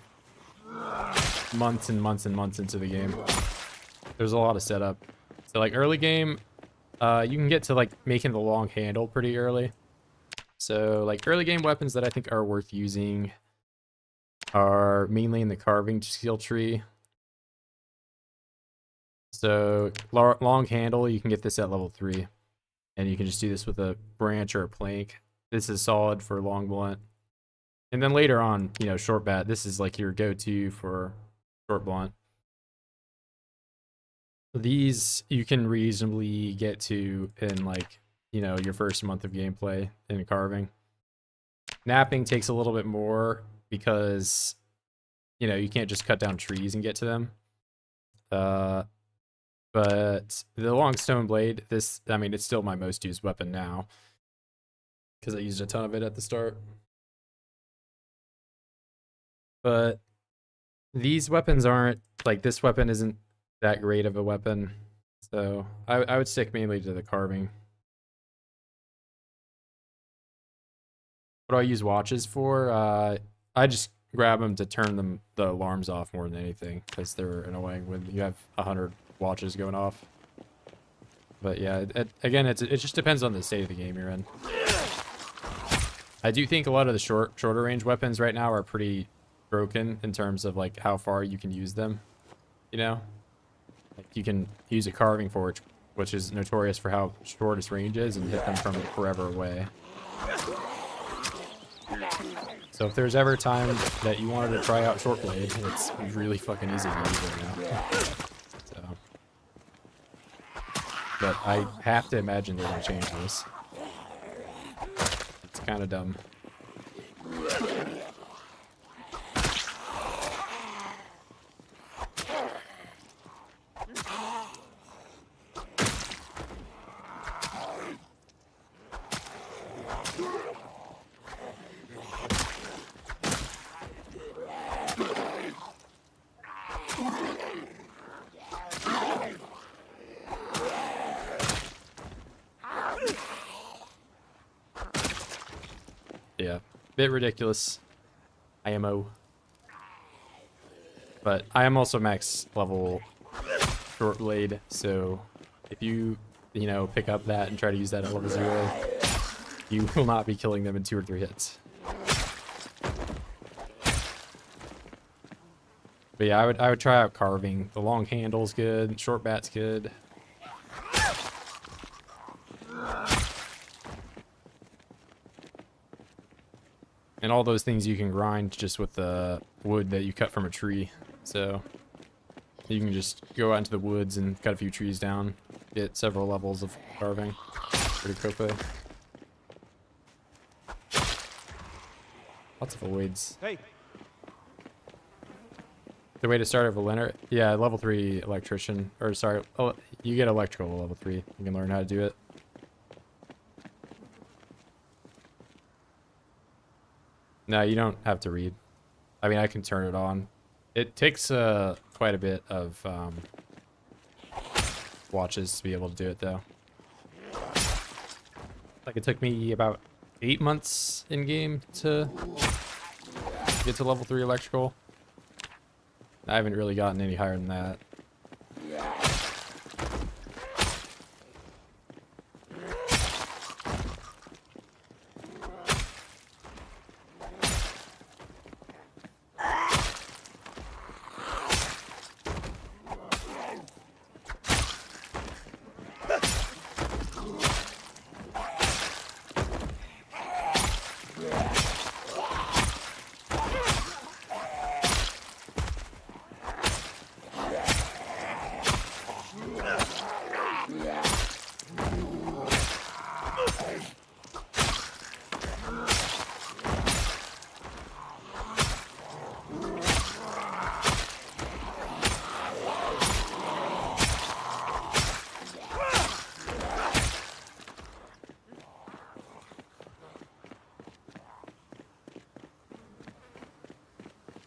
Speaker 1: months and months and months into the game. There's a lot of setup. So like early game, you can get to like making the long handle pretty early. So like early game weapons that I think are worth using are mainly in the carving skill tree. So long handle, you can get this at level 3, and you can just do this with a branch or a plank. This is solid for long blunt. And then later on, you know, short bat, this is like your go-to for short blunt. These you can reasonably get to in like, you know, your first month of gameplay in carving. Napping takes a little bit more because, you know, you can't just cut down trees and get to them. But the long stone blade, I mean, it's still my most used weapon now because I used a ton of it at the start. But these weapons aren't, like, this weapon isn't that great of a weapon. So I would stick mainly to the carving. What do I use watches for? I just grab them to turn the alarms off more than anything because they're annoying when you have 100 watches going off. But yeah, again, it just depends on the state of the game you're in. I do think a lot of the shorter range weapons right now are pretty broken in terms of like how far you can use them. You know, like you can use a carving forge, which is notorious for how short its range is, and hit them from forever away. So if there's ever a time that you wanted to try out short blade, it's really fucking easy to use right now. So, but I have to imagine they're gonna change this. It's kind of dumb. Yeah, bit ridiculous. IMO. But I am also max level short blade, so if you know, pick up that and try to use that at level 0, you will not be killing them in 2 or 3 hits. But yeah, I would try out carving. The long handle's good, short bat's good. And all those things you can grind just with the wood that you cut from a tree. So You can just go out into the woods and cut a few trees down, get several levels of carving. Pretty quickly. Lots of voids.
Speaker 2: Hey,
Speaker 1: The way to start a Illiterate? Yeah, level 3 electrician. Or sorry, oh, you get electrical at level 3. You can learn how to do it. No, you don't have to read. I mean, I can turn it on. It takes quite a bit of watches to be able to do it, though. Like, it took me about 8 months in-game to get to level 3 electrical. I haven't really gotten any higher than that.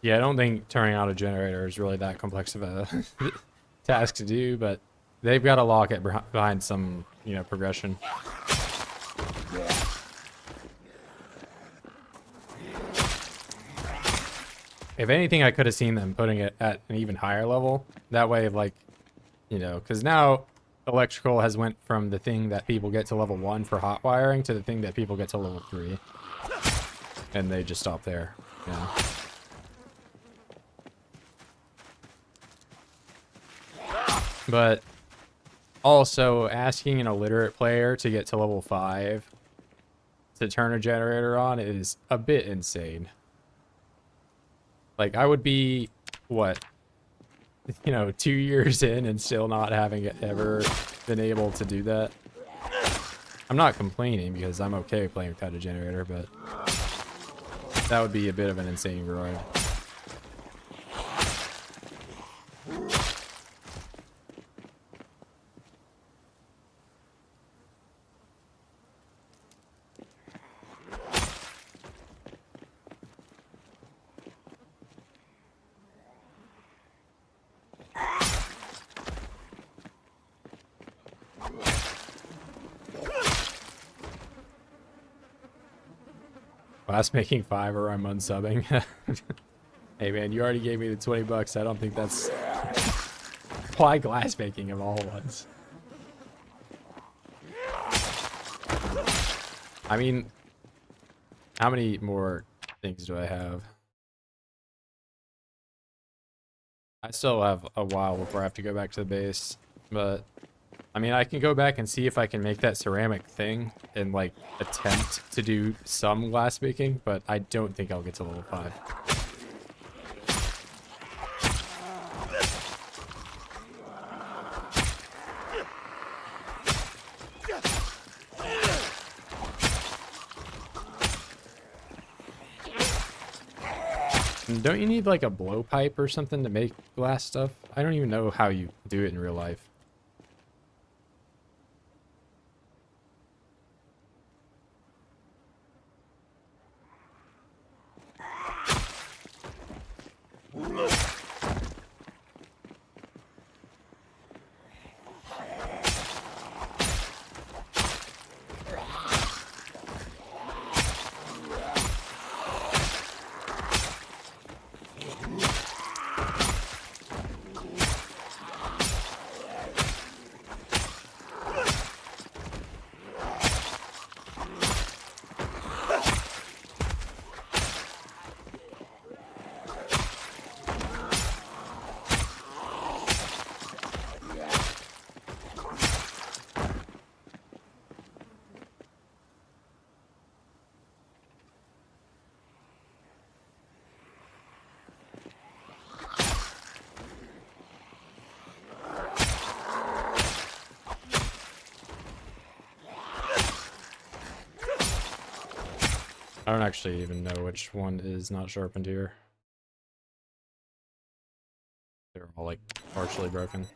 Speaker 1: Yeah, I don't think turning on a generator is really that complex of a task to do, but they've got to lock it behind some, you know, progression. If anything, I could have seen them putting it at an even higher level. That way, like, you know, because now electrical has went from the thing that people get to level 1 for hot wiring to the thing that people get to level 3. And they just stop there, you know. But also, asking an illiterate player to get to level 5 to turn a generator on is a bit insane. Like, I would be, what, you know, 2 years in and still not having ever been able to do that. I'm not complaining because I'm okay playing without a generator, but that would be a bit of an insane grind. Glass making 5 or I'm unsubbing. Hey man, you already gave me the 20 bucks. I don't think that's why glass making of all ones. I mean, how many more things do I have? I still have a while before I have to go back to the base, but I mean, I can go back and see if I can make that ceramic thing and, like, attempt to do some glass making, but I don't think I'll get to level 5. And don't you need, like, a blowpipe or something to make glass stuff? I don't even know how you do it in real life. I don't actually even know which one is not sharpened here. They're all like partially broken.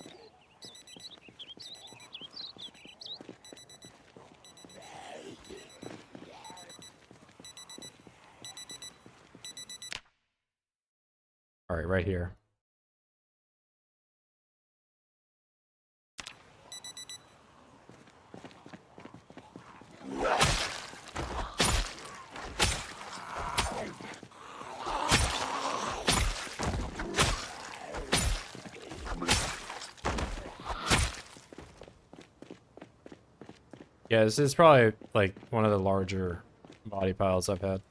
Speaker 1: All right, right here. Yeah, this is probably like one of the larger body piles I've had.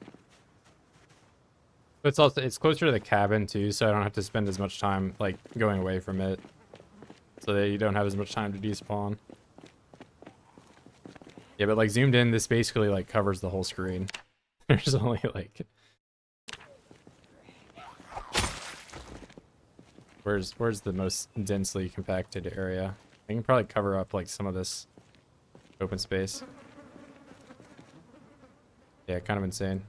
Speaker 1: But it's closer to the cabin too, so I don't have to spend as much time like going away from it. So that you don't have as much time to despawn. Yeah, but like zoomed in, this basically like covers the whole screen. There's only like where's the most densely compacted area? I can probably cover up like some of this open space. Yeah, kind of insane.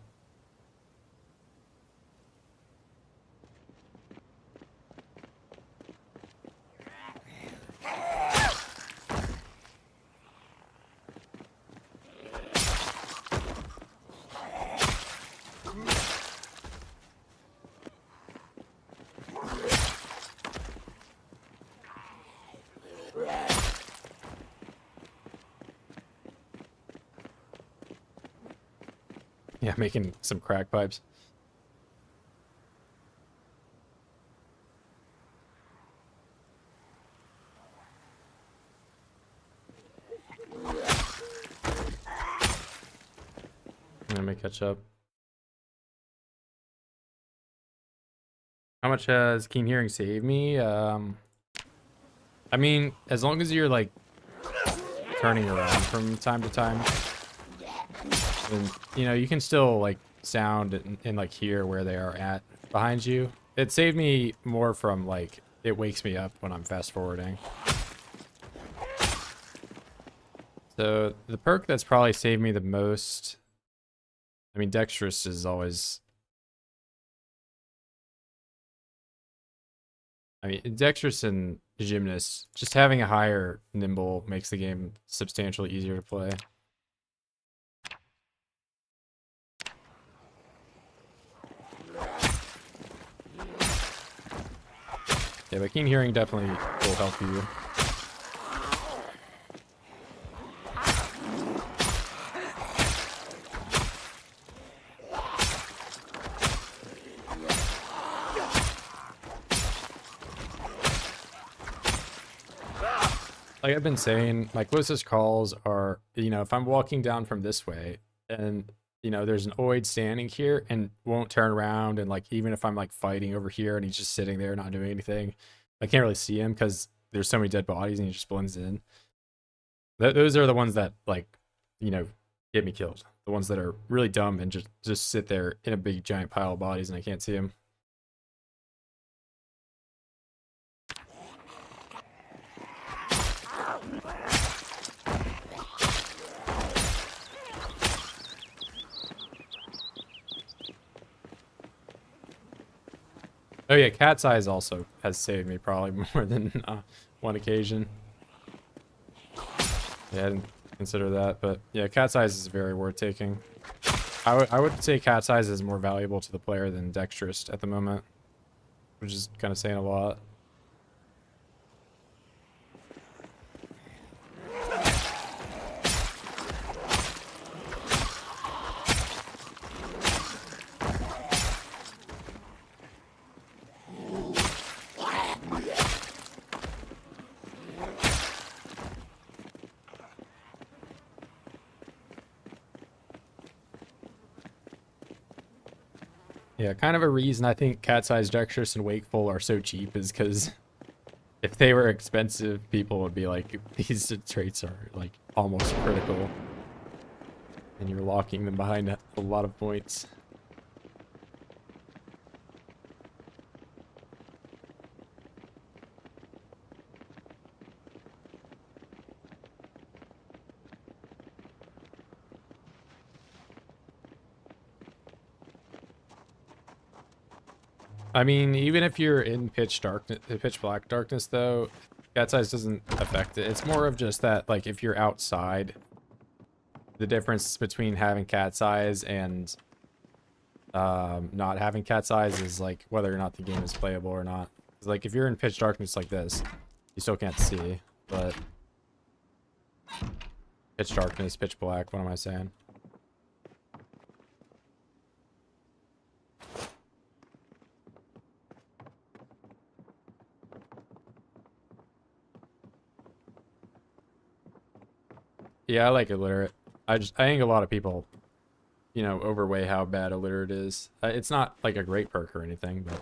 Speaker 1: Yeah, making some crack pipes. Let me catch up. How much has keen hearing saved me? I mean, as long as you're like turning around from time to time, then you know you can still like sound and like hear where they are at behind you. It saved me more from like it wakes me up when I'm fast forwarding. So the perk that's probably saved me the most, I mean, dexterous is always, I mean, dexterous and gymnast, just having a higher nimble makes the game substantially easier to play. Yeah, but keen hearing definitely will help you. Like I've been saying, my closest calls are, you know, if I'm walking down from this way and, you know, there's an oid standing here and won't turn around, and like even if I'm like fighting over here and he's just sitting there not doing anything, I can't really see him because there's so many dead bodies and he just blends in. Those are the ones that like, you know, get me killed. The ones that are really dumb and just sit there in a big giant pile of bodies and I can't see him. Oh yeah, cat's eyes also has saved me probably more than one occasion. Yeah, I didn't consider that, but yeah, cat's eyes is very worth taking. I would say cat's eyes is more valuable to the player than dexterous at the moment, which is kind of saying a lot. Yeah, kind of a reason I think cat's eyes, dexterous, and wakeful are so cheap is because if they were expensive, people would be like, these traits are like almost critical. And you're locking them behind a lot of points. I mean, even if you're in pitch black darkness, though, cat size doesn't affect it. It's more of just that, like, if you're outside, the difference between having cat size and not having cat size is like whether or not the game is playable or not. Like, if you're in pitch darkness like this, you still can't see, but pitch darkness, pitch black, what am I saying? Yeah, I like Illiterate. I think a lot of people, you know, overweigh how bad Illiterate is. It's not like a great perk or anything, but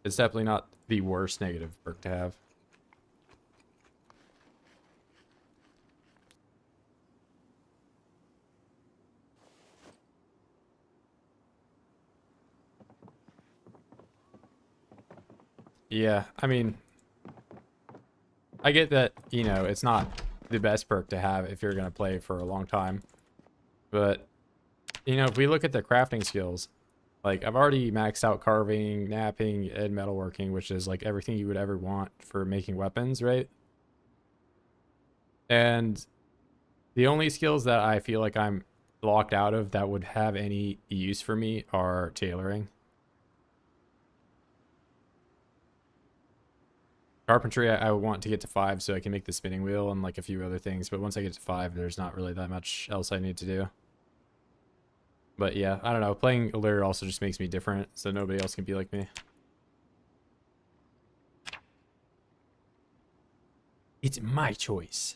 Speaker 1: it's definitely not the worst negative perk to have. Yeah, I mean, I get that, you know, it's not the best perk to have if you're going to play for a long time. But, you know, if we look at the crafting skills, like, I've already maxed out carving, napping, and metalworking, which is, like, everything you would ever want for making weapons, right? And the only skills that I feel like I'm locked out of that would have any use for me are tailoring. Carpentry, I want to get to 5 so I can make the spinning wheel and like a few other things. But once I get to 5, there's not really that much else I need to do. But yeah, I don't know. Playing Illiterate also just makes me different, so nobody else can be like me. It's my choice.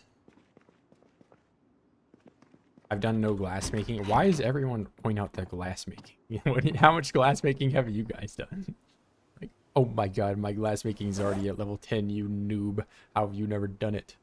Speaker 1: I've done no glass making. Why does everyone point out the glass making? How much glass making have you guys done? Like, oh my god, my glass making is already at level 10, you noob. How have you never done it?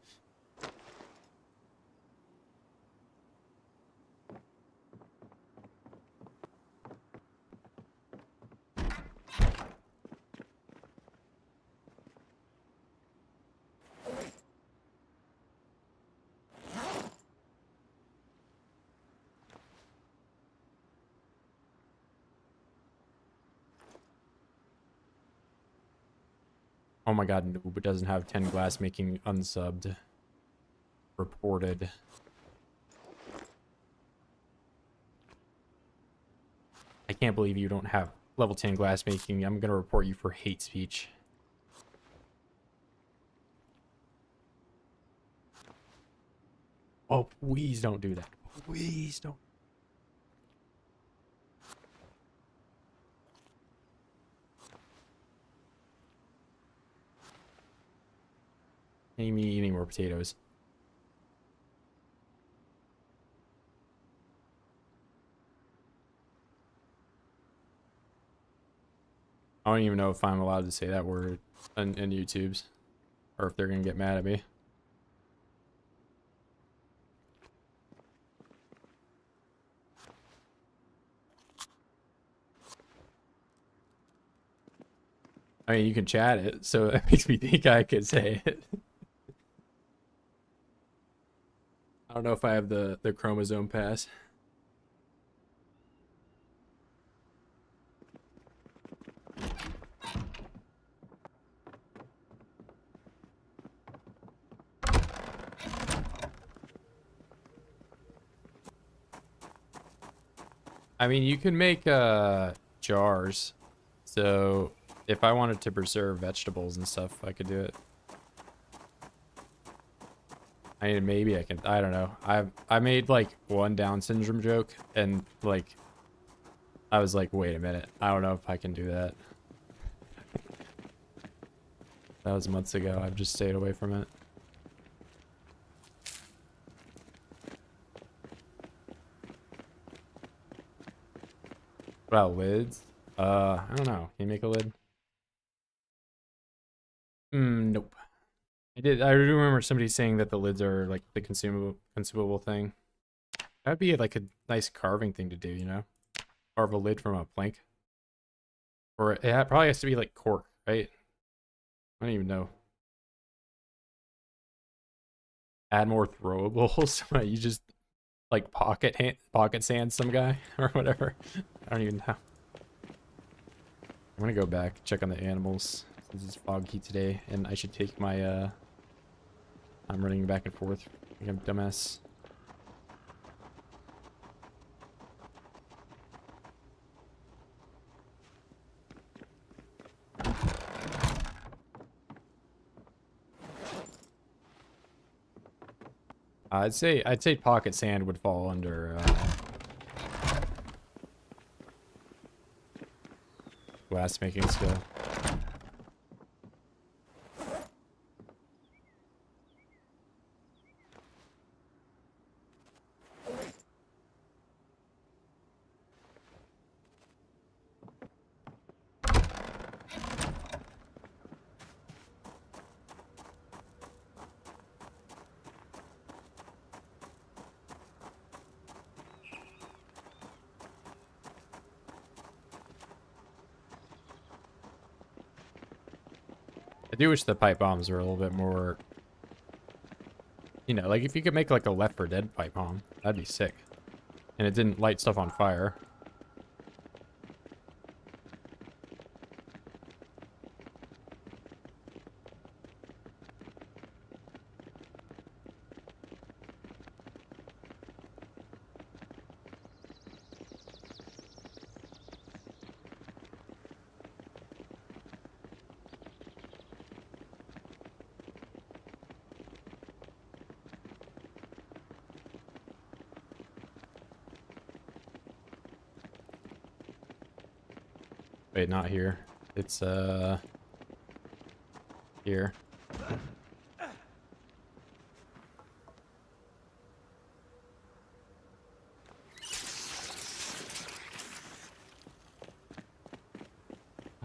Speaker 1: Oh my god, noob doesn't have 10 glass making unsubbed. Reported. I can't believe you don't have level 10 glass making. I'm gonna report you for hate speech. Oh, please don't do that. Please don't. Me eating more potatoes. I don't even know if I'm allowed to say that word in YouTube's, or if they're gonna get mad at me. I mean, you can chat it, so that makes me think I could say it. I don't know if I have the chromosome pass. I mean, you can make jars. So if I wanted to preserve vegetables and stuff, I could do it. I mean, maybe I can. I don't know. I made like one Down syndrome joke, and like I was like, wait a minute. I don't know if I can do that. That was months ago. I've just stayed away from it. What about lids? I don't know. Can you make a lid? Nope. I do remember somebody saying that the lids are like the consumable thing. That'd be like a nice carving thing to do, you know? Carve a lid from a plank. Or it probably has to be like cork, right? I don't even know. Add more throwables. You just like pocket sand some guy or whatever. I don't even know. I'm gonna go back, check on the animals since it's foggy today, and I should take my I'm running back and forth like a dumbass. I'd say pocket sand would fall under glass making skill. I do wish the pipe bombs were a little bit more, you know, like if you could make like a Left 4 Dead pipe bomb, that'd be sick. And it didn't light stuff on fire. Wait, not here. It's here.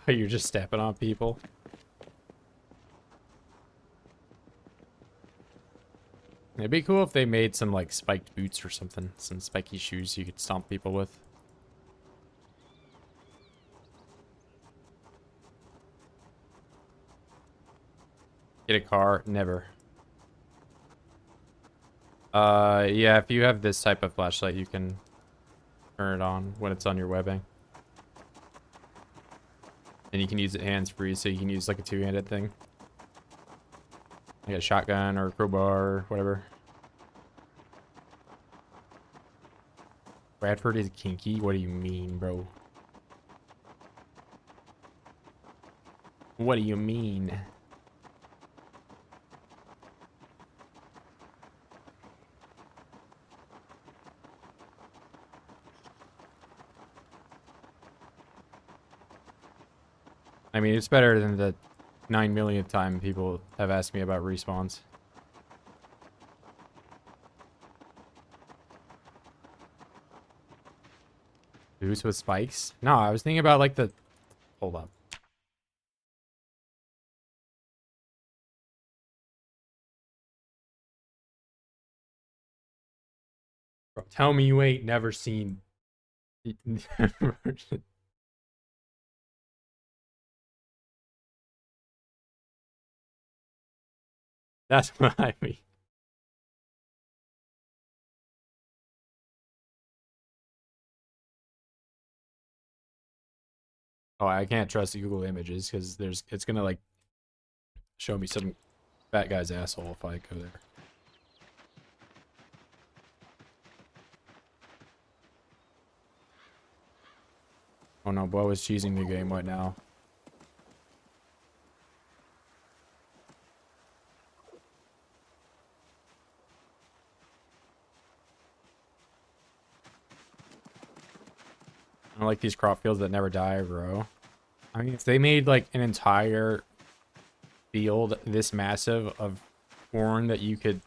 Speaker 1: Oh, you're just stepping on people. It'd be cool if they made some like spiked boots or something, some spiky shoes you could stomp people with. Get a car? Never. Yeah, if you have this type of flashlight, you can turn it on when it's on your webbing. And you can use it hands-free, so you can use like a two-handed thing. Like a shotgun or a crowbar or whatever. Bradford is kinky? What do you mean, bro? What do you mean? I mean, it's better than the 9 millionth time people have asked me about respawns. Boots with spikes? No, I was thinking about like the... Hold up. Bro, tell me you ain't never seen... That's what I mean. Oh, I can't trust Google Images because it's gonna like show me some fat guy's asshole if I go there. Oh no, Bo is cheesing the game right now. I don't like these crop fields that never die, bro. I mean, if they made like an entire field this massive of corn that you could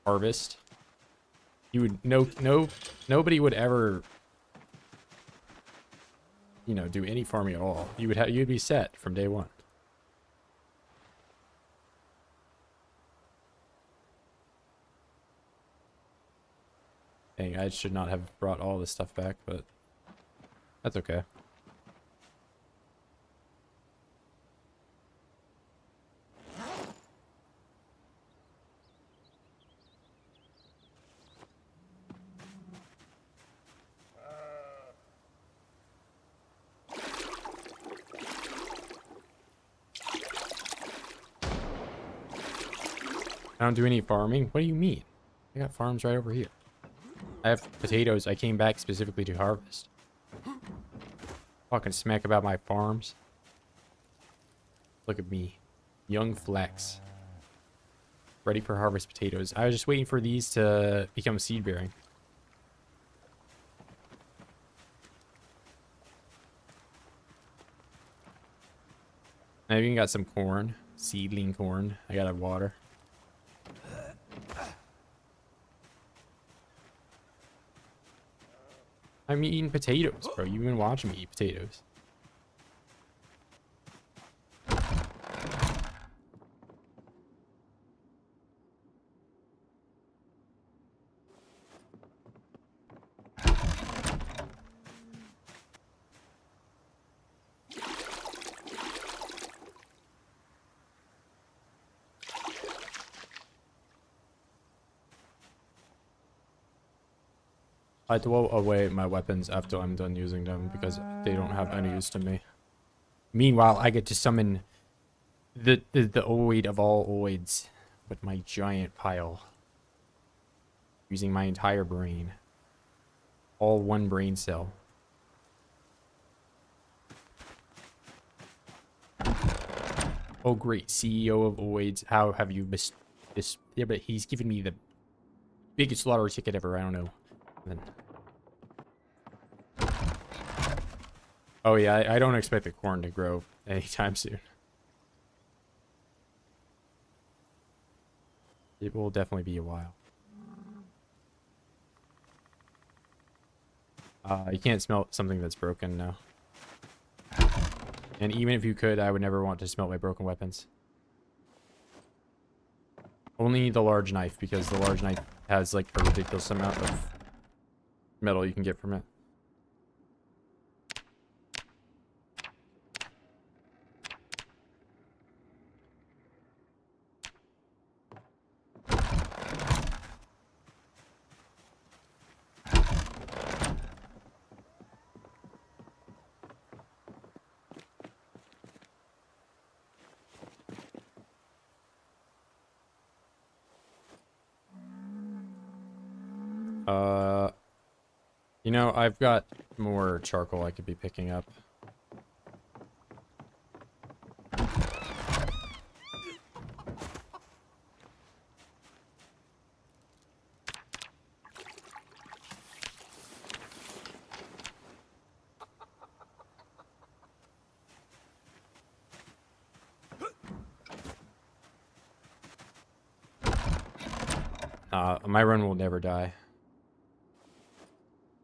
Speaker 1: harvest, you would nobody would ever, you know, do any farming at all. You'd be set from day one. Dang, I should not have brought all this stuff back, but that's okay. I don't do any farming? What do you mean? I got farms right over here. I have potatoes I came back specifically to harvest. Talking smack about my farms. Look at me. Young flex. Ready for harvest potatoes. I was just waiting for these to become seed bearing. I even got some corn. Seedling corn. I gotta water. I'm eating potatoes, bro. You've been watching me eat potatoes. I throw away my weapons after I'm done using them because they don't have any use to me. Meanwhile, I get to summon the oid of all oids with my giant pile. Using my entire brain. All one brain cell. Oh great, CEO of oids, how have you missed this? Yeah, but he's given me the biggest lottery ticket ever, I don't know. Then. Oh yeah, I don't expect the corn to grow anytime soon. It will definitely be a while. You can't smelt something that's broken now. And even if you could, I would never want to smelt my broken weapons. Only the large knife, because the large knife has like a ridiculous amount of metal you can get from it. You know, I've got more charcoal I could be picking up. My run will never die.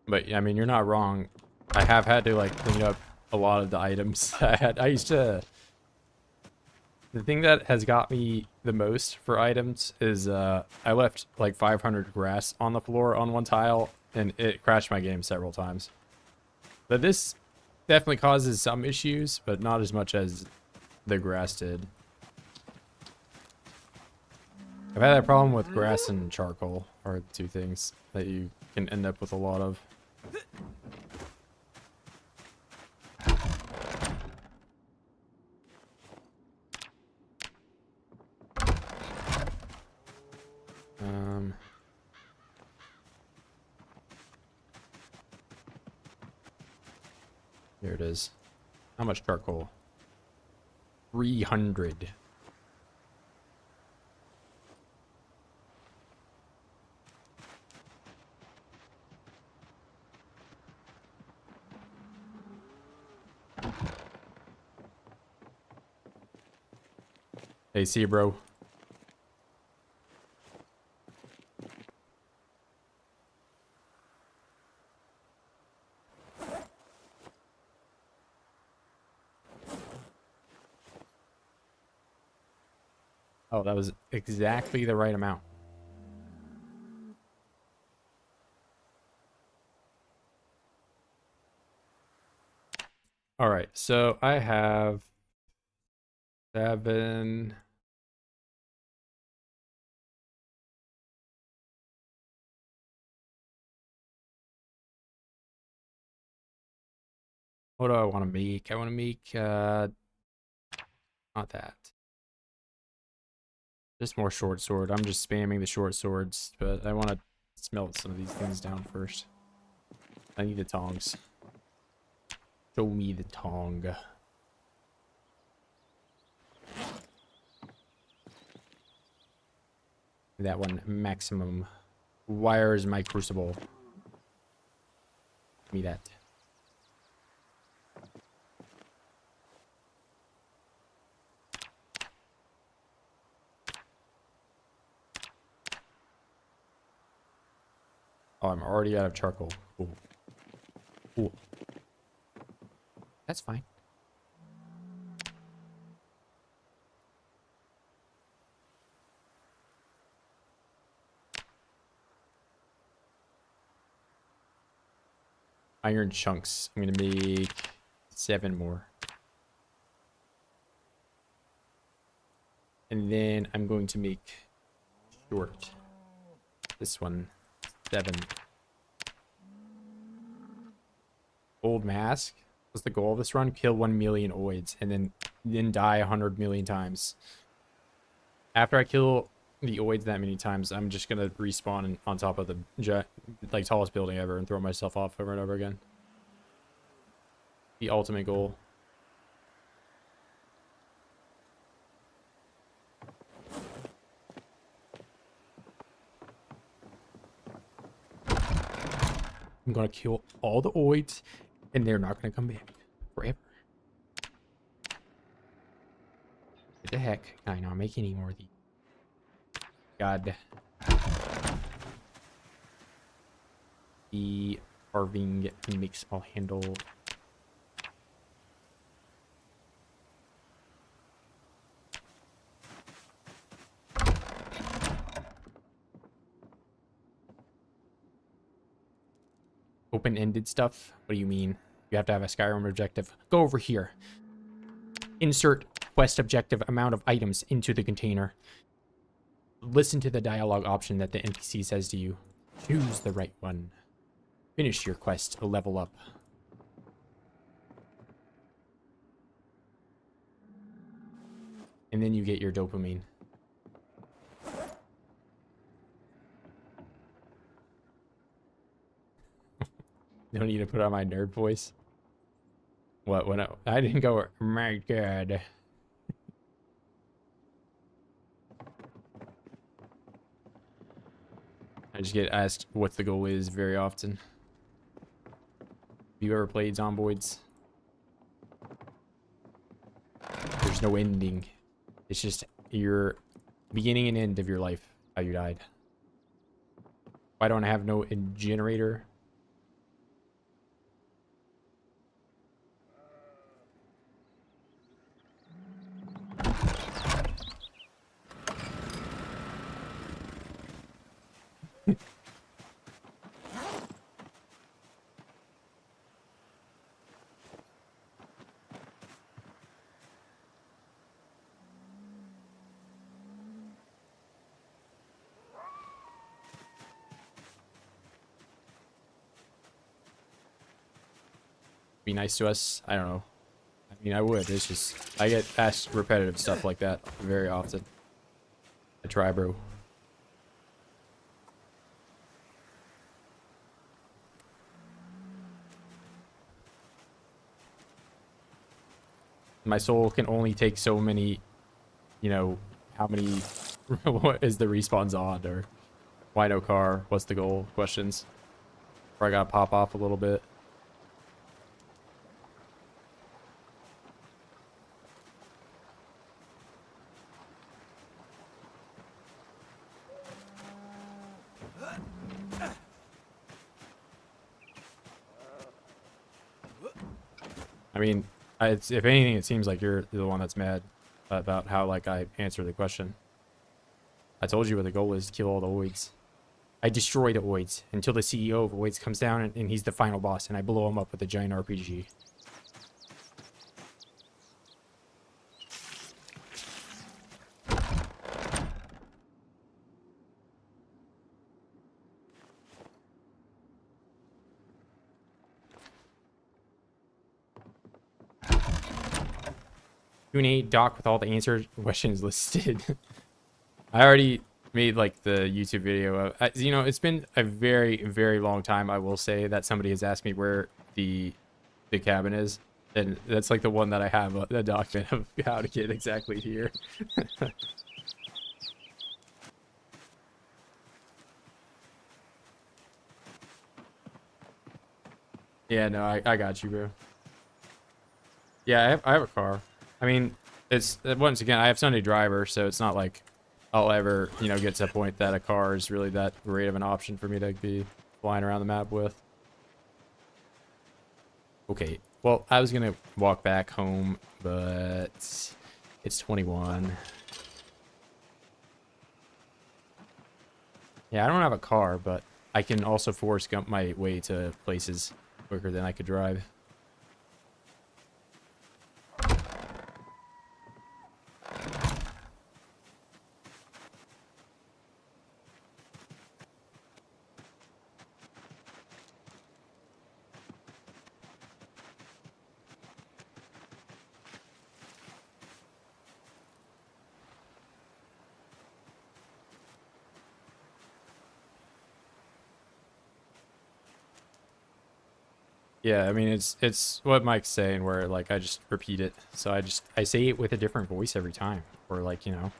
Speaker 1: But, I mean, you're not wrong. I have had to, like, clean up a lot of the items I used to... The thing that has got me the most for items is, I left, like, 500 grass on the floor on one tile, and it crashed my game several times. But this definitely causes some issues, but not as much as the grass did. I've had that problem with grass and charcoal, are the two things that you can end up with a lot of. Here it is. How much charcoal? 300. Hey, see you, bro. Oh, that was exactly the right amount. All right, so I have 7. What do I want to make? I want to make, not that. Just more short sword. I'm just spamming the short swords, but I want to smelt some of these things down first. I need the tongs. Show me the tong. That one, maximum. Wires my crucible. Give me that. Oh, I'm already out of charcoal. Cool. Cool. That's fine. Iron chunks. I'm gonna make 7 more. And then I'm going to make short. This one. 7. Old mask. What's the goal of this run? Kill 1 million oids and then die 100 million times. After I kill the oids that many times, I'm just gonna respawn on top of the tallest building ever and throw myself off over and over again. The ultimate goal. I'm gonna kill all the oids, and they're not gonna come back forever. What the heck? Can I not make any more of these? God. The carving makes small handle. Open-ended stuff? What do you mean? You have to have a Skyrim objective. Go over here. Insert quest objective amount of items into the container. Listen to the dialogue option that the NPC says to you. Choose the right one. Finish your quest to level up. And then you get your dopamine. Don't need to put on my nerd voice. What? When I didn't go, my God. I just get asked what the goal is very often. Have you ever played Zomboids? There's no ending. It's just your beginning and end of your life, how you died. Why don't I have no generator? Be nice to us. I don't know. I mean, I would. It's just I get asked repetitive stuff like that very often. I try, bro. My soul can only take so many, you know, how many, what is the respawn's on, or why no car, what's the goal questions. Or I gotta pop off a little bit. I mean, if anything, it seems like you're the one that's mad about how, like, I answered the question. I told you what the goal is, to kill all the oids. I destroy the oids until the CEO of oids comes down and he's the final boss, and I blow him up with a giant RPG. Q&A doc with all the answer questions listed. I already made like the YouTube video. You know, it's been a very, very long time. I will say that somebody has asked me where the cabin is, and that's like the one that I have a document of how to get exactly here. Yeah, no, I got you, bro. Yeah, I have a car. I mean, it's once again, I have Sunday driver, so it's not like I'll ever, you know, get to a point that a car is really that great of an option for me to be flying around the map with. Okay, well, I was gonna walk back home, but it's 21. Yeah, I don't have a car, but I can also force gump my way to places quicker than I could drive. Yeah, I mean it's what Mike's saying where like I just repeat it. So I say it with a different voice every time. Or like, you know.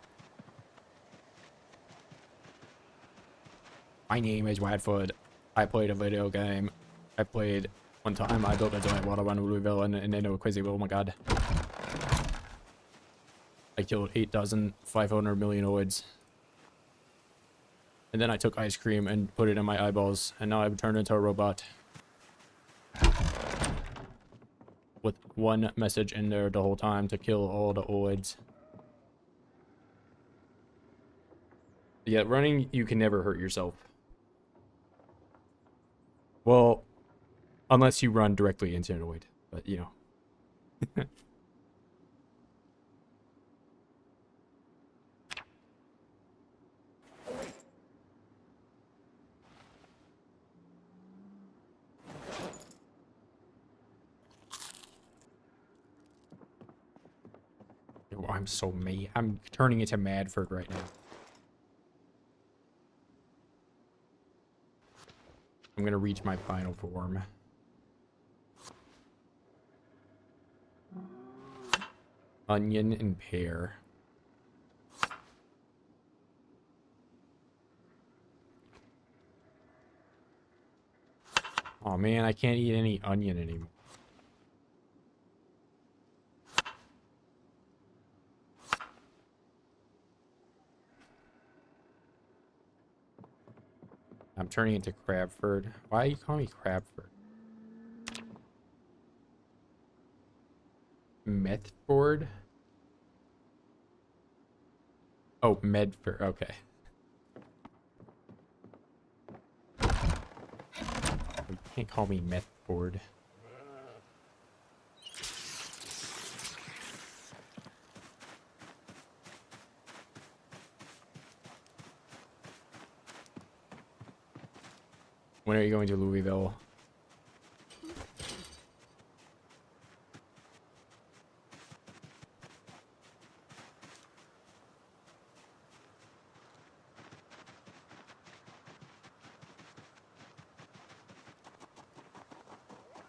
Speaker 1: My name is Wadford. I played a video game. I played one time I built a giant water run in Louisville and they know crazy. Oh my god. I killed 8,500 million hordes. And then I took ice cream and put it in my eyeballs and now I've turned into a robot. With one message in there the whole time to kill all the hordes. Yeah, running, you can never hurt yourself. Well, unless you run directly into an void, but you know. Oh, I'm so mad. I'm turning into Madford right now. I'm gonna reach my final form. Onion and pear. Oh man, I can't eat any onion anymore. I'm turning into Crabford. Why are you calling me Crabford? Methford? Oh, Medford. Okay. You can't call me Methford. When are you going to Louisville?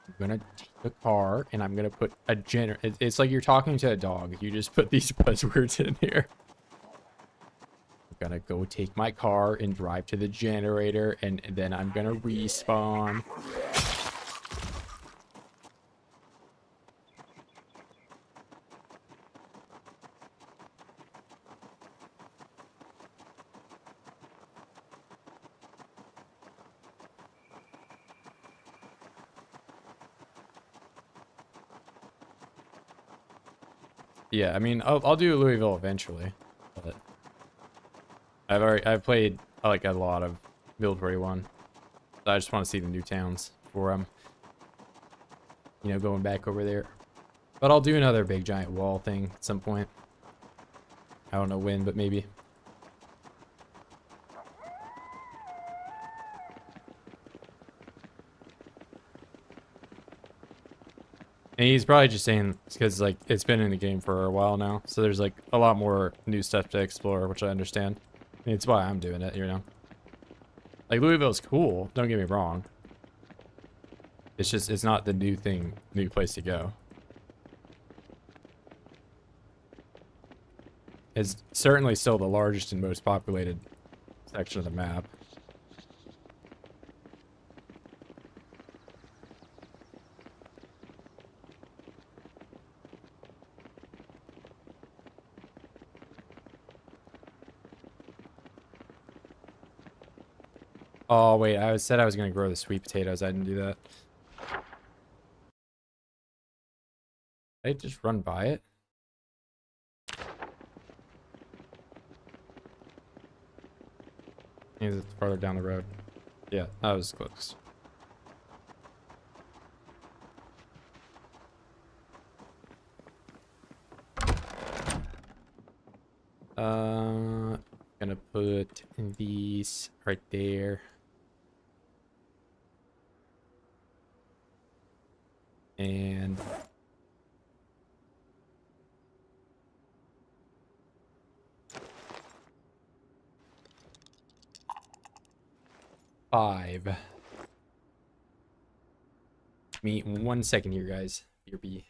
Speaker 1: I'm gonna take the car and I'm gonna put a It's like you're talking to a dog. You just put these buzzwords in here. I'm gonna go take my car and drive to the generator and then I'm gonna respawn. Yeah, I mean, I'll do Louisville eventually, but I've played like a lot of Build 41. So I just want to see the new towns before I'm, you know, going back over there. But I'll do another big giant wall thing at some point. I don't know when, but maybe. And he's probably just saying because like it's been in the game for a while now, so there's like a lot more new stuff to explore, which I understand. It's why I'm doing it, you know. Like Louisville's cool, don't get me wrong. It's just it's not the new place to go. It's certainly still the largest and most populated section of the map. Oh wait, I said I was gonna grow the sweet potatoes. I didn't do that. Did I just run by it? Maybe it's farther down the road. Yeah, that was close. Gonna put these right there. And five. Give me 1 second here, guys. BRB.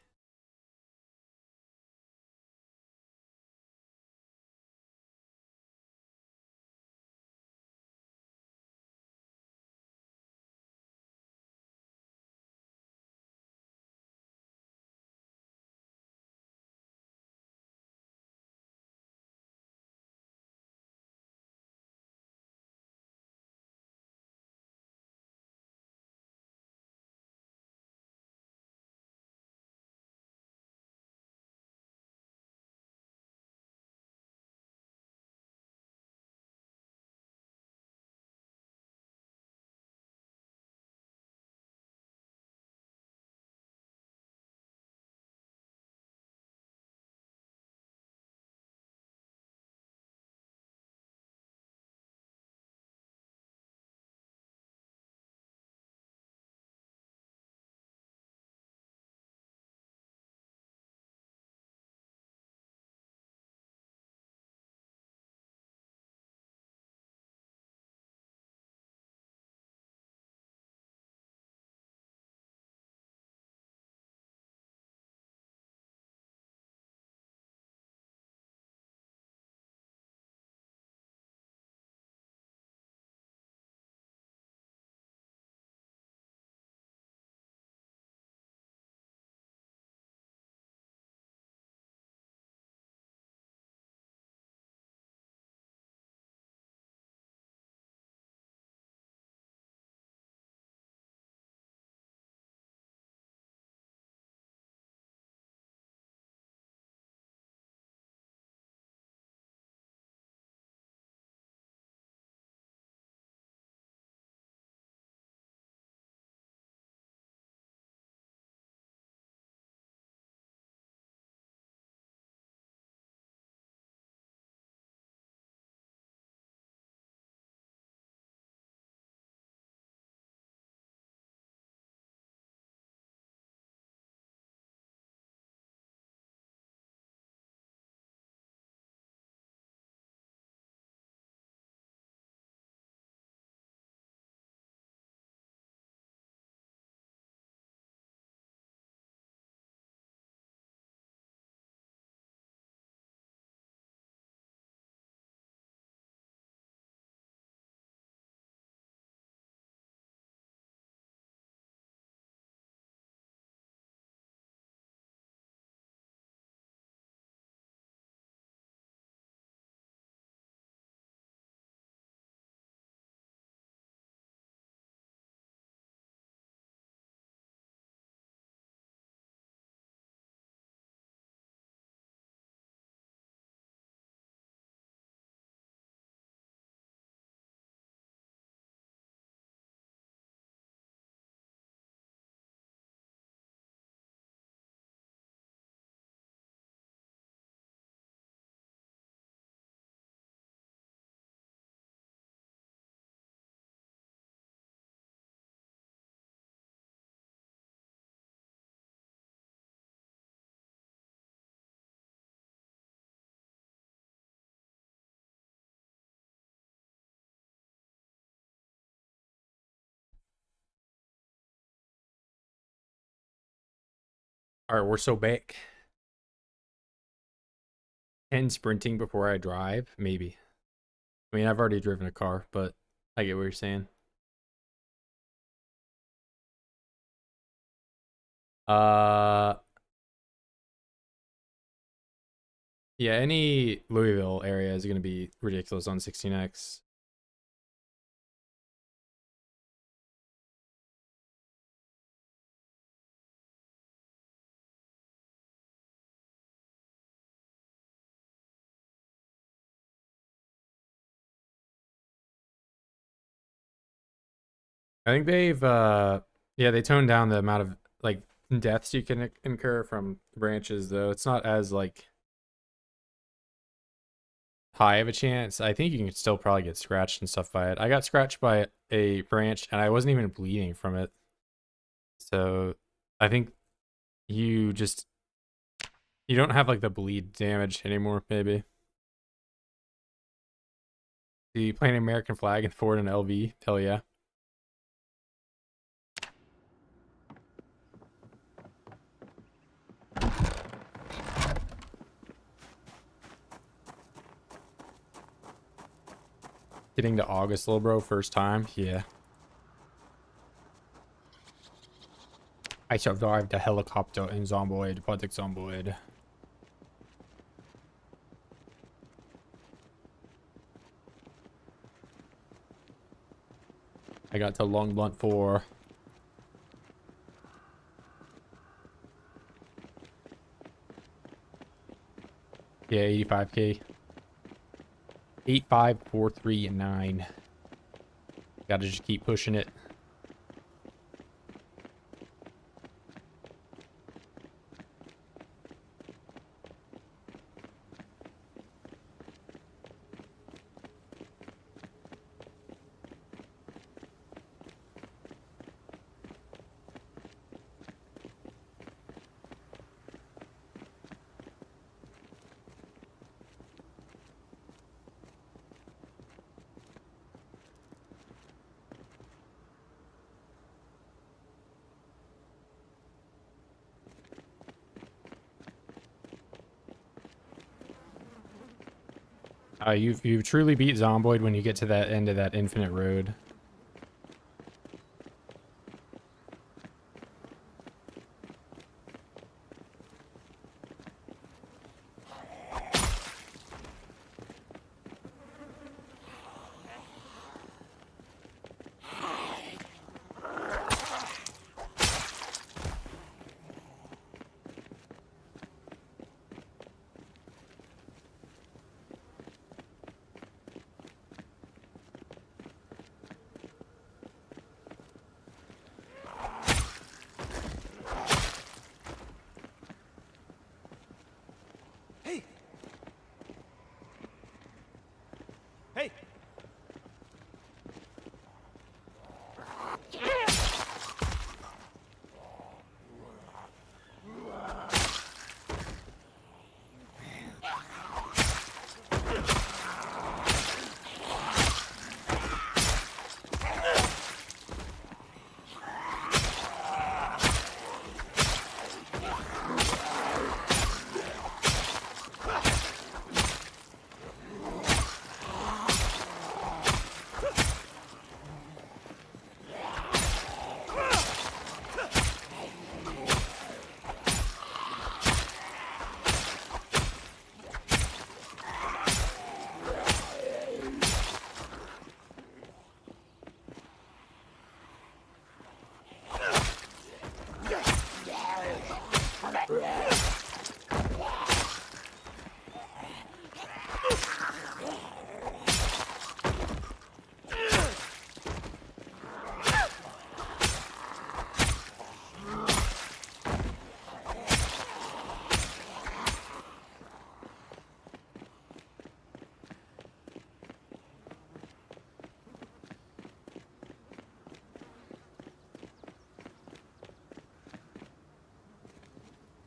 Speaker 1: All right, we're so back. 10 sprinting before I drive? Maybe. I mean, I've already driven a car, but I get what you're saying. Yeah, any Louisville area is going to be ridiculous on 16X. I think they've yeah, they toned down the amount of like deaths you can incur from branches, though. It's not as like high of a chance. I think you can still probably get scratched and stuff by it. I got scratched by a branch and I wasn't even bleeding from it. So I think you don't have like the bleed damage anymore, maybe. Do you play an American flag and forward an LV? Hell yeah. Getting to August, little bro, first time? Yeah. I survived the helicopter in Zomboid, Project Zomboid. I got to Long Blunt 4. Yeah, 85k. 85439. Gotta just keep pushing it. You've truly beat Zomboid when you get to that end of that infinite road.
Speaker 2: Hey!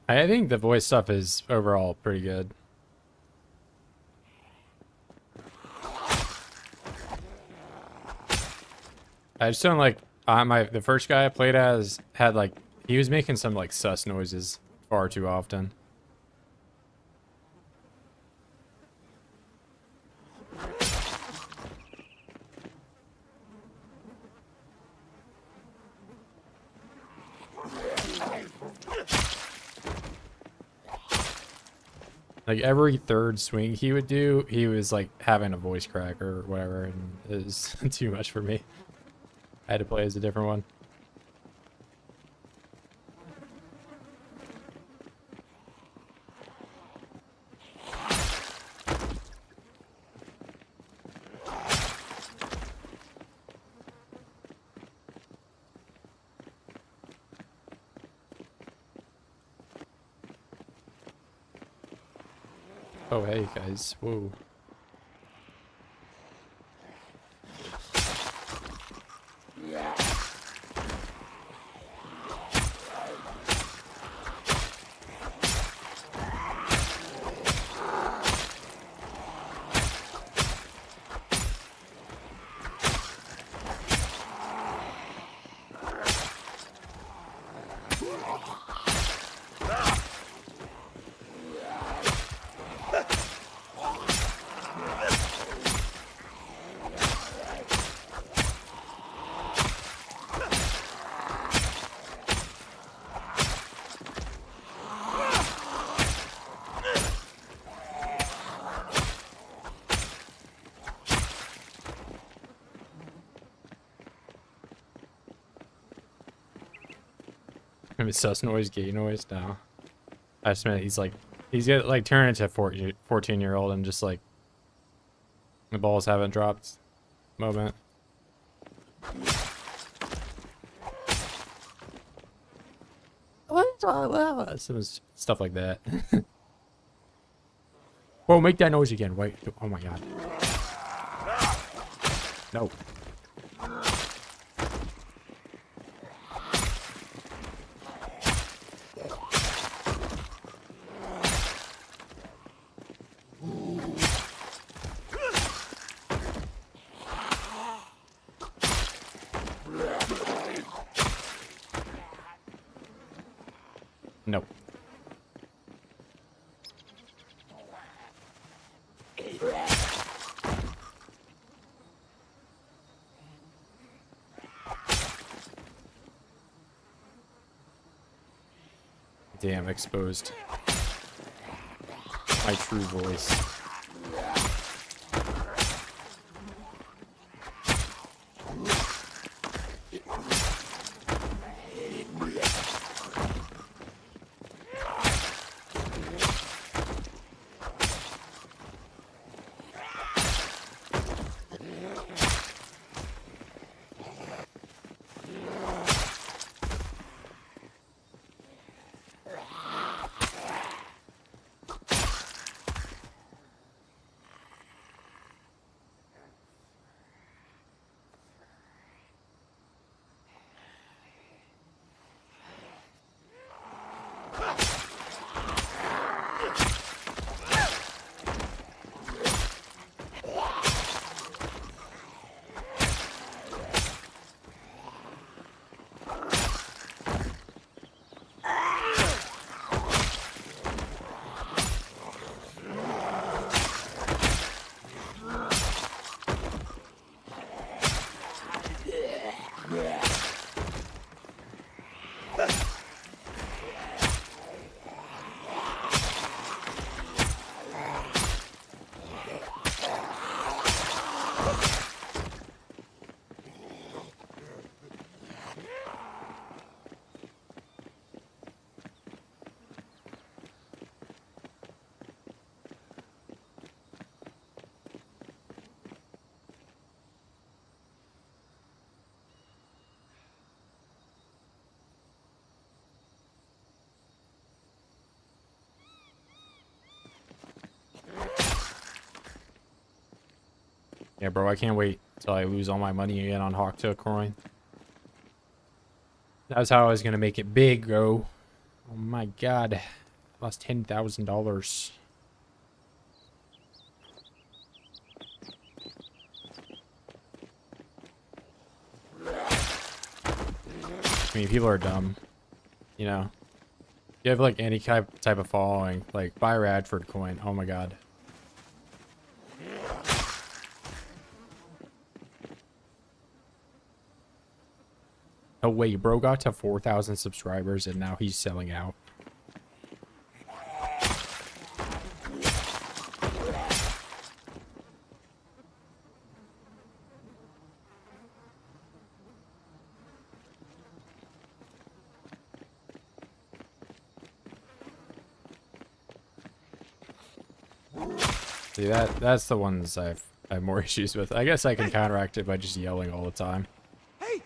Speaker 1: I think the voice stuff is overall pretty good. I just don't like the first guy I played as had like he was making some like sus noises far too often. Like every third swing he would do, he was like having a voice crack or whatever, and it was too much for me. I had to play as a different one. Oh, hey guys. Whoa. Maybe sus noise, gay noise now. I just meant he's got like turned into a 14-year-old and just like the balls haven't dropped moment. Some stuff like that. Whoa, make that noise again. Wait. Oh my god. No. No. Damn, exposed my true voice. Yeah, bro, I can't wait till I lose all my money again on Hawktail coin. That's how I was gonna make it big, bro. Oh my god. Lost $10,000. I mean, people are dumb, you know. You have like any type of following, like buy Radford coin. Oh my god. Oh wait, bro got to 4,000 subscribers and now he's selling out. See, that's the ones I have more issues with. I guess I can counteract it by just yelling all the time.
Speaker 2: Hey!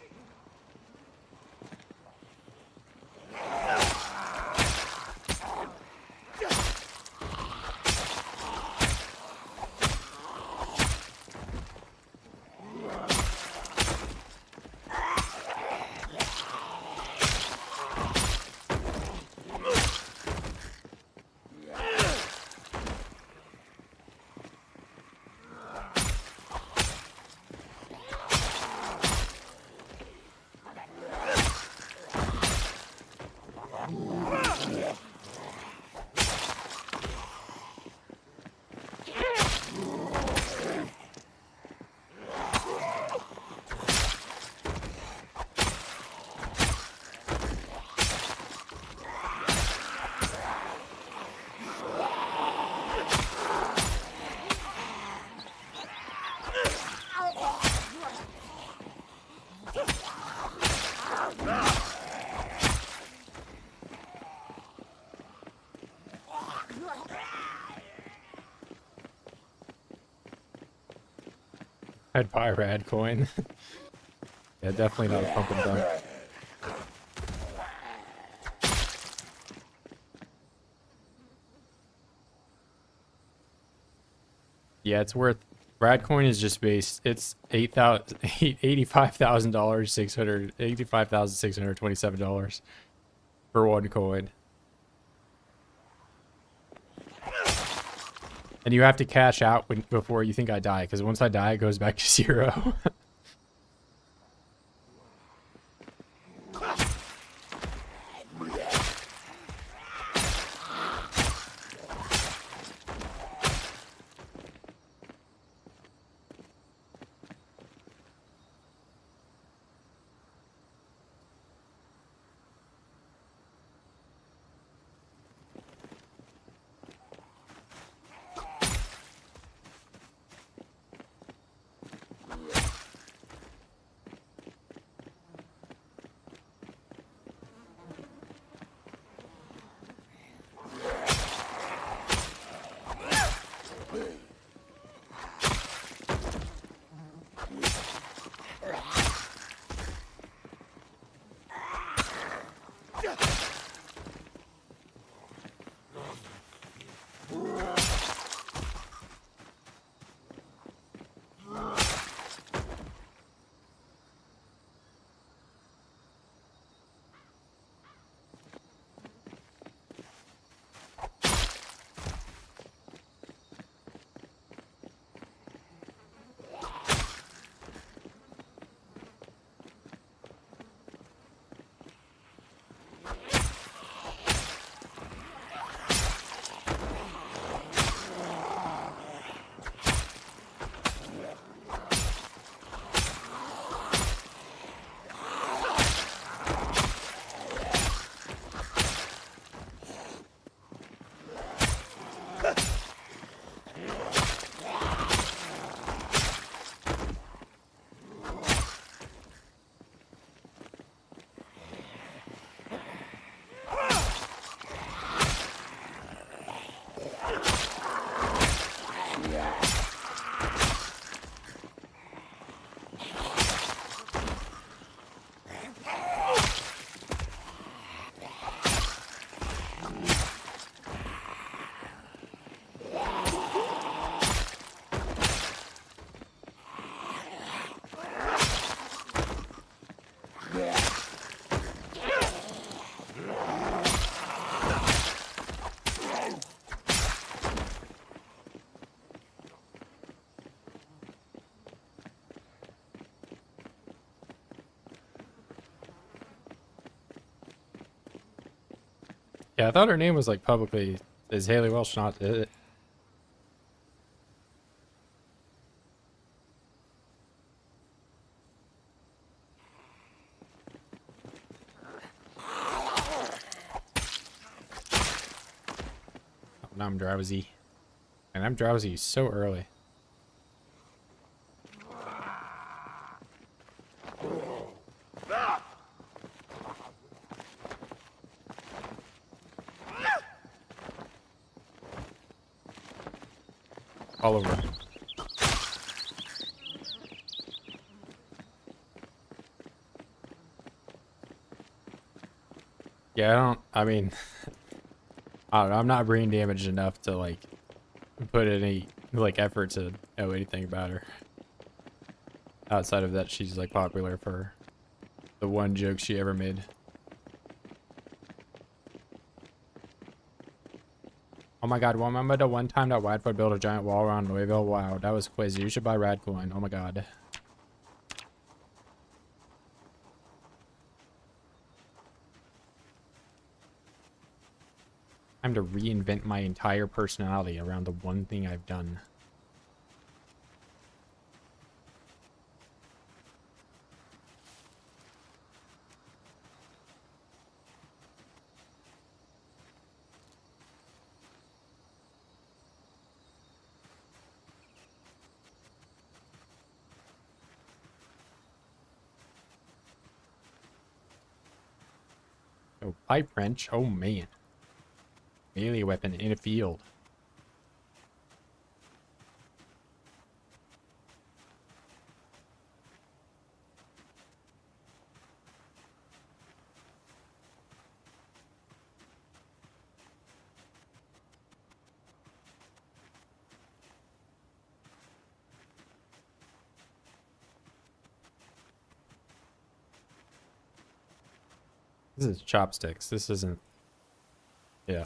Speaker 1: I'd buy Rad coin. Yeah, definitely not a pump and dump. Yeah, it's worth. Rad coin is just based. It's $85,000, $627 for one coin, and you have to cash out before you think I die, because once I die, it goes back to 0. Yeah, I thought her name was like publicly. Is Haley Welsh not it? Oh, now I'm drowsy. And I'm drowsy so early. All over. Yeah, I mean, I don't know, I'm not brain damaged enough to like put any like effort to know anything about her. Outside of that, she's like popular for the one joke she ever made. Oh my god, remember the one time that Whitefoot built a giant wall around Louisville? Wow, that was crazy. You should buy Radcoin. Oh my god. Time to reinvent my entire personality around the one thing I've done. Oh, pipe wrench. Oh man. Melee weapon in a field. This is chopsticks. This isn't... Yeah.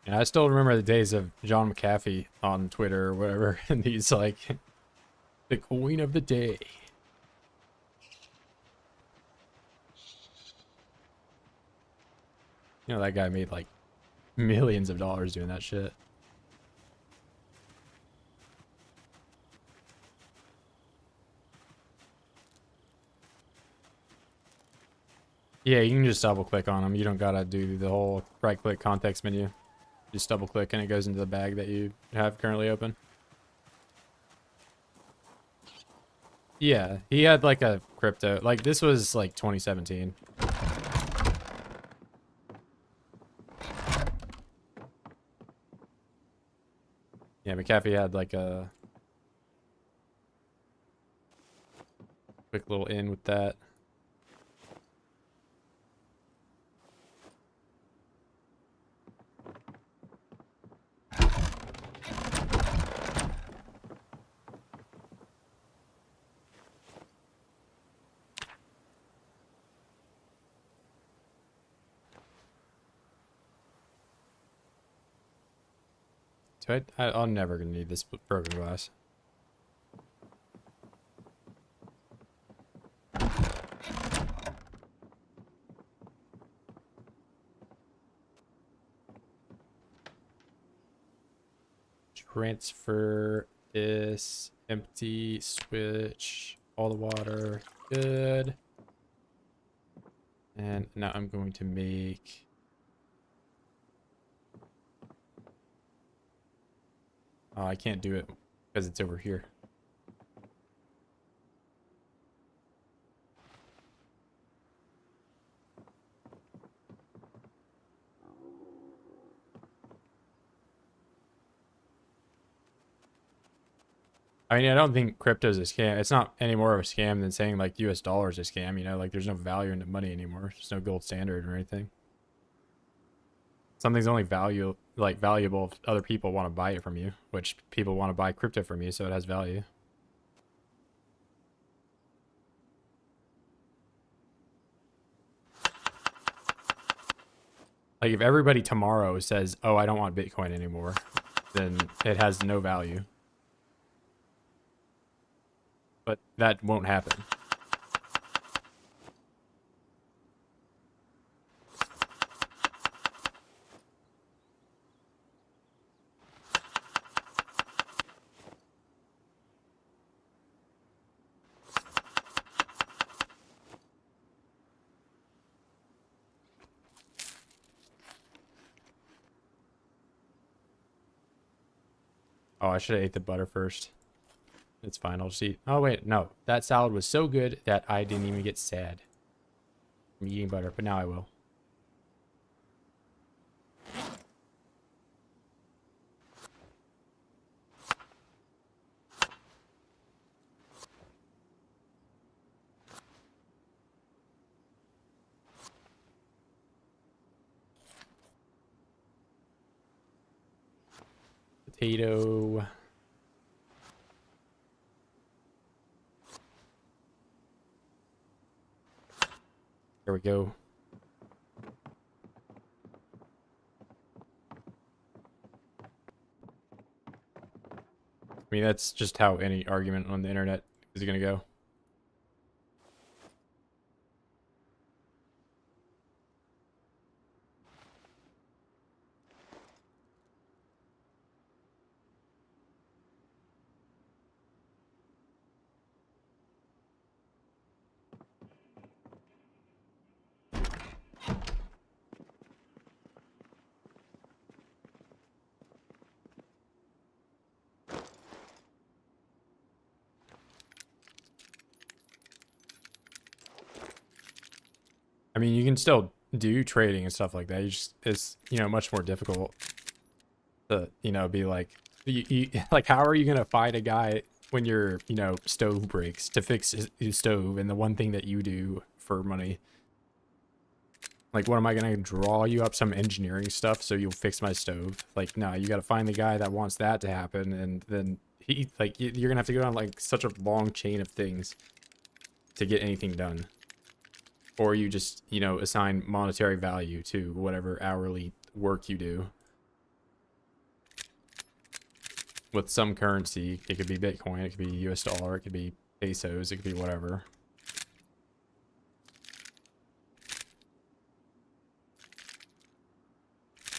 Speaker 1: Yeah, I still remember the days of John McAfee on Twitter or whatever, and he's like, the queen of the day. You know, that guy made like millions of dollars doing that shit. Yeah, you can just double click on them. You don't gotta do the whole right click context menu. Just double click and it goes into the bag that you have currently open. Yeah, he had like a crypto, like this was like 2017. Yeah, McAfee had like a quick little in with that. So I'm never gonna need this broken glass. Transfer this, empty, switch, all the water, good. And now I'm going to make... Oh, I can't do it because it's over here. I mean, I don't think crypto's a scam. It's not any more of a scam than saying like US dollars is a scam, you know, like there's no value in the money anymore. There's no gold standard or anything. Something's only valuable if other people want to buy it from you, which people want to buy crypto from you, so it has value. Like if everybody tomorrow says, "Oh, I don't want Bitcoin anymore," then it has no value. But that won't happen. Oh, I should have ate the butter first. It's fine. I'll just eat. Oh, wait. No. That salad was so good that I didn't even get sad from eating butter, but now I will. Potato. There we go. I mean, that's just how any argument on the internet is going to go. I mean, you can still do trading and stuff like that. You just, it's, you know, much more difficult to, you know, be like, like, how are you going to find a guy when your, you know, stove breaks to fix his stove and the one thing that you do for money? Like, what am I going to draw you up some engineering stuff so you'll fix my stove? Like, no, you got to find the guy that wants that to happen. And then he, like, you're going to have to go down like such a long chain of things to get anything done. Or you just, you know, assign monetary value to whatever hourly work you do. With some currency, it could be Bitcoin, it could be US dollar, it could be pesos, it could be whatever.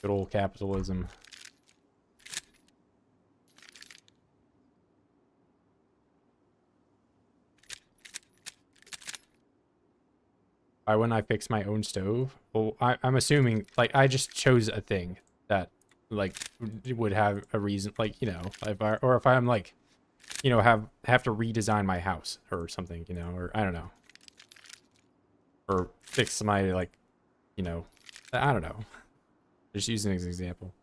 Speaker 1: Good old capitalism. Why wouldn't I fix my own stove? Well, I'm assuming, like, I just chose a thing that, like, would have a reason, like, you know, if I'm, like, you know, have to redesign my house or something, you know, or I don't know. Or fix my, like, you know, I don't know. Just using it as an example.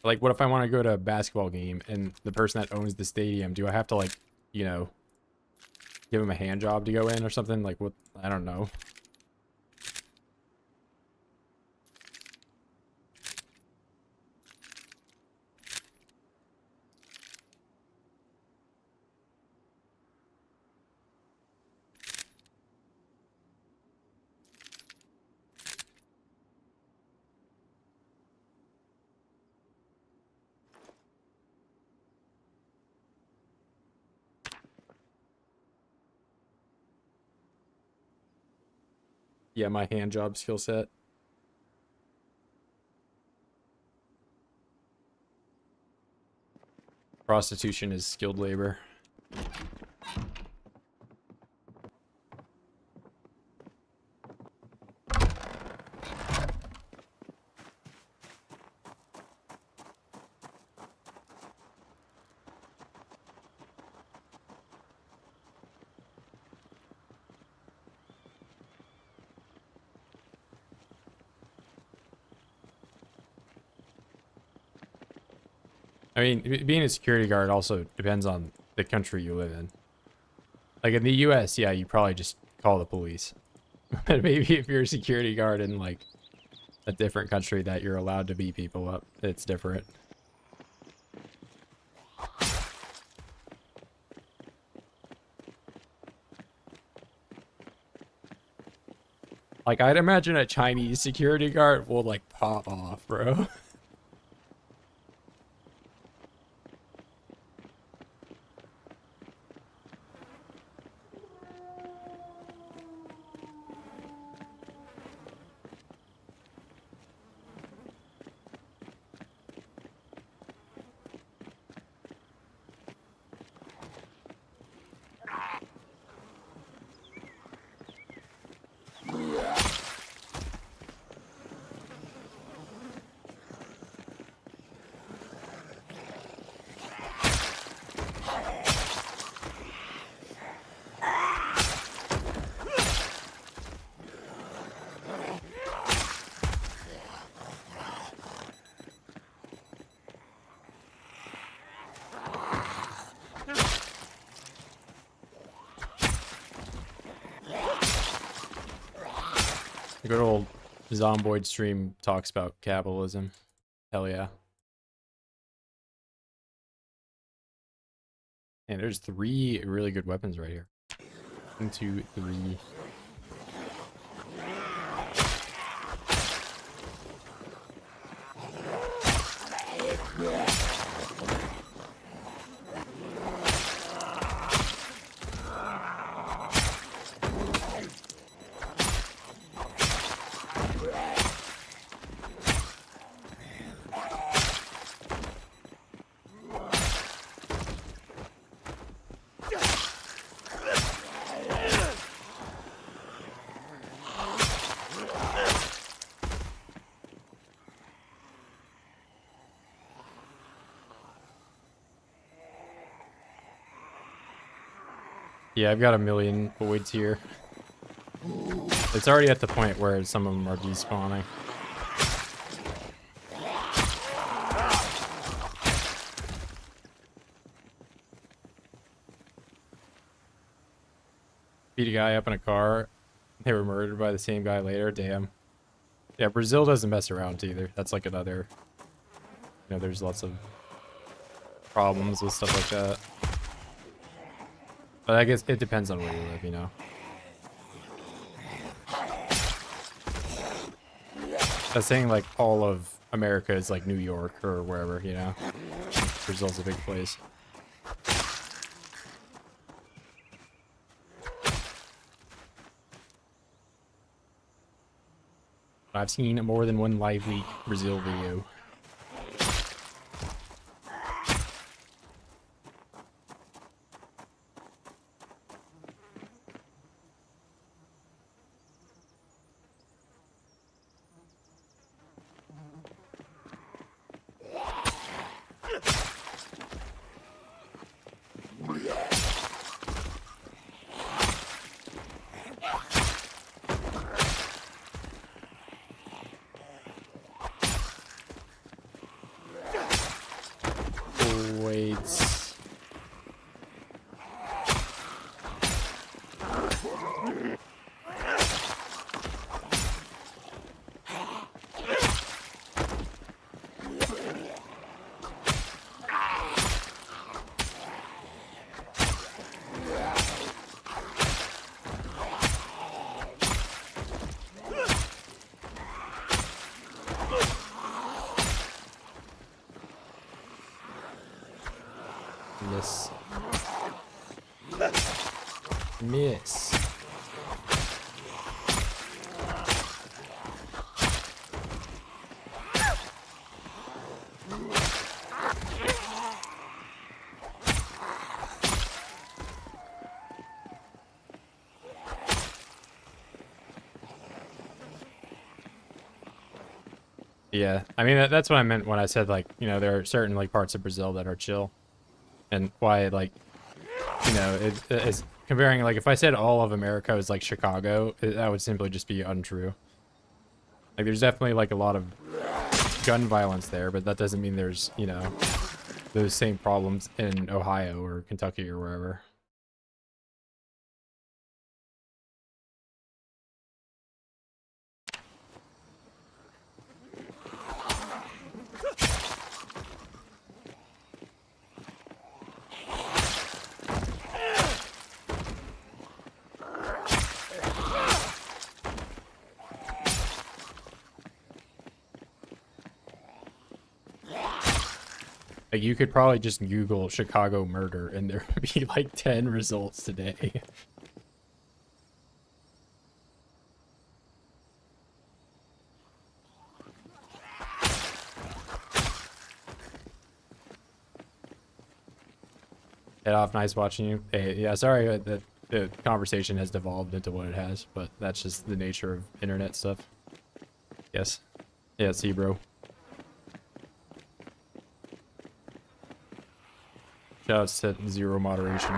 Speaker 1: Like, what if I want to go to a basketball game and the person that owns the stadium, do I have to, like, you know, give him a hand job to go in or something? Like, what? I don't know. Yeah, my hand job skill set. Prostitution is skilled labor. I mean, being a security guard also depends on the country you live in. Like in the US, yeah, you probably just call the police. But maybe if you're a security guard in like a different country that you're allowed to beat people up, it's different. Like, I'd imagine a Chinese security guard will, like, pop off, bro. The good old Zomboid stream talks about capitalism. Hell yeah. And there's 3 really good weapons right here. 1, 2, 3. Yeah, I've got a million voids here. It's already at the point where some of them are despawning. Beat a guy up in a car. They were murdered by the same guy later. Damn. Yeah, Brazil doesn't mess around either. That's like another... You know, there's lots of problems with stuff like that. But I guess it depends on where you live, you know. That's saying like all of America is like New York or wherever, you know. Brazil's a big place. I've seen more than one live leak Brazil video. Miss. Miss. Yeah, I mean that's what I meant when I said like, you know, there are certain like parts of Brazil that are chill. And why, like, you know, it's comparing, like, if I said all of America was like Chicago, that would simply just be untrue. Like, there's definitely, like, a lot of gun violence there, but that doesn't mean there's, you know, those same problems in Ohio or Kentucky or wherever. Like, you could probably just Google Chicago murder and there would be like 10 results today. Head off, nice watching you. Hey, yeah, sorry that the conversation has devolved into what it has, but that's just the nature of internet stuff. Yes. Yeah, see, bro. Shoutouts to zero moderation.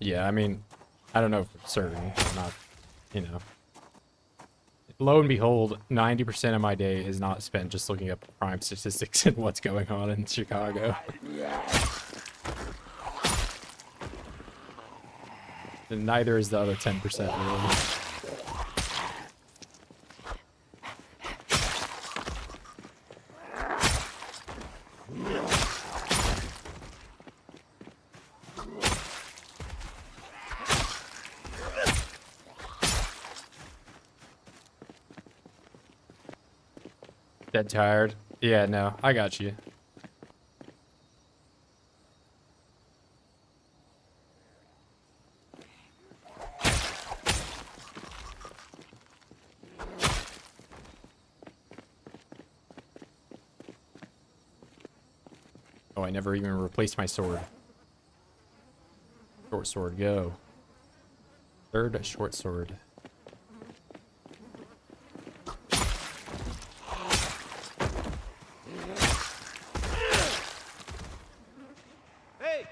Speaker 1: Yeah, I mean, I don't know for certain. I'm not, you know. Lo and behold, 90% of my day is not spent just looking up crime statistics and what's going on in Chicago. And neither is the other 10% really. Dead tired. Yeah, no, I got you. Oh, I never even replaced my sword. Short sword, go. Third short sword.
Speaker 2: Hey!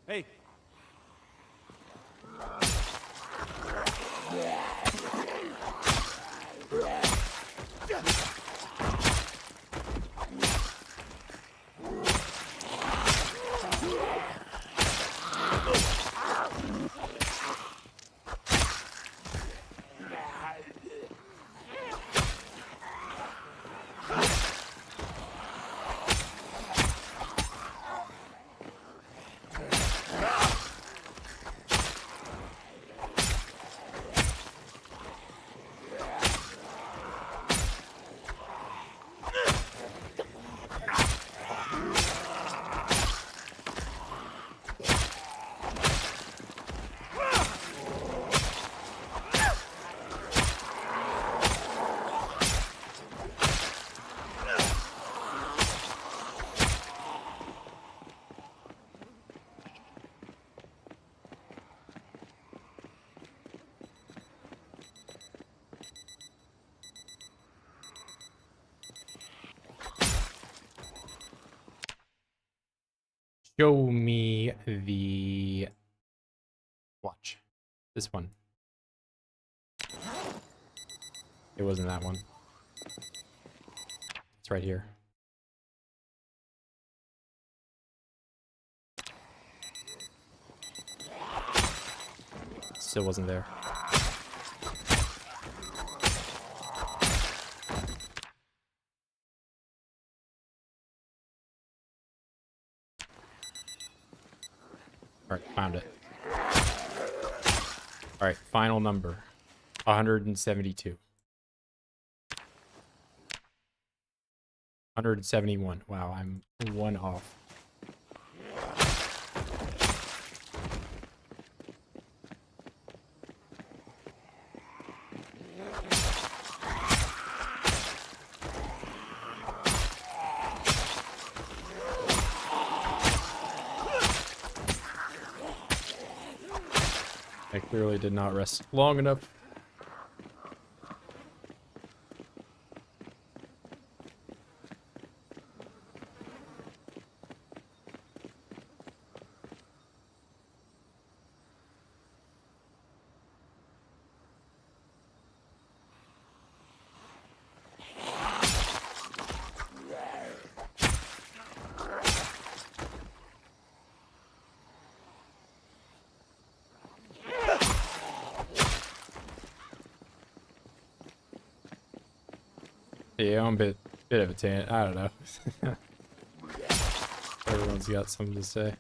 Speaker 2: Hey!
Speaker 1: Show me the watch. This one. It wasn't that one. It's right here. Still wasn't there. Alright, found it. Alright, final number. 172. 171. Wow, I'm one off. I clearly did not rest long enough. Yeah, I'm a bit of a tan. I don't know. Everyone's got something to say.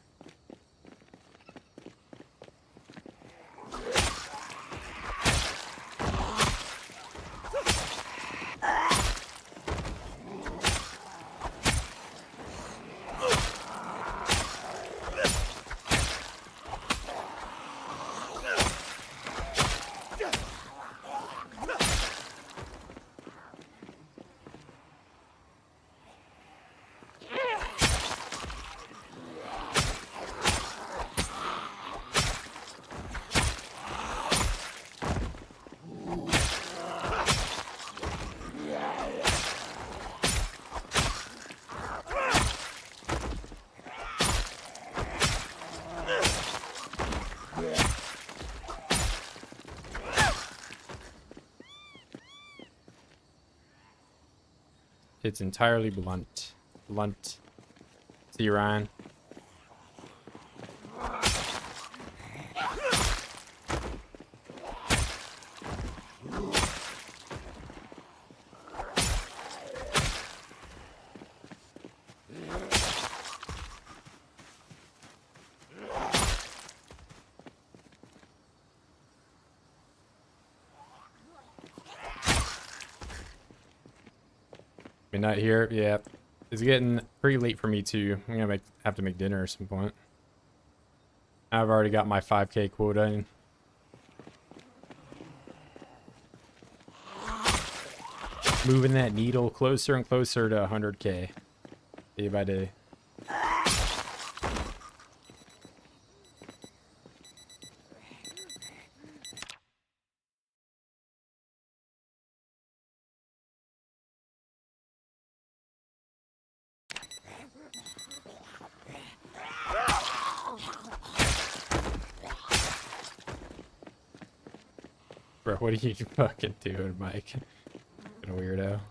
Speaker 1: It's entirely blunt. Blunt. See, Ryan? Midnight here, yeah. It's getting pretty late for me too. I'm gonna have to make dinner at some point. I've already got my 5K quota in. Moving that needle closer and closer to 100K day by day. Bro, what are you fucking doing, Mike? Fucking weirdo.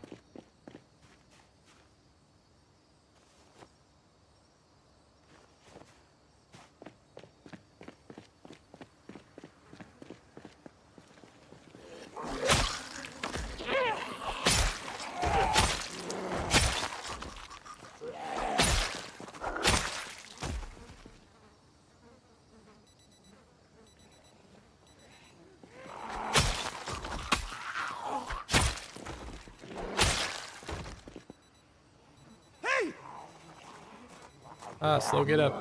Speaker 1: Ah, slow, get up.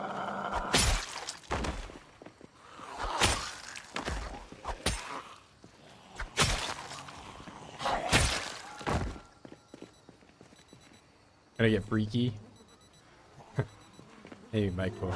Speaker 1: Gonna get freaky. Hey, Michael.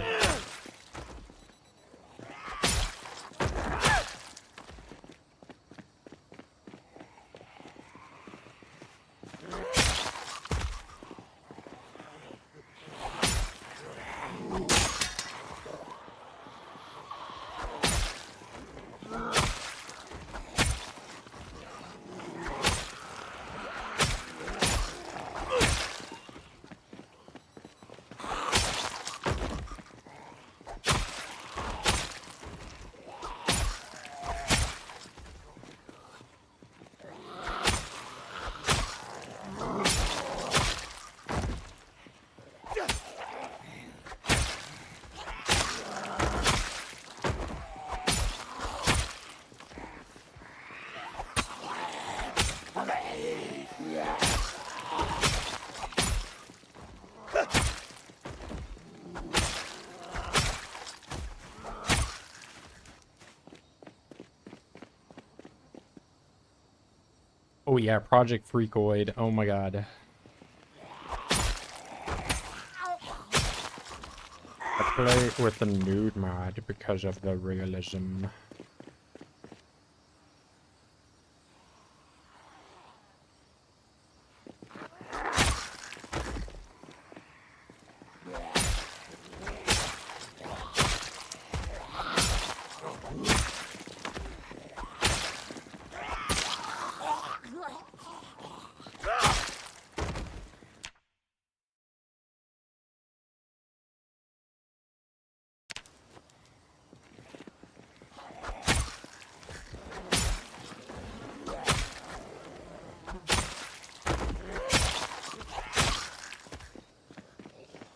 Speaker 1: Oh yeah, Project Freakoid. Oh my god. I play with the nude mod because of the realism.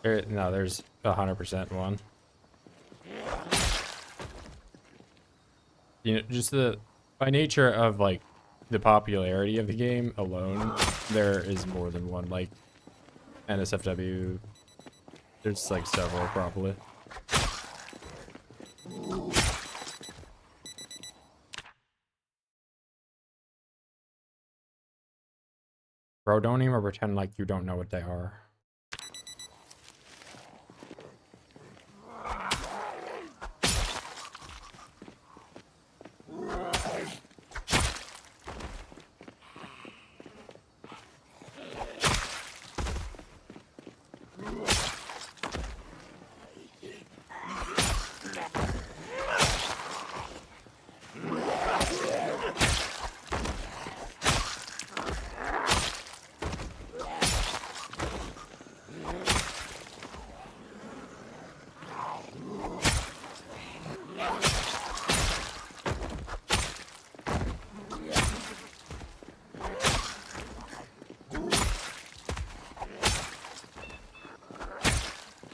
Speaker 1: No, there's 100% one. You know, just by nature of like the popularity of the game alone, there is more than one. Like NSFW, there's like several probably. Bro, don't even pretend like you don't know what they are.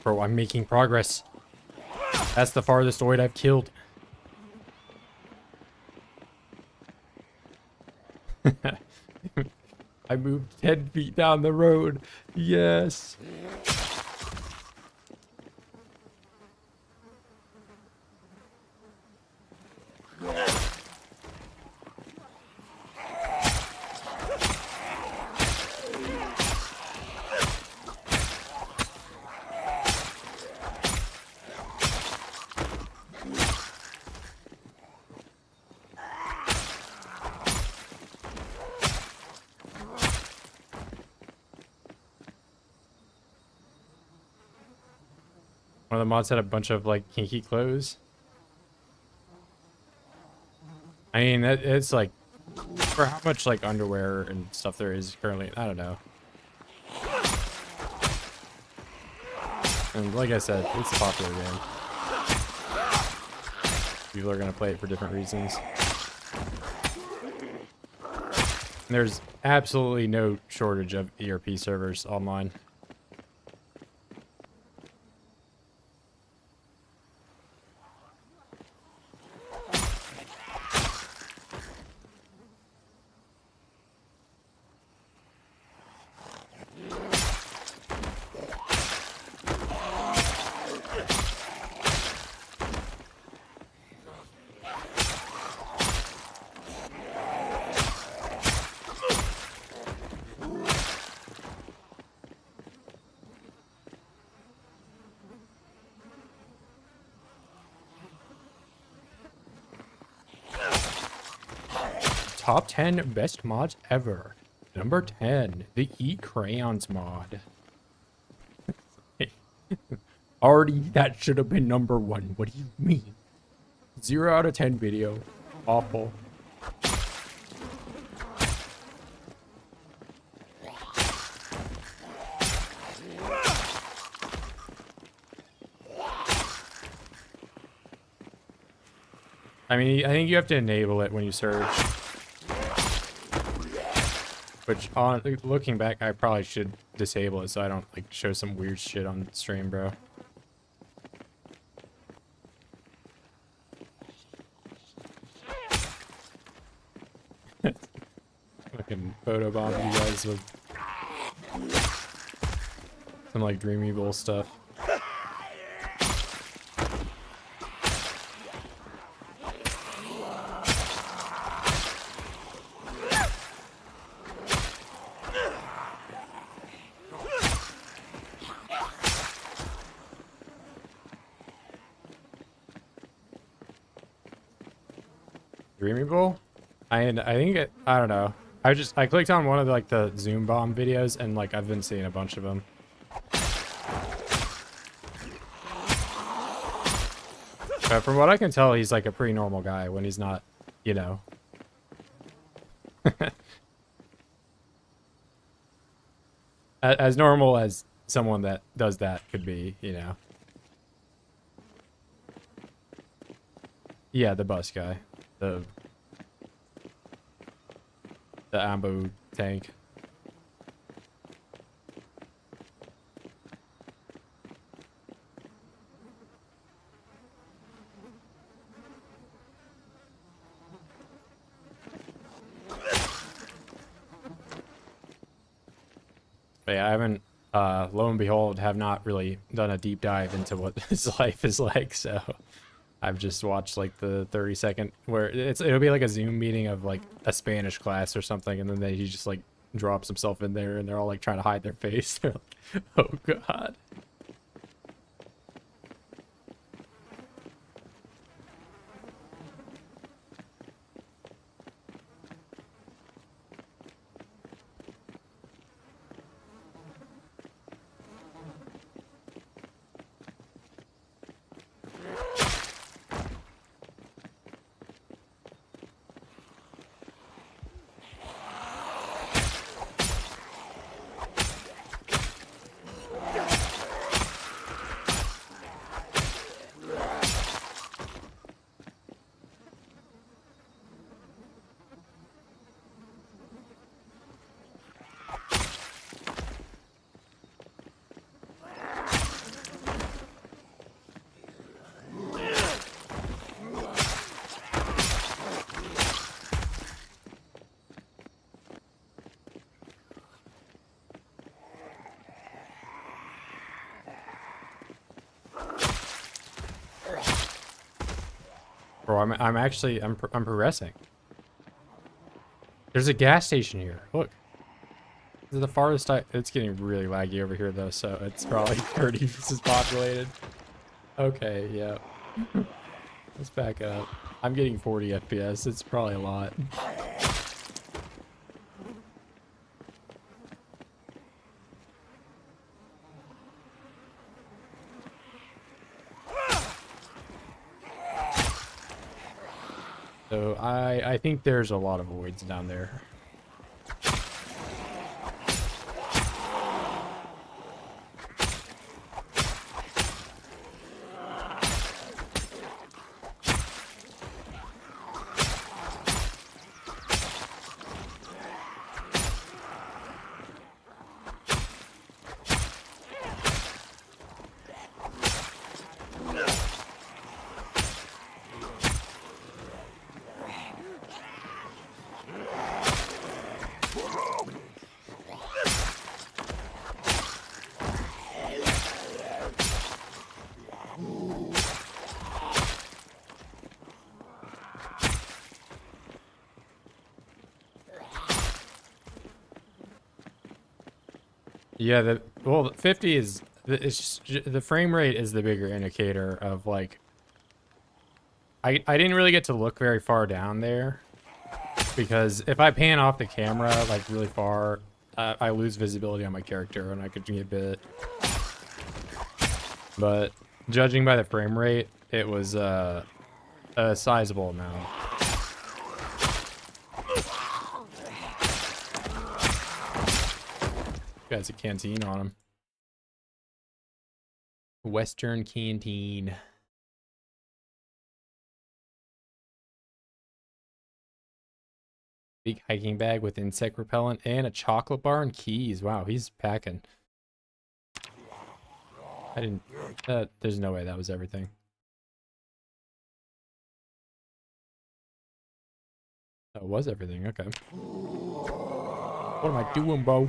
Speaker 1: Bro, I'm making progress. That's the farthest void I've killed. I moved 10 feet down the road. Yes. One of the mods had a bunch of like kinky clothes. I mean, it's like for how much like underwear and stuff there is currently. I don't know. And like I said, it's a popular game. People are gonna play it for different reasons. And there's absolutely no shortage of ERP servers online. Top 10 best mods ever. Number 10, the Eat Crayons mod. Already, that should have been number 1. What do you mean? 0 out of 10 video. Awful. I mean, I think you have to enable it when you search. Which, on looking back, I probably should disable it so I don't like show some weird shit on stream, bro. Fucking photobomb you guys with some like Dream Evil stuff. Dreamable? I think I don't know. I clicked on one of like the Zoom bomb videos and like I've been seeing a bunch of them. But from what I can tell, he's like a pretty normal guy when he's not, you know. As normal as someone that does that could be, you know. Yeah, the bus guy. The ambo tank. But yeah, I haven't, lo and behold, have not really done a deep dive into what his life is like, so I've just watched like the 30-second where it'll be like a Zoom meeting of like a Spanish class or something, and then he just like drops himself in there and they're all like trying to hide their face. They're like, oh god. Bro, I'm progressing. There's a gas station here. Look. This is the farthest it's getting really laggy over here though, so it's probably 30% populated. Okay, yeah. Let's back up. I'm getting 40 FPS. It's probably a lot. So I think there's a lot of voids down there. Yeah, well, 50 is it's just, the frame rate is the bigger indicator of like. I didn't really get to look very far down there because if I pan off the camera like really far, I lose visibility on my character and I could be a bit. But judging by the frame rate, it was a sizable amount. Guy's a canteen on him. Western canteen. Big hiking bag with insect repellent and a chocolate bar and keys. Wow, he's packing. I didn't. There's no way that was everything. That was everything. Okay. What am I doing, bro?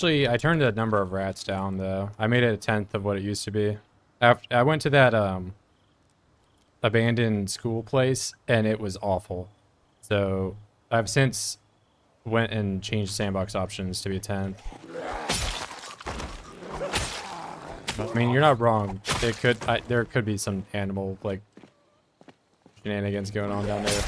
Speaker 1: I turned the number of rats down though. I made it 1/10 of what it used to be. I went to that abandoned school place and it was awful. So I've since went and changed sandbox options to be 1/10. I mean, you're not wrong. It could there could be some animal like shenanigans going on down there.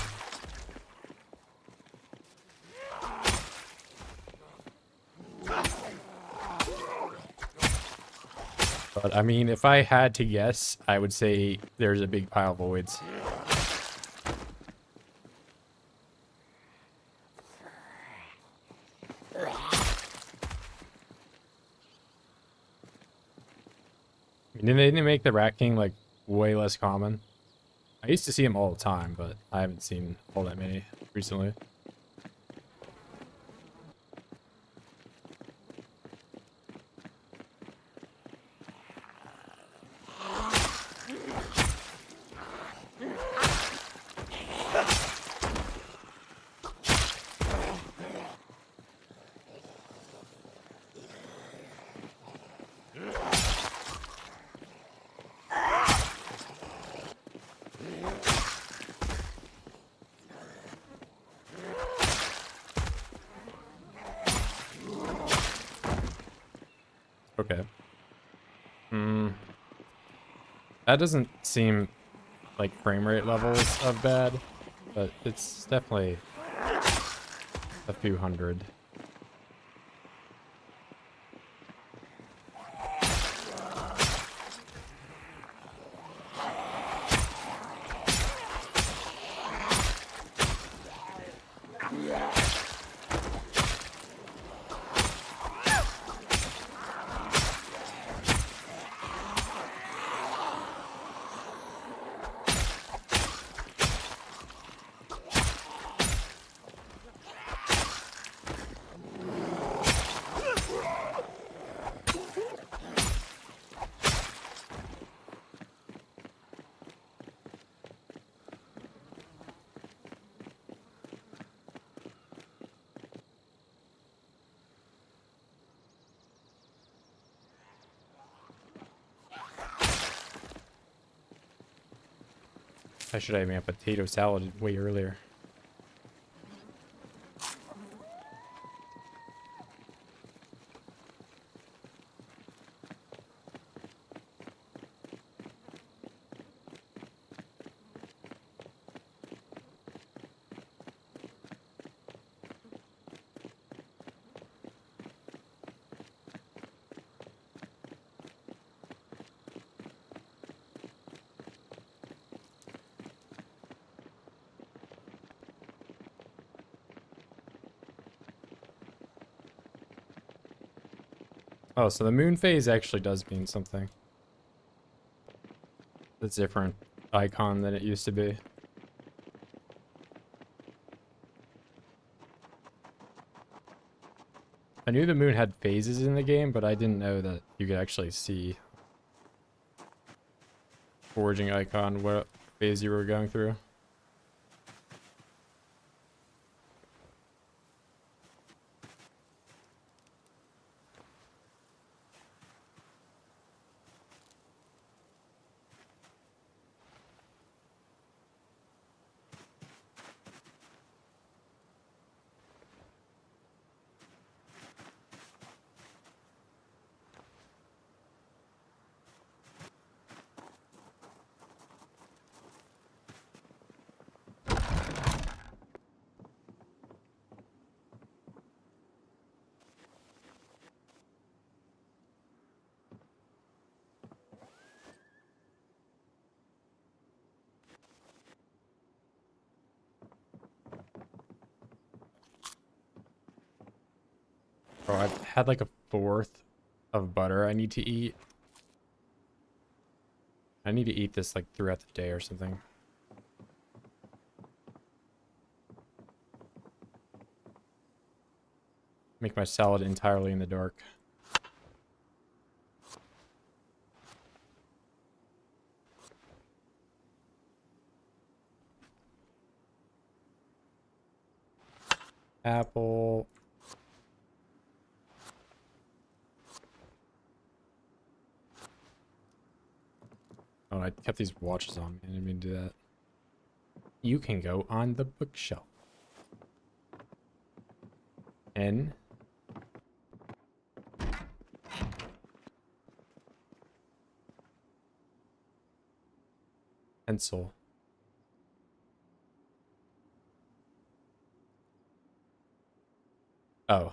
Speaker 1: But I mean, if I had to guess, I would say there's a big pile of voids. Didn't they make the Rat King like way less common? I used to see them all the time, but I haven't seen all that many recently. Okay. That doesn't seem like frame rate levels of bad, but it's definitely a few hundred. I should have made a potato salad way earlier. Oh, so the moon phase actually does mean something. It's a different icon than it used to be. I knew the moon had phases in the game, but I didn't know that you could actually see foraging icon what phase you were going through. Oh, I've had like a fourth of butter I need to eat. I need to eat this like throughout the day or something. Make my salad entirely in the dark. Apple. Oh, I kept these watches on me. I didn't mean to do that. You can go on the bookshelf. N. Pencil. Oh.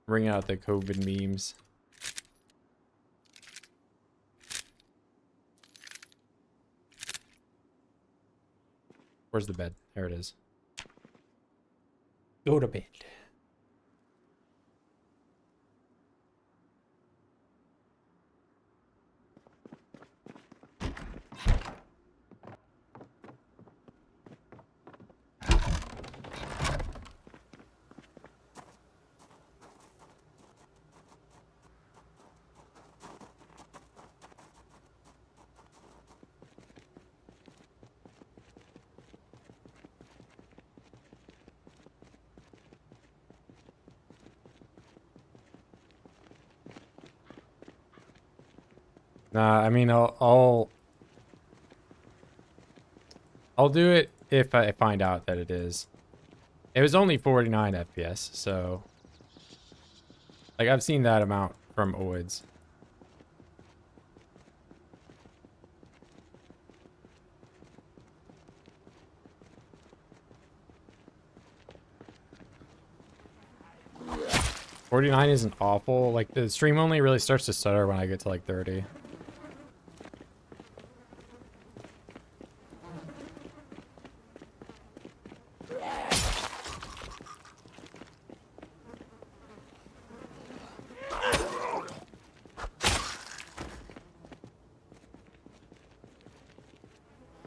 Speaker 1: Bring out the COVID memes. Where's the bed? There it is. Go to bed. Nah, I mean, I'll do it if I find out that it is. It was only 49 FPS, so like I've seen that amount from Oids. $49 isn't awful. Like the stream only really starts to stutter when I get to like 30.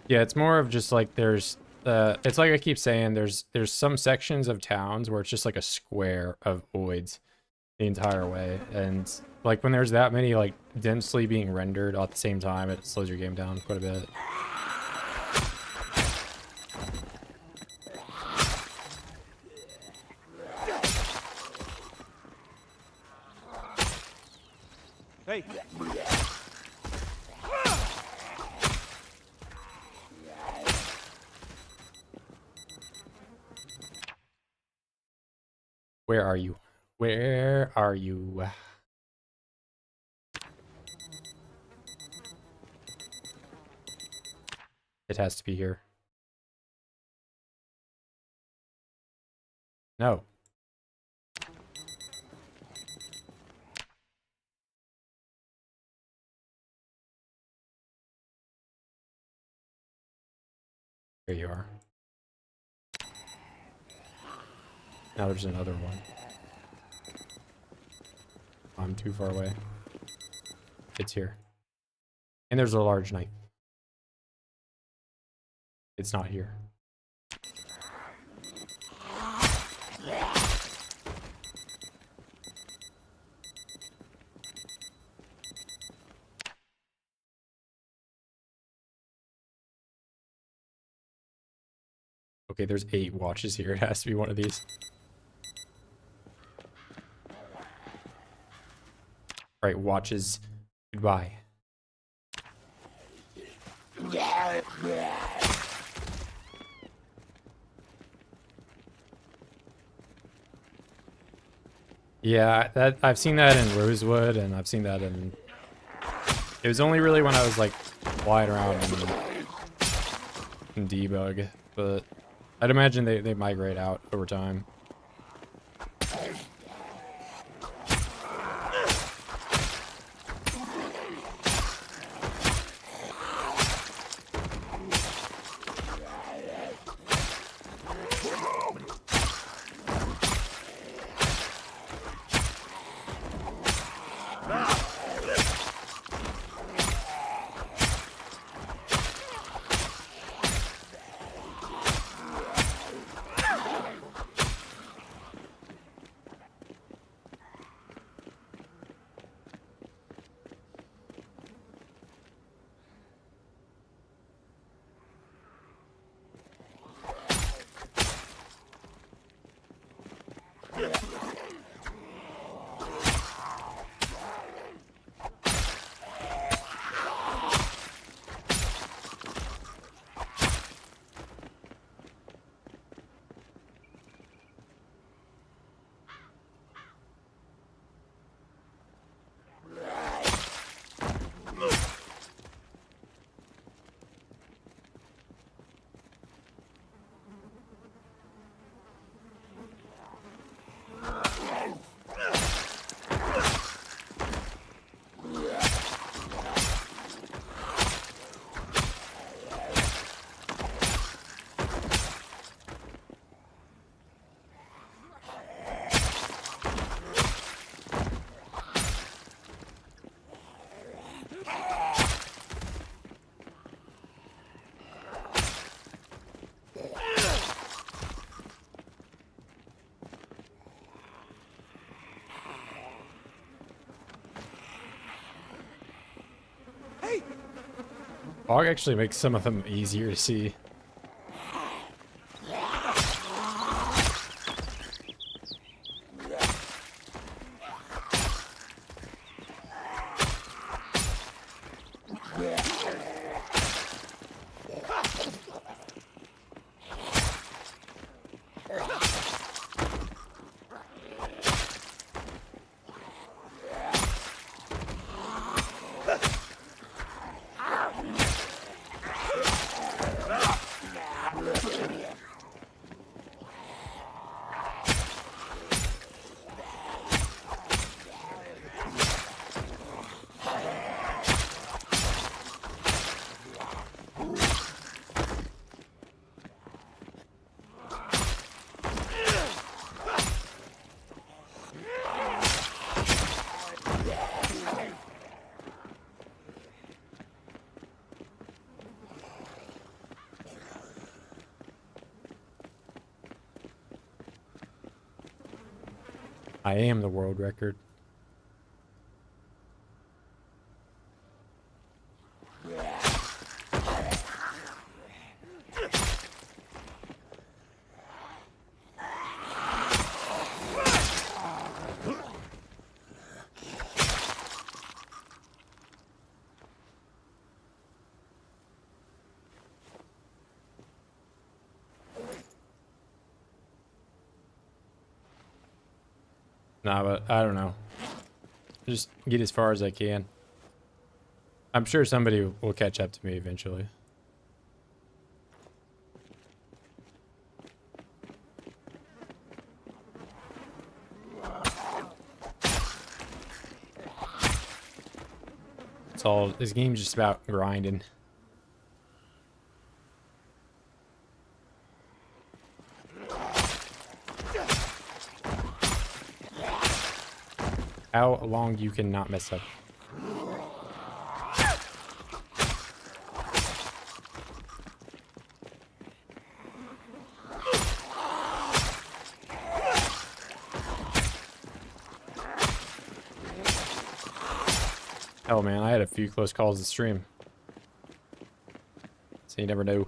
Speaker 1: Yeah, it's more of just like there's it's like I keep saying, there's some sections of towns where it's just like a square of Oids the entire way, and like when there's that many like densely being rendered at the same time, it slows your game down quite a bit.
Speaker 2: Hey.
Speaker 1: Where are you? Where are you? It has to be here. No. There you are. Now there's another one. I'm too far away. It's here. And there's a large knife. It's not here. Okay, there's 8 watches here. It has to be one of these. Alright, watches. Goodbye. Yeah, that I've seen that in Rosewood, and I've seen that in... It was only really when I was like flying around in debug, but I'd imagine they migrate out over time. Fog actually makes some of them easier to see. I am the world record. Nah, but I don't know. Just get as far as I can. I'm sure somebody will catch up to me eventually. It's all, this game's just about grinding. How long you can not mess up. Oh man, I had a few close calls to stream. So you never know.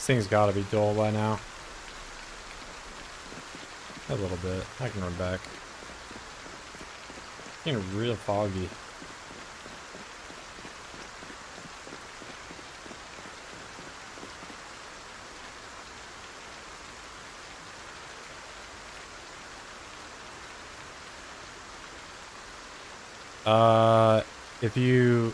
Speaker 1: This thing's gotta be dull by now. A little bit. I can run back. Getting real foggy. If you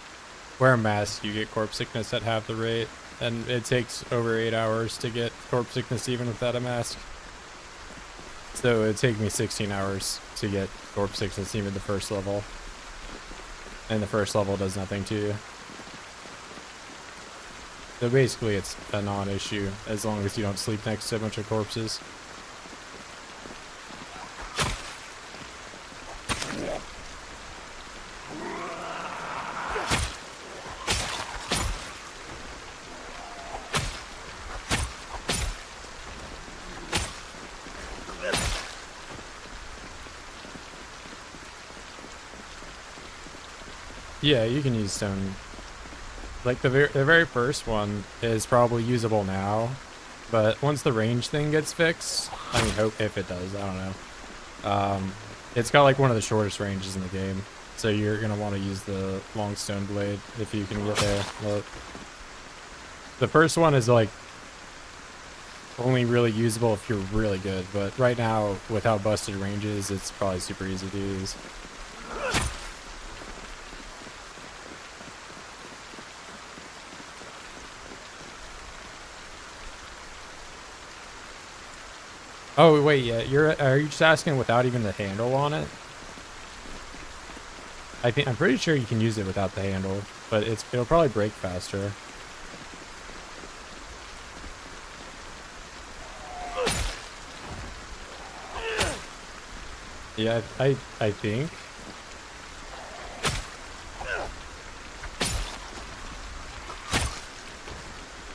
Speaker 1: wear a mask, you get corpse sickness at half the rate, and it takes over 8 hours to get corpse sickness even without a mask. So it'd take me 16 hours to get corpse sickness even the first level. And the first level does nothing to you. So basically it's a non-issue as long as you don't sleep next to a bunch of corpses. Yeah, you can use stone. Like the very first one is probably usable now, but once the range thing gets fixed, I mean, hope if it does, I don't know. It's got like one of the shortest ranges in the game, so you're gonna want to use the long stone blade if you can get there. But the first one is like only really usable if you're really good, but right now with how busted ranges, it's probably super easy to use. Oh wait, yeah, are you just asking without even the handle on it? I'm pretty sure you can use it without the handle, but it'll probably break faster. Yeah, I think.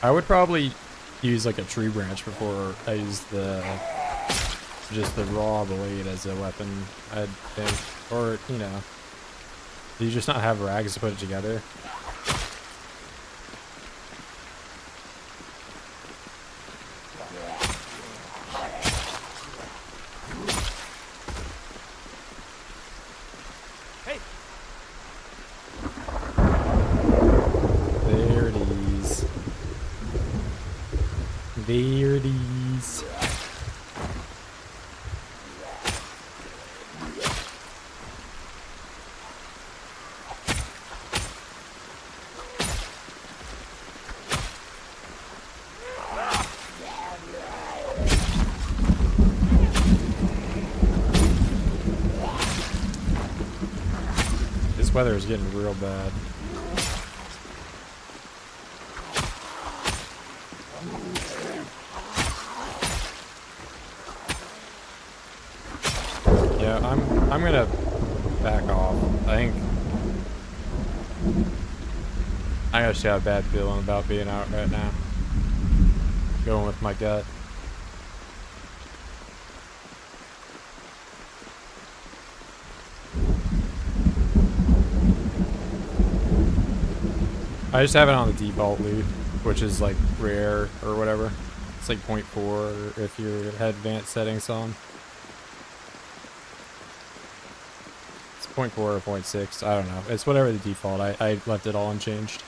Speaker 1: I would probably use like a tree branch before I use just the raw blade as a weapon, I'd think. Or, you know, do you just not have rags to put it together?
Speaker 2: Hey!
Speaker 1: There it is. There it is. This weather is getting real bad. Yeah, I'm gonna back off. I think I actually have a bad feeling about being out right now. Going with my gut. I just have it on the default loot, which is like rare or whatever. It's like 0.4 if you had advanced settings on. It's 0.4 or 0.6, I don't know. It's whatever the default. I left it all unchanged.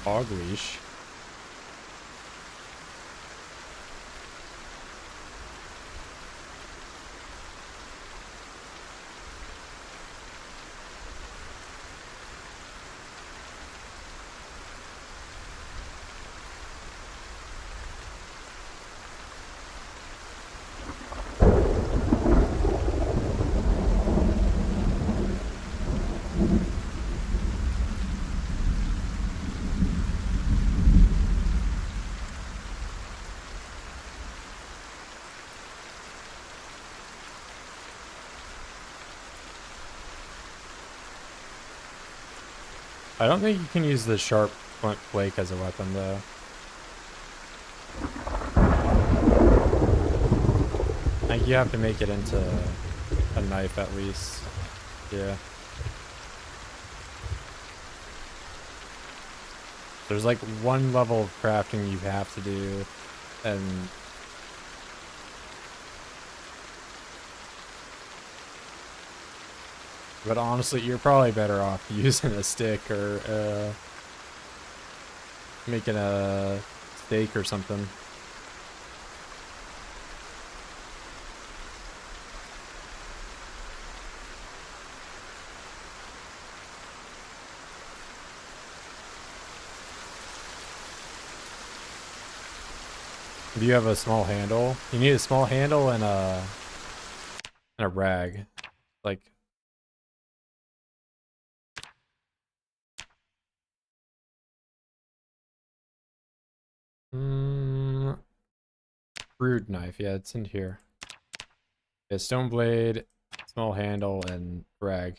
Speaker 1: Hog leash. I don't think you can use the sharp flint flake as a weapon, though. I think you have to make it into a knife at least. Yeah. There's like one level of crafting you have to do, and but honestly, you're probably better off using a stick or making a steak or something. Do you have a small handle? You need a small handle and a rag, like. Crude knife, yeah, it's in here. Yeah, stone blade, small handle, and rag.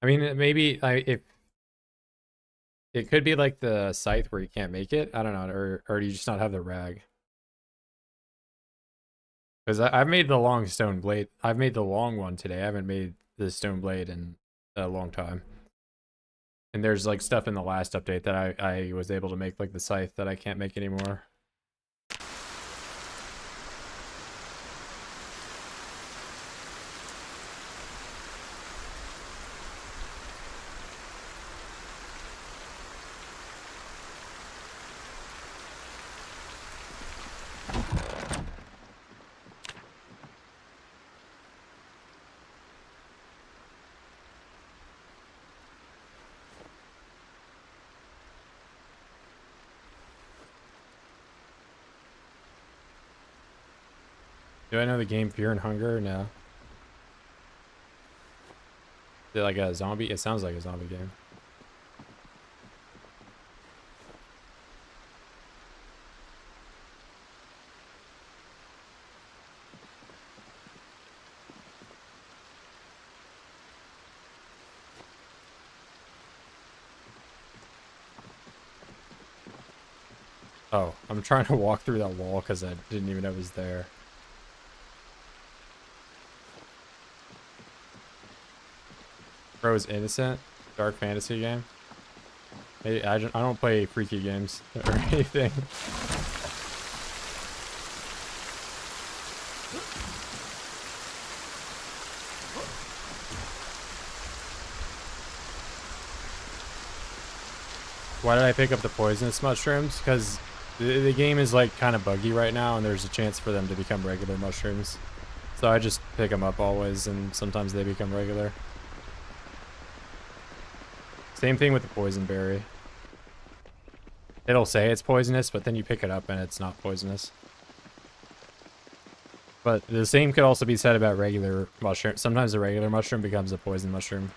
Speaker 1: I mean, maybe if it could be like the scythe where you can't make it. I don't know, or do you just not have the rag? Because I've made the long stone blade. I've made the long one today. I haven't made the stone blade in a long time. And there's like stuff in the last update that I was able to make, like the scythe, that I can't make anymore. Do I know the game Fear and Hunger? No. Is it like a zombie? It sounds like a zombie game. Oh, I'm trying to walk through that wall because I didn't even know it was there. Bro is Innocent, dark fantasy game. Hey, I don't play freaky games or anything. Why did I pick up the poisonous mushrooms? Because the game is like kind of buggy right now, and there's a chance for them to become regular mushrooms. So I just pick them up always, and sometimes they become regular. Same thing with the poison berry. It'll say it's poisonous, but then you pick it up and it's not poisonous. But the same could also be said about regular mushroom. Sometimes a regular mushroom becomes a poison mushroom.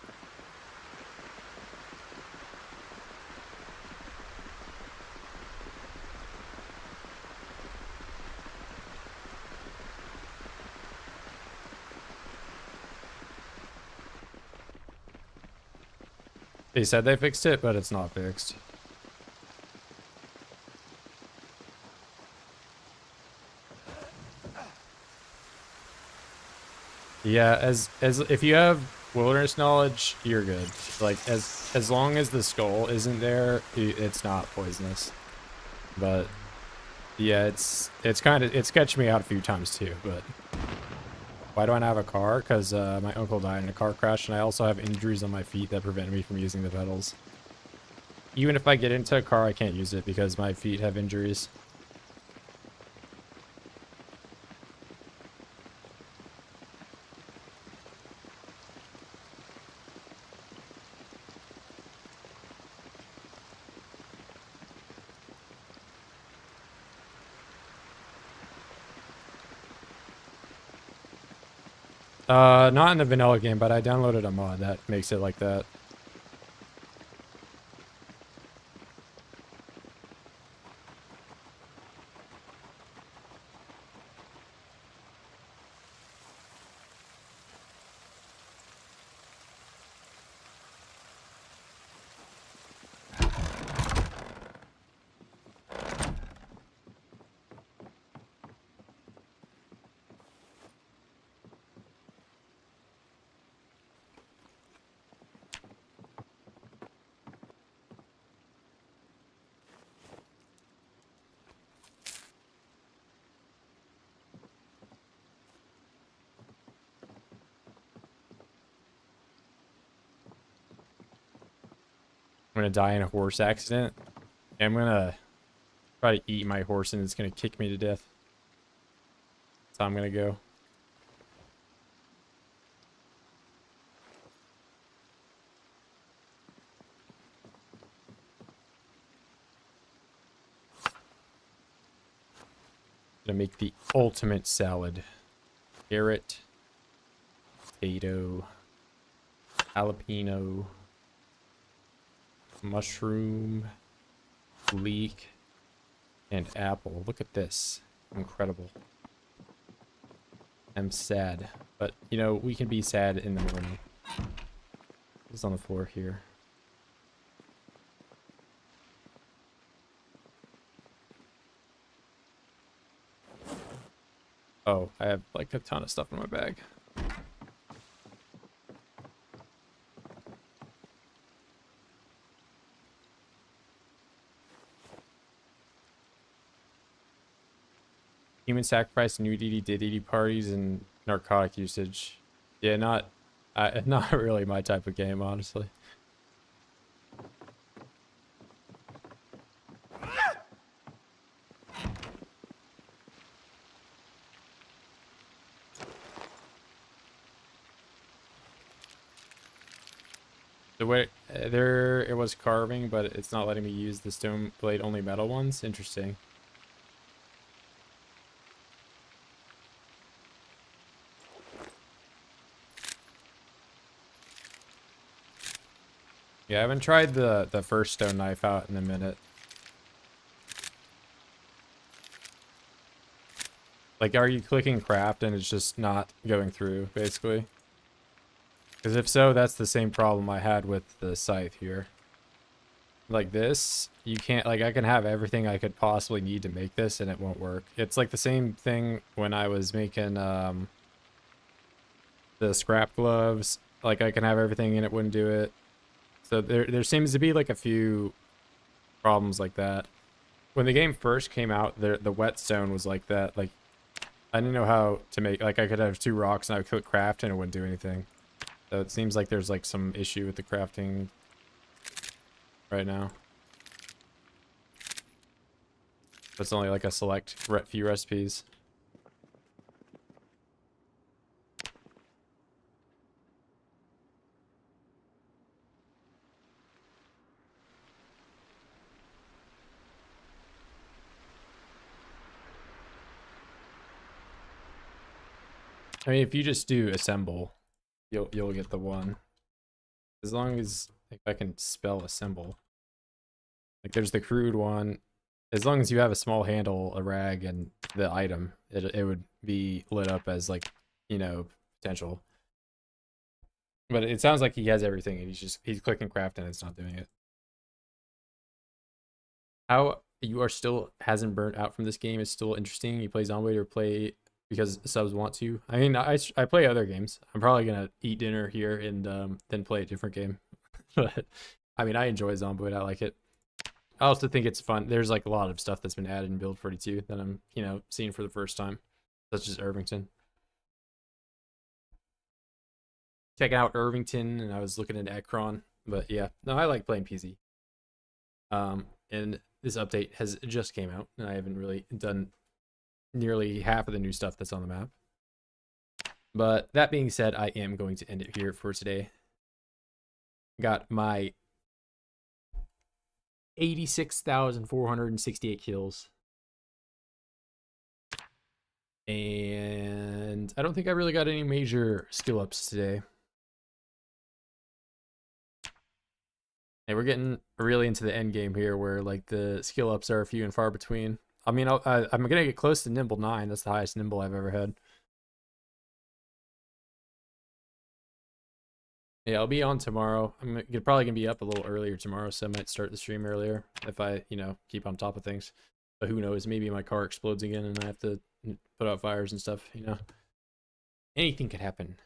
Speaker 1: They said they fixed it, but it's not fixed. Yeah, as if you have wilderness knowledge, you're good. Like as long as the skull isn't there, it's not poisonous. But yeah, it's sketched me out a few times too. But
Speaker 3: Why do I not have a car? Because my uncle died in a car crash, and I also have injuries on my feet that prevent me from using the pedals. Even if I get into a car, I can't use it because my feet have injuries. Not in the vanilla game, but I downloaded a mod that makes it like that. I'm gonna die in a horse accident. I'm gonna try to eat my horse and it's gonna kick me to death. That's how I'm gonna go. Gonna make the ultimate salad. Carrot, potato, jalapeno, mushroom, leek, and apple. Look at this. Incredible. I'm sad. But, you know, we can be sad in the morning. It's on the floor here. Oh, I have like a ton of stuff in my bag. Human sacrifice, nudity, diddy parties, and narcotic usage. Yeah, not really my type of game, honestly. The way there it was carving, but it's not letting me use the stone blade only metal ones. Interesting. Yeah, I haven't tried the first stone knife out in a minute. Like, are you clicking craft and it's just not going through, basically? Because if so, that's the same problem I had with the scythe here. Like this, you can't, like, I can have everything I could possibly need to make this and it won't work. It's like the same thing when I was making the scrap gloves. Like, I can have everything and it wouldn't do it. So there seems to be like a few problems like that. When the game first came out, the whetstone was like that. Like, I didn't know how to make, like, I could have 2 rocks and I would click craft and it wouldn't do anything. So it seems like there's like some issue with the crafting right now. It's only like a select few recipes. I mean, if you just do assemble, you'll get the one. As long as, if I can spell assemble. Like, there's the crude one. As long as you have a small handle, a rag, and the item, it would be lit up as, like, you know, potential. But it sounds like he has everything and he's clicking craft and it's not doing it. How you are still hasn't burnt out from this game is still interesting. You play Zomboid or play because subs want to. I mean, I play other games. I'm probably gonna eat dinner here and then play a different game. But I mean, I enjoy Zomboid. I like it. I also think it's fun. There's like a lot of stuff that's been added in Build 42 that I'm, you know, seeing for the first time, such as Irvington. checking out Irvington, and I was looking into Ekron. But yeah, no, I like playing PZ. And this update has just came out, and I haven't really done nearly half of the new stuff that's on the map. But that being said, I am going to end it here for today. Got my 86,468 kills. And I don't think I really got any major skill ups today. And we're getting really into the end game here, where like the skill ups are few and far between. I mean, I'm gonna get close to nimble 9. That's the highest nimble I've ever had. Yeah, I'll be on tomorrow. I'm probably gonna be up a little earlier tomorrow, so I might start the stream earlier if I, keep on top of things. But who knows? Maybe my car explodes again and I have to put out fires and stuff. Anything could happen.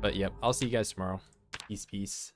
Speaker 3: But yep, I'll see you guys tomorrow. Peace, peace.